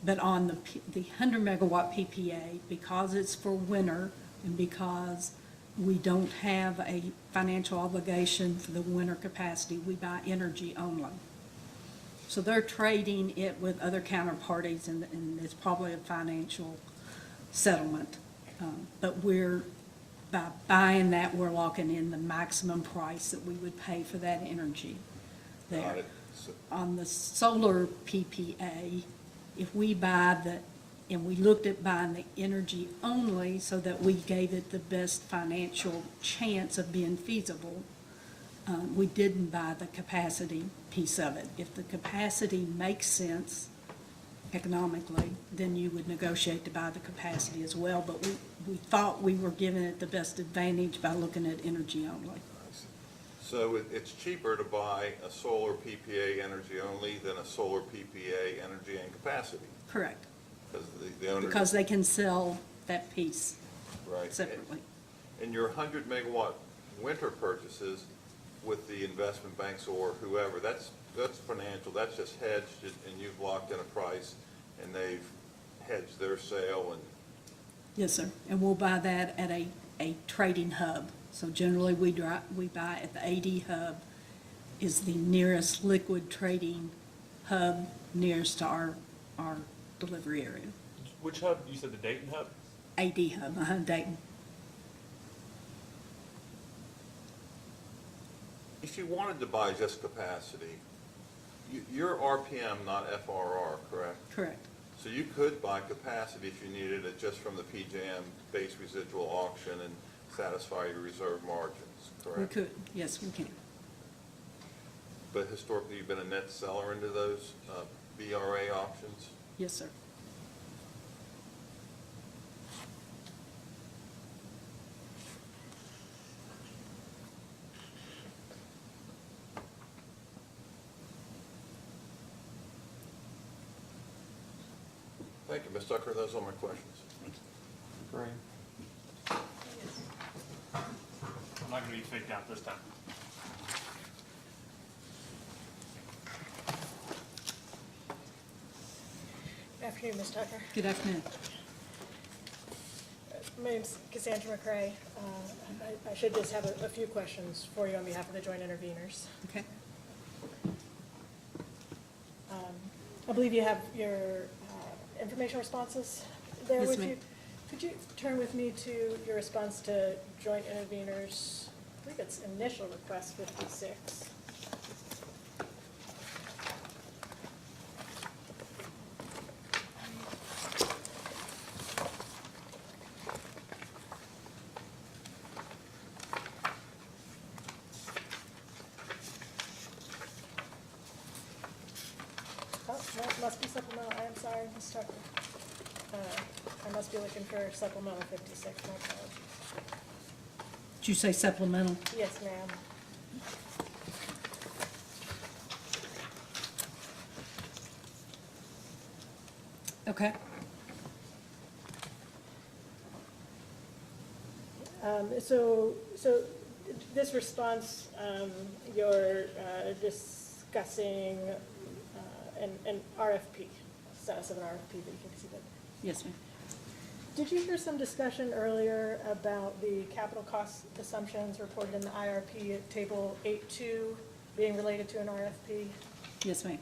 But on the 100 megawatt PPA, because it's for winter and because we don't have a financial obligation for the winter capacity, we buy energy only. So they're trading it with other counterparties, and it's probably a financial settlement. But by buying that, we're locking in the maximum price that we would pay for that energy there. Got it. On the solar PPA, if we and we looked at buying the energy only so that we gave it the best financial chance of being feasible, we didn't buy the capacity piece of it. If the capacity makes sense economically, then you would negotiate to buy the capacity as well. But we thought we were giving it the best advantage by looking at energy only. So it's cheaper to buy a solar PPA energy only than a solar PPA energy and capacity? Correct. Because the owner. Because they can sell that piece Right. separately. And your 100 megawatt winter purchases with the investment banks or whoever, that's financial, that's just hedged, and you've locked in a price, and they've hedged their sale, and Yes, sir. And we'll buy that at a trading hub. So generally, we buy at the AD hub, is the nearest liquid trading hub nearest to our delivery area. Which hub? You said the Dayton hub? AD hub, Dayton. if you wanted to buy just capacity, you're RPM, not FRR, correct? Correct. So you could buy capacity if you needed it just from the PJM base residual auction and satisfy your reserve margins, correct? We could, yes, we can. But historically, you've been a net seller into those BRA options? Yes, sir. Thank you, Ms. Tucker. Those are my questions. Great. I'm not gonna be faked out this time. Good afternoon, Ms. Tucker. Good afternoon. My name's Cassandra McCrae. I should just have a few questions for you on behalf of the joint interveners. Okay. I believe you have your information responses there Yes, with ma'am. you. Could you turn with me to your response to joint interveners, I believe it's initial request 56. Oh, no, it must be supplemental. I am sorry, Ms. Tucker. I must be looking for supplemental 56, my apologies. Did you say supplemental? Yes, ma'am. Okay. So this response, you're discussing an RFP, status of an RFP, but you can see that. Yes, ma'am. Did you hear some discussion earlier about the capital cost assumptions reported in the IRP at table 8.2 being related to an RFP? Yes, ma'am.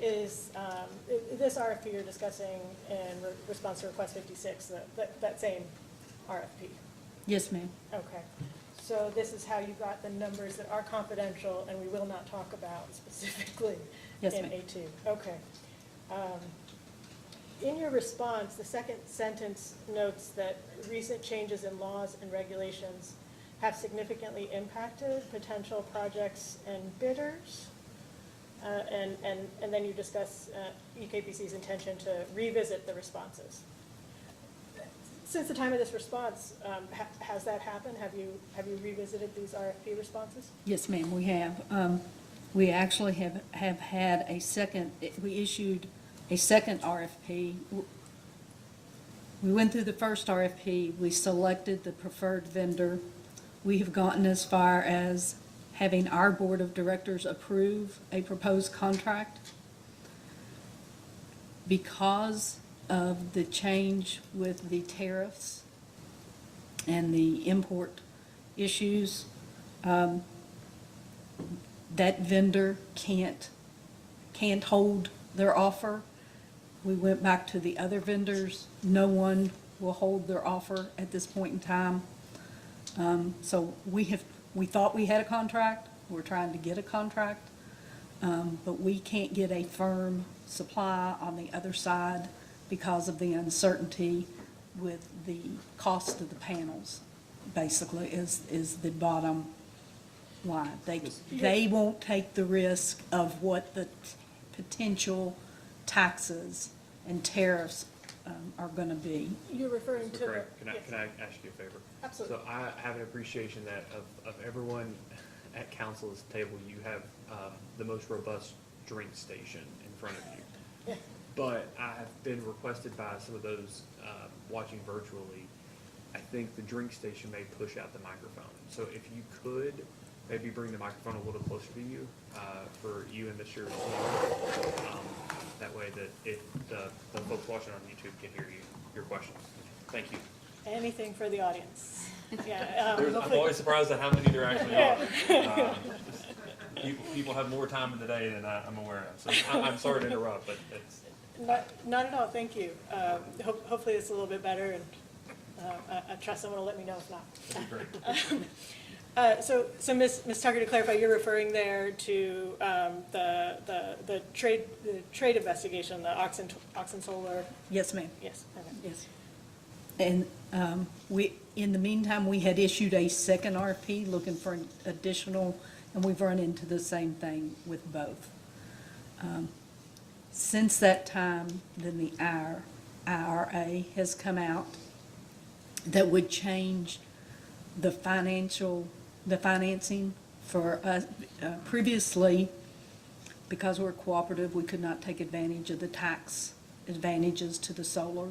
Is this RFP you're discussing in response to request 56, that same RFP? Yes, ma'am. Okay. So this is how you got the numbers that are confidential and we will not talk about specifically Yes, in ma'am. A2? Okay. In your response, the second sentence notes that recent changes in laws and regulations have significantly impacted potential projects and bidders. And then you discuss EKPC's intention to revisit the responses. Since the time of this response, has that happened? Have you revisited these RFP responses? Yes, ma'am, we have. We actually have had a second, we issued a second RFP. We went through the first RFP, we selected the preferred vendor. We have gotten as far as having our board of directors approve a proposed contract. Because of the change with the tariffs and the import issues, that vendor can't hold their offer. We went back to the other vendors. No one will hold their offer at this point in time. So we thought we had a contract. We're trying to get a contract. But we can't get a firm supply on the other side because of the uncertainty with the cost of the panels, basically, is the bottom line. They won't take the risk of what the potential taxes and tariffs are going to be. You're referring to So Craig, the... can I ask you a favor? Absolutely. So I have an appreciation that of everyone at council's table, you have the most robust drink station in front of you. Yeah. But I have been requested by some of those watching virtually, I think the drink station may push out the microphone. So if you could, maybe bring the microphone a little closer to you, for you and Mr. That way that the folks watching on YouTube can hear your questions. Thank you. Anything for the audience. Yeah. I'm always surprised at how many there actually are. People have more time in the day than I'm aware of, so I'm sorry to interrupt, but it's. Not at all, thank you. Hopefully it's a little bit better, and I trust someone will let me know if not. That'd be great. So Ms. Tucker, to clarify, you're referring there to the trade investigation, the Oxen Solar? Yes, ma'am. Yes, okay. Yes. And in the meantime, we had issued a second RFP looking for an additional, and we've run into the same thing with both. Since that time, then the IRA has come out that would change the financing for us. Previously, because we're cooperative, we could not take advantage of the tax advantages to the solar.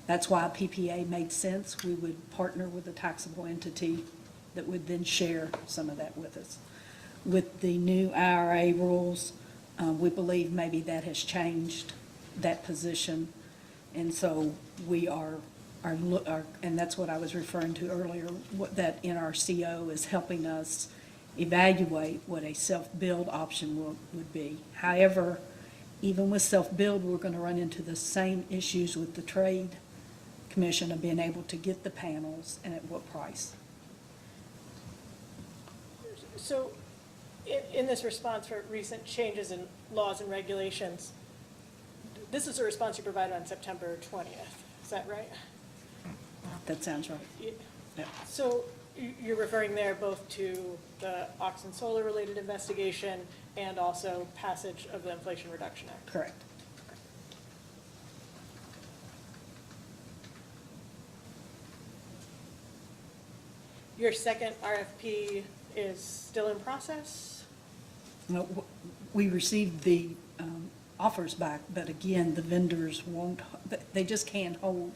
That's why PPA made sense. We would partner with a taxable entity that would then share some of that with us. With the new IRA rules, we believe maybe that has changed that position. And so we are, and that's what I was referring to earlier, that NRCO is helping us evaluate what a self-build option would be. However, even with self-build, we're going to run into the same issues with the Trade Commission of being able to get the panels and at what price. So in this response for recent changes in laws and regulations, this is a response you provided on September 20th, is that right? That sounds right. Yeah. So you're referring there both to the Oxen Solar related investigation and also passage of the Inflation Reduction Act? Correct. Your second RFP is still in process? No, we received the offers back, but again, the vendors won't, they just can't hold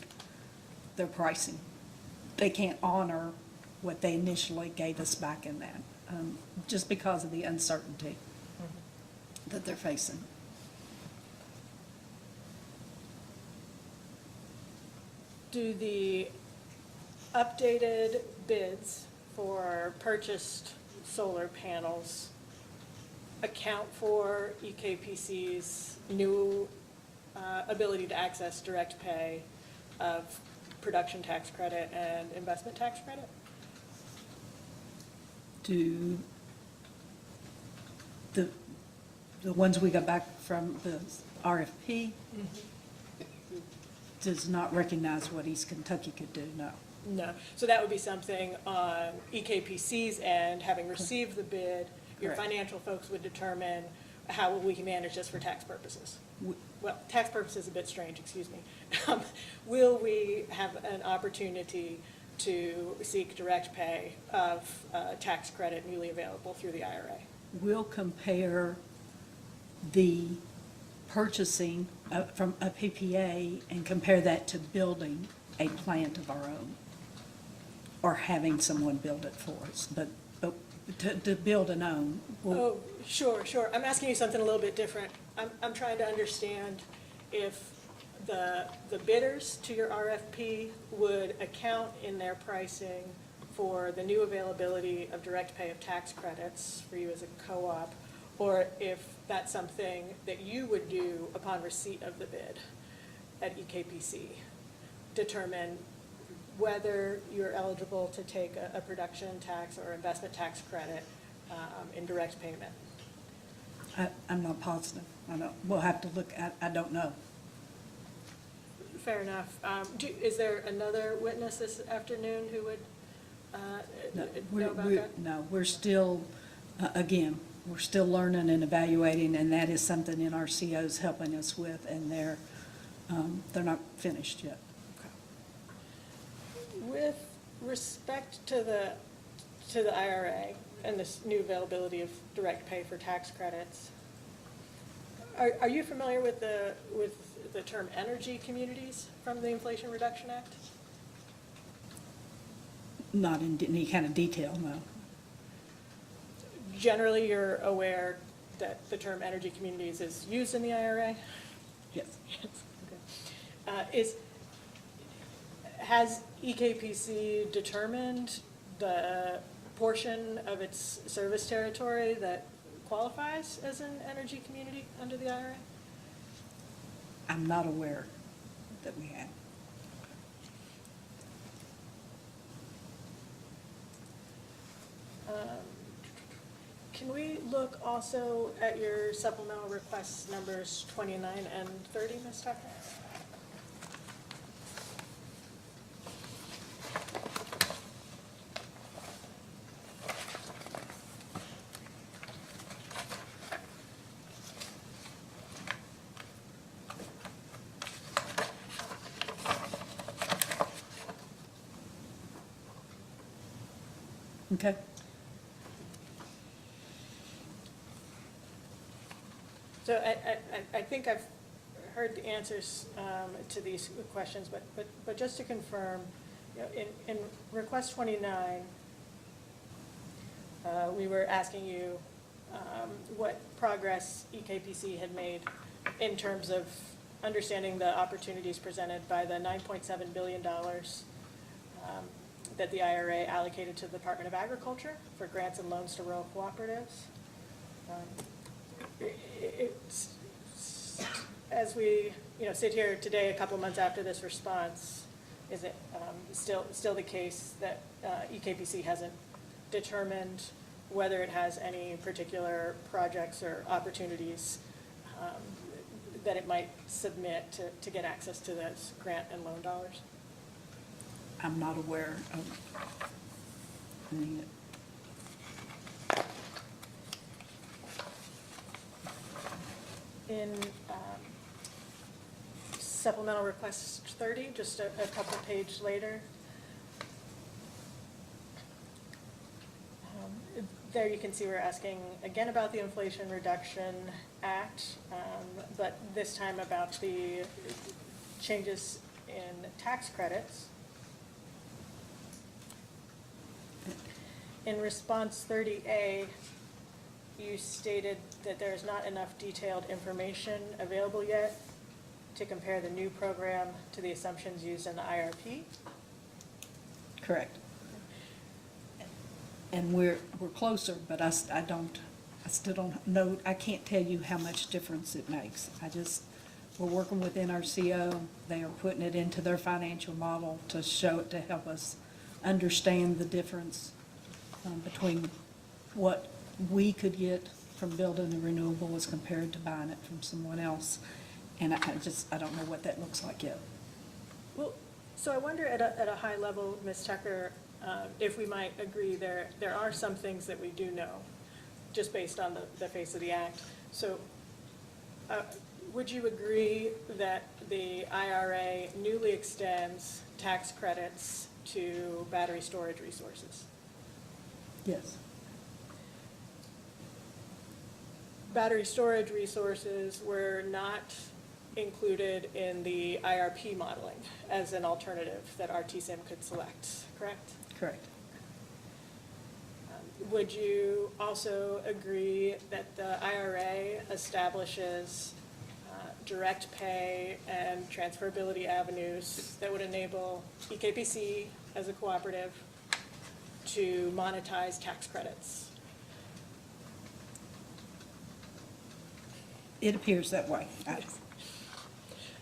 their pricing. They can't honor what they initially gave us back in that, just because of the uncertainty that they're facing. do the updated bids for purchased solar panels account for EKPC's new ability to access direct pay of production tax credit and investment tax credit? Do the ones we got back from the RFP does not recognize what East Kentucky could do, no. No. So that would be something on EKPC's end, having received the bid, your Correct. financial folks would determine how we can manage this for tax purposes. W- Well, tax purposes is a bit strange, excuse me. Will we have an opportunity to seek direct pay of tax credit newly available through the IRA? We'll compare the purchasing from a PPA and compare that to building a plant of our own, or having someone build it for us. But to build and own, Oh, sure, sure. I'm asking you something a little bit different. I'm trying to understand if the bidders to your RFP would account in their pricing for the new availability of direct pay of tax credits for you as a co-op, or if that's something that you would do upon receipt of the bid at EKPC, determine whether you're eligible to take a production tax or investment tax credit in direct payment. I'm not positive. I don't, we'll have to look at, I don't know. Fair enough. Is there another witness this afternoon who would know about that? No, we're still, again, we're still learning and evaluating, and that is something in our CO's helping us with, and they're not finished yet. With respect to the IRA and this new availability of direct pay for tax credits, are you familiar with the term energy communities from the Inflation Reduction Act? Not in any kind of detail, no. Generally, you're aware that the term energy communities is used in the IRA? Yes. Okay. Has EKPC determined the portion of its service territory that qualifies as an energy community under the IRA? I'm not aware that we have. Can we look also at your supplemental requests numbers 29 and 30, Ms. Tucker? Okay. So I think I've heard the answers to these questions, but just to confirm, you know, in request 29, we were asking you what progress EKPC had made in terms of understanding the opportunities presented by the $9.7 billion that the IRA allocated to the Department of Agriculture for grants and loans to rural cooperatives. As we, sit here today, a couple months after this response, is it still the case that EKPC hasn't determined whether it has any particular projects or opportunities that it might submit to get access to those grant and loan dollars? I'm not aware of any. In supplemental request 30, just a couple page later, there you can see we're asking again about the Inflation Reduction Act, but this time about the changes in tax credits. In response 30A, you stated that there is not enough detailed information available yet to compare the new program to the assumptions used in the IRP? Correct. And we're closer, but I still don't know, I can't tell you how much difference it makes. We're working with NRCO, they are putting it into their financial model to show it, to help us understand the difference between what we could get from building the renewable as compared to buying it from someone else. And I don't know what that looks like yet. Well, so I wonder at a high level, Ms. Tucker, if we might agree there are some things that we do know, just based on the face of the act. So would you agree that the IRA newly extends tax credits to battery storage resources? Yes. Battery storage resources were not included in the IRP modeling as an alternative that RTSIM could select, correct? Correct. Would you also agree that the IRA establishes direct pay and transferability avenues that would enable EKPC as a cooperative to monetize tax credits? It appears that way.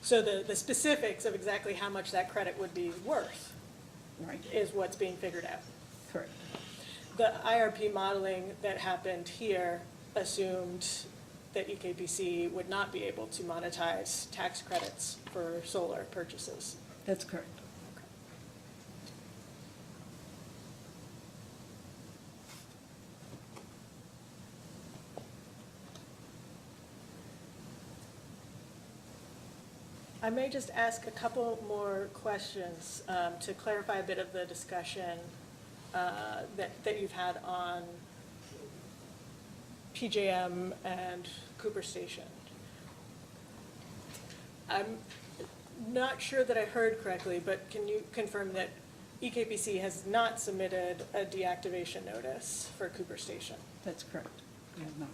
So the specifics of exactly how much that credit would be worth Right. is what's being figured out. Correct. The IRP modeling that happened here assumed that EKPC would not be able to monetize tax credits for solar purchases. That's correct. I may just ask a couple more questions to clarify a bit of the discussion that you've had on PJM and Cooper Station. I'm not sure that I heard correctly, but can you confirm that EKPC has not submitted a deactivation notice for Cooper Station? That's correct. We have not.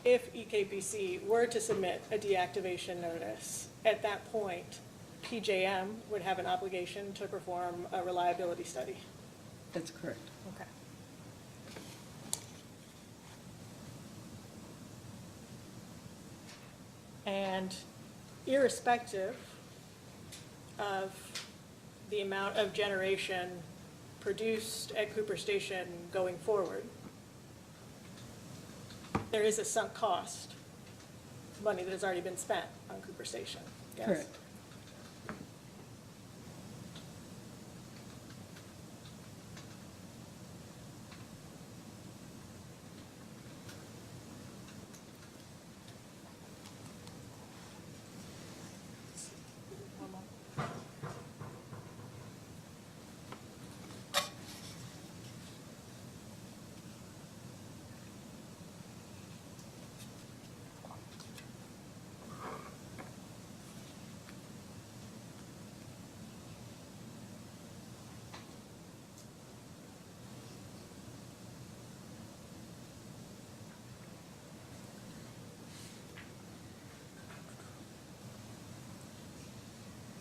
If EKPC were to submit a deactivation notice, at that point, PJM would have an obligation to perform a reliability study. That's correct. Okay. And irrespective of the amount of generation produced at Cooper Station going forward, there is a sunk cost, money that has already been spent on Cooper Station. Yes? Correct.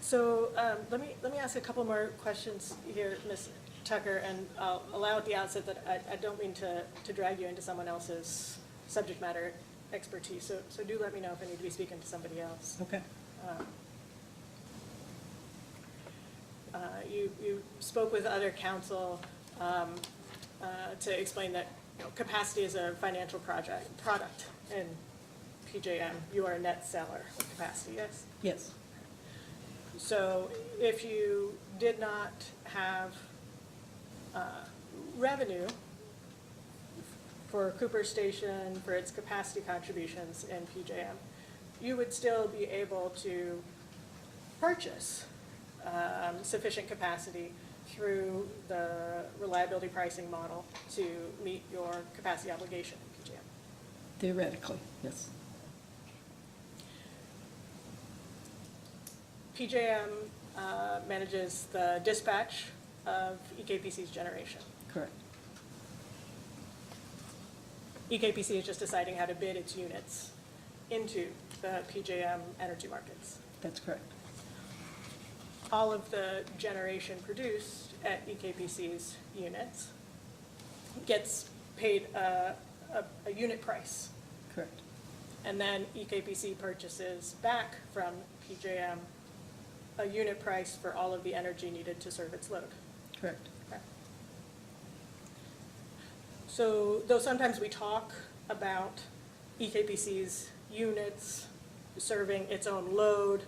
So let me ask a couple more questions here, Ms. Tucker, and I'll allow at the outset that I don't mean to drag you into someone else's subject matter expertise, so do let me know if I need to be speaking to somebody else. Okay. You spoke with other counsel to explain that capacity is a financial product in PJM. You are a net seller of capacity, yes? Yes. So if you did not have revenue for Cooper Station for its capacity contributions in PJM, you would still be able to purchase sufficient capacity through the reliability pricing model to meet your capacity obligation in PJM. Theoretically, yes. PJM manages the dispatch of EKPC's generation. Correct. EKPC is just deciding how to bid its units into the PJM energy markets. That's correct. All of the generation produced at EKPC's units gets paid a unit price. Correct. And then EKPC purchases back from PJM a unit price for all of the energy needed to serve its load. Correct. Okay. So though sometimes we talk about EKPC's units serving its own load,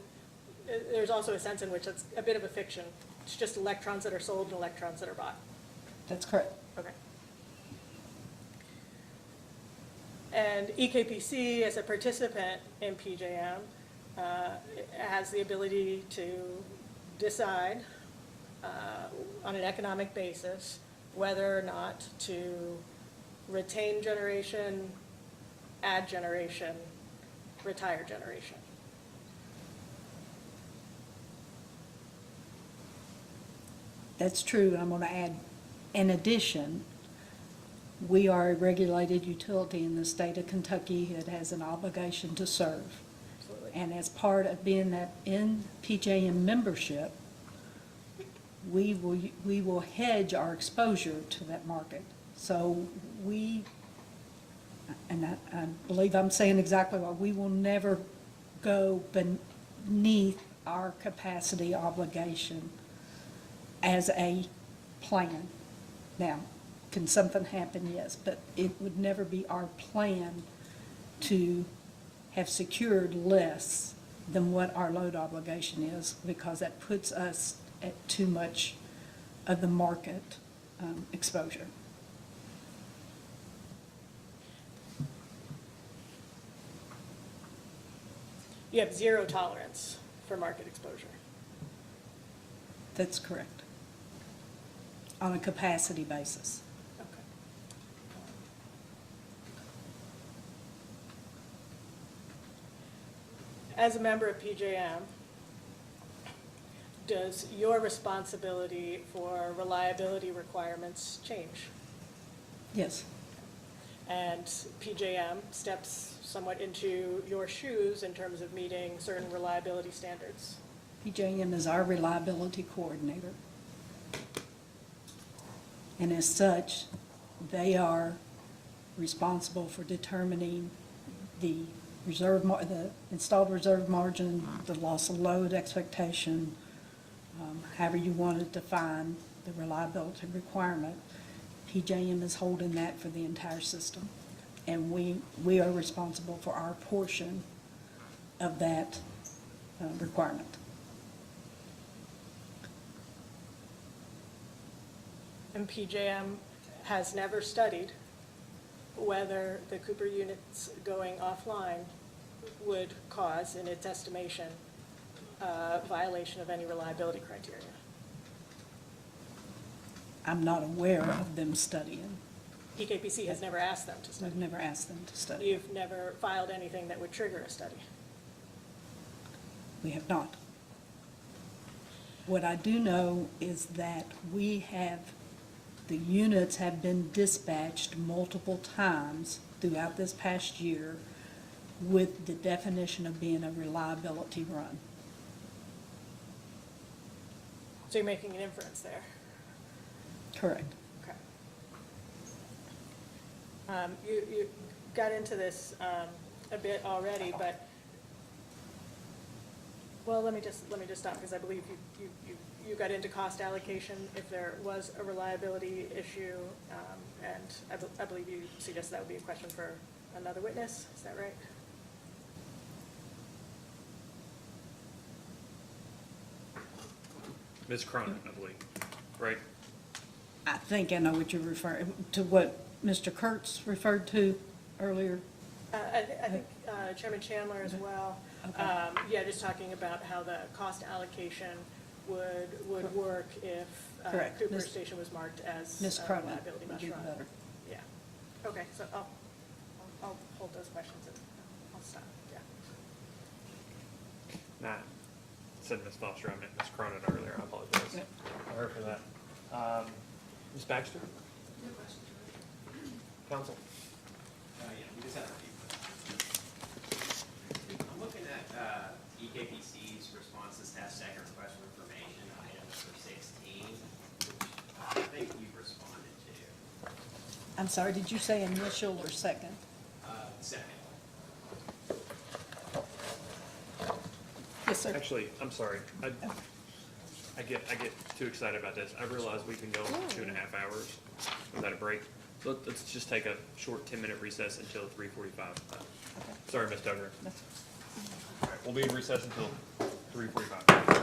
there's also a sense in which it's a bit of a fiction. It's just electrons that are sold and electrons that are bought. That's correct. Okay. And EKPC, as a participant in PJM, has the ability to decide on an economic basis whether or not to retain generation, add generation, retire generation. That's true. I'm going to add, in addition, we are a regulated utility in the state of Kentucky that has an obligation to serve. Absolutely. And as part of being that in PJM membership, we will hedge our exposure to that market. So we, and I believe I'm saying exactly what, we will never go beneath our capacity obligation as a plan. Now, can something happen? Yes, but it would never be our plan to have secured less than what our load obligation is, because that puts us at too much of the market exposure. You have zero tolerance for market exposure. That's correct. On a capacity basis. Okay. As a member of PJM, does your responsibility for reliability requirements change? Yes. And PJM steps somewhat into your shoes in terms of meeting certain reliability standards? PJM is our reliability coordinator. And as such, they are responsible for determining the the installed reserve margin, the loss of load expectation, however you want to define the reliability requirement. PJM is holding that for the entire system. And we are responsible for our portion of that requirement. And PJM has never studied whether the Cooper units going offline would cause, in its estimation, a violation of any reliability criteria. I'm not aware of them studying. EKPC has never asked them to study. We've never asked them to study. You've never filed anything that would trigger a study. We have not. What I do know is that the units have been dispatched multiple times throughout this past year with the definition of being a reliability run. So you're making an inference there. Correct. Okay. You got into this a bit already, but, well, let me just stop, because I believe you got into cost allocation if there was a reliability issue, and I believe you suggest that would be a question for another witness. Is that right? Ms. Cronin, I believe, right? I think I know what you're referring to, what Mr. Kurtz referred to earlier. I think Chairman Chandler as well. Okay. Yeah, just talking about how the cost allocation would work if Correct. Cooper Ms. Station was marked as Ms. a Cronin reliability would must be run. better. Yeah. Okay, so I'll hold those questions and I'll stop, yeah. Nah, said Ms. Foster, I meant Ms. Cronin earlier, I apologize. Yep. I heard for that. Ms. Baxter? Counsel? Yeah, we just had a few. I'm looking at EKPC's responses to hashtag request for information, item number 16, which I think you've responded to. I'm sorry, did you say initial or second? Second. Yes, sir. Actually, I'm sorry. I get too excited about this. I realize we've been going for 2.5 hours without a break. So let's just take a short 10-minute recess until 3:45. Sorry, Ms. Duggar. All right, we'll be in recess until 3:45.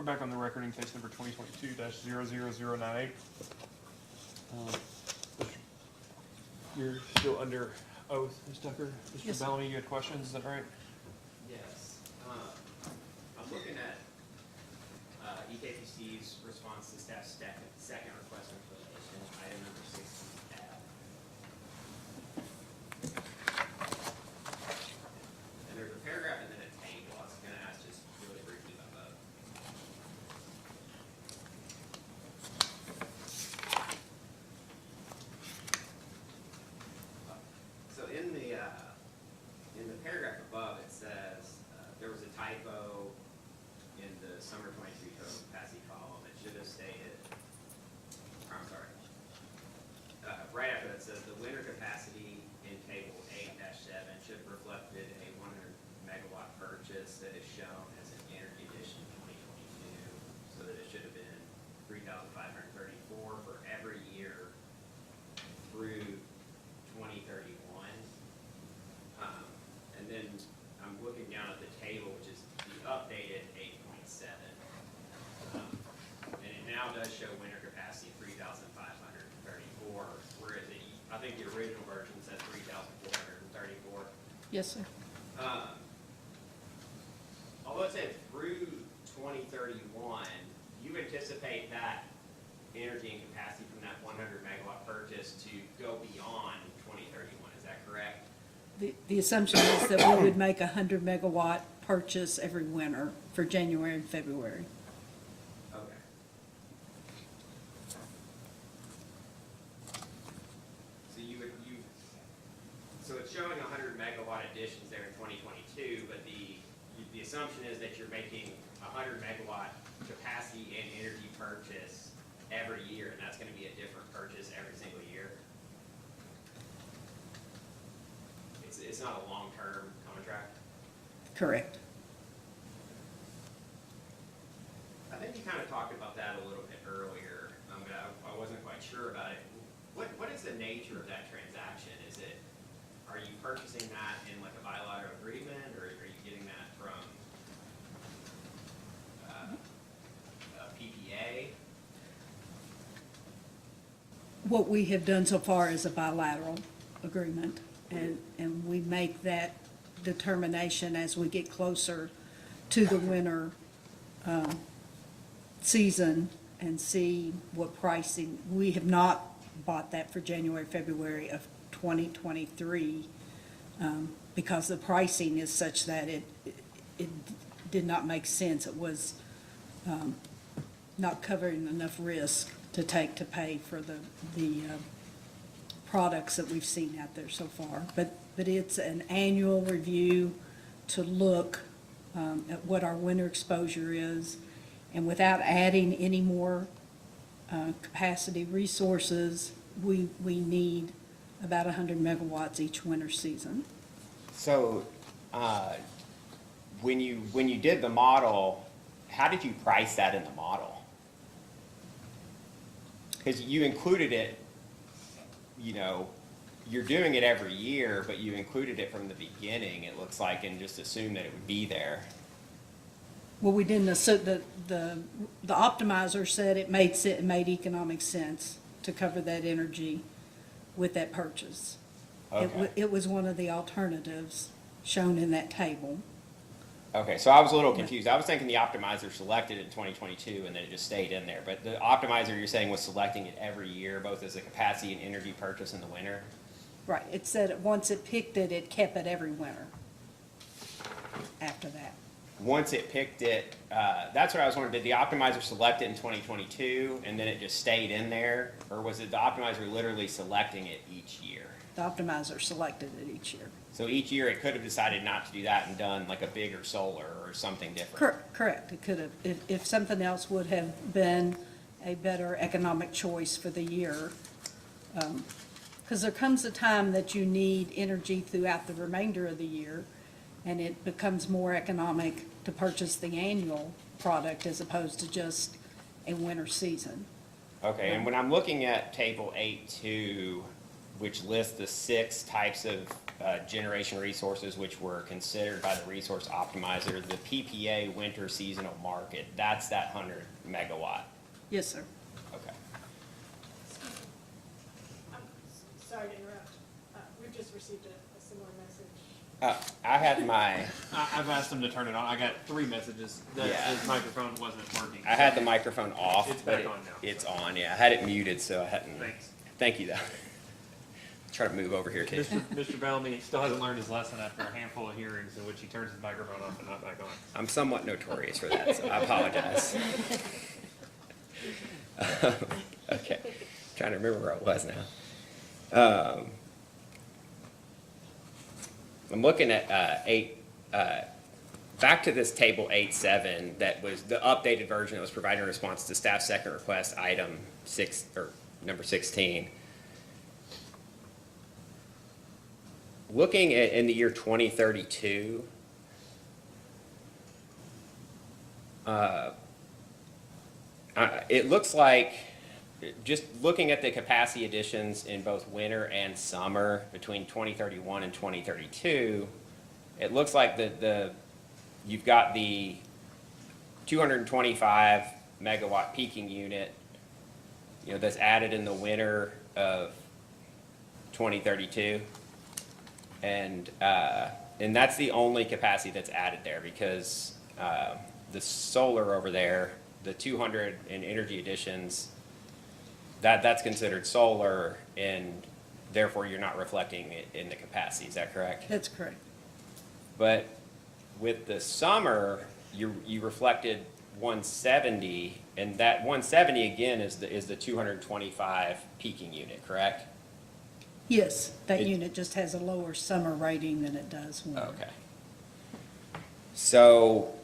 We're back on the record in case number 2022-00098. You're still under oath, Ms. Tucker. Mr. Yes, sir. Bellamy, you had questions, is that right? Yes. I'm looking at EKPC's response to staff's second request for information, item number 16F. And there's a paragraph and then a table. I was going to ask just really briefly about that. So in the paragraph above, it says there was a typo in the summer 23 total capacity column. It should have stated, I'm sorry. Right after that says the winter capacity in table 8-7 should have reflected a 100 megawatt purchase that is shown as an energy addition 2022, so that it should have been 3,534 for every year through 2031. And then I'm looking down at the table, which is the updated 8.7. And it now does show winter capacity 3,534, whereas I think the original version said 3,434. Yes, sir. Although it said through 2031, you anticipate that energy and capacity from that 100 megawatt purchase to go beyond 2031, is that correct? The assumption is that we would make a 100 megawatt purchase every winter for January and February. Okay. So it's showing 100 megawatt additions there in 2022, but the assumption is that you're making 100 megawatt capacity and energy purchase every year, and that's gonna be a different purchase every single year. It's not a long-term contract. Correct. I think you kind of talked about that a little bit earlier, but I wasn't quite sure about it. What is the nature of that transaction? Are you purchasing that in like a bilateral agreement, or are you getting that from a PPA? What we have done so far is a bilateral agreement, and we make that determination as we get closer to the winter season and see what pricing. We have not bought that for January, February of 2023 because the pricing is such that it did not make sense. It was not covering enough risk to take to pay for the products that we've seen out there so far. But it's an annual review to look at what our winter exposure is, and without adding any more capacity resources, we need about 100 megawatts each winter season. So, when you did the model, how did you price that in the model? Because you included it, you're doing it every year, but you included it from the beginning, it looks like, and just assumed that it would be there. Well, we didn't, so the optimizer said it made economic sense to cover that energy with that purchase. Okay. It was one of the alternatives shown in that table. Okay, so I was a little confused. I was thinking the optimizer selected it in 2022 and then it just stayed in there. But the optimizer, you're saying, was selecting it every year, both as a capacity and energy purchase in the winter? Right, it said once it picked it, it kept it every winter after that. Once it picked it, that's what I was wondering, did the optimizer select it in 2022 and then it just stayed in there? Or was it the optimizer literally selecting it each year? The optimizer selected it each year. So each year it could have decided not to do that and done like a bigger solar or something different? Correct, it could have, if something else would have been a better economic choice for the year. Because there comes a time that you need energy throughout the remainder of the year, and it becomes more economic to purchase the annual product as opposed to just a winter season. Okay, and when I'm looking at table 8.2, which lists the 6 types of generation resources which were considered by the resource optimizer, the PPA winter seasonal market, that's that 100 megawatt. Yes, sir. Okay. I'm sorry to interrupt. We've just received a similar message. I had my, I've asked him to turn it on. I got 3 messages that Yeah. his microphone wasn't working. I had the microphone off, It's but back on now. it's on, yeah. I had it muted, so I hadn't. Thanks. Thank you, though. Try to move over here, too. Mr. Bellamy still hasn't learned his lesson after a handful of hearings in which he turns his microphone off and not back on. I'm somewhat notorious for that, so I apologize. Okay, trying to remember where I was now. I'm looking at back to this table 8.7 that was the updated version that was provided in response to staff second request item 6 or number 16. Looking at in the year 2032, it looks like, just looking at the capacity additions in both winter and summer between 2031 and 2032, it looks like you've got the 225 megawatt peaking unit, that's added in the winter of 2032. And that's the only capacity that's added there, because the solar over there, the 200 in energy additions, that's considered solar, and therefore you're not reflecting it in the capacity. Is that correct? That's correct. But with the summer, you reflected 170, and that 170 again is the 225 peaking unit, correct? Yes, that It- unit just has a lower summer rating than it does winter. Okay. So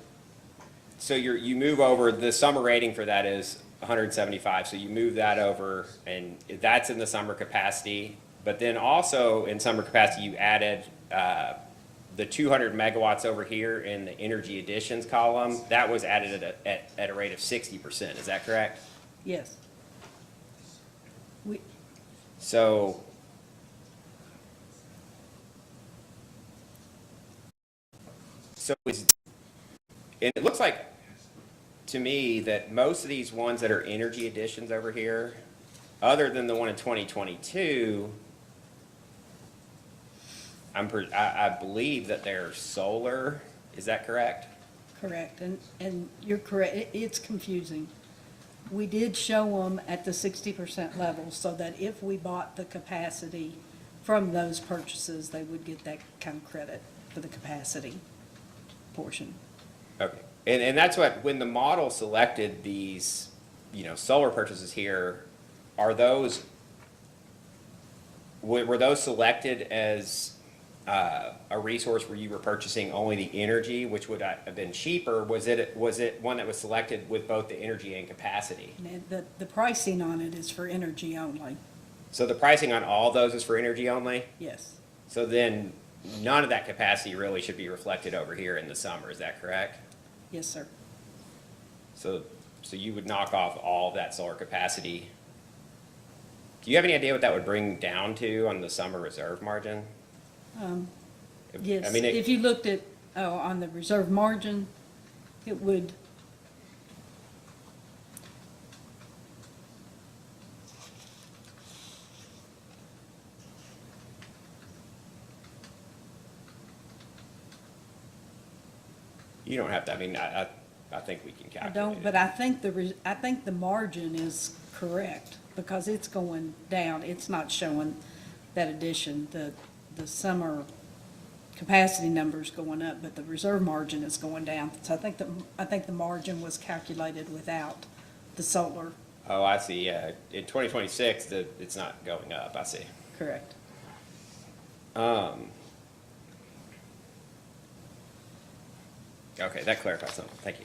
you move over, the summer rating for that is 175, so you move that over, and that's in the summer capacity. But then also in summer capacity, you added the 200 megawatts over here in the energy additions column. That was added at a rate of 60%, is that correct? Yes. So and it looks like to me that most of these ones that are energy additions over here, other than the one in 2022, I believe that they're solar. Is that correct? Correct, and you're correct, it's confusing. We did show them at the 60% level so that if we bought the capacity from those purchases, they would get that kind of credit for the capacity portion. Okay. And that's what, when the model selected these, solar purchases here, were those selected as a resource where you were purchasing only the energy, which would have been cheaper? Was it one that was selected with both the energy and capacity? And the pricing on it is for energy only, So the pricing on all those is for energy only? yes. So then none of that capacity really should be reflected over here in the summer, is that correct? Yes, sir. So you would knock off all that solar capacity. Do you have any idea what that would bring down to on the summer reserve margin? Yes, I mean, if you looked at, on the reserve margin, it would, You don't have to, I mean, I think we can I calculate don't, it. but I think I think the margin is correct, because it's going down, it's not showing that addition, the summer capacity number's going up, but the reserve margin is going down. So I think the margin was calculated without the solar. Oh, I see, yeah. In 2026, it's not going up, I see. Correct. Okay, that clarifies something, thank you.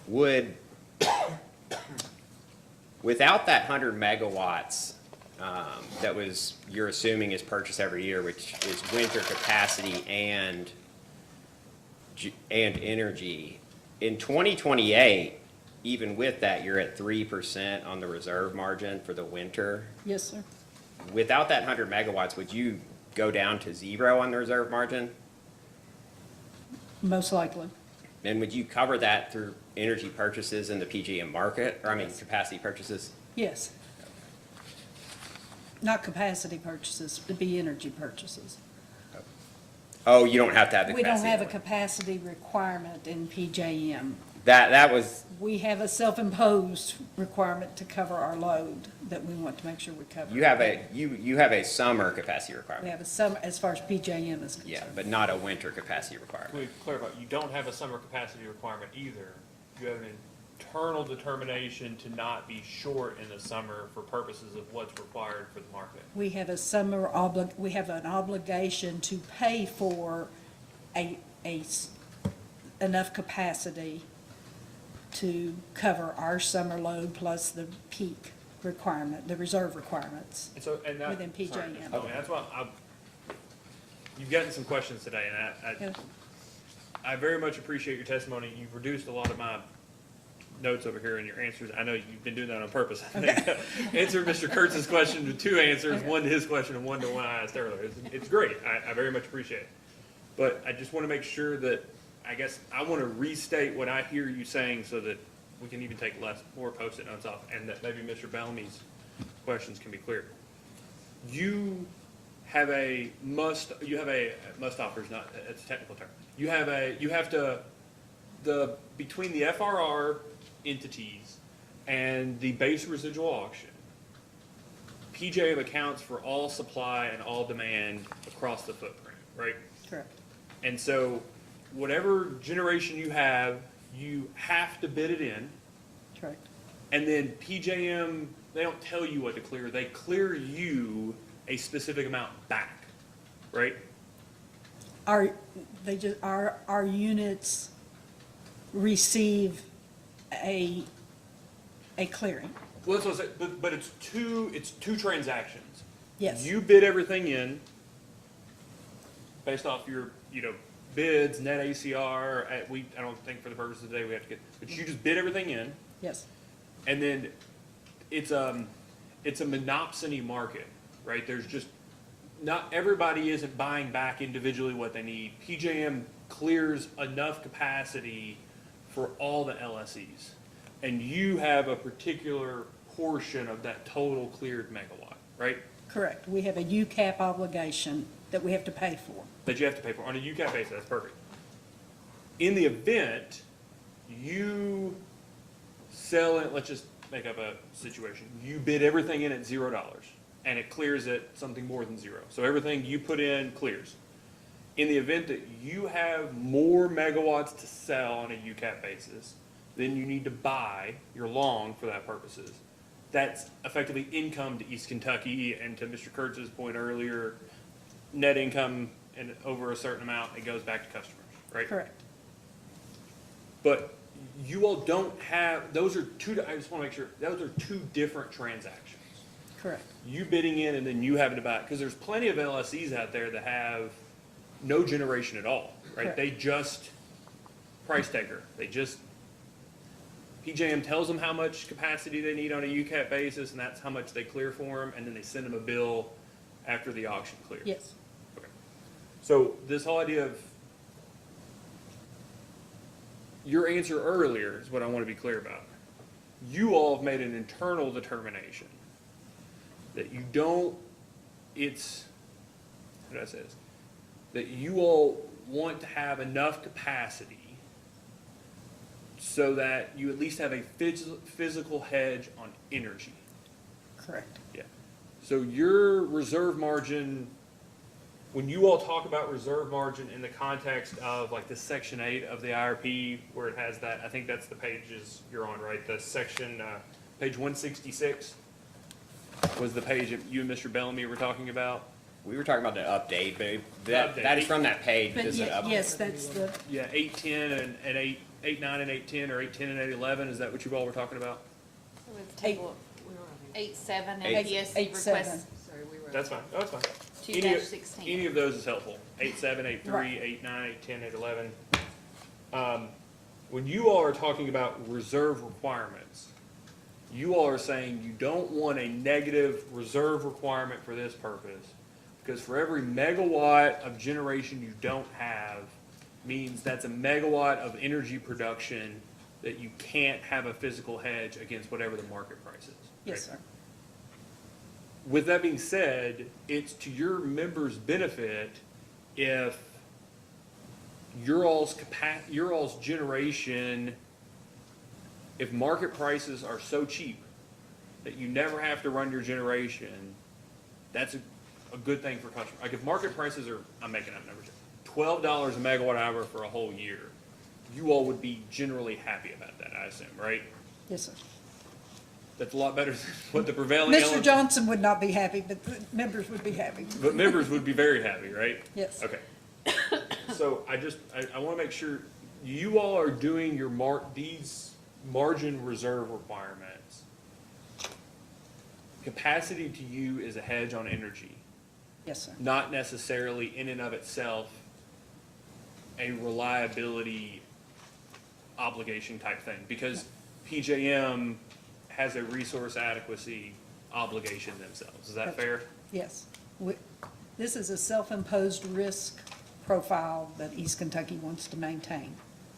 Would, without that 100 megawatts, that you're assuming is purchased every year, which is winter capacity and energy. In 2028, even with that, you're at 3% on the reserve margin for the winter. Yes, sir. Without that 100 megawatts, would you go down to 0 on the reserve margin? Most likely. And would you cover that through energy purchases in the PJM market, or I mean, capacity purchases? Yes. Not capacity purchases, it'd be energy purchases. Oh, you don't have to have the We don't capacity. have a capacity requirement in PJM. That was, We have a self-imposed requirement to cover our load that we want to make sure we cover. you have a summer capacity We requirement. have a summer, as far as PJM is concerned. Yeah, but not a winter capacity requirement. Let me clarify, you don't have a summer capacity requirement either. You have an internal determination to not be short in the summer for purposes of what's required for the market. We have we have an obligation to pay for enough capacity to cover our summer load plus the peak requirement, the reserve requirements. And so, and that. Within PJM. Sorry, Ms. Bowman, that's why you've gotten some questions today, and Yeah. I very much appreciate your testimony. You've reduced a lot of my notes over here in your answers. I know you've been doing that on purpose. I think. Answered Mr. Kurtz's question to 2 answers, one to his question and one to one I asked earlier. It's great. I very much appreciate it. But I just want to make sure that, I guess, I want to restate what I hear you saying so that we can even take more Post-it notes off, and that maybe Mr. Bellamy's questions can be clear. You have a must offer is not, it's a technical term. Between the FRR entities and the base residual auction, PJM accounts for all supply and all demand across the footprint, right? Correct. And so whatever generation you have to bid it in. Correct. And then PJM, they don't tell you what to clear. They clear you a specific amount back, right? Our units receive a clearing. Well, that's what I said, but it's two transactions. Yes. You bid everything in based off your, bids, net ACR. I don't think for the purposes of today we have to get, but you just bid everything in. Yes. And then it's a monopsony market, right? There's just, not everybody isn't buying back individually what they need. PJM clears enough capacity for all the LSEs. And you have a particular portion of that total cleared megawatt, right? Correct. We have a UCAP obligation that we have to pay for. That you have to pay for on a UCAP basis. That's perfect. In the event you sell it, let's just make up a situation. You bid everything in at $0 and it clears at something more than 0. So everything you put in clears. In the event that you have more megawatts to sell on a UCAP basis, then you need to buy, you're long for that purposes. That's effectively income to East Kentucky, and to Mr. Kurtz's point earlier, net income and over a certain amount, it goes back to customers, right? Correct. But you all don't have, those are two, I just want to make sure, those are two different transactions. Correct. You bidding in and then you having to buy, because there's plenty of LSEs out there that have no generation at all, right? Correct. They just price taker. They just, PJM tells them how much capacity they need on a UCAP basis, and that's how much they clear for them, and then they send them a bill after the auction clears. Yes. Okay. So this whole idea of, your answer earlier is what I want to be clear about. You all have made an internal determination that you don't, how do I say this? That you all want to have enough capacity so that you at least have a physical hedge on energy. Correct. Yeah. So your reserve margin, when you all talk about reserve margin in the context of like the Section 8 of the IRP, where it has that, I think that's the pages you're on, right? The section, page 166 was the page that you and Mr. Bellamy were talking about. We were talking about the update, but that is from that page. But Does it update? yes, that's the, Yeah, 810 and 8.9 and 8.10, or 8.10 and 8.11, is that what you all were talking about? Eight- 8.7 and Eight- PSC 8.7. request Sorry, we were. That's fine, oh, that's fine. 2-16. Any of those is helpful. 8.7, 8.3, Right. 8.9, 8.10, 8.11. When you all are talking about reserve requirements, you all are saying you don't want a negative reserve requirement for this purpose, because for every megawatt of generation you don't have means that's a megawatt of energy production that you can't have a physical hedge against whatever the market price is. Yes, right? sir. With that being said, it's to your members' benefit if your all's generation, if market prices are so cheap that you never have to run your generation, that's a good thing for customers. Like if market prices are, I'm making up numbers, $12 a megawatt hour for a whole year, you all would be generally happy about that, I assume, right? Yes, sir. That's a lot better than what the prevailing Mr. element. Johnson would not be happy, but the members would be happy. But members would be very happy, right? Yes. Okay. So I want to make sure you all are doing your these margin reserve requirements. Capacity to you is a hedge on energy, Yes, sir. not necessarily in and of itself a reliability obligation type thing, because PJM has a resource adequacy obligation themselves. Is that That's- fair? Yes. This is a self-imposed risk profile that East Kentucky wants to maintain,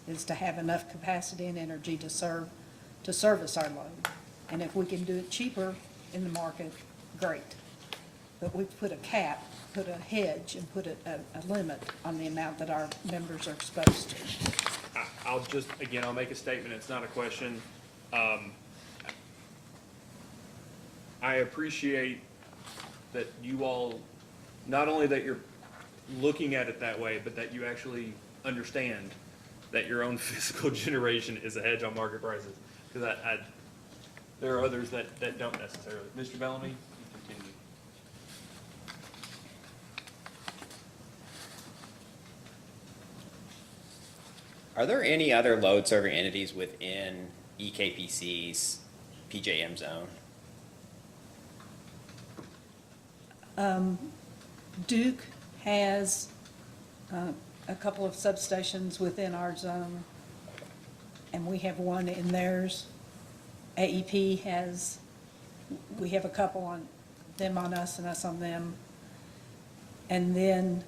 is to have enough capacity and energy to service our load. And if we can do it cheaper in the market, great. But we've put a cap, put a hedge, and put a limit on the amount that our members are exposed to. I'll just, again, I'll make a statement, it's not a question. I appreciate that you all, not only that you're looking at it that way, but that you actually understand that your own physical generation is a hedge on market prices. Because there are others that don't necessarily. Mr. Bellamy, you continue. Are there any other load serving entities within EKPC's PJM zone? Duke has a couple of substations within our zone, and we have one in theirs. AEP has, we have a couple on them on us and us on them. And then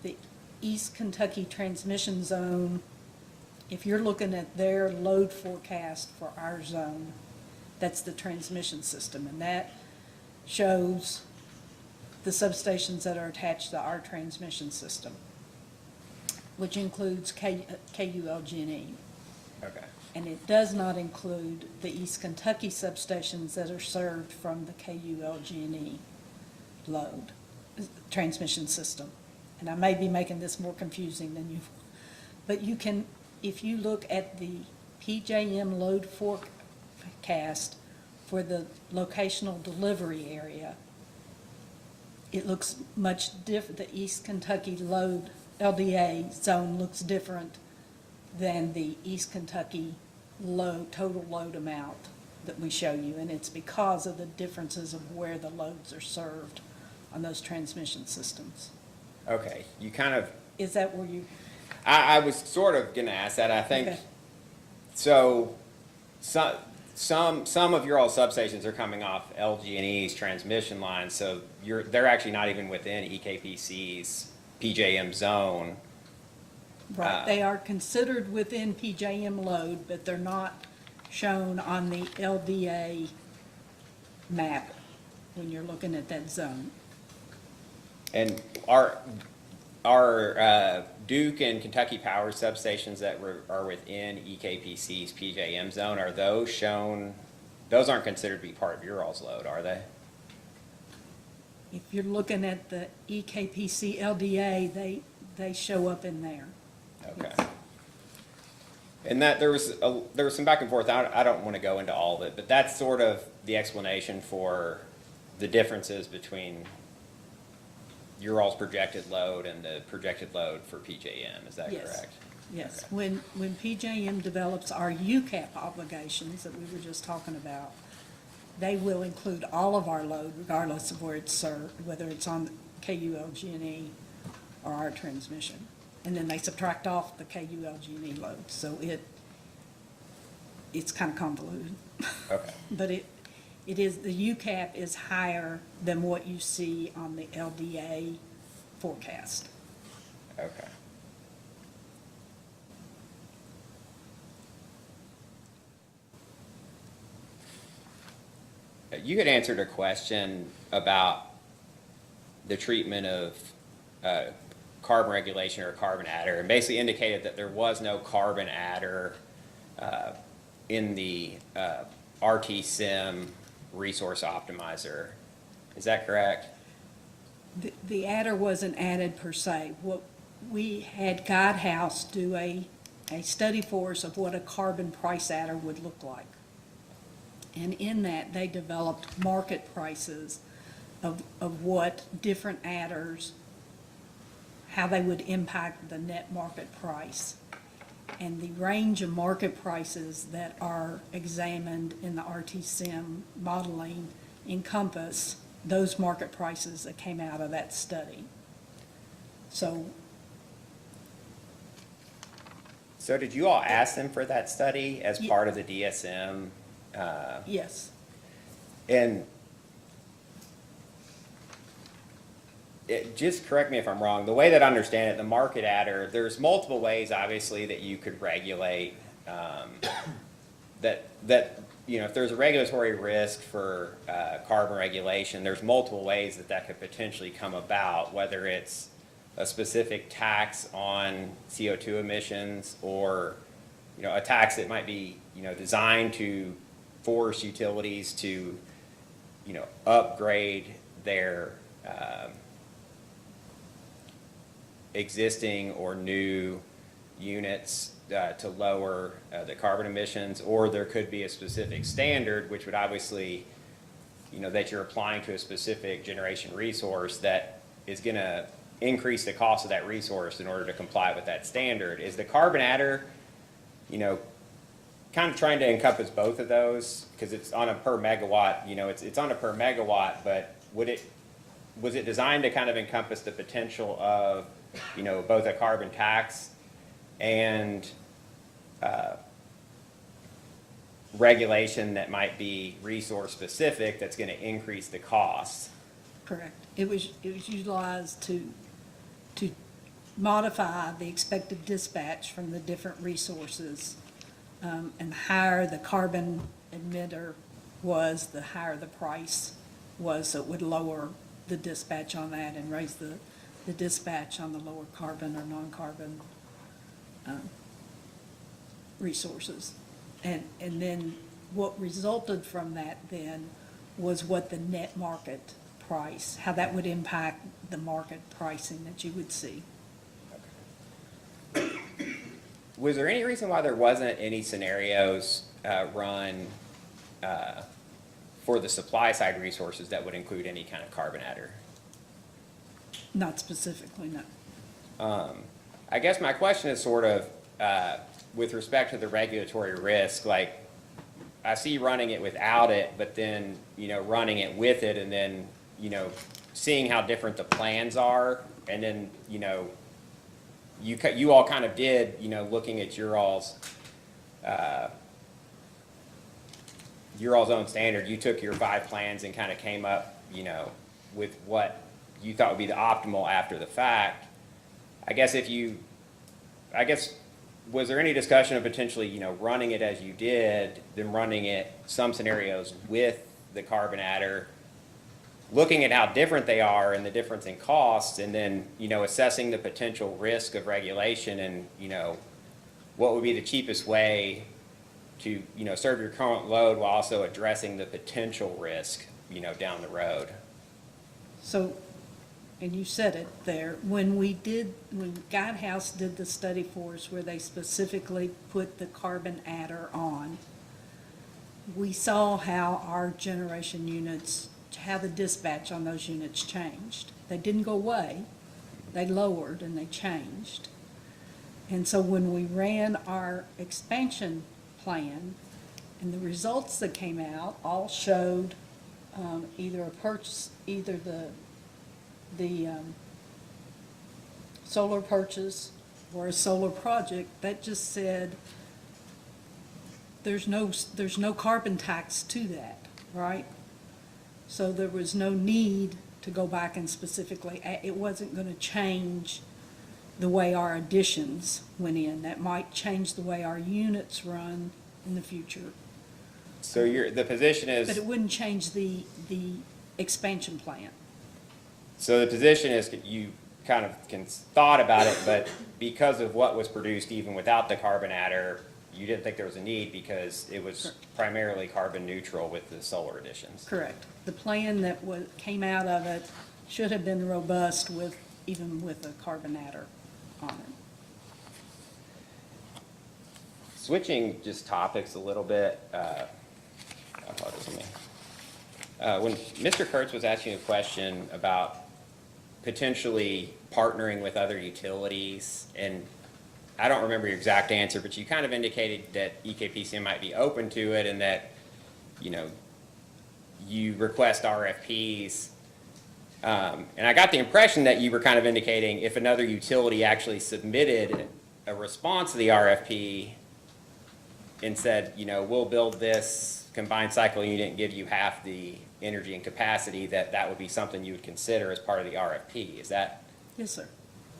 the East Kentucky Transmission Zone, if you're looking at their load forecast for our zone, that's the transmission system, and that shows the substations that are attached to our transmission system, which includes KULG&E. Okay. And it does not include the East Kentucky substations that are served from the KULG&E load, transmission system. And I may be making this more confusing than you, but you can, if you look at the PJM load forecast for the locational delivery area, it looks much different. The East Kentucky load LDA zone looks different than the East Kentucky load, total load amount that we show you. And it's because of the differences of where the loads are served on those transmission systems. Okay, you kind of, Is that where you? I was sort of gonna ask that, I think. Okay. So, some of your all substations are coming off LG&E's transmission lines, so they're actually not even within EKPC's PJM zone. Right, they are considered within PJM load, but they're not shown on the LDA map when you're looking at that zone. And are Duke and Kentucky Power substations that are within EKPC's PJM zone, are those shown, those aren't considered to be part of your all's load, are they? If you're looking at the EKPC LDA, they show up in there. Okay. And that, there was some back and forth, I don't want to go into all of it, but that's sort of the explanation for the differences between your all's projected load and the projected load for PJM, is that Yes. correct? Yes, Okay. when PJM develops our UCAP obligations that we were just talking about, they will include all of our load regardless of where it's served, whether it's on KULG&E or our transmission. And then they subtract off the KULG&E load, so it's kind of convoluted. Okay. But it is, the UCAP is higher than what you see on the LDA forecast. Okay. You had answered a question about the treatment of carbon regulation or carbon adder, and basically indicated that there was no carbon adder in the RT-SIM resource optimizer. Is that correct? The adder wasn't added per se. What we had Guidehouse do a study for us of what a carbon price adder would look like. And in that, they developed market prices of what different adders, how they would impact the net market price. And the range of market prices that are examined in the RT-SIM modeling encompass those market prices that came out of that study. So did you all ask them for that study as part of the DSM? yes. And just correct me if I'm wrong, the way that I understand it, the market adder, there's multiple ways, obviously, that you could regulate, if there's a regulatory risk for carbon regulation, there's multiple ways that could potentially come about, whether it's a specific tax on CO2 emissions or, a tax that might be, designed to force utilities to, upgrade their existing or new units to lower the carbon emissions, or there could be a specific standard, which would obviously, that you're applying to a specific generation resource that is going to increase the cost of that resource in order to comply with that standard. Is the carbon adder, kind of trying to encompass both of those, because it's on a per megawatt, it's on a per megawatt, but was it designed to kind of encompass the potential of, both a carbon tax and regulation that might be resource specific that's going to increase the cost? Correct. It was utilized to modify the expected dispatch from the different resources. And the higher the carbon emitter was, the higher the price was, so it would lower the dispatch on that and raise the dispatch on the lower carbon or non-carbon resources. And then what resulted from that then was what the net market price, how that would impact the market pricing that you would see. Was there any reason why there wasn't any scenarios run for the supply side resources that would include any kind of carbon adder? Not specifically, no. I guess my question is sort of with respect to the regulatory risk, like I see running it without it, but then, running it with it, and then, seeing how different the plans are, and then, you all kind of did, looking at your all's own standard, you took your 5 plans and kind of came up, with what you thought would be the optimal after the fact. Was there any discussion of potentially, running it as you did, then running it some scenarios with the carbon adder, looking at how different they are and the difference in costs, and then, assessing the potential risk of regulation and, what would be the cheapest way to, serve your current load while also addressing the potential risk, down the road? So, and you said it there, when Guidehouse did the study for us where they specifically put the carbon adder on, we saw how our generation units, how the dispatch on those units changed. They didn't go away, they lowered and they changed. And so when we ran our expansion plan And the results that came out all showed either the solar purchase or a solar project that just said there's no carbon tax to that, right? So there was no need to go back and specifically, it wasn't going to change the way our additions went in. That might change the way our units run in the future. So the position But is, it wouldn't change the expansion plan. so the position is you kind of thought about it, but because of what was produced even without the carbon adder, you didn't think there was a need because it was primarily carbon neutral with the solar additions. Correct. The plan that came out of it should have been robust even with a carbon adder on it. Switching just topics a little bit, when Mr. Kurtz was asking a question about potentially partnering with other utilities, and I don't remember your exact answer, but you kind of indicated that EKPCM might be open to it and that, you request RFPs. And I got the impression that you were kind of indicating if another utility actually submitted a response to the RFP and said, we'll build this combined cycle unit and give you half the energy and capacity, that would be something you would consider as part of the RFP. Is that? Yes, sir.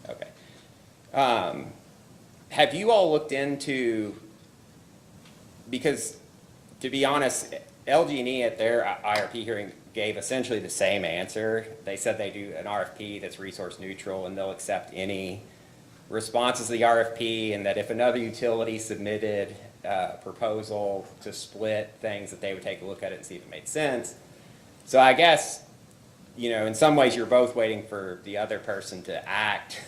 Okay. Have you all looked into, because to be honest, LG&E at their IRP hearing gave essentially the same answer. They said they do an RFP that's resource neutral and they'll accept any responses to the RFP, and that if another utility submitted a proposal to split things, that they would take a look at it and see if it made sense. So I guess, in some ways you're both waiting for the other person to act.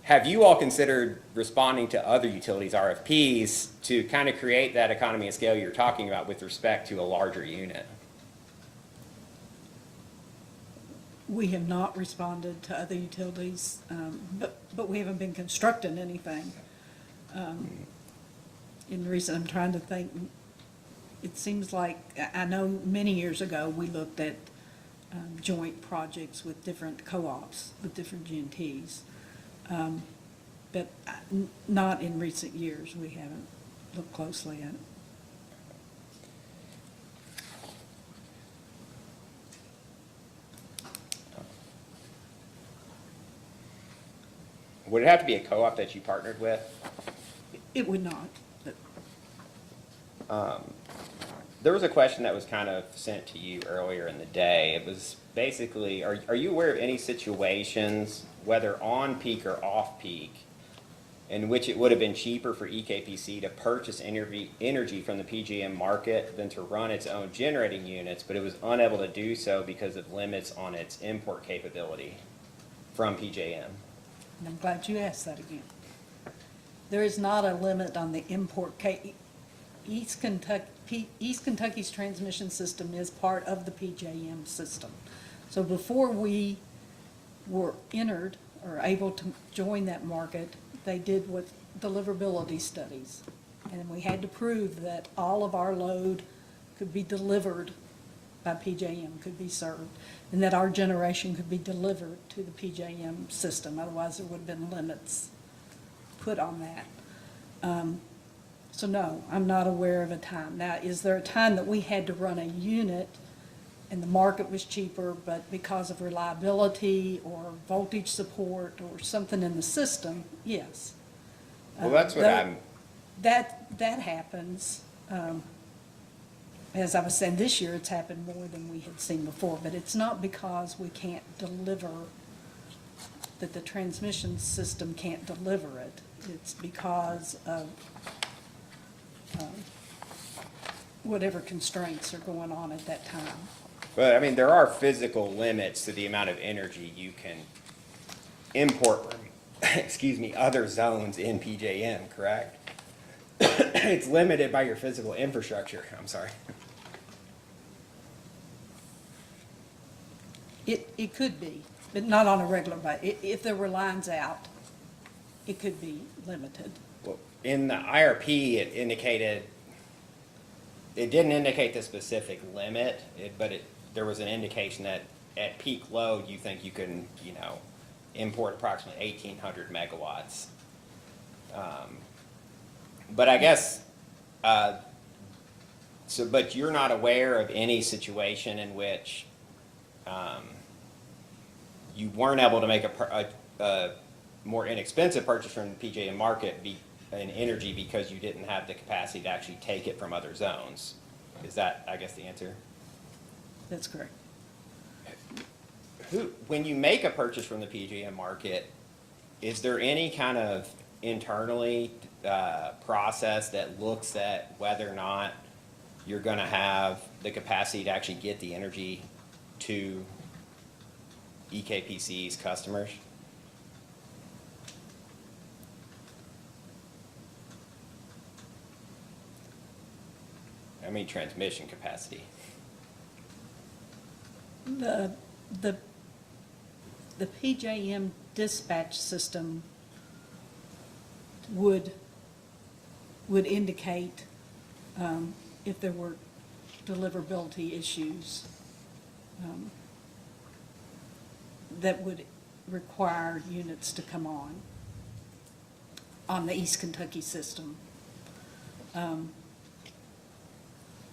Have you all considered responding to other utilities' RFPs to kind of create that economy of scale you're talking about with respect to a larger unit? We have not responded to other utilities, but we haven't been constructing anything. In recent, I'm trying to think, it seems like, I know many years ago, we looked at joint projects with different co-ops, with different GNTs. But not in recent years. We haven't looked closely at it. Would it have to be a co-op that you partnered with? It would not. There was a question that was kind of sent to you earlier in the day. It was basically, are you aware of any situations, whether on peak or off peak, in which it would have been cheaper for EKPC to purchase energy from the PJM market than to run its own generating units, but it was unable to do so because of limits on its import capability from PJM? And I'm glad you asked that again. There is not a limit on the import. East Kentucky's transmission system is part of the PJM system. So before we were entered or able to join that market, they did what deliverability studies. And we had to prove that all of our load could be delivered by PJM, could be served, and that our generation could be delivered to the PJM system. Otherwise, there would have been limits put on that. So no, I'm not aware of a time. Now, is there a time that we had to run a unit and the market was cheaper, but because of reliability or voltage support or something in the system, yes. Well, that's what That happens. As I was saying, this year it's happened more than we had seen before, but it's not because we can't deliver, that the transmission system can't deliver it. It's because of whatever constraints are going on at that time. But I mean, there are physical limits to the amount of energy you can import from, other zones in PJM, correct? It's limited by your physical infrastructure. I'm sorry. It could be, but not on a regular basis. If there were lines out, it could be limited. Well, in the IRP, it indicated it didn't indicate the specific limit, but there was an indication that at peak load, you think you can, import approximately 1,800 megawatts. But I guess, but you're not aware of any situation in which you weren't able to make a more inexpensive purchase from the PJM market in energy because you didn't have the capacity to actually take it from other zones. Is that, I guess, the answer? That's correct. When you make a purchase from the PJM market, is there any kind of internally process that looks at whether or not you're going to have the capacity to actually get the energy to EKPC's customers? I mean, transmission capacity. The PJM dispatch system would indicate if there were deliverability issues that would require units to come on the East Kentucky system.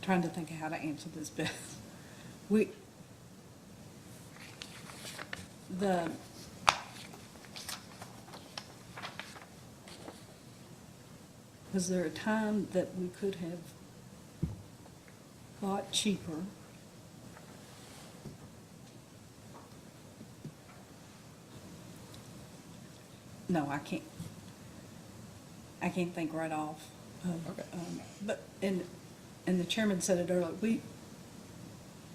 Trying to think of how to answer this best. Was there a time that we could have bought cheaper? No, I can't think right off. Okay. But, and the chairman said it earlier,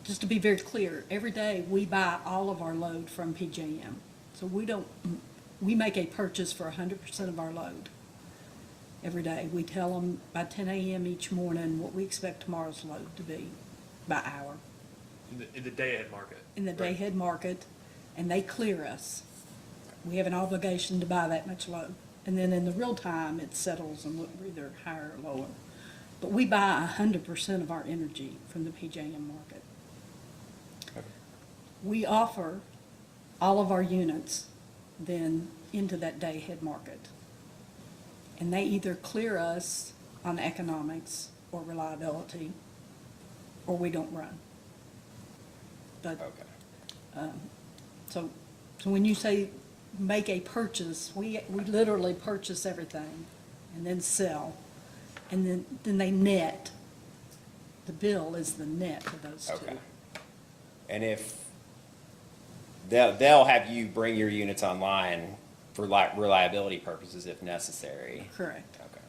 just to be very clear, every day we buy all of our load from PJM. So we make a purchase for 100% of our load every day. We tell them by 10 a.m. each morning what we expect tomorrow's load to be by hour. In the day-ahead market. In the Right. day-ahead market, and they clear us. We have an obligation to buy that much load. And then in the real time, it settles and we're either higher or lower. But we buy 100% of our energy from the PJM market. Okay. We offer all of our units then into that day-ahead market. And they either clear us on economics or reliability, or we don't run. But, Okay. so when you say make a purchase, we literally purchase everything and then sell. And then they net. The bill is the net for those two. Okay. And if they'll have you bring your units online for reliability purposes if necessary. Correct. Okay.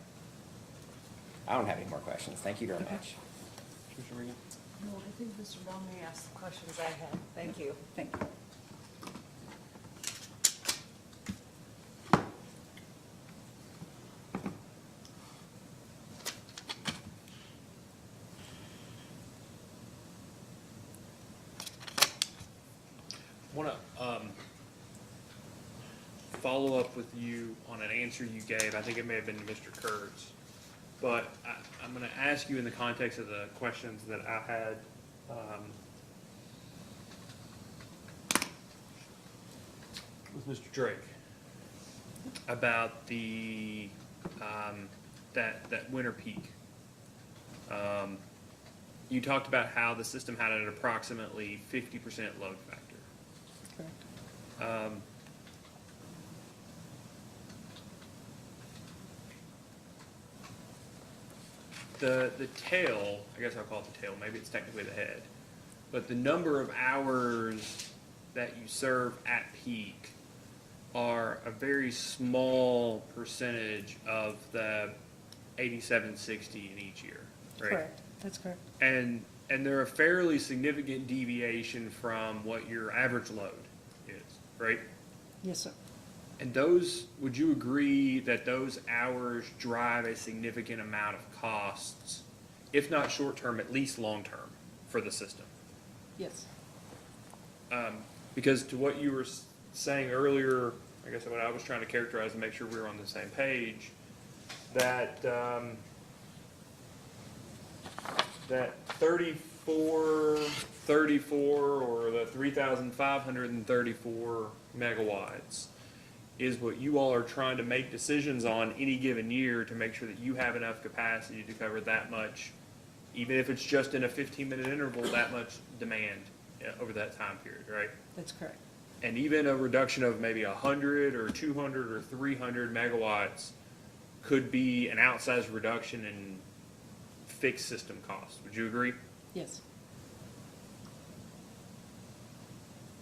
I don't have any more questions. Thank you very much. Commissioner Regan? No, I think Mr. Romney asked the questions I had. Thank you. Thank you. Want to follow up with you on an answer you gave. I think it may have been to Mr. Kurtz. But I'm going to ask you in the context of the questions that I had with Mr. Drake about the that winter peak. You talked about how the system had an approximately 50% load factor. Correct. The tail, I guess I'll call it the tail, maybe it's technically the head, but the number of hours that you serve at peak are a very small percentage of the 8760 in each year, right? Correct. That's correct. And they're a fairly significant deviation from what your average load is, right? Yes, sir. And those, would you agree that those hours drive a significant amount of costs, if not short-term, at least long-term, for the system? Yes. Because to what you were saying earlier, I guess what I was trying to characterize and make sure we were on the same page, that that 34 or the 3,534 megawatts is what you all are trying to make decisions on any given year to make sure that you have enough capacity to cover that much, even if it's just in a 15-minute interval, that much demand over that time period, right? That's correct. And even a reduction of maybe 100 or 200 or 300 megawatts could be an outsized reduction in fixed system costs. Would you agree? Yes.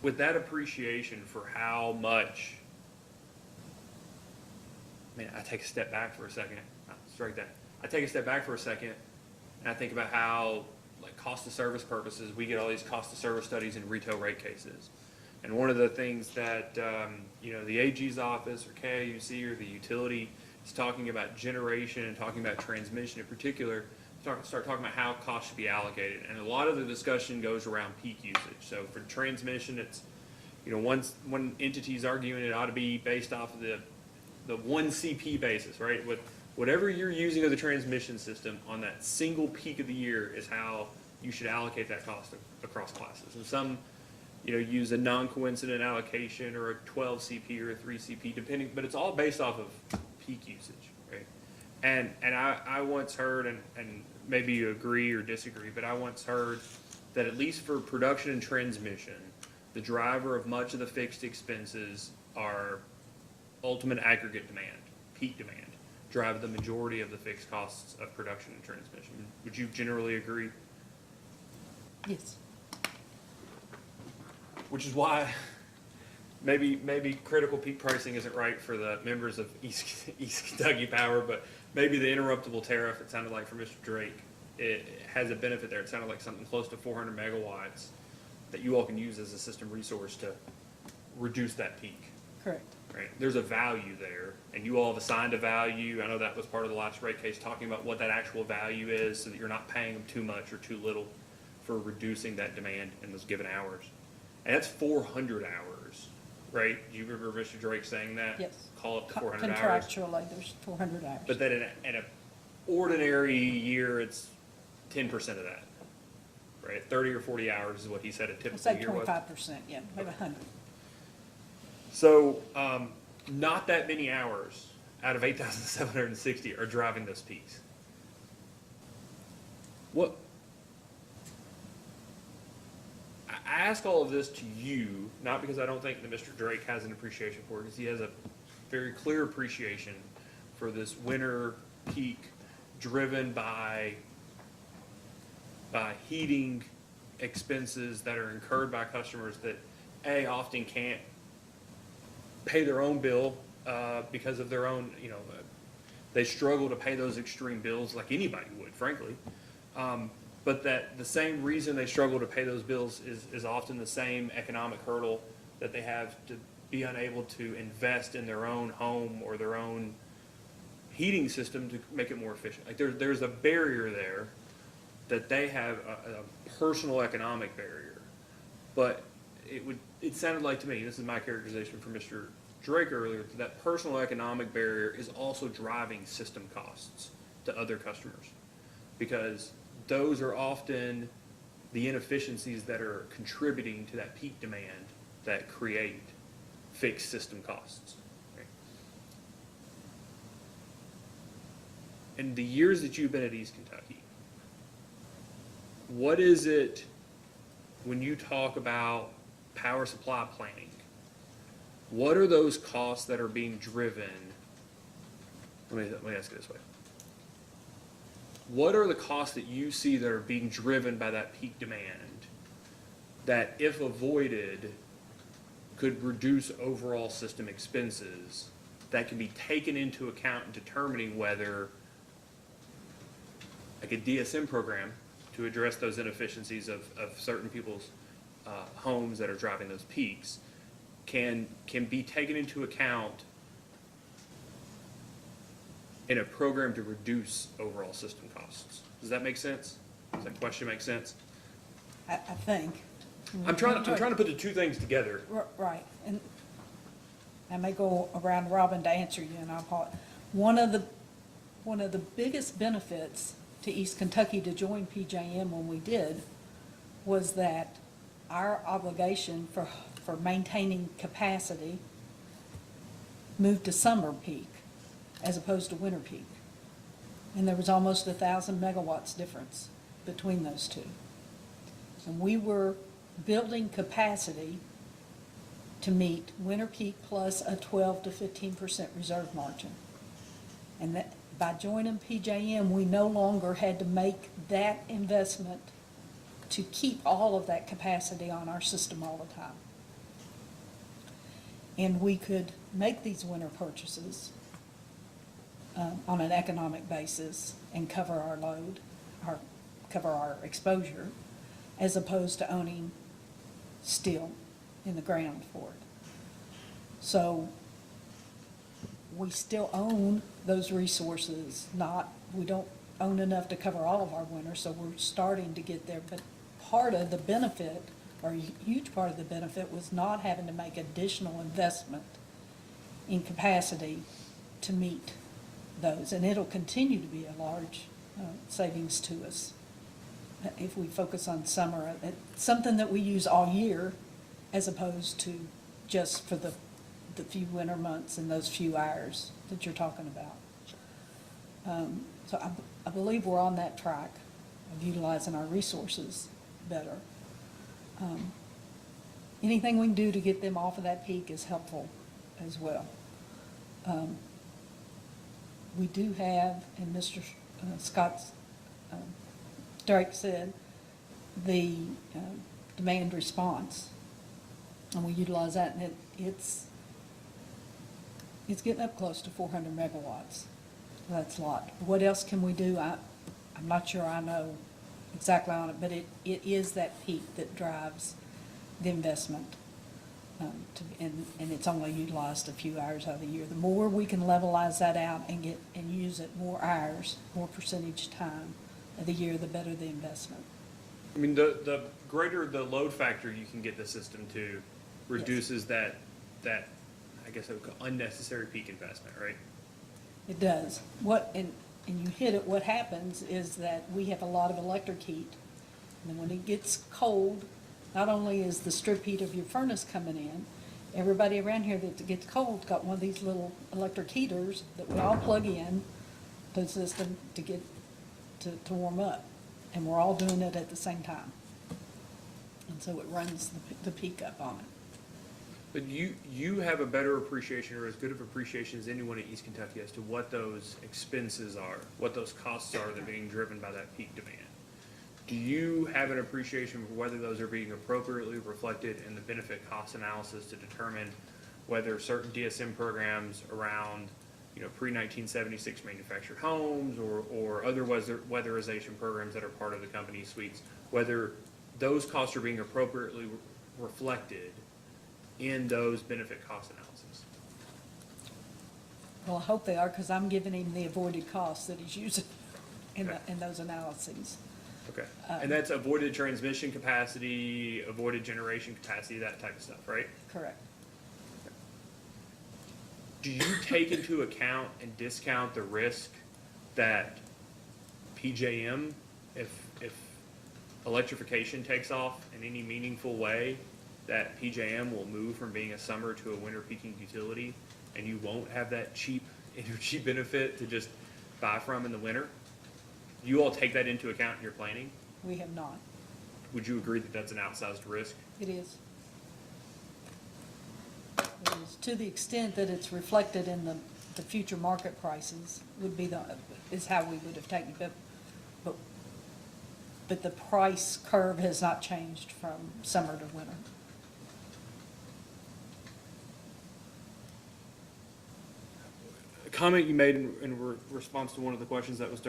With that appreciation for how much, I take a step back for a second. Strike that. I take a step back for a second, and I think about how, like, cost of service purposes, we get all these cost of service studies in retail rate cases. And one of the things that, the AG's office or KIUC or the utility is talking about generation and talking about transmission in particular, start talking about how costs should be allocated. And a lot of the discussion goes around peak usage. So for transmission, it's, one entity's arguing it ought to be based off of the one CP basis, right? Whatever you're using of the transmission system on that single peak of the year is how you should allocate that cost across classes. And some, use a non-coincident allocation or a 12 CP or a 3 CP, depending, but it's all based off of peak usage, right? And I once heard, and maybe you agree or disagree, but I once heard that at least for production and transmission, the driver of much of the fixed expenses are ultimate aggregate demand, peak demand, drive the majority of the fixed costs of production and transmission. Would you generally agree? Yes. Which is why maybe critical peak pricing isn't right for the members of East Kentucky Power, but maybe the interruptible tariff, it sounded like for Mr. Drake, it has a benefit there. It sounded like something close to 400 megawatts that you all can use as a system resource to reduce that peak. Correct. Right? There's a value there, and you all have assigned a value. I know that was part of the last rate case, talking about what that actual value is so that you're not paying them too much or too little for reducing that demand in those given hours. And that's 400 hours, right? Do you remember Mr. Drake saying that? Yes. Call it the 400 hours. Contractually, there's 400 hours. But then in an ordinary year, it's 10% of that, right? 30 or 40 hours is what he said a I'd typical say year was. 25%, yeah, maybe 100. So, not that many hours out of 8,760 are driving those peaks. I ask all of this to you, not because I don't think that Mr. Drake has an appreciation for it, because he has a very clear appreciation for this winter peak driven by heating expenses that are incurred by customers that often can't pay their own bill because of their own, they struggle to pay those extreme bills like anybody would, frankly. But that the same reason they struggle to pay those bills is often the same economic hurdle that they have to be unable to invest in their own home or their own heating system to make it more efficient. Like there's a barrier there that they have, a personal economic barrier. But it sounded like to me, this is my characterization from Mr. Drake earlier, that personal economic barrier is also driving system costs to other customers, because those are often the inefficiencies that are contributing to that peak demand that create fixed system costs. Right? In the years that you've been at East Kentucky, what is it when you talk about power supply planning? What are those costs that are being driven? Let me ask it this way. What are the costs that you see that are being driven by that peak demand that, if avoided, could reduce overall system expenses that can be taken into account in determining whether, like a DSM program to address those inefficiencies of certain people's homes that are driving those peaks, can be taken into account in a program to reduce overall system costs? Does that make sense? Does that question make sense? I think. I'm trying to put the two things together. Right, and I may go around robin to answer you, and I'll call it. One of the biggest benefits to East Kentucky to join PJM when we did was that our obligation for maintaining capacity moved to summer peak as opposed to winter peak. And there was almost 1,000 megawatts difference between those two. And we were building capacity to meet winter peak plus a 12 to 15% reserve margin. And that by joining PJM, we no longer had to make that investment to keep all of that capacity on our system all the time. And we could make these winter purchases on an economic basis and cover our load, cover our exposure, as opposed to owning steel in the ground for it. So we still own those resources, we don't own enough to cover all of our winter, so we're starting to get there. But part of the benefit, or a huge part of the benefit, was not having to make additional investment in capacity to meet those. And it'll continue to be a large savings to us if we focus on summer. It's something that we use all year as opposed to just for the few winter months and those few hours that you're talking about. So I believe we're on that track of utilizing our resources better. Anything we can do to get them off of that peak is helpful as well. We do have, and Mr. Scott's Drake said, the demand response, and we utilize that, and it's getting up close to 400 megawatts. That's a lot. What else can we do? I'm not sure I know exactly on it, but it is that peak that drives the investment. And it's only utilized a few hours out of the year. The more we can levelize that out and use it more hours, more percentage time of the year, the better the investment. I mean, the greater the load factor you can get the system to reduces that I guess I would call unnecessary peak investment, right? It does. And you hit it, what happens is that we have a lot of electric heat. And then when it gets cold, not only is the strip heat of your furnace coming in, everybody around here that gets cold got one of these little electric heaters that we all plug in to the system to get to warm up. And we're all doing it at the same time. And so it runs the peak up on it. But you have a better appreciation, or as good of appreciation as anyone at East Kentucky, as to what those expenses are, what those costs are that are being driven by that peak demand. Do you have an appreciation for whether those are being appropriately reflected in the benefit cost analysis to determine whether certain DSM programs around, pre-1976 manufactured homes or other weatherization programs that are part of the company's suites, whether those costs are being appropriately reflected in those benefit cost analysis? Well, I hope they are, because I'm giving him the avoided costs that he's using in Okay. those analyses. Okay, and that's avoided transmission capacity, avoided generation capacity, that type of stuff, right? Correct. Do you take into account and discount the risk that PJM, if electrification takes off in any meaningful way, that PJM will move from being a summer to a winter peaking utility, and you won't have that cheap energy benefit to just buy from in the winter? You all take that into account in your planning? We have not. Would you agree that that's an outsized risk? It is. It is, to the extent that it's reflected in the future market prices is how we would have taken it. But the price curve has not changed from summer to winter. A comment you made in response to one of the questions that was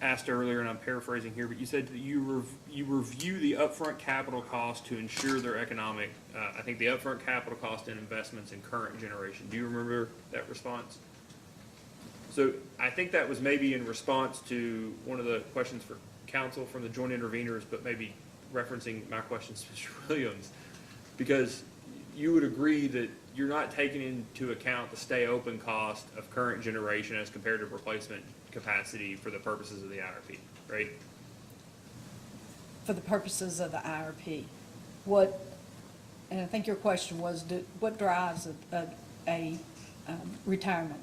asked earlier, and I'm paraphrasing here, but you said that you review the upfront capital cost to ensure their economic, I think the upfront capital cost and investments in current generation. Do you remember that response? So I think that was maybe in response to one of the questions for council from the joint interveners, but maybe referencing my questions to Mr. Williams, because you would agree that you're not taking into account the stay open cost of current generation as compared to replacement capacity for the purposes of the IRP, right? For the purposes of the IRP, what, and I think your question was, what drives a retirement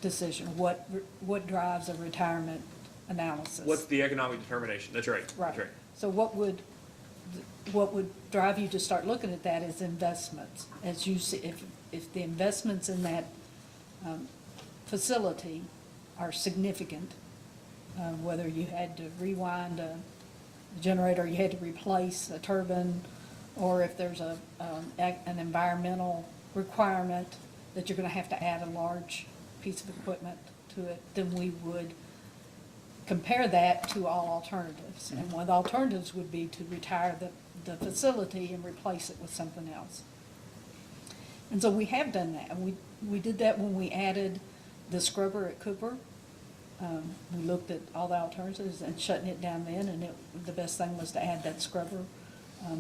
decision? What drives a retirement analysis? What's the economic determination? That's right. Right. That's right. So what would drive you to start looking at that is investments. As you see, if the investments in that facility are significant, whether you had to rewind a generator, you had to replace a turbine, or if there's an environmental requirement that you're gonna have to add a large piece of equipment to it, then we would compare that to all alternatives. And one of the alternatives would be to retire the facility and replace it with something else. And so we have done that. We did that when we added the scrubber at Cooper. We looked at all the alternatives and shutting it down then, and the best thing was to add that scrubber.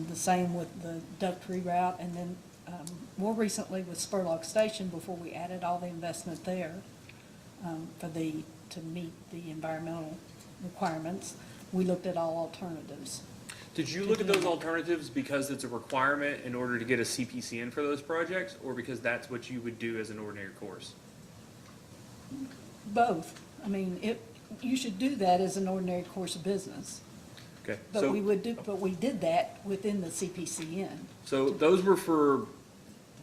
The same with the duct reroute, and then more recently with Spurlock Station, before we added all the investment there to meet the environmental requirements, we looked at all alternatives. Did you look at those alternatives because it's a requirement in order to get a CPCN for those projects, or because that's what you would do as an ordinary course? Both. I mean, you should do that as an ordinary course of business. Okay. But we did that within the CPCN. So those were for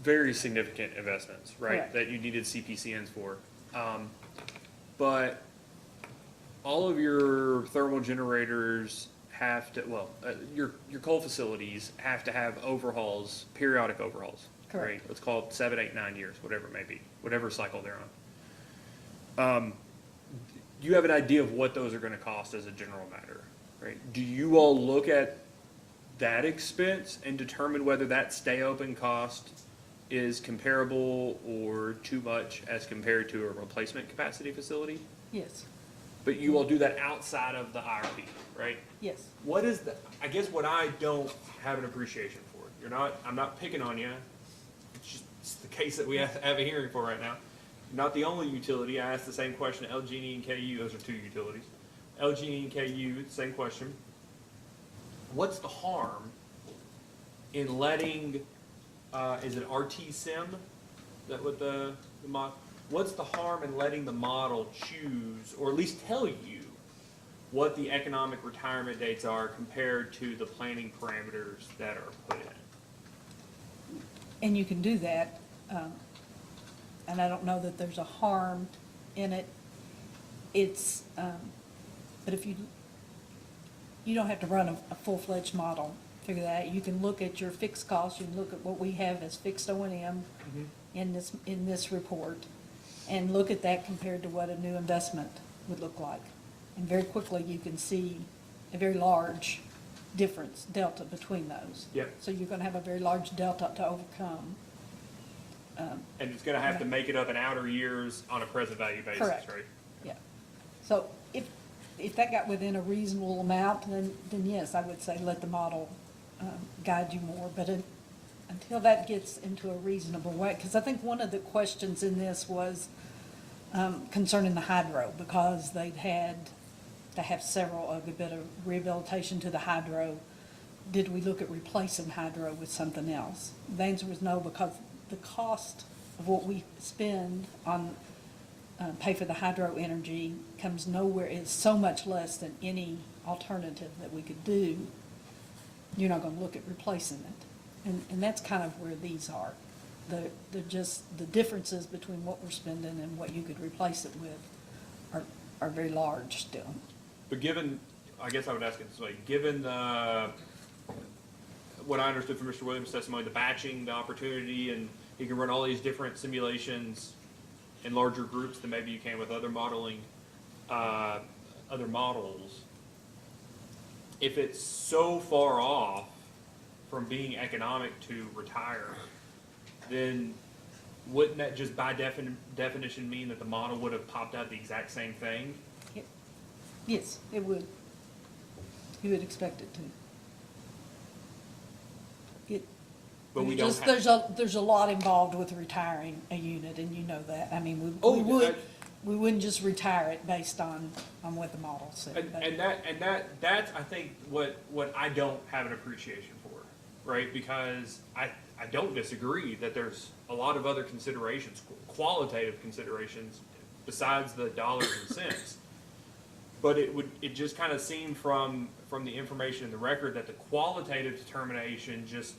very significant investments, right? Correct. That you needed CPCNs for. But all of your thermal generators have to, your coal facilities have to have overhauls, periodic overhauls. Correct. Right? Let's call it 7, 8, 9 years, whatever it may be, whatever cycle they're on. You have an idea of what those are gonna cost as a general matter, right? Do you all look at that expense and determine whether that stay open cost is comparable or too much as compared to a replacement capacity facility? Yes, But you all do that outside of the IRP, right? yes. What is I guess what I don't have an appreciation for, I'm not picking on you. It's the case that we have a hearing for right now. You're not the only utility. I asked the same question to LG&E and KU. Those are two utilities. LG&E and KU, same question. What's the harm in letting, is it RT Sim? Is that what the mod? What's the harm in letting the model choose, or at least tell you, what the economic retirement dates are compared to the planning parameters that are put in? And you can do that, and I don't know that there's a harm in it. It's, but if you don't have to run a full-fledged model, figure that out. You can look at your fixed costs, you can look at what we have as fixed O&M in this report, and look at that compared to what a new investment would look like. And very quickly, you can see a very large difference, delta between those. Yep. So you're gonna have a very large delta to overcome. And it's gonna have to make it up in outer years on a present value basis, Correct. right? Yeah. So if that got within a reasonable amount, then yes, I would say let the model guide you more. But until that gets into a reasonable way, because I think one of the questions in this was concerning the hydro, because they'd had to have a bit of rehabilitation to the hydro. Did we look at replacing hydro with something else? The answer was no, because the cost of what we spend on pay for the hydro energy comes nowhere, it's so much less than any alternative that we could do. You're not gonna look at replacing it. And that's kind of where these are. They're just, the differences between what we're spending and what you could replace it with are very large still. But I guess I would ask it this way, given what I understood from Mr. Williams' testimony, the batching, the opportunity, and you can run all these different simulations in larger groups than maybe you can with other modeling, other models. If it's so far off from being economic to retire, then wouldn't that just by definition mean that the model would have popped out the exact same thing? Yes, it would. You would expect it to. but we don't Just, have. there's a lot involved with retiring a unit, and you know that. I mean, Oh, we wouldn't just retire it based on what the model said. That's I think what I don't have an appreciation for, right? Because I don't disagree that there's a lot of other considerations, qualitative considerations, besides the dollars and cents. But it just kind of seemed from the information in the record that the qualitative determination just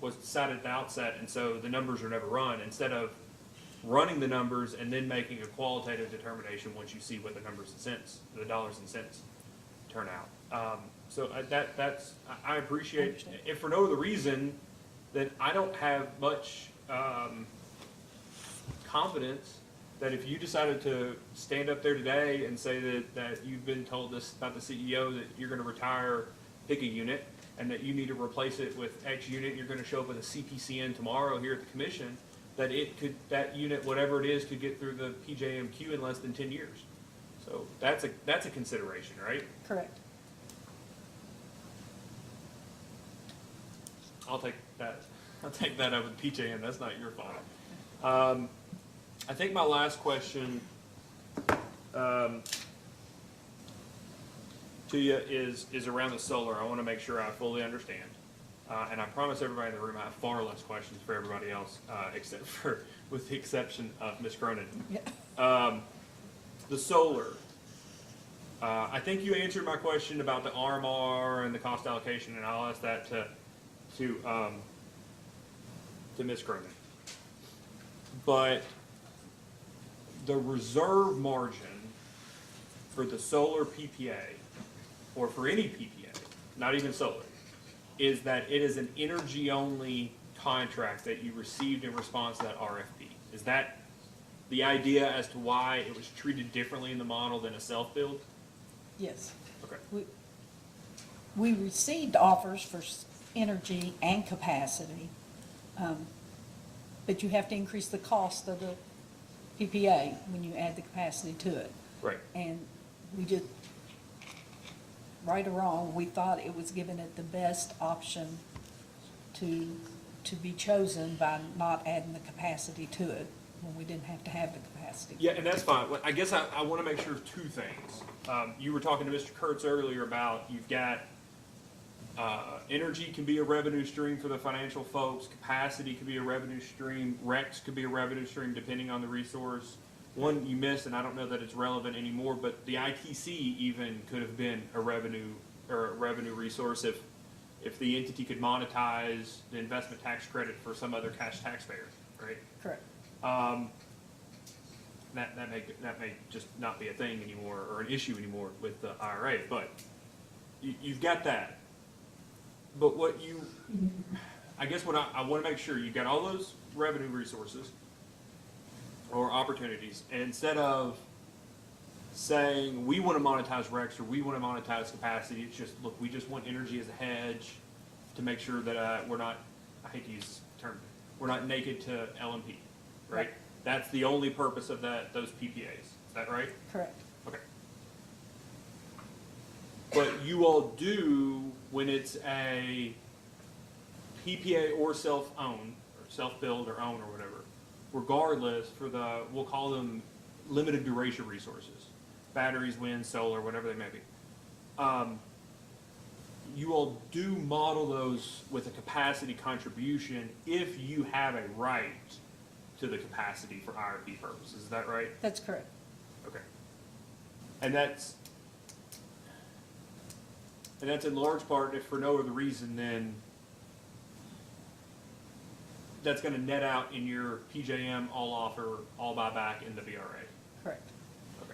was decided at the outset, and so the numbers are never run, instead of running the numbers and then making a qualitative determination once you see what the numbers and cents, the dollars and cents turn out. So I appreciate, if for no other reason, that I don't have much confidence that if you decided to stand up there today and say that you've been told this about the CEO, that you're gonna retire, pick a unit, and that you need to replace it with X unit, you're gonna show up with a CPCN tomorrow here at the commission, that that unit, whatever it is, could get through the PJMQ in less than 10 years. So that's a consideration, right? Correct. I'll take that. I'll take that over the PJM. That's not your fault. I think my last question to you is around the solar. I want to make sure I fully understand. And I promise everybody in the room I have far less questions for everybody else, with the exception of Ms. Cronin. Yeah. The solar. I think you answered my question about the RMR and the cost allocation, and I'll ask that to Ms. Cronin. But the reserve margin for the solar PPA, or for any PPA, not even solar, is that it is an energy-only contract that you received in response to that RFP. Is that the idea as to why it was treated differently in the model than a self-build? Yes. Okay. We received offers for energy and capacity, but you have to increase the cost of the PPA when you add the capacity to it. Right. And we just, right or wrong, we thought it was giving it the best option to be chosen by not adding the capacity to it when we didn't have to have the capacity. Yeah, and that's fine. I guess I want to make sure of two things. You were talking to Mr. Kurtz earlier about you've got energy can be a revenue stream for the financial folks, capacity could be a revenue stream, REX could be a revenue stream depending on the resource. One you missed, and I don't know that it's relevant anymore, but the ITC even could have been a revenue resource if the entity could monetize the investment tax credit for some other cash taxpayer, right? Correct. That may just not be a thing anymore or an issue anymore with the IRA, but you've got that. But I guess what I want to make sure, you've got all those revenue resources or opportunities, and instead of saying we want to monetize REX or we want to monetize capacity, it's just, look, we just want energy as a hedge to make sure that we're not, I hate to use this term, we're not naked to LMP, right? That's the only purpose of those PPAs. Is that right? Correct. Okay. But you all do, when it's a PPA or self-owned, or self-build or own or whatever, regardless for we'll call them limited duration resources, batteries, wind, solar, whatever they may be. You all do model those with a capacity contribution if you have a right to the capacity for IRP purposes. Is that right? That's correct. Okay. And that's in large part, if for no other reason, then that's going to net out in your PJM all offer, all buyback in the VRA. Correct. Okay.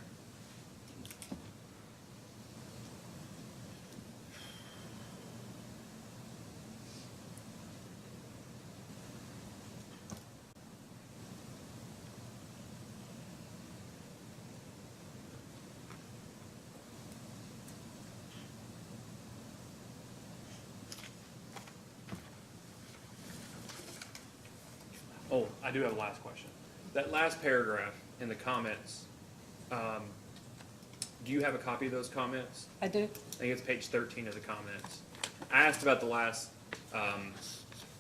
Oh, I do have a last question. That last paragraph in the comments, do you have a copy of those comments? I do. I think it's page 13 of the comments. I asked about the last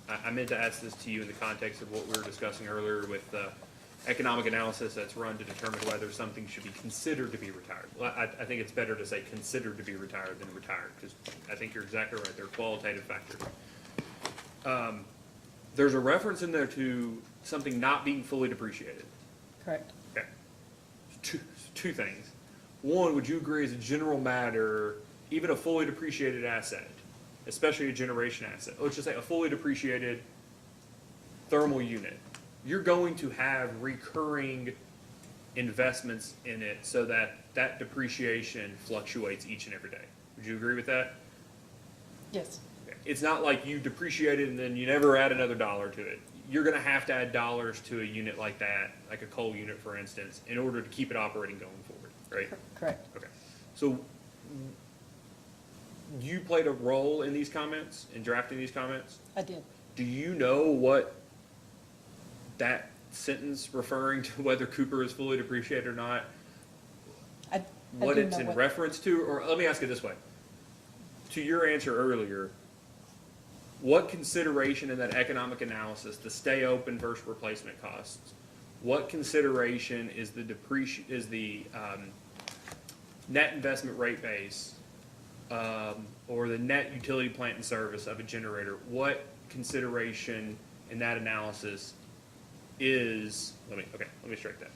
I meant to ask this to you in the context of what we were discussing earlier with economic analysis that's run to determine whether something should be considered to be retired. Well, I think it's better to say considered to be retired than retired, because I think you're exactly right. They're qualitative factors. There's a reference in there to something not being fully depreciated. Correct. Okay. Two things. One, would you agree as a general matter, even a fully depreciated asset, especially a generation asset, let's just say a fully depreciated thermal unit, you're going to have recurring investments in it so that that depreciation fluctuates each and every day. Would you agree with that? Yes. Okay. It's not like you depreciate it and then you never add another dollar to it. You're gonna have to add dollars to a unit like that, like a coal unit, for instance, in order to keep it operating going forward, right? Correct. Okay. So you played a role in these comments, in drafting these comments? I did. Do you know what that sentence referring to whether Cooper is fully depreciated or not, what do it's know in what- reference to? Or let me ask it this way. To your answer earlier, what consideration in that economic analysis, the stay open versus replacement costs, what consideration is the net investment rate base, or the net utility plant and service of a generator? What consideration in that analysis is, let me strike that.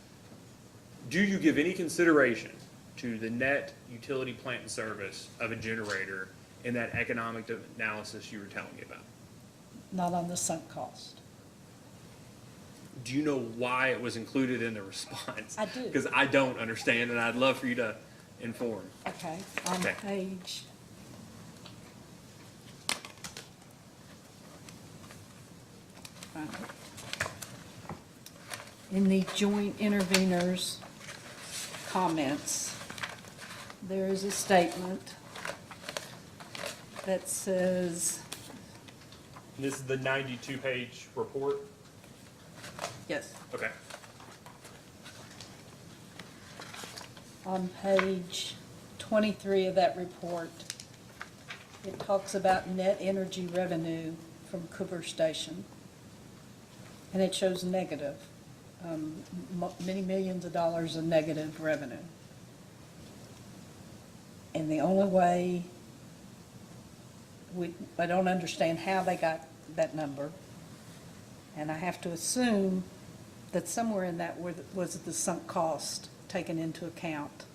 Do you give any consideration to the net utility plant and service of a generator in that economic analysis you were telling me about? Not on the sunk cost. Do you know why it was included in the response? I do. Because I don't understand, and I'd love for you to inform. Okay, on Okay. page. In the joint interveners comments, there is a statement that says, This is the 92-page report? yes, Okay. on page 23 of that report, it talks about net energy revenue from Cooper Station. And it shows negative, many millions of dollars of negative revenue. And the only way, I don't understand how they got that number. And I have to assume that somewhere in that was the sunk cost taken into account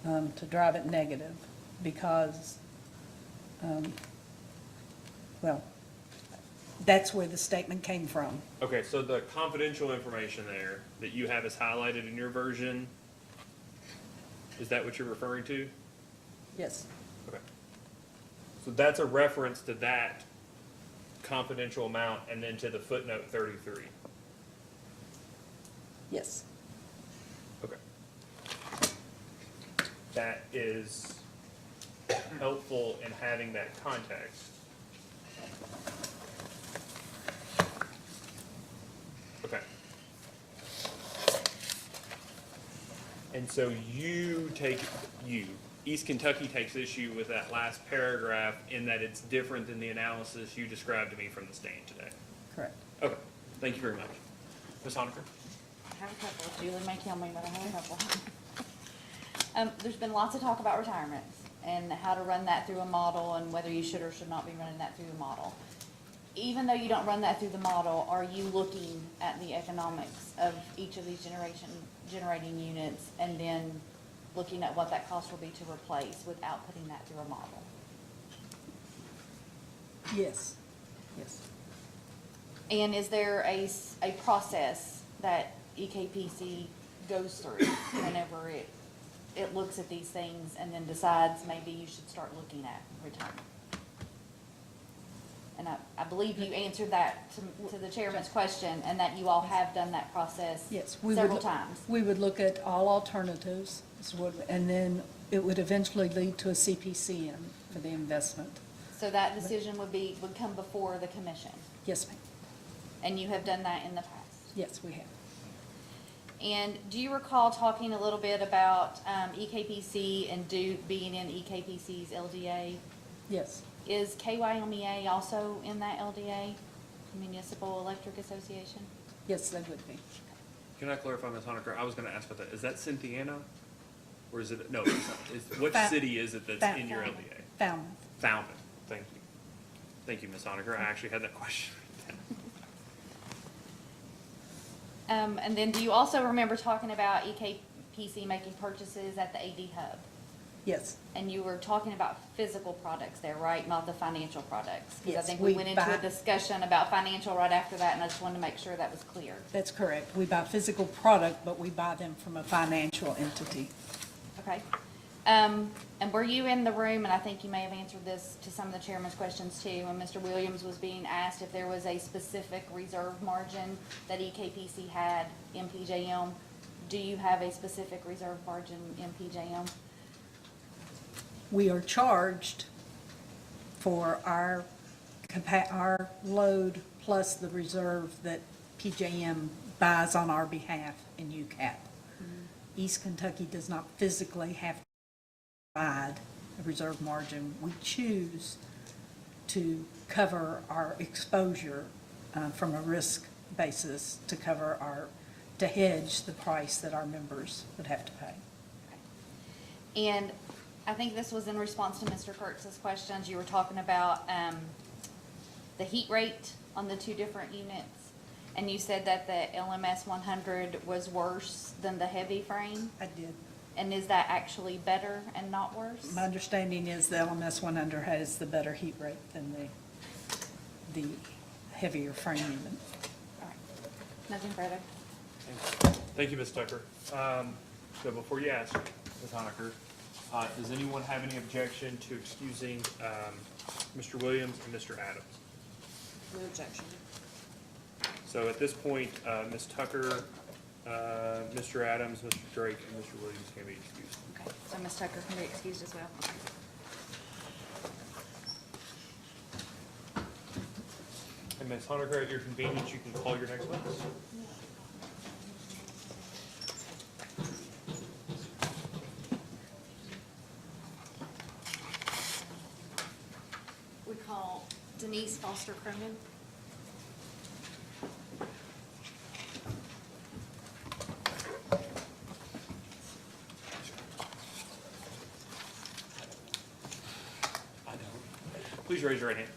to drive it negative, because, well, that's where the statement came from. Okay, so the confidential information there that you have is highlighted in your version, is that what you're referring to? Yes. Okay. So that's a reference to that confidential amount and then to the footnote 33. Yes. Okay. That is helpful in having that context. Okay. And so East Kentucky takes issue with that last paragraph in that it's different than the analysis you described to me from the stand today. Correct. Okay, thank you very much. Ms. Honaker? I have a couple. Julie may kill me, but I have a couple. There's been lots of talk about retirements and how to run that through a model and whether you should or should not be running that through a model. Even though you don't run that through the model, are you looking at the economics of each of these generating units and then looking at what that cost will be to replace without putting that through a model? Yes. Yes. And is there a process that EKPC goes through whenever it looks at these things and then decides maybe you should start looking at retirement? And I believe you answered that to the chairman's question, and that you all have done that process Yes. several times. We would look at all alternatives, and then it would eventually lead to a CPCN for the investment. So that decision would come before the commission, Yes, ma'am. and you have done that in the past. Yes, we have. And do you recall talking a little bit about EKPC and Duke being in EKPC's LDA? Yes. Is KYMEA also in that LDA? Municipal Electric Association? Yes, they would be. Can I clarify, Ms. Honaker? I was gonna ask about that. Is that Cynthiana? Or is it, no, it's not. What Fa- city is it that's in your LDA? Falmouth. Falmouth, thank you. Thank you, Ms. Honaker. I actually had that question. And then do you also remember talking about EKPC making purchases at the AD Hub? Yes. And you were talking about physical products there, right? Not the financial products? Because I Yes, think we we went into buy- a discussion about financial right after that, and I just wanted to make sure that was clear. That's correct. We buy physical product, but we buy them from a financial entity. Okay. And were you in the room, and I think you may have answered this to some of the chairman's questions too, when Mr. Williams was being asked if there was a specific reserve margin that EKPC had in PJM? Do you have a specific reserve margin in PJM? We are charged for our load plus the reserve that PJM buys on our behalf in UCAP. East Kentucky does not physically have to provide a reserve margin. We choose to cover our exposure from a risk basis to hedge the price that our members would have to pay. And I think this was in response to Mr. Kurtz's questions. You were talking about the heat rate on the two different units. And you said that the LMS 100 was worse than the heavy frame? I did. And is that actually better and not worse? My understanding is the LMS 100 has the better heat rate than the heavier frame unit. All right. Nothing further. Thank you, Ms. Tucker. So before you ask, Ms. Honaker, does anyone have any objection to excusing Mr. Williams and Mr. Adams? No objection. So at this point, Ms. Tucker, Mr. Adams, Mr. Drake, and Mr. Williams can be excused. Okay, so Ms. Tucker can be excused as well. And Ms. Honaker, at your convenience, you can call your next witness. We call Denise Foster Cronin. Please raise your right hand.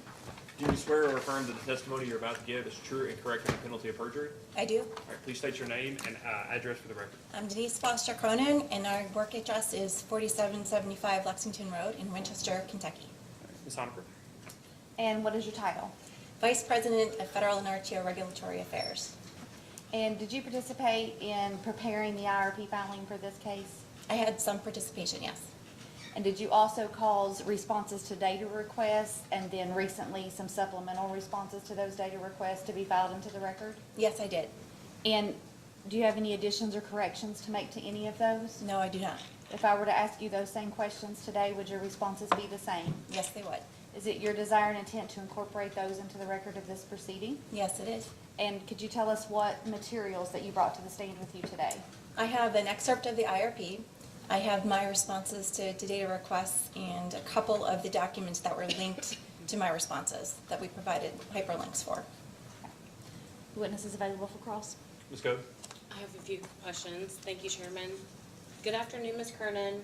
Do you swear or affirm that the testimony you're about to give is true and correct under penalty of perjury? I do. All right, please state your name and address for the record. I'm Denise Foster Cronin, and our work address is 4775 Lexington Road in Winchester, Kentucky. Ms. Honaker. And what is your title? Vice President of Federal and RTO Regulatory Affairs. And did you participate in preparing the IRP filing for this case? I had some participation, yes. And did you also cause responses to data requests and then recently some supplemental responses to those data requests to be filed into the record? Yes, I did. And do you have any additions or corrections to make to any of those? No, I do not. If I were to ask you those same questions today, would your responses be the same? Yes, they would. Is it your desire and intent to incorporate those into the record of this proceeding? Yes, it is. And could you tell us what materials that you brought to the stand with you today? I have an excerpt of the IRP. I have my responses to data requests and a couple of the documents that were linked to my responses that we provided hyperlinks for. The witness is available for cross. Ms. Goode. I have a few questions. Thank you, Chairman. Good afternoon, Ms. Kernan.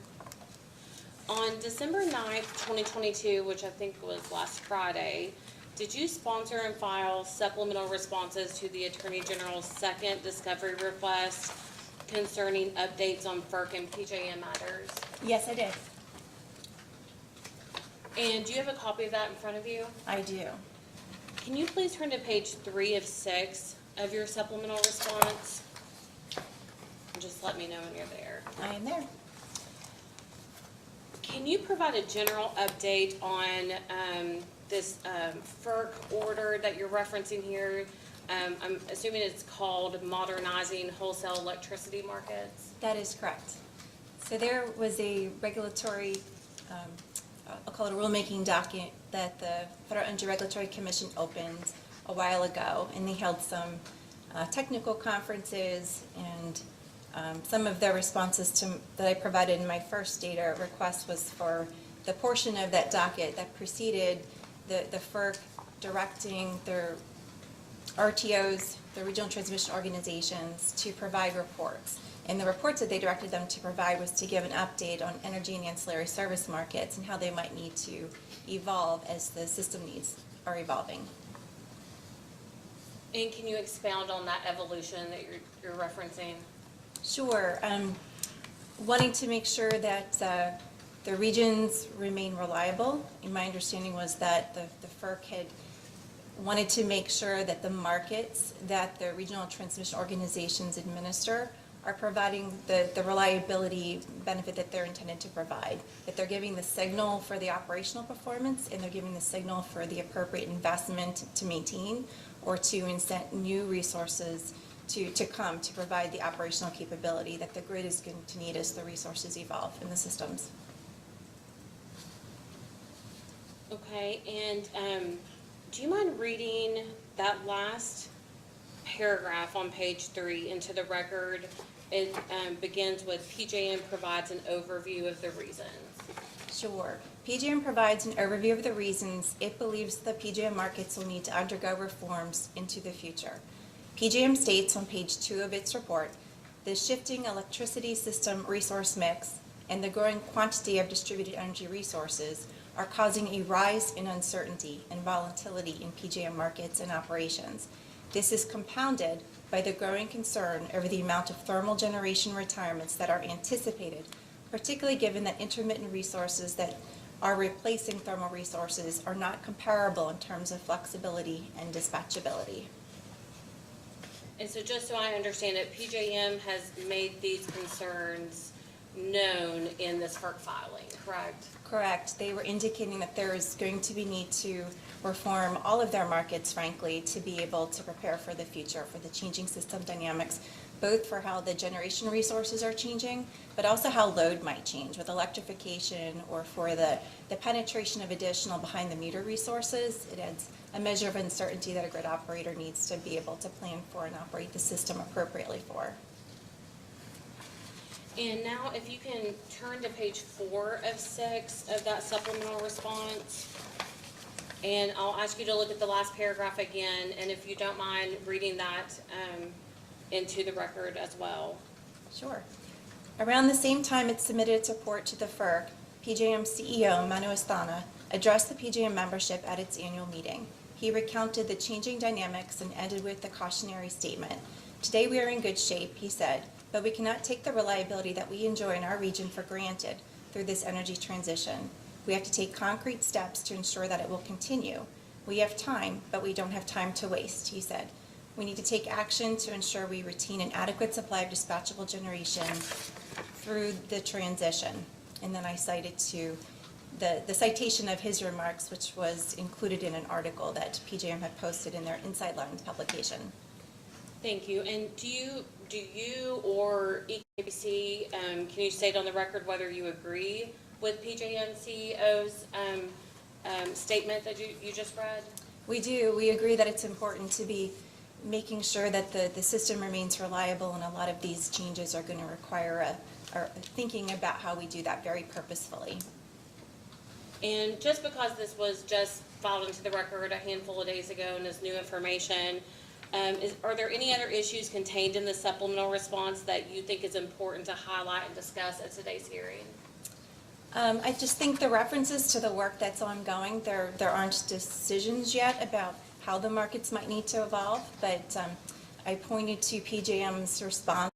On December 9th, 2022, which I think was last Friday, did you sponsor and file supplemental responses to the Attorney General's second discovery request concerning updates on FERC and PJM matters? Yes, I did. And do you have a copy of that in front of you? I do. Can you please turn to page 3 of 6 of your supplemental response? And just let me know when you're there. I am there. Can you provide a general update on this FERC order that you're referencing here? I'm assuming it's called Modernizing Wholesale Electricity Markets? That is correct. So there was a regulatory, I'll call it a rulemaking docket that the Federal Energy Regulatory Commission opened a while ago, and they held some technical conferences, and some of their responses that I provided in my first data request was for the portion of that docket that preceded the FERC directing their RTOs, the regional transmission organizations, to provide reports. And the reports that they directed them to provide was to give an update on energy and ancillary service markets and how they might need to evolve as the system needs are evolving. And can you expound on that evolution that you're referencing? Sure. Wanting to make sure that the regions remain reliable. And my understanding was that the FERC had wanted to make sure that the markets that the regional transmission organizations administer are providing the reliability benefit that they're intended to provide, that they're giving the signal for the operational performance and they're giving the signal for the appropriate investment to maintain or to incent new resources to come to provide the operational capability that the grid is going to need as the resources evolve in the systems. Okay, and do you mind reading that last paragraph on page 3 into the record? It begins with PJM provides an overview of the reasons. Sure. PJM provides an overview of the reasons it believes the PJM markets will need to undergo reforms into the future. PJM states on page 2 of its report, the shifting electricity system resource mix and the growing quantity of distributed energy resources are causing a rise in uncertainty and volatility in PJM markets and operations. This is compounded by the growing concern over the amount of thermal generation retirements that are anticipated, particularly given that intermittent resources that are replacing thermal resources are not comparable in terms of flexibility and dispatchability. And so just so I understand it, PJM has made these concerns known in this FERC filing, correct? Correct. They were indicating that there is going to be need to reform all of their markets, frankly, to be able to prepare for the future, for the changing system dynamics, both for how the generation resources are changing, but also how load might change with electrification or for the penetration of additional behind-the-meter resources. It adds a measure of uncertainty that a grid operator needs to be able to plan for and operate the system appropriately for. And now if you can turn to page 4 of 6 of that supplemental response, and I'll ask you to look at the last paragraph again, and if you don't mind reading that into the record as well. Sure. Around the same time it submitted its report to the FERC, PJM CEO Manu Asthana addressed the PJM membership at its annual meeting. He recounted the changing dynamics and ended with the cautionary statement. Today we are in good shape, he said, but we cannot take the reliability that we enjoy in our region for granted through this energy transition. We have to take concrete steps to ensure that it will continue. We have time, but we don't have time to waste, he said. We need to take action to ensure we retain an adequate supply of dispatchable generation through the transition. And then I cited to the citation of his remarks, which was included in an article that PJM had posted in their Inside Lines publication. Thank you. And do you or EKBC, can you state on the record whether you agree with PJM CEO's statement that you just read? We do. We agree that it's important to be making sure that the system remains reliable, and a lot of these changes are going to require thinking about how we do that very purposefully. And just because this was just filed into the record a handful of days ago and is new information, are there any other issues contained in the supplemental response that you think is important to highlight and discuss at today's hearing? I just think the references to the work that's ongoing, there aren't decisions yet about how the markets might need to evolve, but I pointed to PJM's response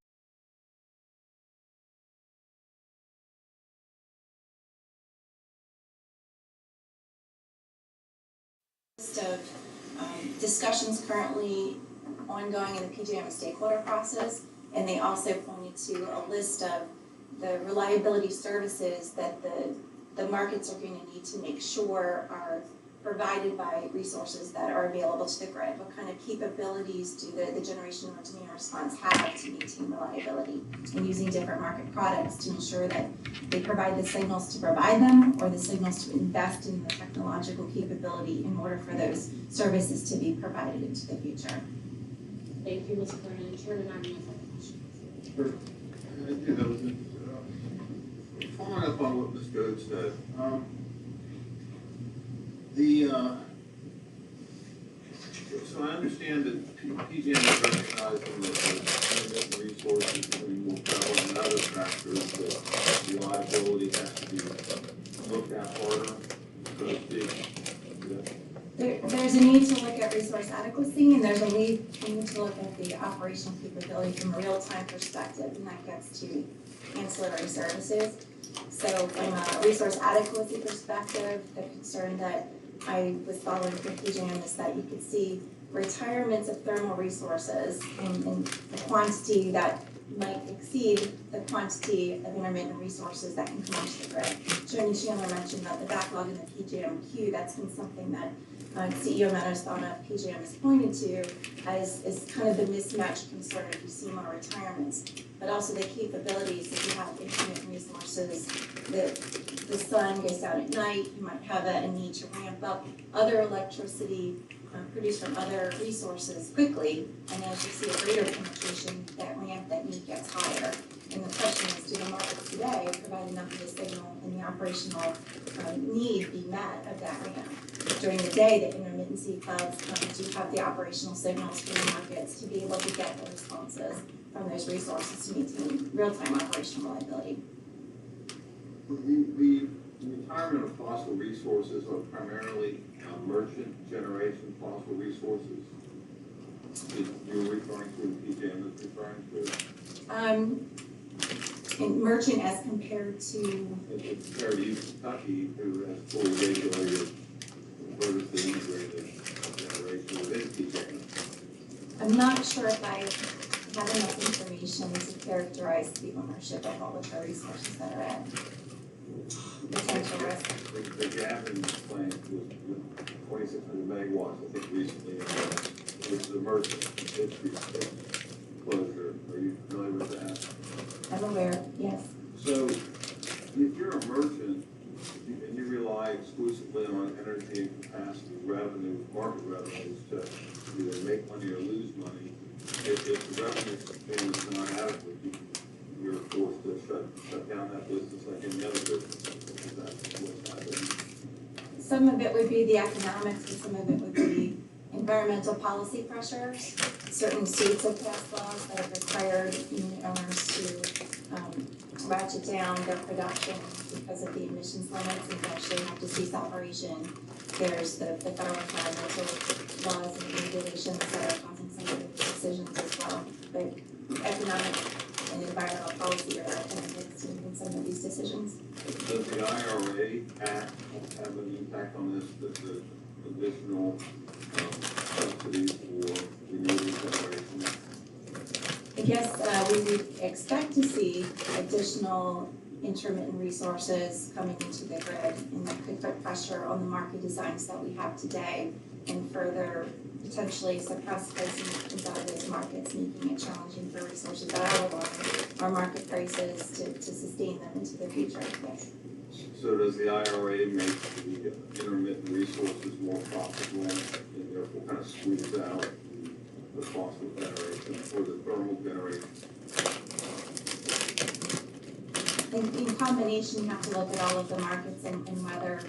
of discussions currently ongoing in the PJM stakeholder process, and they also pointed to a list of the reliability services that the markets are going to need to make sure are provided by resources that are available to the grid. What kind of capabilities do the generation and demand response have to maintain reliability, and using different market products to ensure that they provide the signals to provide them or the signals to invest in the technological capability in order for those services to be provided into the future. Thank you, Ms. Cronin. Chairman, I have no further questions. Sure. Following up on what Ms. Goode said, So I understand that PJM is recognizing that the intermittent resources is becoming more prevalent and other factors, that reliability has to be looked at harder, so to speak. There's a need to look at resource adequacy, and there's a need to look at the operational capability from a real-time perspective, and that gets to ancillary services. So from a resource adequacy perspective, the concern that I was following from PJM is that you could see retirements of thermal resources in a quantity that might exceed the quantity of intermittent resources that can come onto the grid. Chairman Chandler mentioned that the backlog in the PJM queue, that's been something that CEO Meadows thought of, PJM has pointed to as kind of the mismatched concern if you see more retirements, but also the capabilities if you have intermittent resources. The sun goes down at night, you might have a need to ramp up other electricity produced from other resources quickly, and as you see a greater penetration, that need gets higher. And the question is, do the markets today provide enough of a signal and the operational need be met of that ramp? During the day, the intermittency clouds do have the operational signals for the markets to be able to get the responses from those resources to maintain real-time operational reliability. The retirement of fossil resources are primarily merchant generation fossil resources. You're referring to, PJM is referring to? And merchant as compared to? Compared to East Kentucky, who has fully regulated, vertically integrated generation within PJM. I'm not sure if I have enough information to characterize the ownership of all of the resources that are at potential risk. The Gavin plant was 2,600 megawatts, I think, recently, which is a merchant closure. Are you familiar with that? I'm aware, yes. So, if you're a merchant and you rely exclusively on energy and capacity revenue, market revenues to either make money or lose money, if the revenue stream is not adequate, you're forced to shut down that business like any other business. That's what's happening. Some of it would be the economics, and some of it would be environmental policy pressures. Certain states have passed laws that have required unit owners to ratchet down their production because of the emissions limits and actually have to cease operation. There's the federal environmental laws and regulations that are causing some of the decisions as well. But economic and environmental policy are kind of mixed in some of these decisions. Does the IRA Act have an impact on this, the additional subsidies for renewable generation? I guess we would expect to see additional intermittent resources coming into the grid, and that could put pressure on the market designs that we have today and further potentially suppress pricing inside of those markets, making it challenging for resources that are lower our market prices to sustain them into the future. Yes. So does the IRA make the intermittent resources more profitable and therefore kind of squeeze out the fossil generation or the thermal generation? In combination, you have to look at all of the markets and whether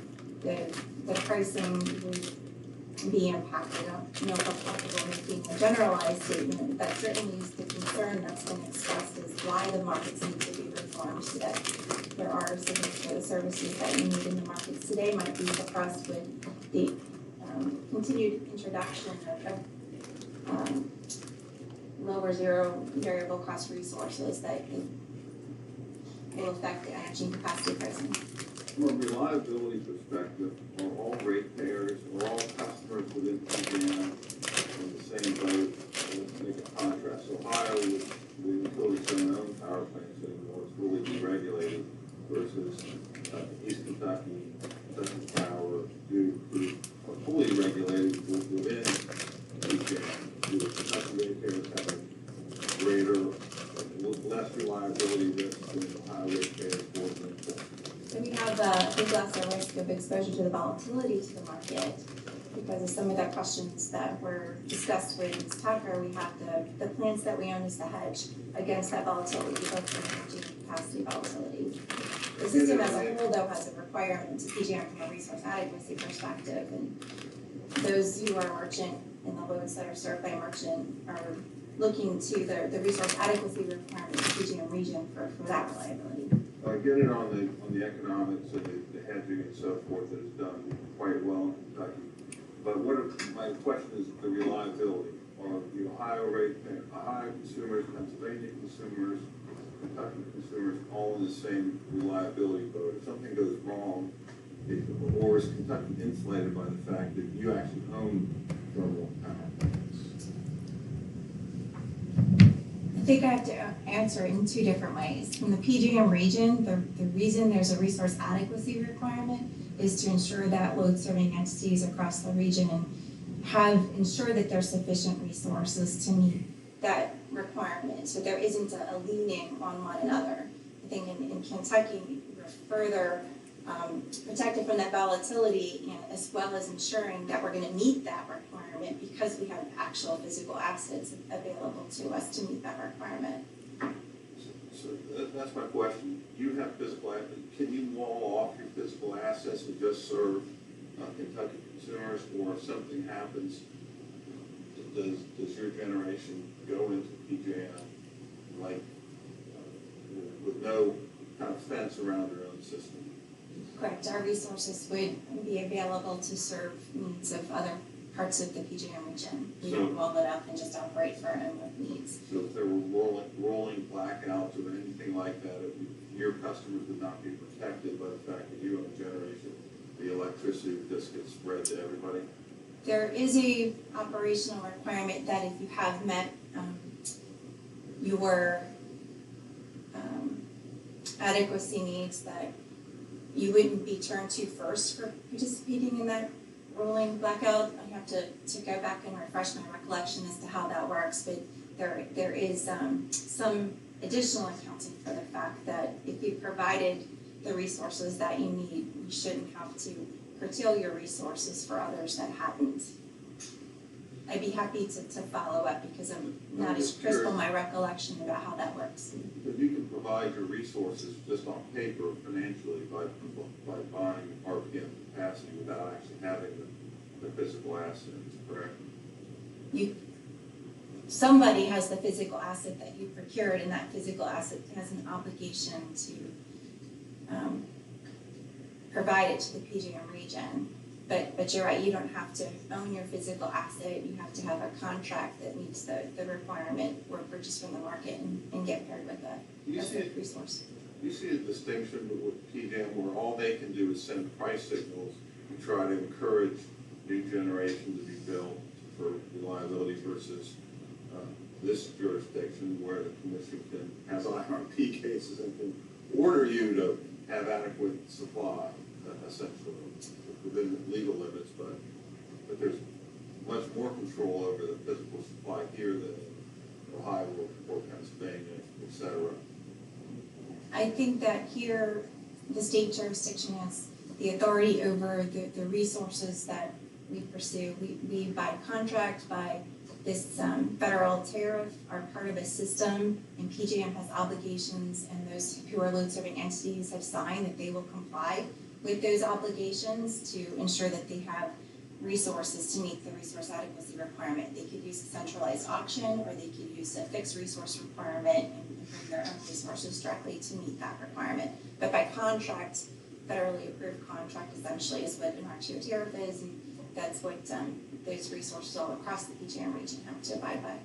the pricing would be impacted. I don't know if I'm comfortable making a generalized statement, but certainly is the concern that's been expressed is why the markets need to be reformed so that there are some services that you need in the markets today might be suppressed with the continued introduction of lower zero variable cost resources that will affect the energy and capacity pricing. From a reliability perspective, are all ratepayers, are all customers within PJM in the same boat? Let's make a contrast. Ohio, with the utilities don't own power plants anymore, it's fully deregulated, versus East Kentucky, Kentucky Power, Duke, who are fully regulated within PJM. Do the Kentucky ratepayers have a greater, less reliability risk than Ohio ratepayers, for example? So we have a big lesser risk of exposure to the volatility to the market because of some of the questions that were discussed with Ms. Tucker. We have the plants that we own as the hedge against that volatility, both for energy and capacity volatility. The system as a whole, though, has a requirement to PJM from a resource adequacy perspective, and those who are merchant and the loads that are served by merchant are looking to the resource adequacy requirements of PJM region for that reliability. I get it on the economics and the hedging and so forth that is done quite well in Kentucky. But my question is the reliability. Are the Ohio consumers, Pennsylvania consumers, Kentucky consumers all in the same reliability boat? If something goes wrong, or is Kentucky insulated by the fact that you actually own thermal power plants? I think I have to answer it in two different ways. In the PJM region, the reason there's a resource adequacy requirement is to ensure that load serving entities across the region ensure that there's sufficient resources to meet that requirement. So there isn't a leaning on one another. I think in Kentucky, we're further protected from that volatility, and as well as ensuring that we're going to meet that requirement because we have actual physical assets available to us to meet that requirement. So that's my question. You have physical assets. Can you wall off your physical assets and just serve Kentucky consumers, or if something happens, does your generation go into PJM like with no kind of fence around their own system? Correct. Our resources would be available to serve needs of other parts of the PJM region. We don't wall it up and just operate for our own needs. So if there were rolling blackouts or anything like that, your customers would not be protected by the fact that you own generation. The electricity just gets spread to everybody. There is a operational requirement that if you have met your adequacy needs, that you wouldn't be turned to first for participating in that rolling blackout. I have to go back and refresh my recollection as to how that works, but there is some additional accounting for the fact that if you provided the resources that you need, you shouldn't have to curtail your resources for others that hadn't. I'd be happy to follow up because I'm not as crisp on my recollection about how that works. But you can provide your resources just on paper financially by buying RPM capacity without actually having the physical assets, correct? Somebody has the physical asset that you procured, and that physical asset has an obligation to provide it to the PJM region. But you're right, you don't have to own your physical asset. You have to have a contract that meets the requirement or purchase from the market and get paired with a resource. Do you see a distinction with PJM where all they can do is send price signals and try to encourage new generation to be built for reliability versus this jurisdiction where the commission has IRP cases and can order you to have adequate supply, essentially, within the legal limits, but there's much more control over the physical supply here than in Ohio or Pennsylvania, et cetera. I think that here, the state jurisdiction has the authority over the resources that we pursue. We by contract, by this federal tariff, are part of a system, and PJM has obligations, and those who are load-serving entities have signed that they will comply with those obligations to ensure that they have resources to meet the resource adequacy requirement. They could use a centralized auction, or they could use a fixed resource requirement and bring their own resources directly to meet that requirement. But by contract, federally approved contract essentially is what an RTO tariff is, and that's what those resources all across the PJM region have to abide by.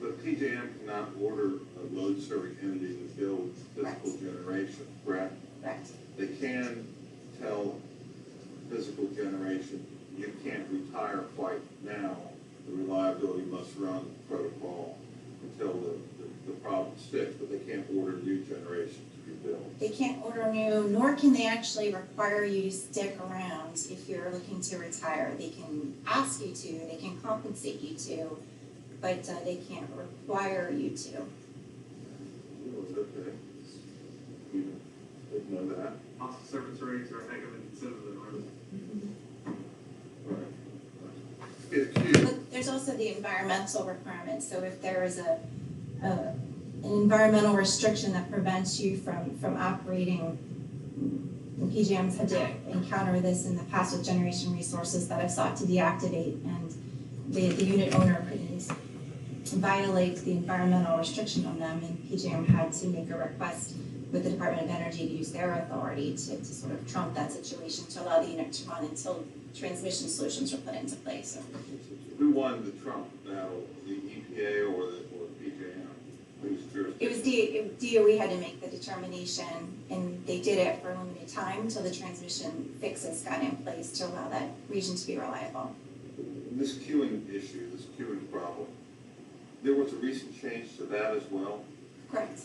But PJM cannot order a load-serving entity to build physical generation, correct? Correct. They can tell physical generation, you can't retire quite now. The reliability must run protocol until the problem's fixed, but they can't order new generation to be built. They can't order new, nor can they actually require you to stick around if you're looking to retire. They can ask you to, they can compensate you to, but they can't require you to. Okay. You didn't know that. Cost of service rates are a heck of an incentive, But there's also the environmental requirements. So if there is an environmental restriction that prevents you from operating, and PJM's had to encounter this in the past with generation resources that have sought to deactivate, and the unit owner couldn't violate the environmental restriction on them, and PJM had to make a request with the Department of Energy to use their authority to sort of trump that situation to allow the unit to run until transmission solutions were put into place. Who won the Trump battle, the EPA or PJM? Whose jurisdiction? It was DOE had to make the determination, and they did it for a limited time until the transmission fixes got in place to allow that region to be reliable. This queuing issue, this queuing problem, there was a recent change to that as well. Correct.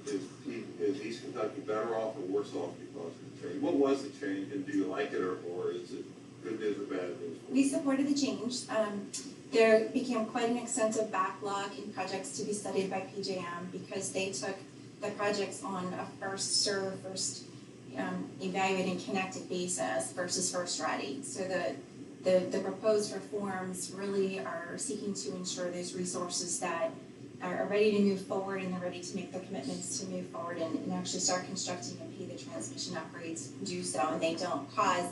Is East Kentucky better off or worse off because of the change? What was the change, and do you like it, or is it good news or bad news? We supported the change. There became quite an extensive backlog in projects to be studied by PJM because they took the projects on a first serve, first evaluated and connected basis versus first ready. So the proposed reforms really are seeking to ensure those resources that are ready to move forward and they're ready to make the commitments to move forward and actually start constructing and pay the transmission upgrades do so, and they don't cause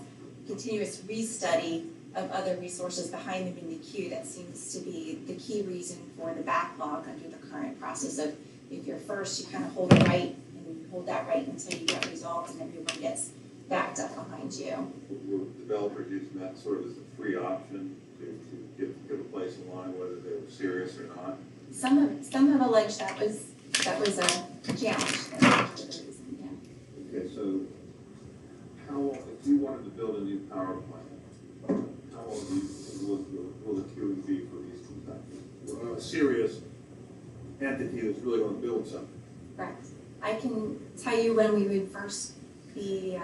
continuous restudy of other resources behind them in the queue. That seems to be the key reason for the backlog under the current process of if you're first, you kind of hold the right and hold that right until you get resolved and everyone gets backed up behind you. Were developers using that sort of as a free option to get a place in line whether they were serious or not? Some have alleged that was a challenge. Okay, so if you wanted to build a new power plant, how long will the queuing be for East Kentucky? A serious entity that's really going to build something. Correct. I can tell you when we would first be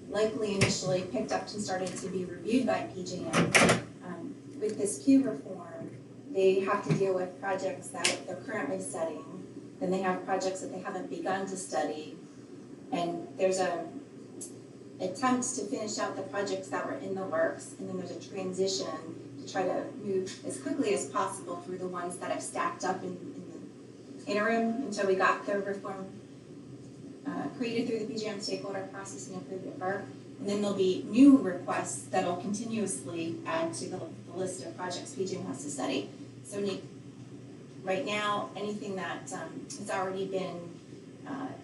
likely initially picked up and started to be reviewed by PJM. With this queue reform, they have to deal with projects that they're currently studying, then they have projects that they haven't begun to study, and there's a attempt to finish out the projects that were in the works, and then there's a transition to try to move as quickly as possible through the ones that have stacked up in the interim until we got the reform created through the PJM stakeholder process and approved at FERC. And then there'll be new requests that'll continuously add to the list of projects PJM has to study. So right now, anything that has already been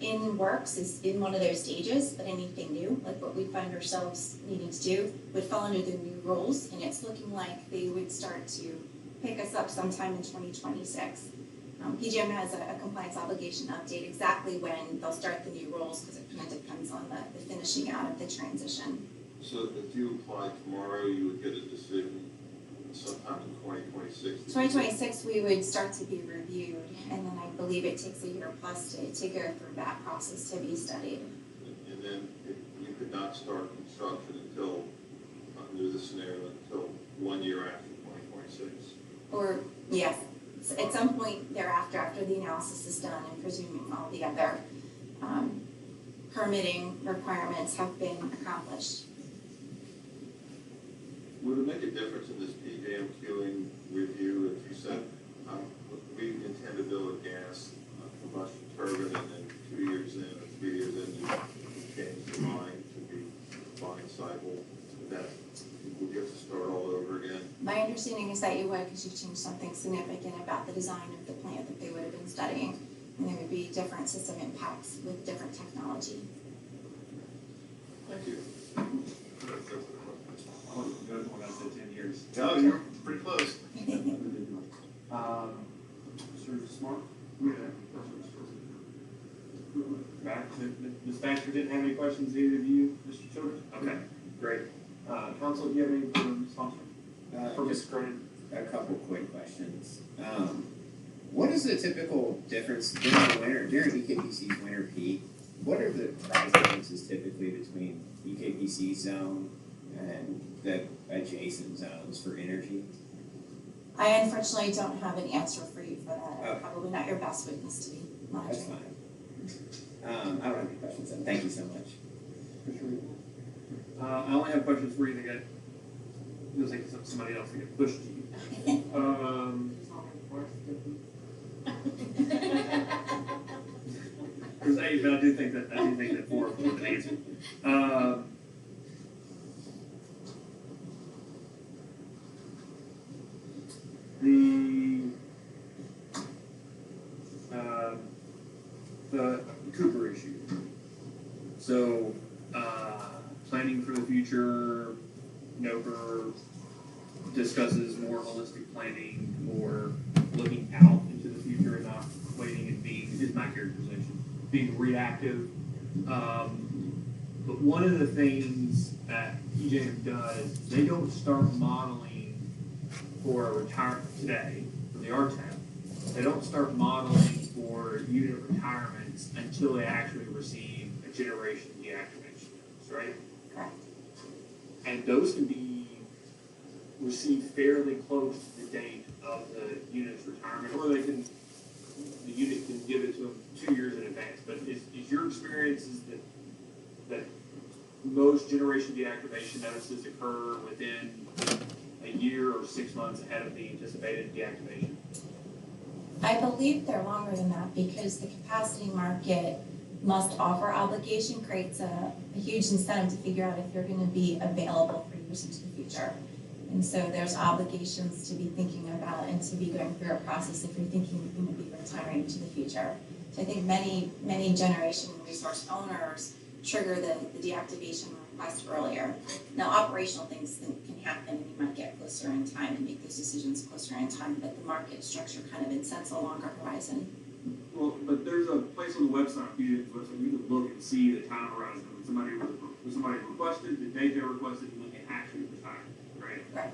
in works is in one of those stages, but anything new, like what we find ourselves needing to do, would fall under the new rules, and it's looking like they would start to pick us up sometime in 2026. PJM has a compliance obligation update exactly when they'll start the new rules, because it kind of depends on the finishing out of the transition. So if you applied tomorrow, you would get a decision sometime in 2026? 2026, we would start to be reviewed, and then I believe it takes a year plus to go through that process to be studied. And then you could not start construction until, under this scenario, until 1 year after 2026? Or, yes, at some point thereafter, after the analysis is done and presuming all the other permitting requirements have been accomplished. Would it make a difference in this PJM queuing review if you said, we intend to build a gas combustion turbine, and then 2 years in or 3 years in, you change your mind to be fine cycle, that we'll get to start all over again? My understanding is that you would, because you've changed something significant about the design of the plant that they would have been studying, and there would be different system impacts with different technology. Thank you. When I said 10 years. No, you're pretty close. Mr. Smart? Ms. Baxter didn't have any questions, either of you, Mr. Childers? Okay, great. Council, do you have any for sponsor? For Ms. Cronin? A couple quick questions. What is the typical difference during the winter, during EKPC's winter peak? What are the price differences typically between EKPC zone and the adjacent zones for energy? I unfortunately don't have an answer for you for that. I'm probably not your best witness to be monitoring. That's fine. I don't have any questions then. Thank you so much. I only have questions for you that feels like somebody else to get pushed to you. There's 8, but I do think that 4 is an answer. So, planning for the future, NOPR discusses more holistic planning, more looking out into the future and not waiting and being, is my characterization, being reactive. But one of the things that PJM does, they don't start modeling for a retirement today, for the RTEP. They don't start modeling for unit retirements until they actually receive a generation deactivation notice, right? Correct. And those can be received fairly close to the date of the unit's retirement, or the unit can give it to them 2 years in advance. But is your experience is that most generation deactivation notices occur within a year or 6 months ahead of the anticipated deactivation? I believe they're longer than that because the capacity market must offer obligation creates a huge incentive to figure out if you're going to be available for years into the future. And so there's obligations to be thinking about and to be going through a process if you're thinking you're going to be retiring into the future. So I think many generation resource owners trigger the deactivation request earlier. Now, operational things can happen and you might get closer in time and make those decisions closer in time, but the market structure kind of incents a longer horizon. Well, but there's a place on the website, you can look and see the time horizon when somebody requested, the date they requested, and when they actually retired, right? Right.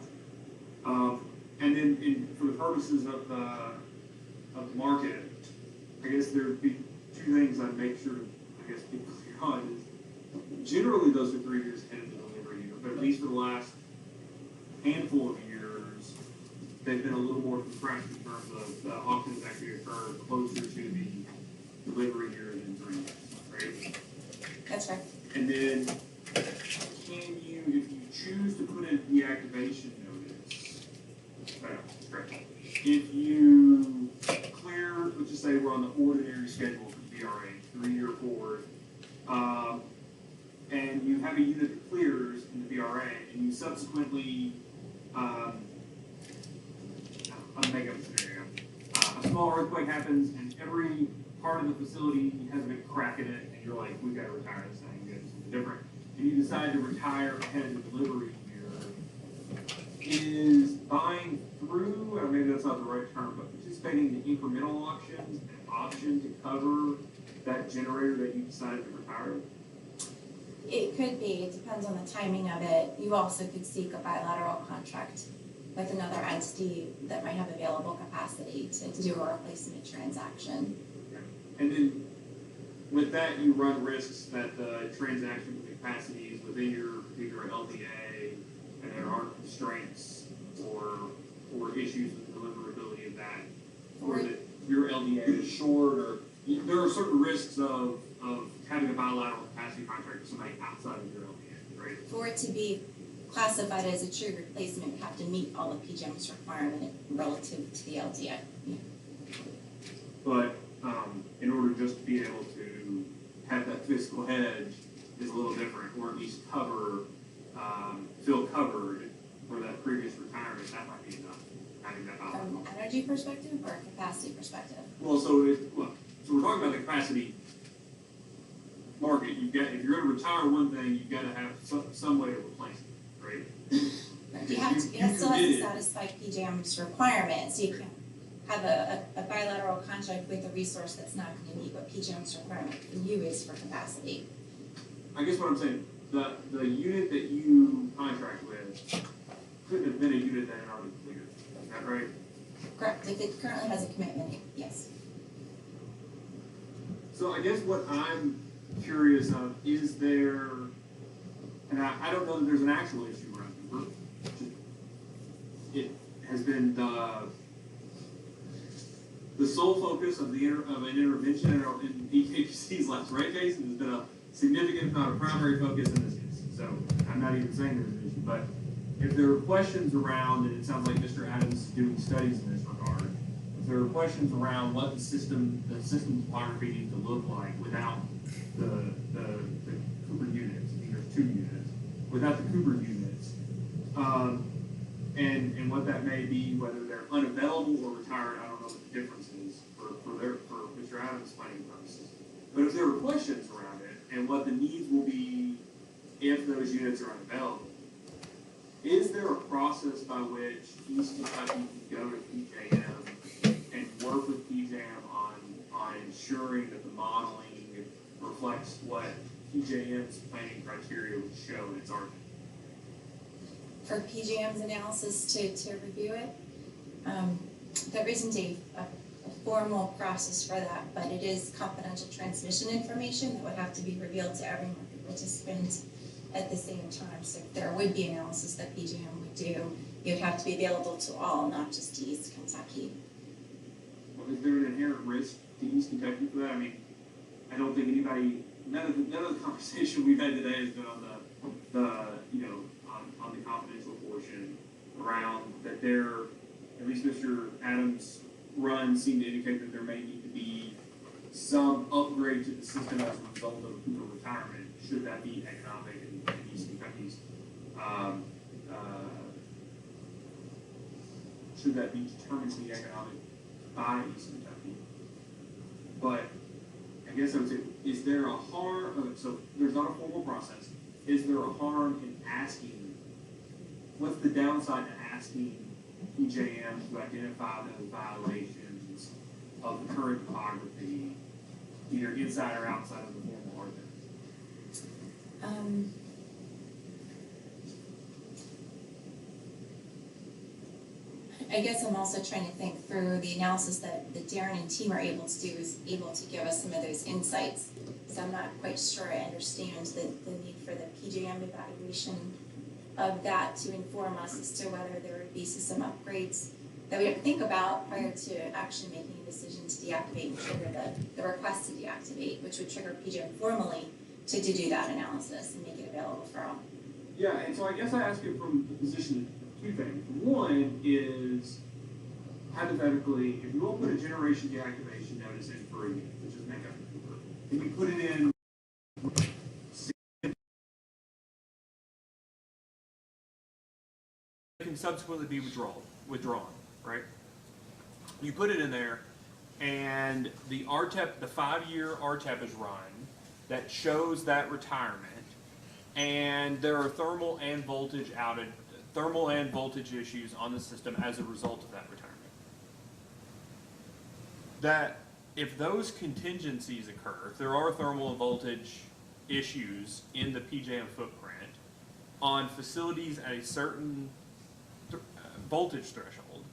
And then for the purposes of the market, I guess there'd be two things I'd make sure, I guess, be clear on is generally those are 3 years ahead of the delivery year, but at least for the last handful of years, they've been a little more compressed in terms of the auctions actually occur closer to the delivery year than 3 years, right? That's right. And then, can you, if you choose to put in a deactivation notice, if you clear, let's just say we're on the ordinary schedule for DRA, 3-year forward, and you have a unit that clears in the VRA, and you subsequently, I'll make up a scenario. A small earthquake happens, and every part of the facility has a big crack in it, and you're like, we've got to retire this thing, we got to do something different. And you decide to retire ahead of the delivery year. Is buying through, or maybe that's not the right term, but participating in the incremental auctions an option to cover that generator that you decided to retire? It could be, it depends on the timing of it. You also could seek a bilateral contract with another entity that might have available capacity to do a replacement transaction. And then with that, you run risks that the transaction with the capacity is within your particular LDA, and there aren't constraints or issues with the deliverability of that, or that your LDA is short, or there are certain risks of having a bilateral capacity contract with somebody outside of your LDA, right? For it to be classified as a true replacement, you have to meet all of PJM's requirement relative to the LDA. Yeah. But in order just to be able to have that fiscal hedge is a little different, or at least feel covered for that previous retirement, that might be enough. Having that From bilateral. an energy perspective or a capacity perspective? Well, so we're talking about the capacity market. If you're going to retire one thing, you've got to have some way to replace it, right? You still have to satisfy PJM's requirements. You can have a bilateral contract with a resource that's not going to meet what PJM's requirement for you is for capacity. I guess what I'm saying, the unit that you contract with couldn't have been a unit that had already cleared. Is that right? Correct. If it currently has a commitment, yes. So I guess what I'm curious of is there, and I don't know that there's an actual issue around Cooper. It has been the sole focus of an intervention in EKPC's last rate case, and has been a significant, if not a primary focus in this case. So I'm not even saying there's an issue, but if there are questions around, and it sounds like Mr. Adams is doing studies in this regard, if there are questions around what the system topography needs to look like without the Cooper units, I mean, there's 2 units, without the Cooper units, and what that may be, whether they're unavailable or retired, I don't know what the difference is for Mr. Adams' planning purposes. But if there are questions around it, and what the needs will be if those units are unavailable. Is there a process by which East Kentucky can go to PJM and work with PJM on ensuring that the modeling reflects what PJM's planning criteria would show in its argument? For PJM's analysis to review it, there isn't a formal process for that, but it is confidential transmission information that would have to be revealed to every market participant at the same time. So if there would be analysis that PJM would do, it would have to be available to all, not just to East Kentucky. Well, is there an inherent risk to East Kentucky for that? I mean, I don't think anybody, none of the conversation we've had today has been on on the confidential portion around that there, at least Mr. Adams' run seemed to indicate that there may need to be some upgrade to the system as a result of Cooper retirement, should that be economic in East Kentucky's, should that be determined to be economic by East Kentucky. But I guess I would say, is there a harm, so there's not a formal process, is there a harm in asking, what's the downside to asking PJM to identify those violations of the current topography, either inside or outside of the formal ordinance? I guess I'm also trying to think through the analysis that Darren and team are able to do is able to give us some of those insights. So I'm not quite sure I understand the need for the PJM evaluation of that to inform us as to whether there would be system upgrades that we have to think about prior to actually making a decision to deactivate and trigger the request to deactivate, which would trigger PJM formally to do that analysis and make it available for all. Yeah, and so I guess I ask you from the position of two things. One is, hypothetically, if you will put a generation deactivation notice in for a unit, which is make up Cooper, and you put it in it can subsequently be withdrawn, right? You put it in there, and the RTEP, the 5-year RTEP is run that shows that retirement, and there are thermal and voltage issues on the system as a result of that retirement. That if those contingencies occur, if there are thermal and voltage issues in the PJM footprint on facilities at a certain voltage threshold,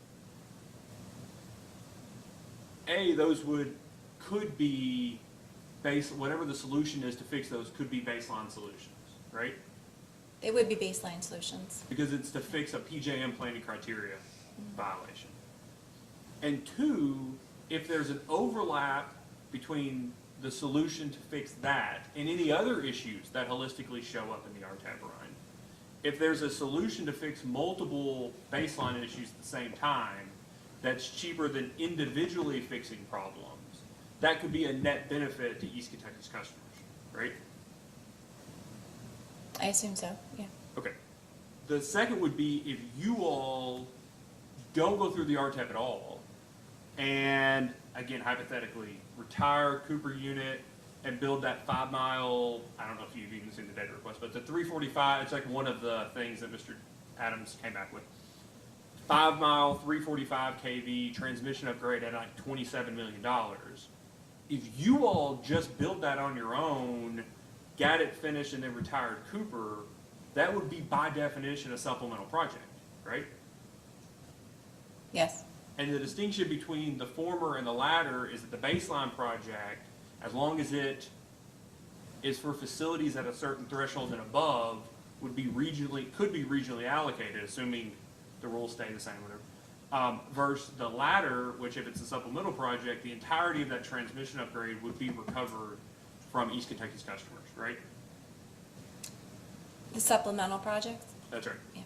those could be whatever the solution is to fix those could be baseline solutions, right? It would be baseline solutions. Because it's to fix a PJM planning criteria violation. And two, if there's an overlap between the solution to fix that and any other issues that holistically show up in the RTAP run, if there's a solution to fix multiple baseline issues at the same time that's cheaper than individually fixing problems, that could be a net benefit to East Kentucky's customers, right? I assume so, yeah. Okay. The second would be if you all don't go through the RTEP at all, and again, hypothetically, retire Cooper unit and build that 5-mile, I don't know if you've even seen the data request, but the 345, it's like one of the things that Mr. Adams came back with. 5-mile, 345 kV transmission upgrade at like $27 million. If you all just build that on your own, got it finished and then retired Cooper, that would be by definition a supplemental project, right? Yes. And the distinction between the former and the latter is that the baseline project, as long as it is for facilities at a certain threshold and above, could be regionally allocated, assuming the rules stay the same, whatever. Versus the latter, which if it's a supplemental project, the entirety of that transmission upgrade would be recovered from East Kentucky's customers, right? The supplemental projects? That's right. Yeah.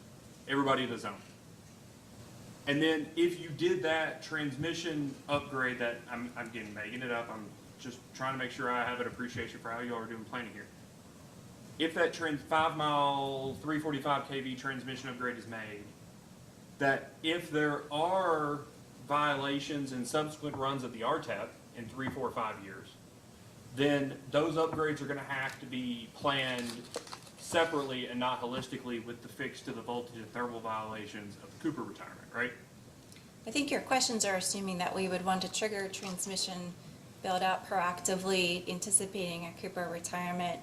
Everybody in the zone. And then if you did that transmission upgrade that, I'm making it up, I'm just trying to make sure I have an appreciation for how you all are doing planning here. If that 5-mile, 345 kV transmission upgrade is made, that if there are violations in subsequent runs of the RTEP in 3, 4, 5 years, then those upgrades are gonna have to be planned separately and not holistically with the fix to the voltage and thermal violations of the Cooper retirement, right? I think your questions are assuming that we would want to trigger transmission build out proactively, anticipating a Cooper retirement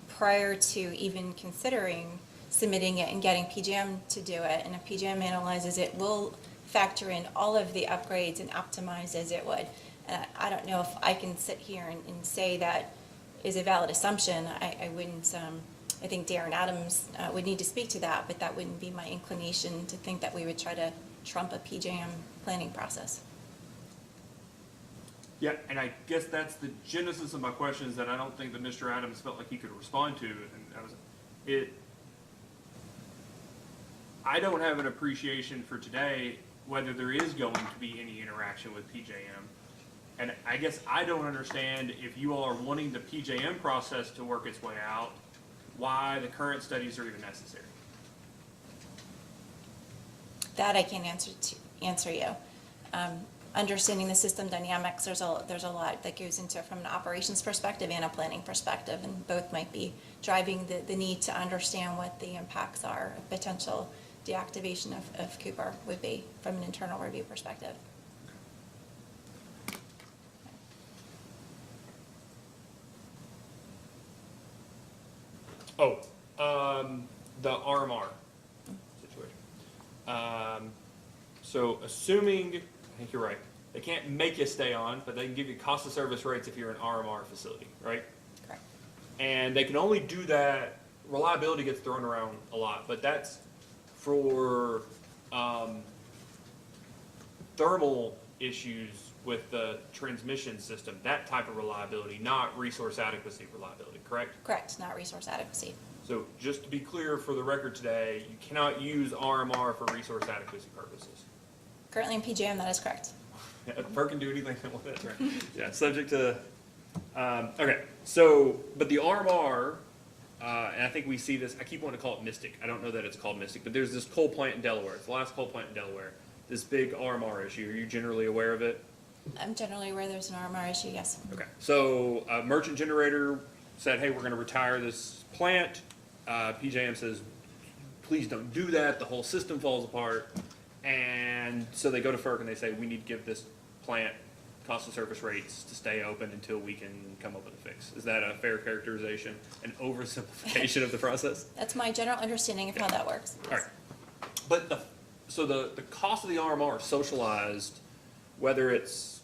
prior to even considering submitting it and getting PJM to do it. And if PJM analyzes it, we'll factor in all of the upgrades and optimize as it would. I don't know if I can sit here and say that is a valid assumption. I wouldn't, I think Darren Adams would need to speak to that, but that wouldn't be my inclination to think that we would try to trump a PJM planning process. Yeah, and I guess that's the genesis of my question, is that I don't think that Mr. Adams felt like he could respond to, and I don't have an appreciation for today whether there is going to be any interaction with PJM. And I guess I don't understand, if you all are wanting the PJM process to work its way out, why the current studies are even necessary. That I can't answer you. Understanding the system dynamics, there's a lot that goes into it from an operations perspective and a planning perspective, and both might be driving the need to understand what the impacts are of potential deactivation of Cooper would be from an internal review perspective. Oh, the RMR situation. So assuming, I think you're right, they can't make you stay on, but they can give you cost of service rates if you're an RMR facility, right? Correct. And they can only do that, reliability gets thrown around a lot, but that's for thermal issues with the transmission system, that type of reliability, not resource adequacy reliability, correct? Correct, not resource adequacy. So just to be clear for the record today, you cannot use RMR for resource adequacy purposes. Currently in PJM, that is correct. FERC can do anything they want, that's right. Yeah, subject to, okay, so, but the RMR, and I think we see this, I keep wanting to call it Mystic. I don't know that it's called Mystic, but there's this coal plant in Delaware. It's the last coal plant in Delaware. This big RMR issue. Are you generally aware of it? I'm generally aware there's an RMR issue, yes. Okay, so a merchant generator said, hey, we're gonna retire this plant. PJM says, please don't do that, the whole system falls apart. And so they go to FERC and they say, we need to give this plant cost of service rates to stay open until we can come up with a fix. Is that a fair characterization, an oversimplification of the process? That's my general understanding of how that works. All right, but so the cost of the RMR is socialized, whether it's,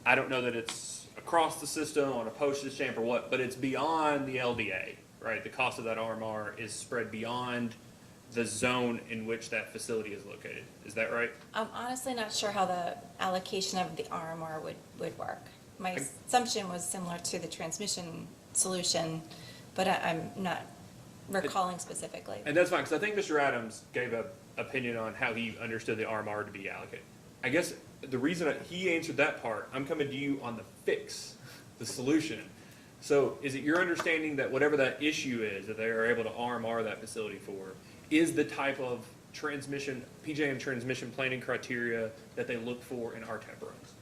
I don't know that it's across the system on a postage stamp or what, but it's beyond the LDA, right? The cost of that RMR is spread beyond the zone in which that facility is located. Is that right? I'm honestly not sure how the allocation of the RMR would work. My assumption was similar to the transmission solution, but I'm not recalling specifically. And that's fine, because I think Mr. Adams gave an opinion on how he understood the RMR to be allocated. I guess the reason he answered that part, I'm coming to you on the fix, the solution. So is it your understanding that whatever that issue is, that they are able to RMR that facility for, is the type of transmission, PJM transmission planning criteria that they look for in RTAP runs?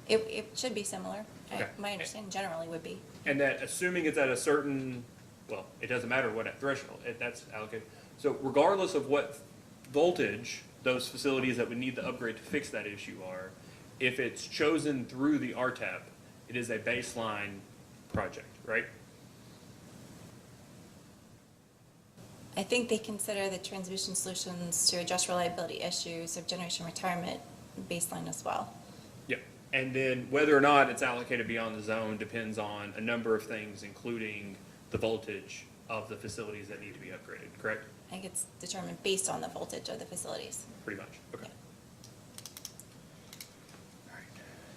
It should be similar. Okay. My understanding generally would be. And that assuming it's at a certain, well, it doesn't matter what threshold, that's allocated. So regardless of what voltage those facilities that would need the upgrade to fix that issue are, if it's chosen through the RTAP, it is a baseline project, right? I think they consider the transmission solutions to address reliability issues of generation retirement baseline as well. Yeah, and then whether or not it's allocated beyond the zone depends on a number of things, including the voltage of the facilities that need to be upgraded, correct? I think it's determined based on the voltage of the facilities. Pretty much, okay. All right,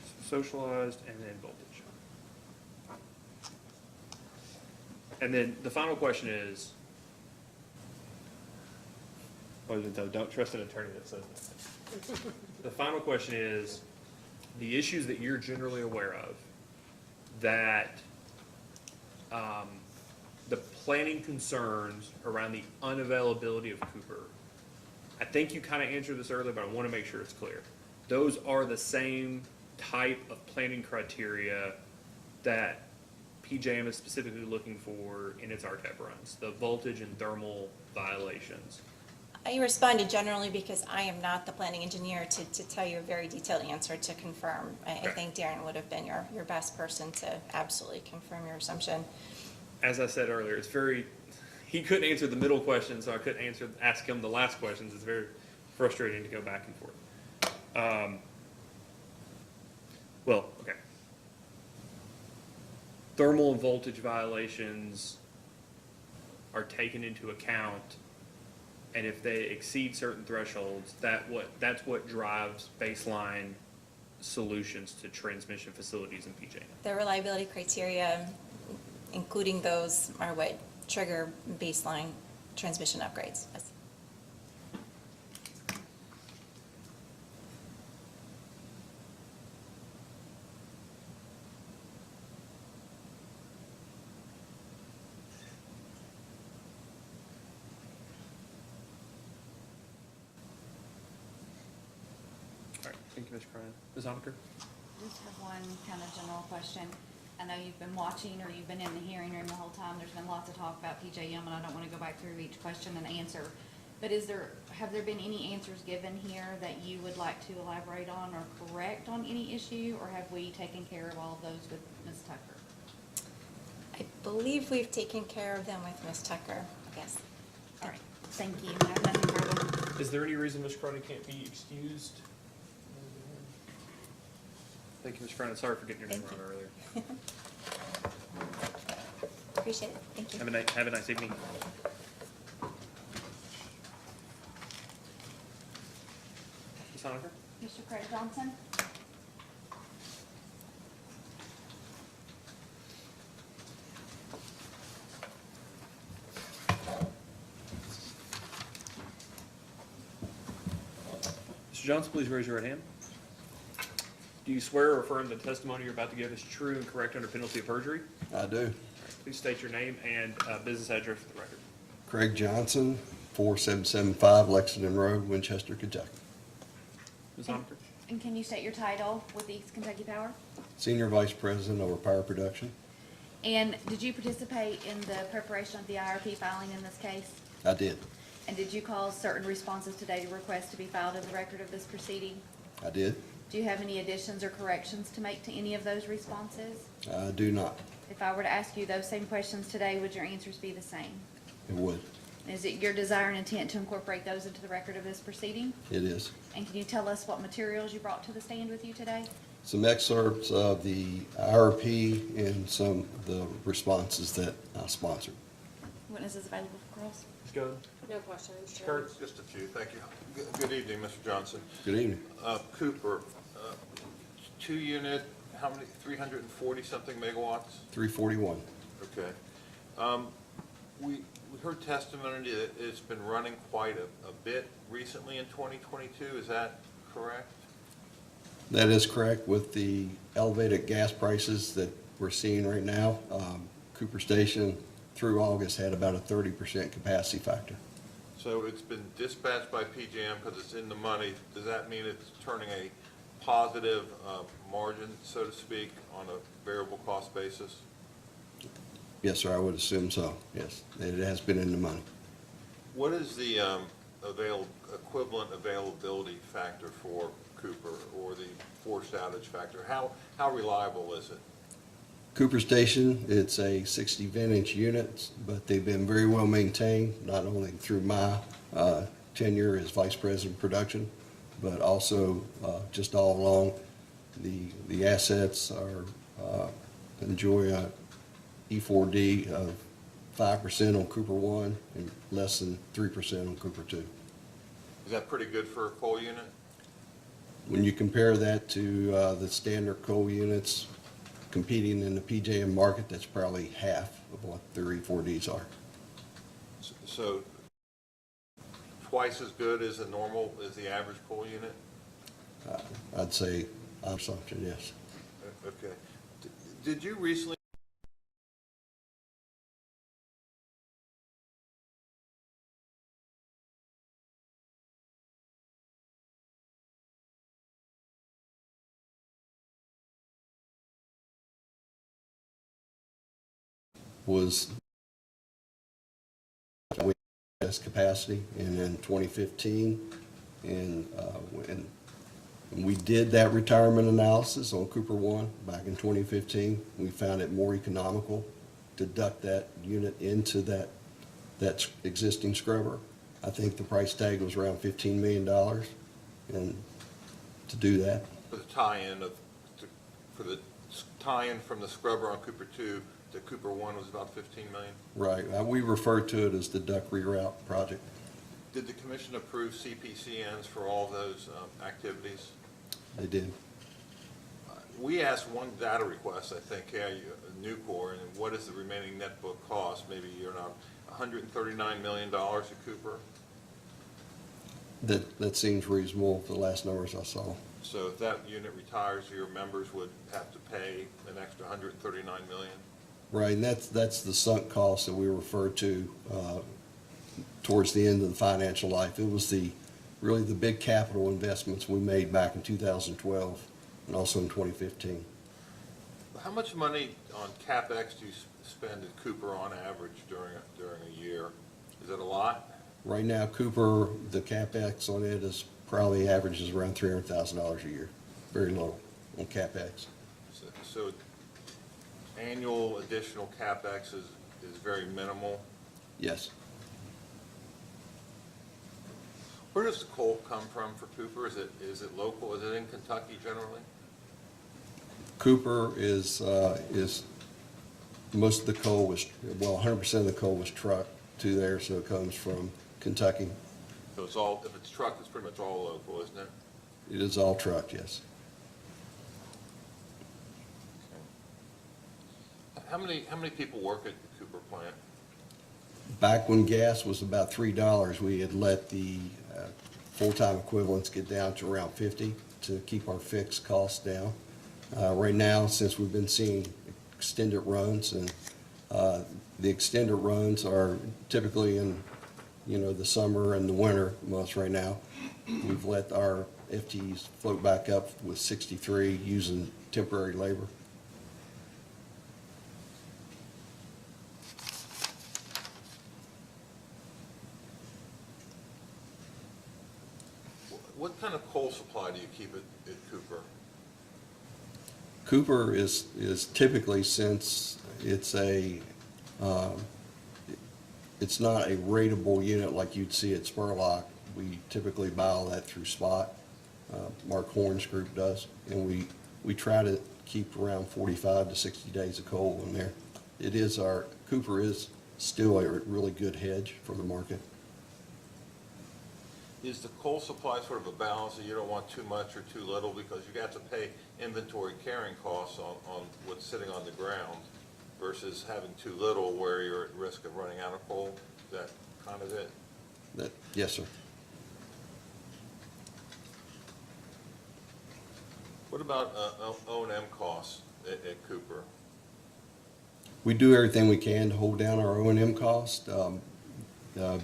so socialized and then voltage. And then the final question is, what is it though? Don't trust an attorney that says that. The final question is, the issues that you're generally aware of, that the planning concerns around the unavailability of Cooper, I think you kind of answered this earlier, but I want to make sure it's clear. Those are the same type of planning criteria that PJM is specifically looking for in its RTEP runs, the voltage and thermal violations. I responded generally because I am not the planning engineer to tell you a very detailed answer to confirm. I Okay. think Darren would have been your best person to absolutely confirm your assumption. As I said earlier, it's very, he couldn't answer the middle question, so I couldn't ask him the last questions. It's very frustrating to go back and forth. Well, okay. Thermal and voltage violations are taken into account, and if they exceed certain thresholds, that's what drives baseline solutions to transmission facilities in PJM. The reliability criteria, including those, are what trigger baseline transmission upgrades. Yes. All right, thank you, Ms. Cryan. Ms. Honaker? Just have one kind of general question. I know you've been watching or you've been in the hearing room the whole time. There's been lots of talk about PJM, and I don't want to go back through each question and answer. But have there been any answers given here that you would like to elaborate on or correct on any issue, or have we taken care of all of those with Ms. Tucker? I believe we've taken care of them with Ms. Tucker, yes. All right, thank you. I have nothing further. Is there any reason Ms. Cronin can't be excused? Thank you, Ms. Cronin. Sorry for getting your name Thank wrong you. earlier. Appreciate it, thank you. Have a nice evening. Ms. Honaker? Mr. Craig Johnson? Mr. Johnson, please raise your right hand. Do you swear or affirm the testimony you're about to give is true and correct under penalty of perjury? I do. Please state your name and business address for the record. Craig Johnson, 4775 Lexington Road, Winchester, Kentucky. Ms. Honaker? And can you state your title with East Kentucky Power? Senior Vice President over Power Production. And did you participate in the preparation of the IRP filing in this case? I did. And did you cause certain responses today to request to be filed in the record of this proceeding? I did. Do you have any additions or corrections to make to any of those responses? I do not. If I were to ask you those same questions today, would your answers be the same? It would. Is it your desire and intent to incorporate those into the record of this proceeding? It is. And can you tell us what materials you brought to the stand with you today? Some excerpts of the IRP and some of the responses that I sponsored. Witnesses available for cross? Ms. Goode? No questions. Mr. Kurtz? Just a few, thank you. Good evening, Mr. Johnson. Good evening. Cooper, 2-unit, how many, 340-something megawatts? 341. Okay. We heard testimony that it's been running quite a bit recently in 2022, is that correct? That is correct. With the elevated gas prices that we're seeing right now, Cooper Station through August had about a 30% capacity factor. So it's been dispatched by PJM because it's in the money. Does that mean it's turning a positive margin, so to speak, on a variable cost basis? Yes, sir, I would assume so, yes. It has been in the money. What is the equivalent availability factor for Cooper, or the forced outage factor? How reliable is it? Cooper Station, it's a 60 vintage unit, but they've been very well maintained, not only through my tenure as Vice President of Production, but also just all along. The assets are enjoy a E4D of 5% on Cooper 1 and less than 3% on Cooper 2. Is that pretty good for a coal unit? When you compare that to the standard coal units competing in the PJM market, that's probably half of what their E4Ds are. So twice as good as the average coal unit? I'd say assumption, yes. Okay. Did you recently was capacity, and in 2015, and when we did that retirement analysis on Cooper 1 back in 2015, we found it more economical to duct that unit into that existing scrubber. I think the price tag was around $15 million, and to do that. For the tie-in for the tie-in from the scrubber on Cooper 2 to Cooper 1 was about 15 million? Right, we refer to it as the duct reroute project. Did the commission approve CPCNs for all those activities? They did. We asked one data request, I think, Nucor, and what is the remaining net book cost? Maybe you're not, $139 million at Cooper? That seems reasonable, the last numbers I saw. So if that unit retires, your members would have to pay an extra $139 million? Right, and that's the sunk cost that we referred to towards the end of the financial life. It was really the big capital investments we made back in 2012 and also in 2015. How much money on CapEx do you spend at Cooper on average during a year? Is it a lot? Right now, Cooper, the CapEx on it is probably averages around $300,000 a year. Very low on CapEx. So annual additional CapEx is very minimal? Yes. Where does the coal come from for Cooper? Is it local? Is it in Kentucky generally? Cooper is most of the coal was, 100% of the coal was trucked to there, so it comes from Kentucky. So it's all, if it's trucked, it's pretty much all local, isn't it? It is all trucked, yes. How many people work at the Cooper plant? Back when gas was about $3, we had let the full-time equivalents get down to around 50 to keep our fixed costs down. Right now, since we've been seeing extended runs, and the extended runs are typically in, the summer and the winter months right now, we've let our FTEs float back up with 63 using temporary labor. What kind of coal supply do you keep at Cooper? Cooper is typically, since it's it's not a rateable unit like you'd see at Spurlock, we typically buy all that through spot. Mark Horn's group does, and we try to keep around 45 to 60 days of coal in there. Cooper is still a really good hedge for the market. Is the coal supply sort of a balance that you don't want too much or too little, because you have to pay inventory carrying costs on what's sitting on the ground versus having too little where you're at risk of running out of coal? Is that kind of it? Yes, sir. What about O&M costs at Cooper? We do everything we can to hold down our O&M cost.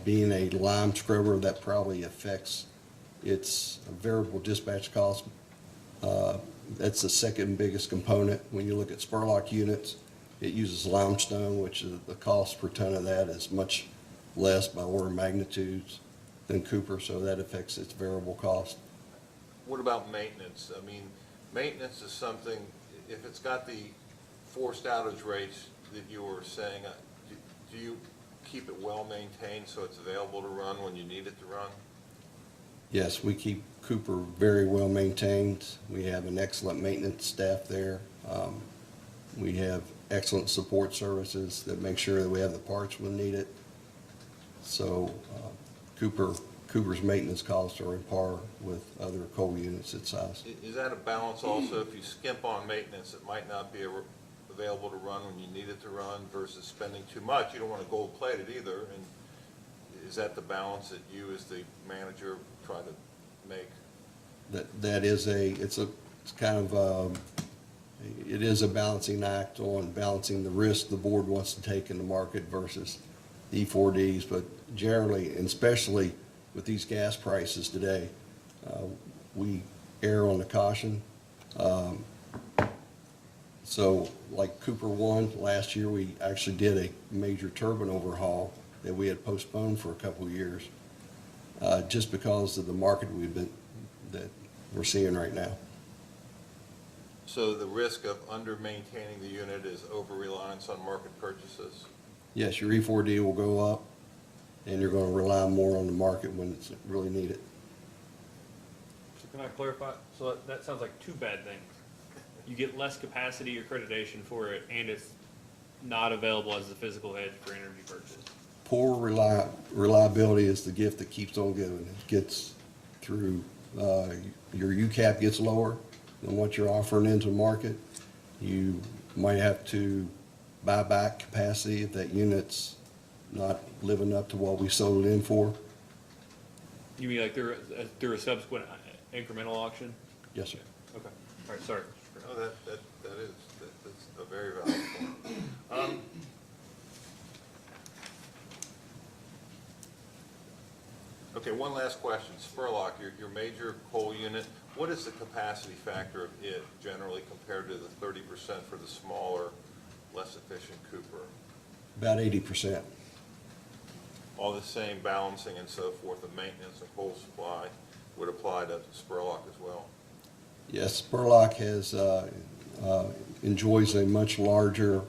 Being a lime scrubber, that probably affects its variable dispatch cost. That's the second biggest component. When you look at Spurlock units, it uses limestone, which is the cost per ton of that is much less by order of magnitudes than Cooper, so that affects its variable cost. What about maintenance? I mean, maintenance is something, if it's got the forced outage rates that you were saying, do you keep it well maintained so it's available to run when you need it to run? Yes, we keep Cooper very well maintained. We have an excellent maintenance staff there. We have excellent support services that make sure that we have the parts when needed. So Cooper's maintenance costs are in par with other coal units its size. Is that a balance also? If you skimp on maintenance, it might not be available to run when you need it to run versus spending too much. You don't want to gold plate it either. And is that the balance that you as the manager try to make? It is a balancing act on balancing the risk the board wants to take in the market versus the E4Ds, but generally, and especially with these gas prices today, we err on the caution. So like Cooper 1, last year, we actually did a major turbine overhaul that we had postponed for a couple of years, just because of the market that we're seeing right now. So the risk of under-maintaining the unit is over-reliance on market purchases? Yes, your E4D will go up, and you're going to rely more on the market when it's really needed. So can I clarify? So that sounds like two bad things. You get less capacity accreditation for it, and it's not available as a physical hedge for energy purchase. Poor reliability is the gift that keeps on giving. It gets through, your UCAP gets lower than what you're offering into the market. You might have to buy back capacity if that unit's not living up to what we sold it in for. You mean like through a subsequent incremental auction? Yes, sir. Okay, all right, sorry. No, that's a very valid point. Okay, one last question. Spurlock, your major coal unit, what is the capacity factor of it generally compared to the 30% for the smaller, less efficient Cooper? About 80%. All the same balancing and so forth, the maintenance and coal supply would apply to Spurlock as well? Yes, Spurlock has, enjoys a much larger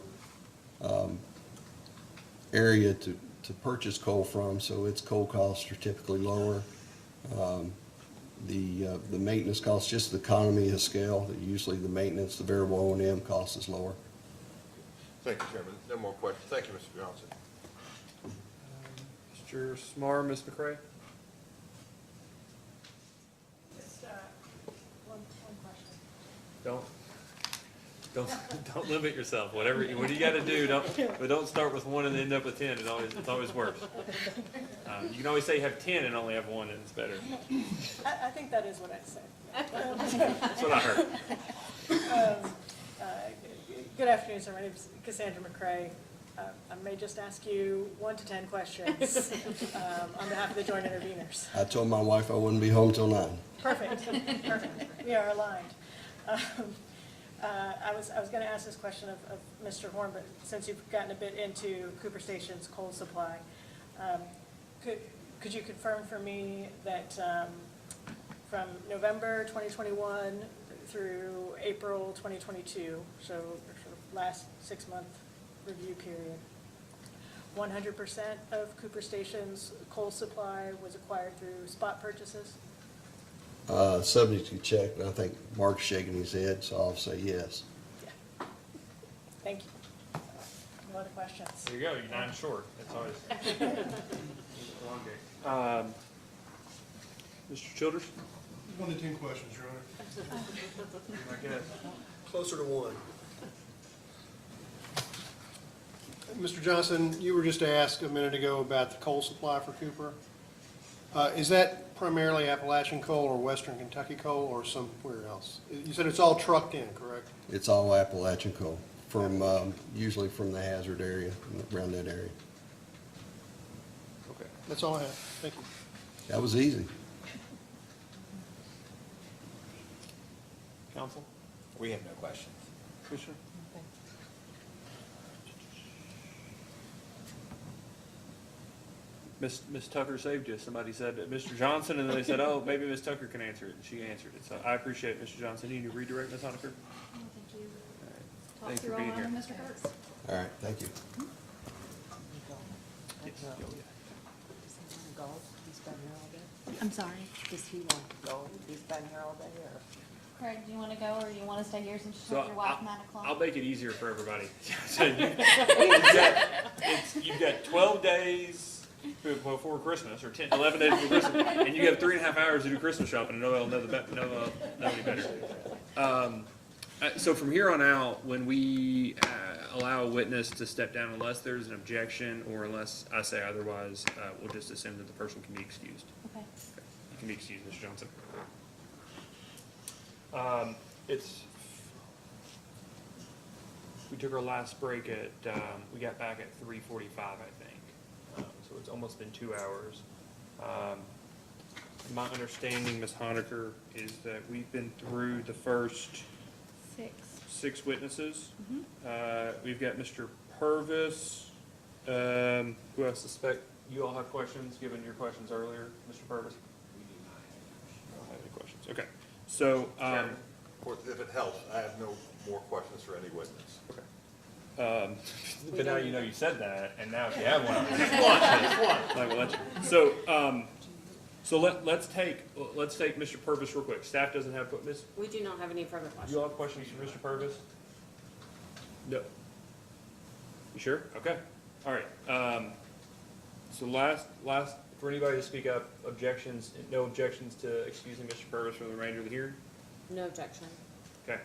area to purchase coal from, so its coal costs are typically lower. The maintenance costs, just the economy of scale, that usually the maintenance, the variable O&M cost is lower. Thank you, Chairman. No more questions. Thank you, Mr. Johnson. Mr. Smar, Ms. McCray? Just one question. Don't limit yourself. What do you got to do? Don't start with one and end up with 10. It's always worse. You can always say you have 10 and only have one, and it's better. I think that is what I said. That's what I heard. Good afternoon, sir. My name is Cassandra McCray. I may just ask you 1 to 10 questions on behalf of the joint interveners. I told my wife I wouldn't be home till 9. Perfect, perfect. We are aligned. I was going to ask this question of Mr. Horn, but since you've gotten a bit into Cooper Station's coal supply, could you confirm for me that from November 2021 through April 2022, so sort of last 6-month review period, 100% of Cooper Station's coal supply was acquired through spot purchases? Subject to check, but I think Mark's shaking his head, so I'll say yes. Yeah. Thank you. No other questions? There you go. You're 9 short. That's always a long game. Mr. Childers? 1 to 10 questions, Your Honor. I guess. Closer to 1. Mr. Johnson, you were just asked a minute ago about the coal supply for Cooper. Is that primarily Appalachian coal or Western Kentucky coal or somewhere else? You said it's all trucked in, correct? It's all Appalachian coal, from, usually from the hazard area, around that area. Okay, that's all I have. Thank you. That was easy. Counsel? We have no questions. Commissioner? Miss Tucker saved you. Somebody said Mr. Johnson, and then they said, oh, maybe Miss Tucker can answer it, and she answered it. So I appreciate it, Mr. Johnson. You need to redirect Ms. Honaker? Thank you. All right. Thanks for being here. Mr. Kurtz. All right, thank you. Yes. Gold, he's been here all day? I'm sorry. Does he want gold? He's been here all day, or? Craig, do you want to go, or do you want to stay here since you So told your wife 9 o'clock? I'll make it easier for everybody. So you've got 12 days before Christmas, or 11 days before Christmas, and you have 3.5 hours to do Christmas shopping, and nobody will know any better. So from here on out, when we allow a witness to step down, unless there's an objection or unless I say otherwise, we'll just assume that the person can be excused. Okay. You can be excused, Mr. Johnson. We took our last break at, we got back at 3:45, I think. So it's almost been 2 hours. My understanding, Ms. Honaker, is that we've been through the first 6 witnesses. We've got Mr. Purvis. Who I suspect you all have questions, given your questions earlier, Mr. Purvis? I don't have any questions. Okay. So, Chairman, of course, if it helps, I have no more questions for any witness. but now you know you said that, and now if you have one, I will let you. So let's take Mr. Purvis real quick. Staff doesn't have, Miss, We do not have any further questions. you all have questions for Mr. Purvis? No. You sure? Okay. All right. So last, for anybody to speak up, objections, no objections to excusing Mr. Purvis for the remainder of the hearing? No objection. Okay.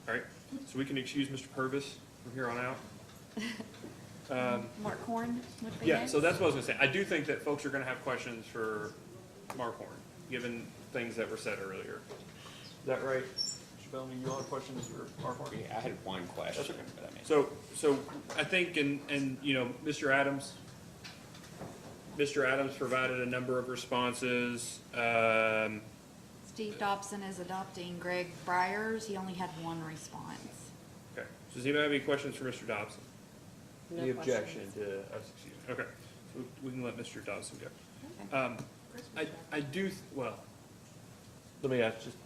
All right. So we can excuse Mr. Purvis from here on out. Mark Horn would be Yeah, next. so that's what I was gonna say. I do think that folks are gonna have questions for Mark Horn, given things that were said earlier. Is that right? Mr. Bellamy, you all have questions for Mark Horn? Yeah, I had one question. That's okay. But I mean, So I think, and, you know, Mr. Adams provided a number of responses. Steve Dobson is adopting Greg Briers. He only had one response. Okay. So does anybody have any questions for Mr. Dobson? No Any objection questions. to us excusing? Okay. So we can let Mr. Dobson go. Okay. I do, well, let me ask just,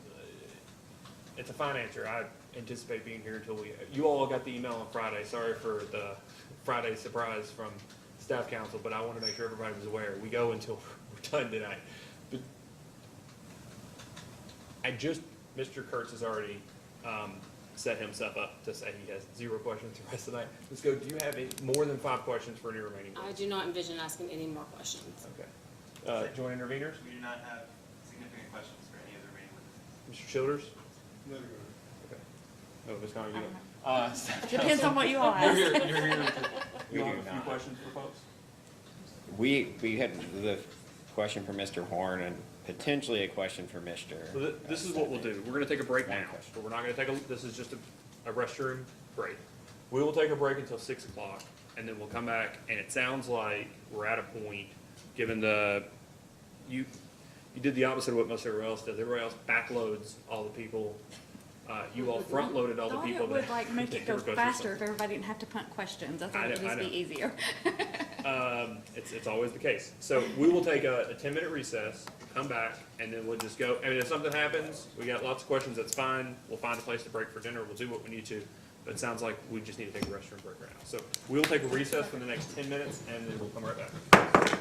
it's a fine answer. I anticipate being here until you all got the email on Friday. Sorry for the Friday surprise from staff council, but I want to make sure everybody was aware. We go until we're done tonight. But Mr. Kurtz has already, set himself up to say he has 0 questions the rest of the night. Let's go. Do you have more than 5 questions for any remaining? I do not envision asking any more questions. Okay. Joint interveners? We do not have significant questions for any of the remaining witnesses. Mr. Childers? No, Okay. Oh, Ms. Conner, you don't. Depends on what you all You're ask. here, you're here. We You all do have a few not. questions for folks? we had the question for Mr. Horn and potentially a question for Mr. So this is what we'll do. We're gonna take a break One now, question. but we're not gonna this is just a restroom break. We will take a break until 6 o'clock, and then we'll come back, and it sounds like we're at a point, given you did the opposite of what most everyone else does. Everybody else backloads all the people. You all front-loaded all the Thought people. it would that- like make it that go requested faster something. if everybody didn't have to punt questions. I I thought it would know, I just be know. easier. It's always the case. So we will take a 10-minute recess, come back, and then we'll just go. I mean, if something happens, we got lots of questions, that's fine. We'll find a place to break for dinner. We'll do what we need to. But it sounds like we just need to take a restroom break right now. So we'll take a recess for the next 10 minutes, and then we'll come right back.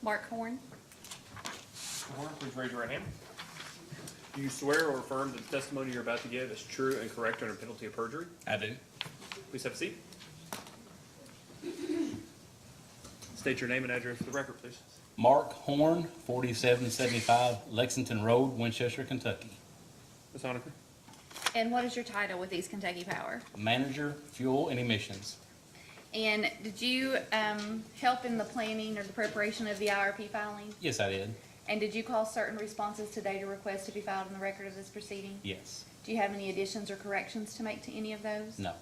Mark Horn. Mr. Horner, please raise your right hand. Do you swear or affirm that the testimony you're about to give is true and correct under penalty of perjury? I do. Please have a seat. State your name and address for the record, please. Mark Horn, 4775 Lexington Road, Winchester, Kentucky. Ms. Honaker? And what is your title with East Kentucky Power? Manager, Fuel and Emissions. And did you help in the planning or the preparation of the IRP filing? Yes, I did. And did you call certain responses to data requests to be filed in the record of this proceeding? Yes. Do you have any additions or corrections to make to any of those? No.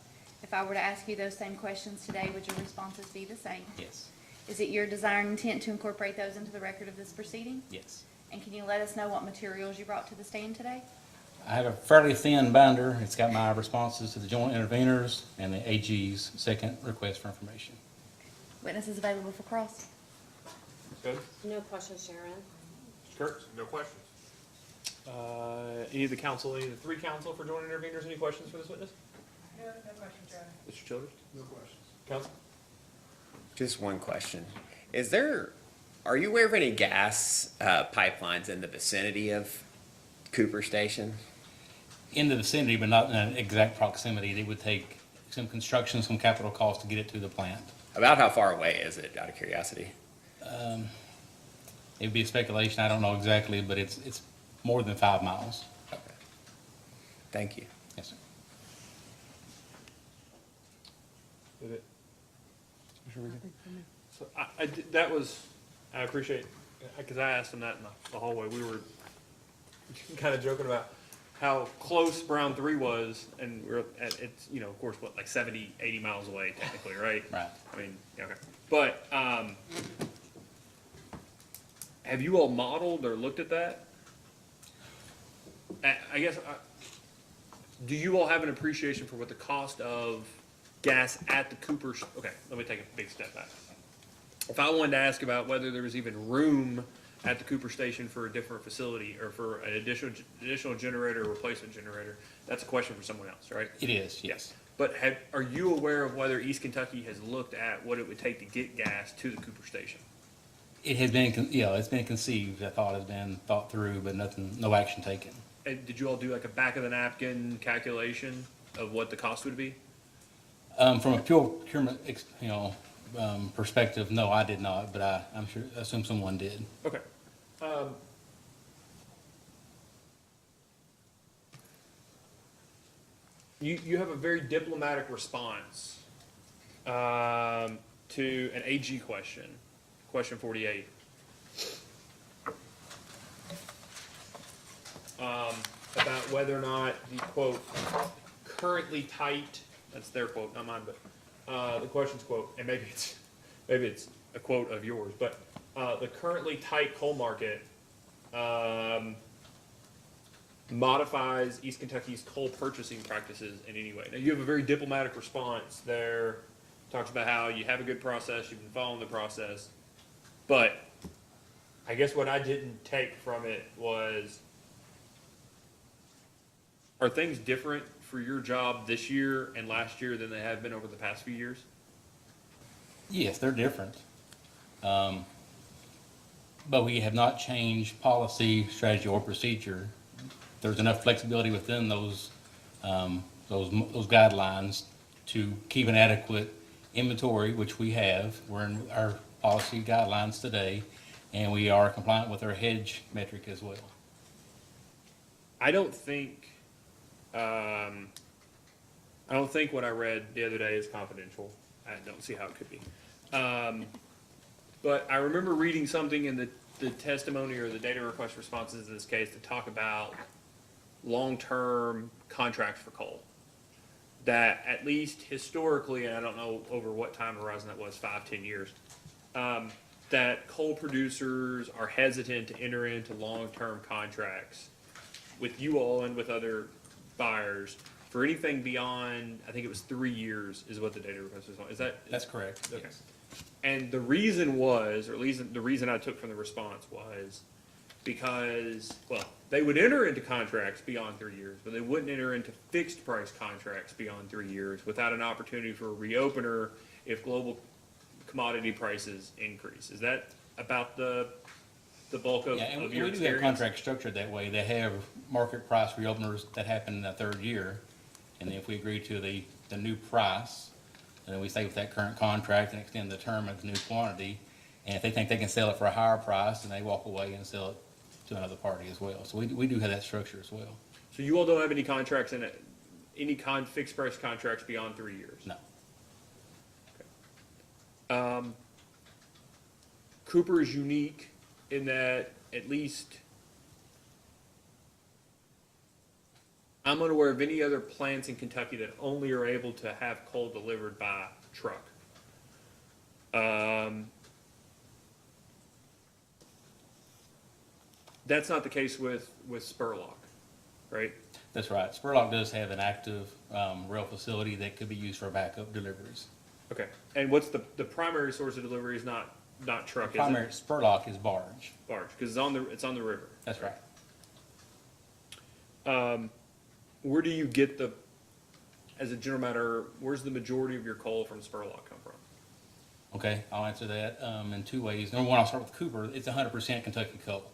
If I were to ask you those same questions today, would your responses be the same? Yes. Is it your desire and intent to incorporate those into the record of this proceeding? Yes. And can you let us know what materials you brought to the stand today? I have a fairly thin binder. It's got my responses to the joint interveners and the AG's second request for information. Witnesses available for cross? Good. No questions, Sharon. Mr. Kurtz? No questions. Any of the council, any of the three council for joint interveners, any questions for this witness? No questions, Your Honor. Mr. Childers? No questions. Council? Just one question. Are you aware of any gas pipelines in the vicinity of Cooper Station? In the vicinity, but not in an exact proximity. It would take some construction, some capital cost to get it to the plant. About how far away is it, out of curiosity? It would be a speculation. I don't know exactly, but it's more than 5 miles. Okay. Thank you. Yes, sir. Is it? So that was, I appreciate, because I asked him that in the hallway. We were kind of joking about how close Brown 3 was, and we're at, it's, you know, of course, what, like 70, 80 miles away technically, right? Right. I mean, yeah, okay. But, have you all modeled or looked at that? I guess, do you all have an appreciation for what the cost of gas at the Cooper, okay, let me take a big step back. If I wanted to ask about whether there was even room at the Cooper station for a different facility or for an additional generator or replacement generator, that's a question for someone else, right? It is, yes. But are you aware of whether East Kentucky has looked at what it would take to get gas to the Cooper station? It has been, it's been conceived. That thought has been thought through, but no action taken. And did you all do like a back of the napkin calculation of what the cost would be? From a pure procurement, perspective, no, I did not, but I assume someone did. Okay. You have a very diplomatic response to an AG question, question 48. About whether or not the quote currently tight, that's their quote, not mine, but the question's quote, and maybe it's a quote of yours, but the currently tight coal market modifies East Kentucky's coal purchasing practices in any way. Now, you have a very diplomatic response there, talks about how you have a good process, you've been following the process, but I guess what I didn't take from it was, are things different for your job this year and last year than they have been over the past few years? Yes, they're different. But we have not changed policy, strategy, or procedure. There's enough flexibility within those guidelines to keep an adequate inventory, which we have. We're in our policy guidelines today, and we are compliant with our hedge metric as well. I don't think what I read the other day is confidential. I don't see how it could be. But I remember reading something in the testimony or the data request responses in this case to talk about long-term contracts for coal. That at least historically, and I don't know over what time horizon that was, 5-10 years, that coal producers are hesitant to enter into long-term contracts with you all and with other buyers for anything beyond, I think it was 3 years is what the data request was on. Is that? That's correct. Okay. Yes. And the reason was, or at least the reason I took from the response was because, well, they would enter into contracts beyond 3 years, but they wouldn't enter into fixed price contracts beyond 3 years without an opportunity for a reopener if global commodity prices increase. Is that about the bulk of, Yeah, and of we your do have experience? contracts structured that way. They have market price reopeners that happen in the third year. And then if we agree to the new price, and then we stay with that current contract and extend the term of the new quantity. And if they think they can sell it for a higher price, then they walk away and sell it to another party as well. So we do have that structure as well. So you all don't have any contracts in it, any fixed price contracts beyond 3 years? No. Cooper is unique in that at least I'm unaware of any other plants in Kentucky that only are able to have coal delivered by truck. That's not the case with Spurlock, right? That's right. Spurlock does have an active rail facility that could be used for backup deliveries. Okay. And what's the primary source of delivery is not truck, Primary is it? Spurlock is barge. Barge, because it's on the river. That's right. Where do you get as a general matter, where's the majority of your coal from Spurlock come from? Okay, I'll answer that in two ways. Number one, I'll start with Cooper. It's 100% Kentucky coal,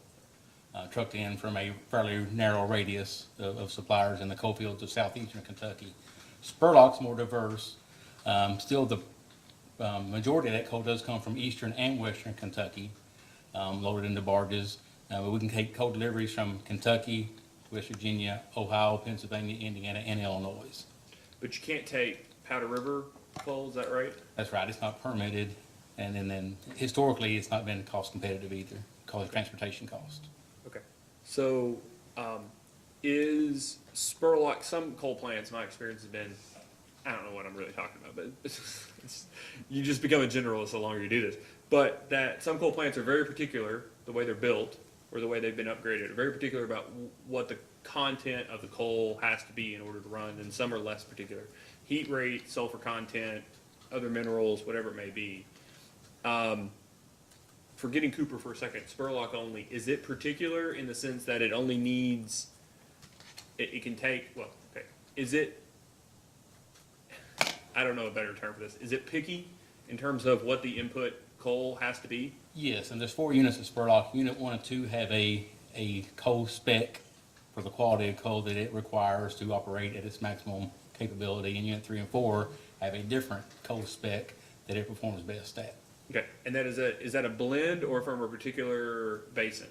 trucked in from a fairly narrow radius of suppliers in the coal fields of southeastern Kentucky. Spurlock's more diverse. Still, the majority of that coal does come from eastern and western Kentucky, loaded into barges. But we can take coal deliveries from Kentucky, West Virginia, Ohio, Pennsylvania, Indiana, and Illinois. But you can't take Powder River coal, is that right? That's right. It's not permitted, and then historically, it's not been cost competitive either, because of transportation cost. Okay. So, is Spurlock, some coal plants, my experience has been, I don't know what I'm really talking about, but you just become a generalist the longer you do this. But that some coal plants are very particular, the way they're built, or the way they've been upgraded, are very particular about what the content of the coal has to be in order to run, and some are less particular. Heat rate, sulfur content, other minerals, whatever it may be. Forgetting Cooper for a second, Spurlock only, is it particular in the sense that it only needs, it can take, well, okay, is it, I don't know a better term for this, is it picky in terms of what the input coal has to be? Yes, and there's 4 units of Spurlock. Unit 1 and 2 have a coal spec for the quality of coal that it requires to operate at its maximum capability, and Unit 3 and 4 have a different coal spec that it performs best at. Okay, and that is that a blend or from a particular basin?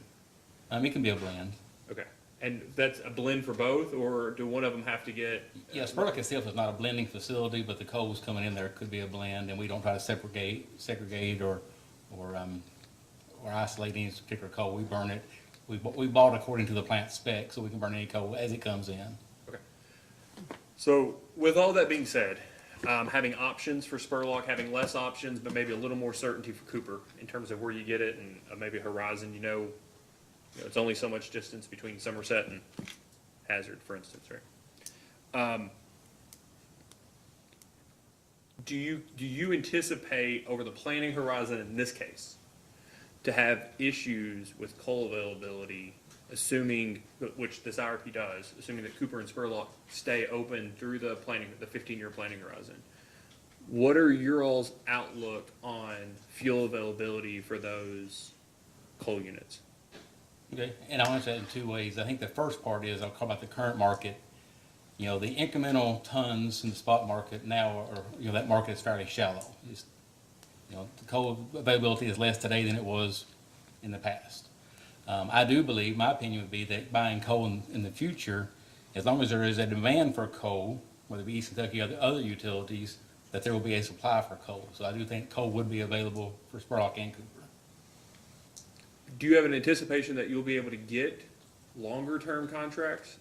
It can be a blend. Okay, and that's a blend for both, or do one of them have to get? Yeah, Spurlock itself is not a blending facility, but the coals coming in there could be a blend, and we don't try to segregate or isolate any particular coal. We burn it. We bought according to the plant spec, so we can burn any coal as it comes in. Okay. So with all that being said, having options for Spurlock, having less options, but maybe a little more certainty for Cooper in terms of where you get it, and maybe a horizon, you know, it's only so much distance between Somerset and Hazard, for instance, right? Do you anticipate over the planning horizon in this case to have issues with coal availability, assuming, which this IRP does, assuming that Cooper and Spurlock stay open through the 15-year planning horizon? What are your all's outlook on fuel availability for those coal units? Okay, and I'll answer that in 2 ways. I think the first part is, I'll talk about the current market. You know, the incremental tons in the spot market now are, you know, that market is fairly shallow. It's, you know, the coal availability is less today than it was in the past. I do believe, my opinion would be that buying coal in the future, as long as there is a demand for coal, whether it be East Kentucky or other utilities, that there will be a supply for coal. So I do think coal would be available for Spurlock and Cooper. Do you have an anticipation that you'll be able to get longer-term contracts?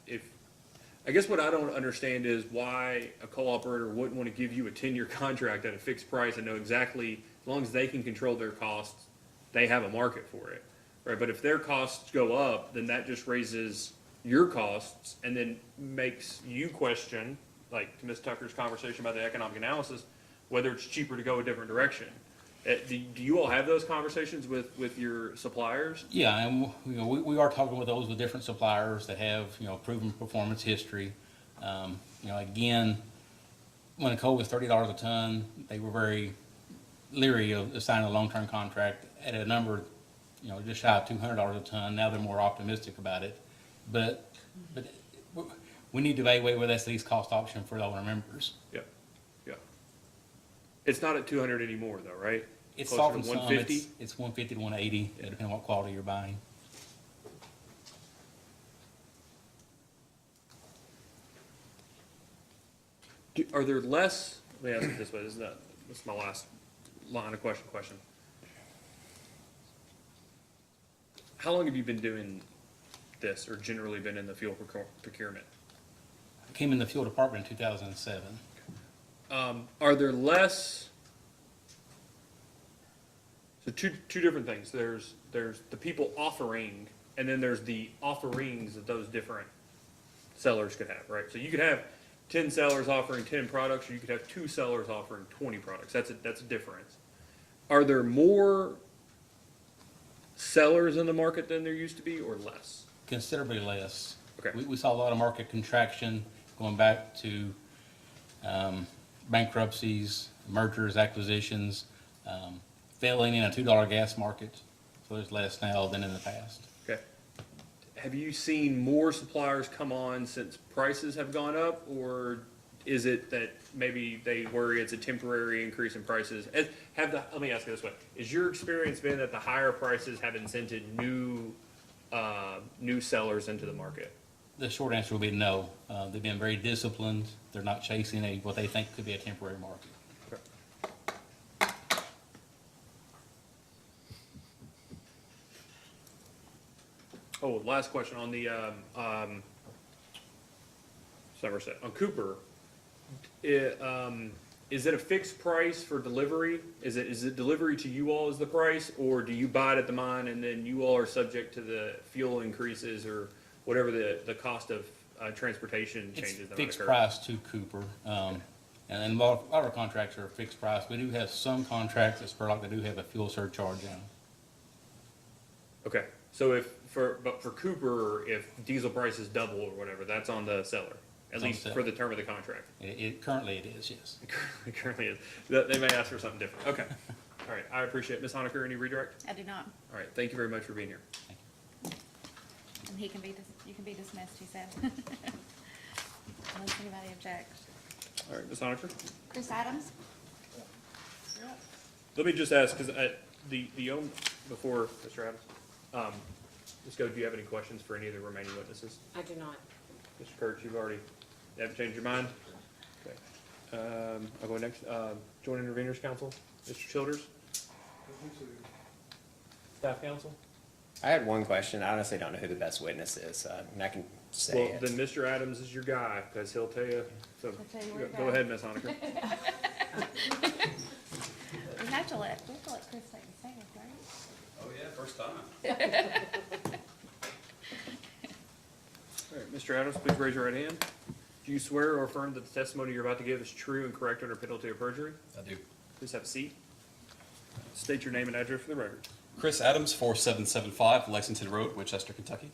I guess what I don't understand is why a coal operator wouldn't want to give you a 10-year contract at a fixed price and know exactly, as long as they can control their costs, they have a market for it, right? But if their costs go up, then that just raises your costs and then makes you question, like to Ms. Tucker's conversation about the economic analysis, whether it's cheaper to go a different direction. Do you all have those conversations with your suppliers? Yeah, and you know, we are talking with those with different suppliers that have, you know, proven performance history. You know, again, when the coal was $30 a ton, they were very leery of signing a long-term contract at a number you know, just shy of $200 a ton. Now they're more optimistic about it. But we need to evaluate whether that's the least cost option for all our members. Yeah, yeah. It's not at 200 anymore though, right? It's Closer to softened some. 150? It's 150 to 180, depending on what quality you're buying. Are there less, let me ask it this way, this is my last line of question. How long have you been doing this, or generally been in the fuel procurement? I came in the fuel department in 2007. Are there less, so two different things, there's the people offering, and then there's the offerings that those different sellers could have, right? So you could have 10 sellers offering 10 products, or you could have 2 sellers offering 20 products. That's a difference. Are there more sellers in the market than there used to be, or less? Considerably less. Okay. We saw a lot of market contraction going back to bankruptcies, mergers, acquisitions, failing in a $2 gas market. So there's less now than in the past. Okay. Have you seen more suppliers come on since prices have gone up, or is it that maybe they worry it's a temporary increase in prices? Let me ask you this way. Is your experience been that the higher prices have incented new sellers into the market? The short answer will be no. They've been very disciplined. They're not chasing what they think could be a temporary market. Oh, last question on the, Somerset, on Cooper. Is it a fixed price for delivery? Is it delivery to you all as the price, or do you buy it at the mine and then you all are subject to the fuel increases or whatever the cost of transportation changes that might Fixed occur? price to Cooper. And then a lot of our contracts are fixed price. We do have some contracts at Spurlock that do have a fuel surcharge in them. Okay, so for Cooper, if diesel prices double or whatever, that's on the seller, at It's on least the for seller. the term of the contract. Currently it is, yes. It currently is. They may ask for something different. Okay. All right, I appreciate it. Ms. Honaker, any redirect? I do not. All right, thank you very much for being here. And you can be dismissed, he said. Unless anybody objects. All right, Ms. Honaker? Chris Adams? Let me just ask, because before Mr. Adams, Ms. Go, do you have any questions for any of the remaining witnesses? I do not. Mr. Kurtz, you haven't changed your mind? Okay. I'll go next. Joint Intervenors Council, Mr. Childers? Staff Council? I had one question. I honestly don't know who the best witness is, and I can say Well, it. then Mr. Adams is your guy, because he'll tell you, so, He'll tell you where to go go. ahead, Ms. Honaker. We have to let Chris take the stand, right? Oh, yeah, first time. All right, Mr. Adams, please raise your right hand. Do you swear or affirm that the testimony you're about to give is true and correct under penalty of perjury? I do. Please have a seat. State your name and address for the record. Chris Adams, 4775 Lexington Road, Winchester, Kentucky.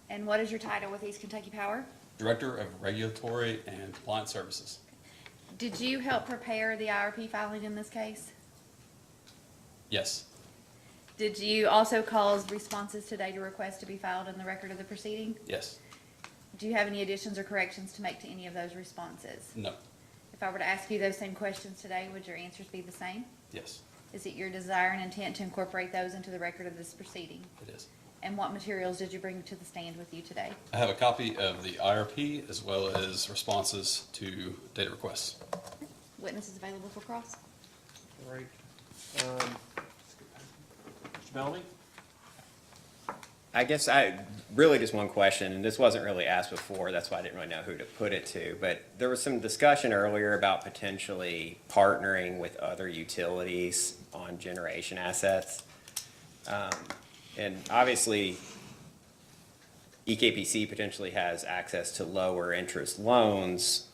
And what is your title with East Kentucky Power? Director of Regulatory and Compliance Services. Did you help prepare the IRP filing in this case? Yes. Did you also cause responses to data requests to be filed in the record of the proceeding? Yes. Do you have any additions or corrections to make to any of those responses? No. If I were to ask you those same questions today, would your answers be the same? Yes. Is it your desire and intent to incorporate those into the record of this proceeding? It is. And what materials did you bring to the stand with you today? I have a copy of the IRP as well as responses to data requests. Witnesses available for cross? All right. Mr. Bellamy? I guess I really just one question, and this wasn't really asked before, that's why I didn't really know who to put it to, but there was some discussion earlier about potentially partnering with other utilities on generation assets. And obviously, EKPC potentially has access to lower interest loans,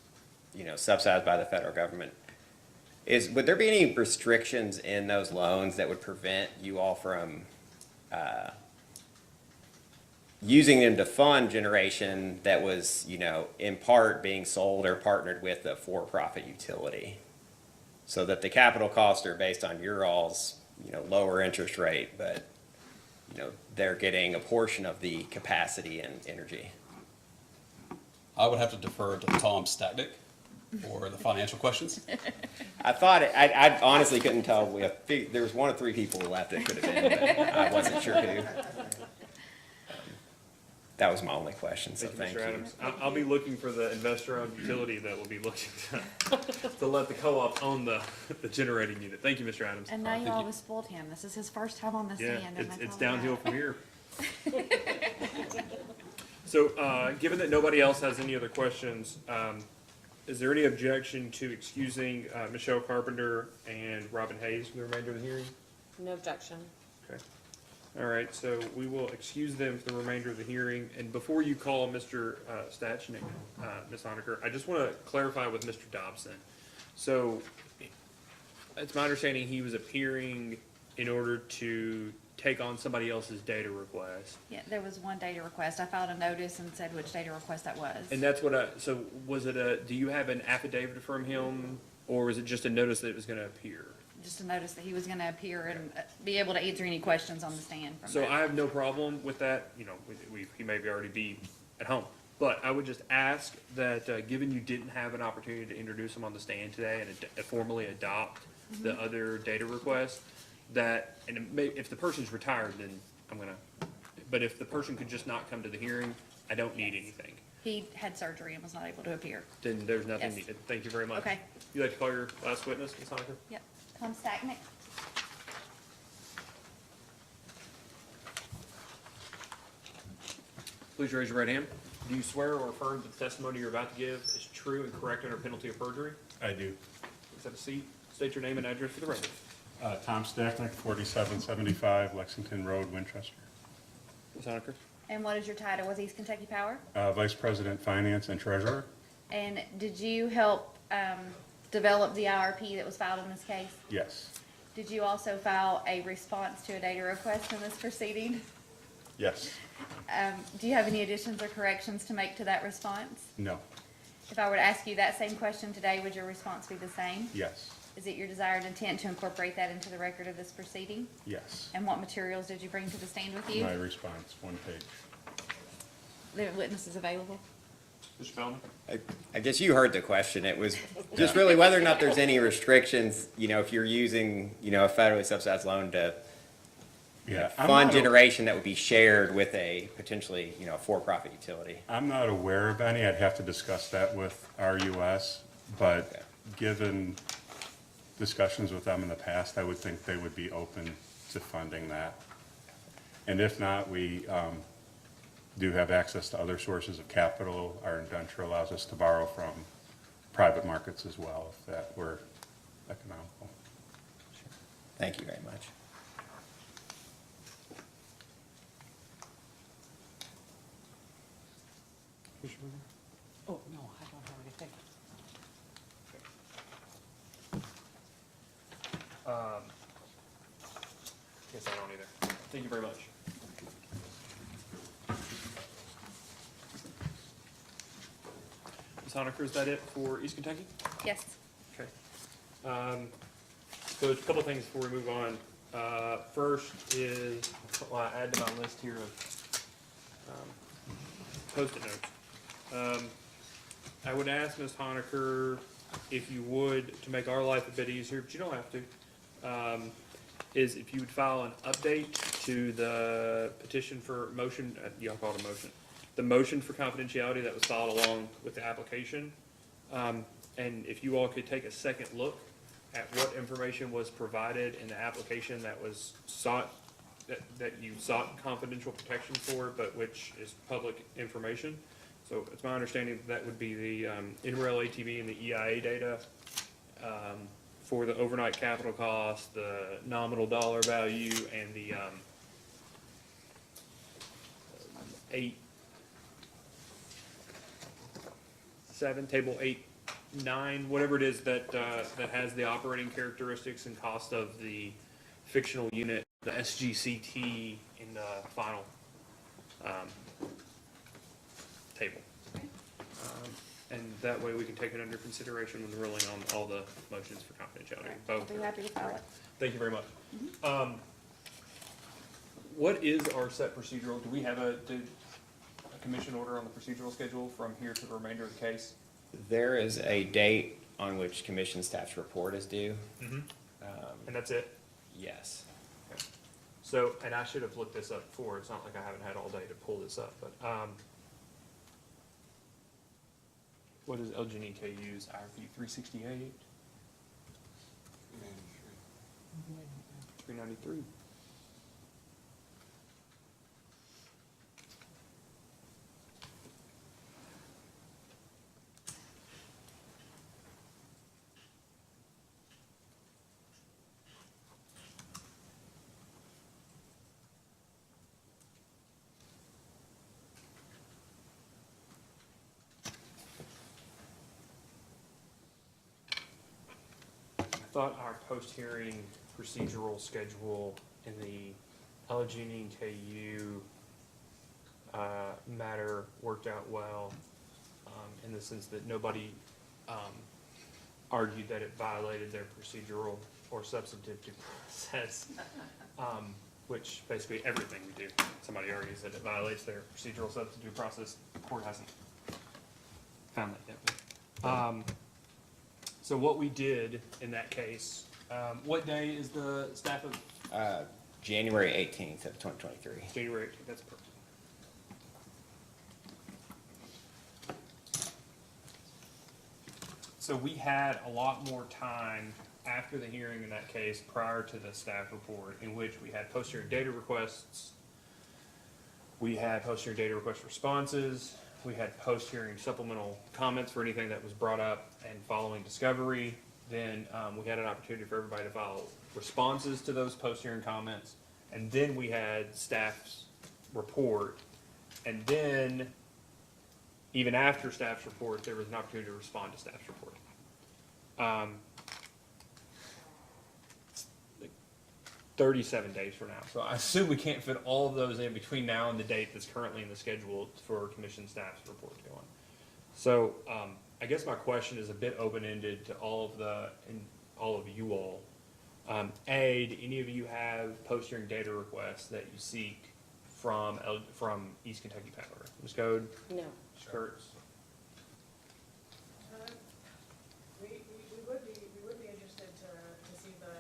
subsidized by the federal government. Would there be any restrictions in those loans that would prevent you all from using them to fund generation that was, in part being sold or partnered with a for-profit utility? So that the capital costs are based on your all's, lower interest rate, but they're getting a portion of the capacity and energy. I would have to defer to Tom Stachnik for the financial questions. I honestly couldn't tell. There was one of three people left it could have been, but I wasn't sure who. That was my only question, so thank you. Mr. Adams. I'll be looking for the investor-owned utility that will be looking to let the co-op own the generating unit. Thank you, Mr. Adams. And now you always spoiled him. This is his first time on the Yeah, stand. and it's that's all we downhill got. from here. So, given that nobody else has any other questions, is there any objection to excusing Michelle Carpenter and Robin Hayes for the remainder of the hearing? No objection. Okay. All right, so we will excuse them for the remainder of the hearing. And before you call Mr. Stachnik, Ms. Honaker, I just want to clarify with Mr. Dobson. So it's my understanding he was appearing in order to take on somebody else's data request. Yeah, there was one data request. I filed a notice and said which data request that was. And that's what so was it do you have an affidavit from him, or was it just a notice that it was going to appear? Just a notice that he was gonna appear and be able to answer any questions on the stand from So that. I have no problem with that, he may already be at home. But I would just ask that, given you didn't have an opportunity to introduce him on the stand today and formally adopt the other data request, that, and if the person's retired, then but if the person could just not come to the hearing, I don't need anything. He had surgery and was not able to appear. Then there's nothing Yes. needed. Thank you very much. Okay. You'd like to call your last witness, Ms. Honaker? Yep. Tom Stachnik. Please raise your right hand. Do you swear or affirm that the testimony you're about to give is true and correct under penalty of perjury? I do. Please have a seat. State your name and address for the record. Tom Stachnik, 4775 Lexington Road, Winchester. Ms. Honaker? And what is your title with East Kentucky Power? Vice President, Finance and Treasurer. And did you help develop the IRP that was filed in this case? Yes. Did you also file a response to a data request in this proceeding? Yes. Do you have any additions or corrections to make to that response? No. If I were to ask you that same question today, would your response be the same? Yes. Is it your desired intent to incorporate that into the record of this proceeding? Yes. And what materials did you bring to the stand with you? My response, one page. The witness is available. Mr. Feldman? I guess you heard the question. It was just really whether or not there's any restrictions, if you're using, a federally subsidized loan to fund generation that would be shared with a potentially, for-profit utility. I'm not aware of any. I'd have to discuss that with RUS, but given discussions with them in the past, I would think they would be open to funding that. And if not, we do have access to other sources of capital. Our indenture allows us to borrow from private markets as well, if that were economical. Thank you very much. Oh, no, I don't have anything. Yes, I don't either. Thank you very much. Ms. Honaker, is that it for East Kentucky? Yes. Okay. So there's a couple things before we move on. First is, I add to my list here of Post-it notes. I would ask Ms. Honaker, if you would, to make our life a bit easier, but you don't have to, is if you would file an update to the petition for motion, y'all call it a motion, the motion for confidentiality that was filed along with the application. And if you all could take a second look at what information was provided in the application that was sought, that you sought confidential protection for, but which is public information. So it's my understanding that would be the NREL ATV and the EIA data for the overnight capital cost, the nominal dollar value, and the table 8-9, whatever it is that that has the operating characteristics and cost of the fictional unit, the SGCT in the final table. And that way we can take it under consideration when ruling on all the motions for confidentiality. I'll be happy to file it. Thank you very much. what is our set procedural, do we have a commission order on the procedural schedule from here to the remainder of the case? There is a date on which commission staff's report is due. Mm-hmm. And that's it? Yes. Okay. So, and I should have looked this up before, it's not like I haven't had all day to pull this up, but, what does LGNK use, IRP 368? 393. I thought our post-hearing procedural schedule in the Allegheny and KU matter worked out well, in the sense that nobody argued that it violated their procedural or substantive due process, which basically everything we do, somebody argues that it violates their procedural substantive process. The court hasn't found that yet. But, so what we did in that case, what day is the staff of? January 18th of 2023. January 18th, that's perfect. So we had a lot more time after the hearing in that case, prior to the staff report, in which we had post-hearing data requests, we had post-hearing data request responses, we had post-hearing supplemental comments for anything that was brought up, and following discovery, then we had an opportunity for everybody to file responses to those post-hearing comments, and then we had staff's report, and then even after staff's report, there was an opportunity to respond to staff's report. Like 37 days from now. So I assume we can't fit all of those in between now and the date that's currently in the schedule for commission staff's report to go on. So I guess my question is a bit open-ended to all of you all. A, do any of you have post-hearing data requests that you seek from East Kentucky Power? Ms. Code? No. Mr. Kurtz? We would be interested to see the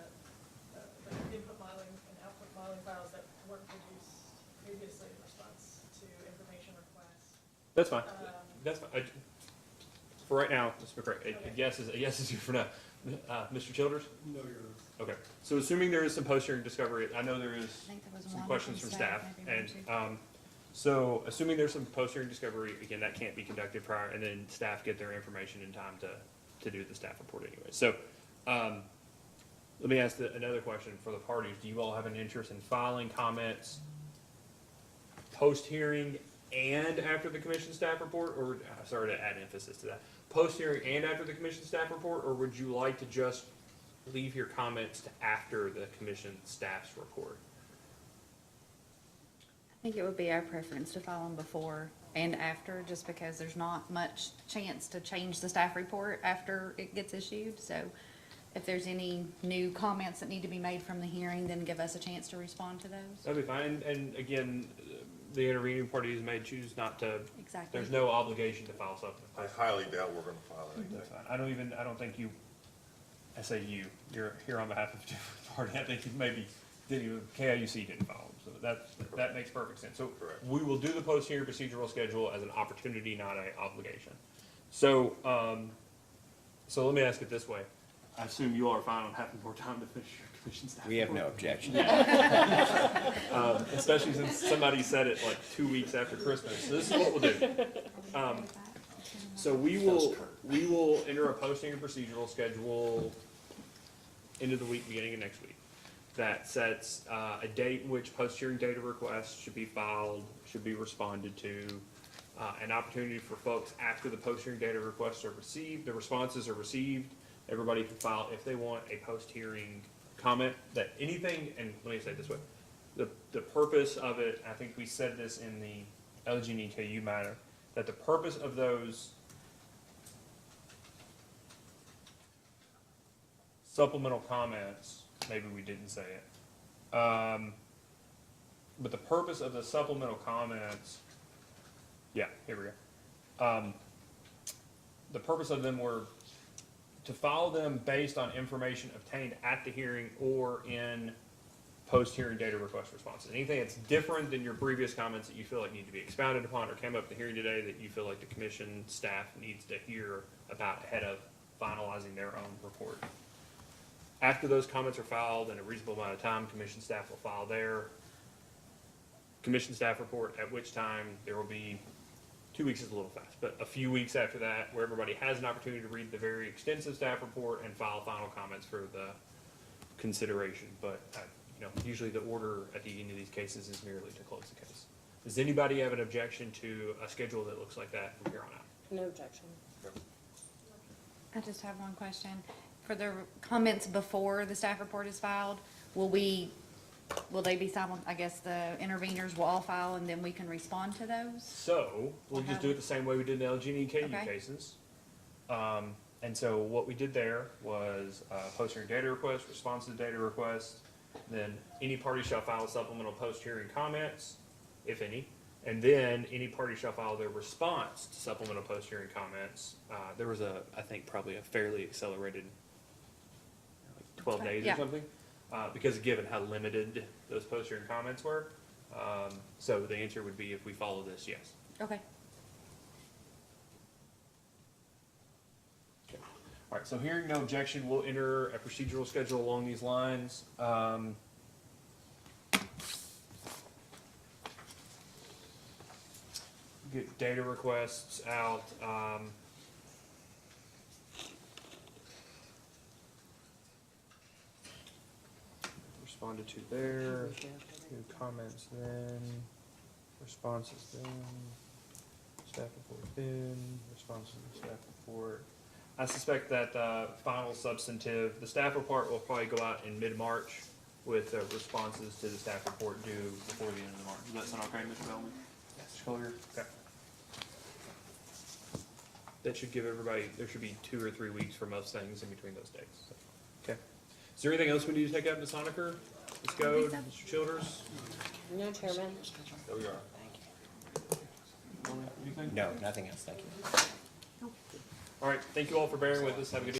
input modeling and output modeling files that weren't produced previously in response to information requests. That's fine. That's fine. For right now, Mr. McCray, a yes is you for now. Mr. Childers? No, you're. Okay. So assuming there is some post-hearing discovery, I know there is think there was some one questions from from staff, staff, maybe one and so assuming there's some post-hearing discovery, again, that can't be conducted prior, and then staff get their information in time to do the staff report anyway. So let me ask another question for the parties. Do you all have an interest in filing comments post-hearing and after the commission staff report, or sorry to add emphasis to that, post-hearing and after the commission staff report, or would you like to just leave your comments to after the commission staff's report? I think it would be our preference to file them before and after, just because there's not much chance to change the staff report after it gets issued. So if there's any new comments that need to be made from the hearing, then give us a chance to respond to those. That'd be fine, and again, the intervening parties may choose not to. Exactly. There's no obligation to file something. I highly doubt we're gonna file anything. That's fine. I don't think you, I say you're here on behalf of a different party. I think you maybe didn't even, KIUC didn't file them, so that makes perfect sense. So Correct. we will do the post-hearing procedural schedule as an opportunity, not an obligation. So, so let me ask it this way. I assume you all are fine on having more time to finish your commission staff. We have no report? objection. Especially since somebody said it like 2 weeks after Christmas. So this is what we'll do. So we will enter a posting and procedural schedule into the week, beginning of next week. That sets a date in which post-hearing data requests should be filed, should be responded to, an opportunity for folks after the post-hearing data requests are received, the responses are received, everybody can file if they want a post-hearing comment, that anything, and let me say it this way, the purpose of it, I think we said this in the LGNKU matter, that the purpose of those supplemental comments, maybe we didn't say it, but the purpose of the supplemental comments, yeah, here we go. The purpose of them were to file them based on information obtained at the hearing or in post-hearing data request responses. Anything that's different than your previous comments that you feel like need to be expounded upon or came up at the hearing today that you feel like the commission staff needs to hear about ahead of finalizing their own report. After those comments are filed in a reasonable amount of time, commission staff will file their commission staff report, at which time there will be, 2 weeks is a little fast, but a few weeks after that, where everybody has an opportunity to read the very extensive staff report and file final comments for the consideration. But, usually the order at the end of these cases is merely to close the case. Does anybody have an objection to a schedule that looks like that from here on out? No objection. I just have one question. For the comments before the staff report is filed, will they be silent? I guess the interveners will all file and then we can respond to those? So, we'll just do it the same way we did in the LG&E and KU Okay. cases. And so what we did there was, post-hearing data request, response to the data request, then any party shall file supplemental post-hearing comments, if any, and then any party shall file their response to supplemental post-hearing comments. There was I think probably a fairly accelerated, like 12 days Yeah. or something, because given how limited those post-hearing comments were. So the answer would be, if we follow this, yes. Okay. All right, so hearing no objection, we'll enter a procedural schedule along these lines. Get data requests out. Responded to there, new comments then, responses then, staff report then, responses to the staff report. I suspect that final substantive, the staff report will probably go out in mid-March with responses to the staff report due before the end of March. Does that sound okay, Mr. Bellman? Mr. Collier? Okay. That should give everybody, there should be 2 or 3 weeks for most things in between those dates. So, okay. Is there anything else we need to take out, Ms. Honaker? Ms. Goode? Mr. Childers? No, Chairman. There we are. Anything? No, nothing else, thank you. All right, thank you all for bearing with us. Have a good evening.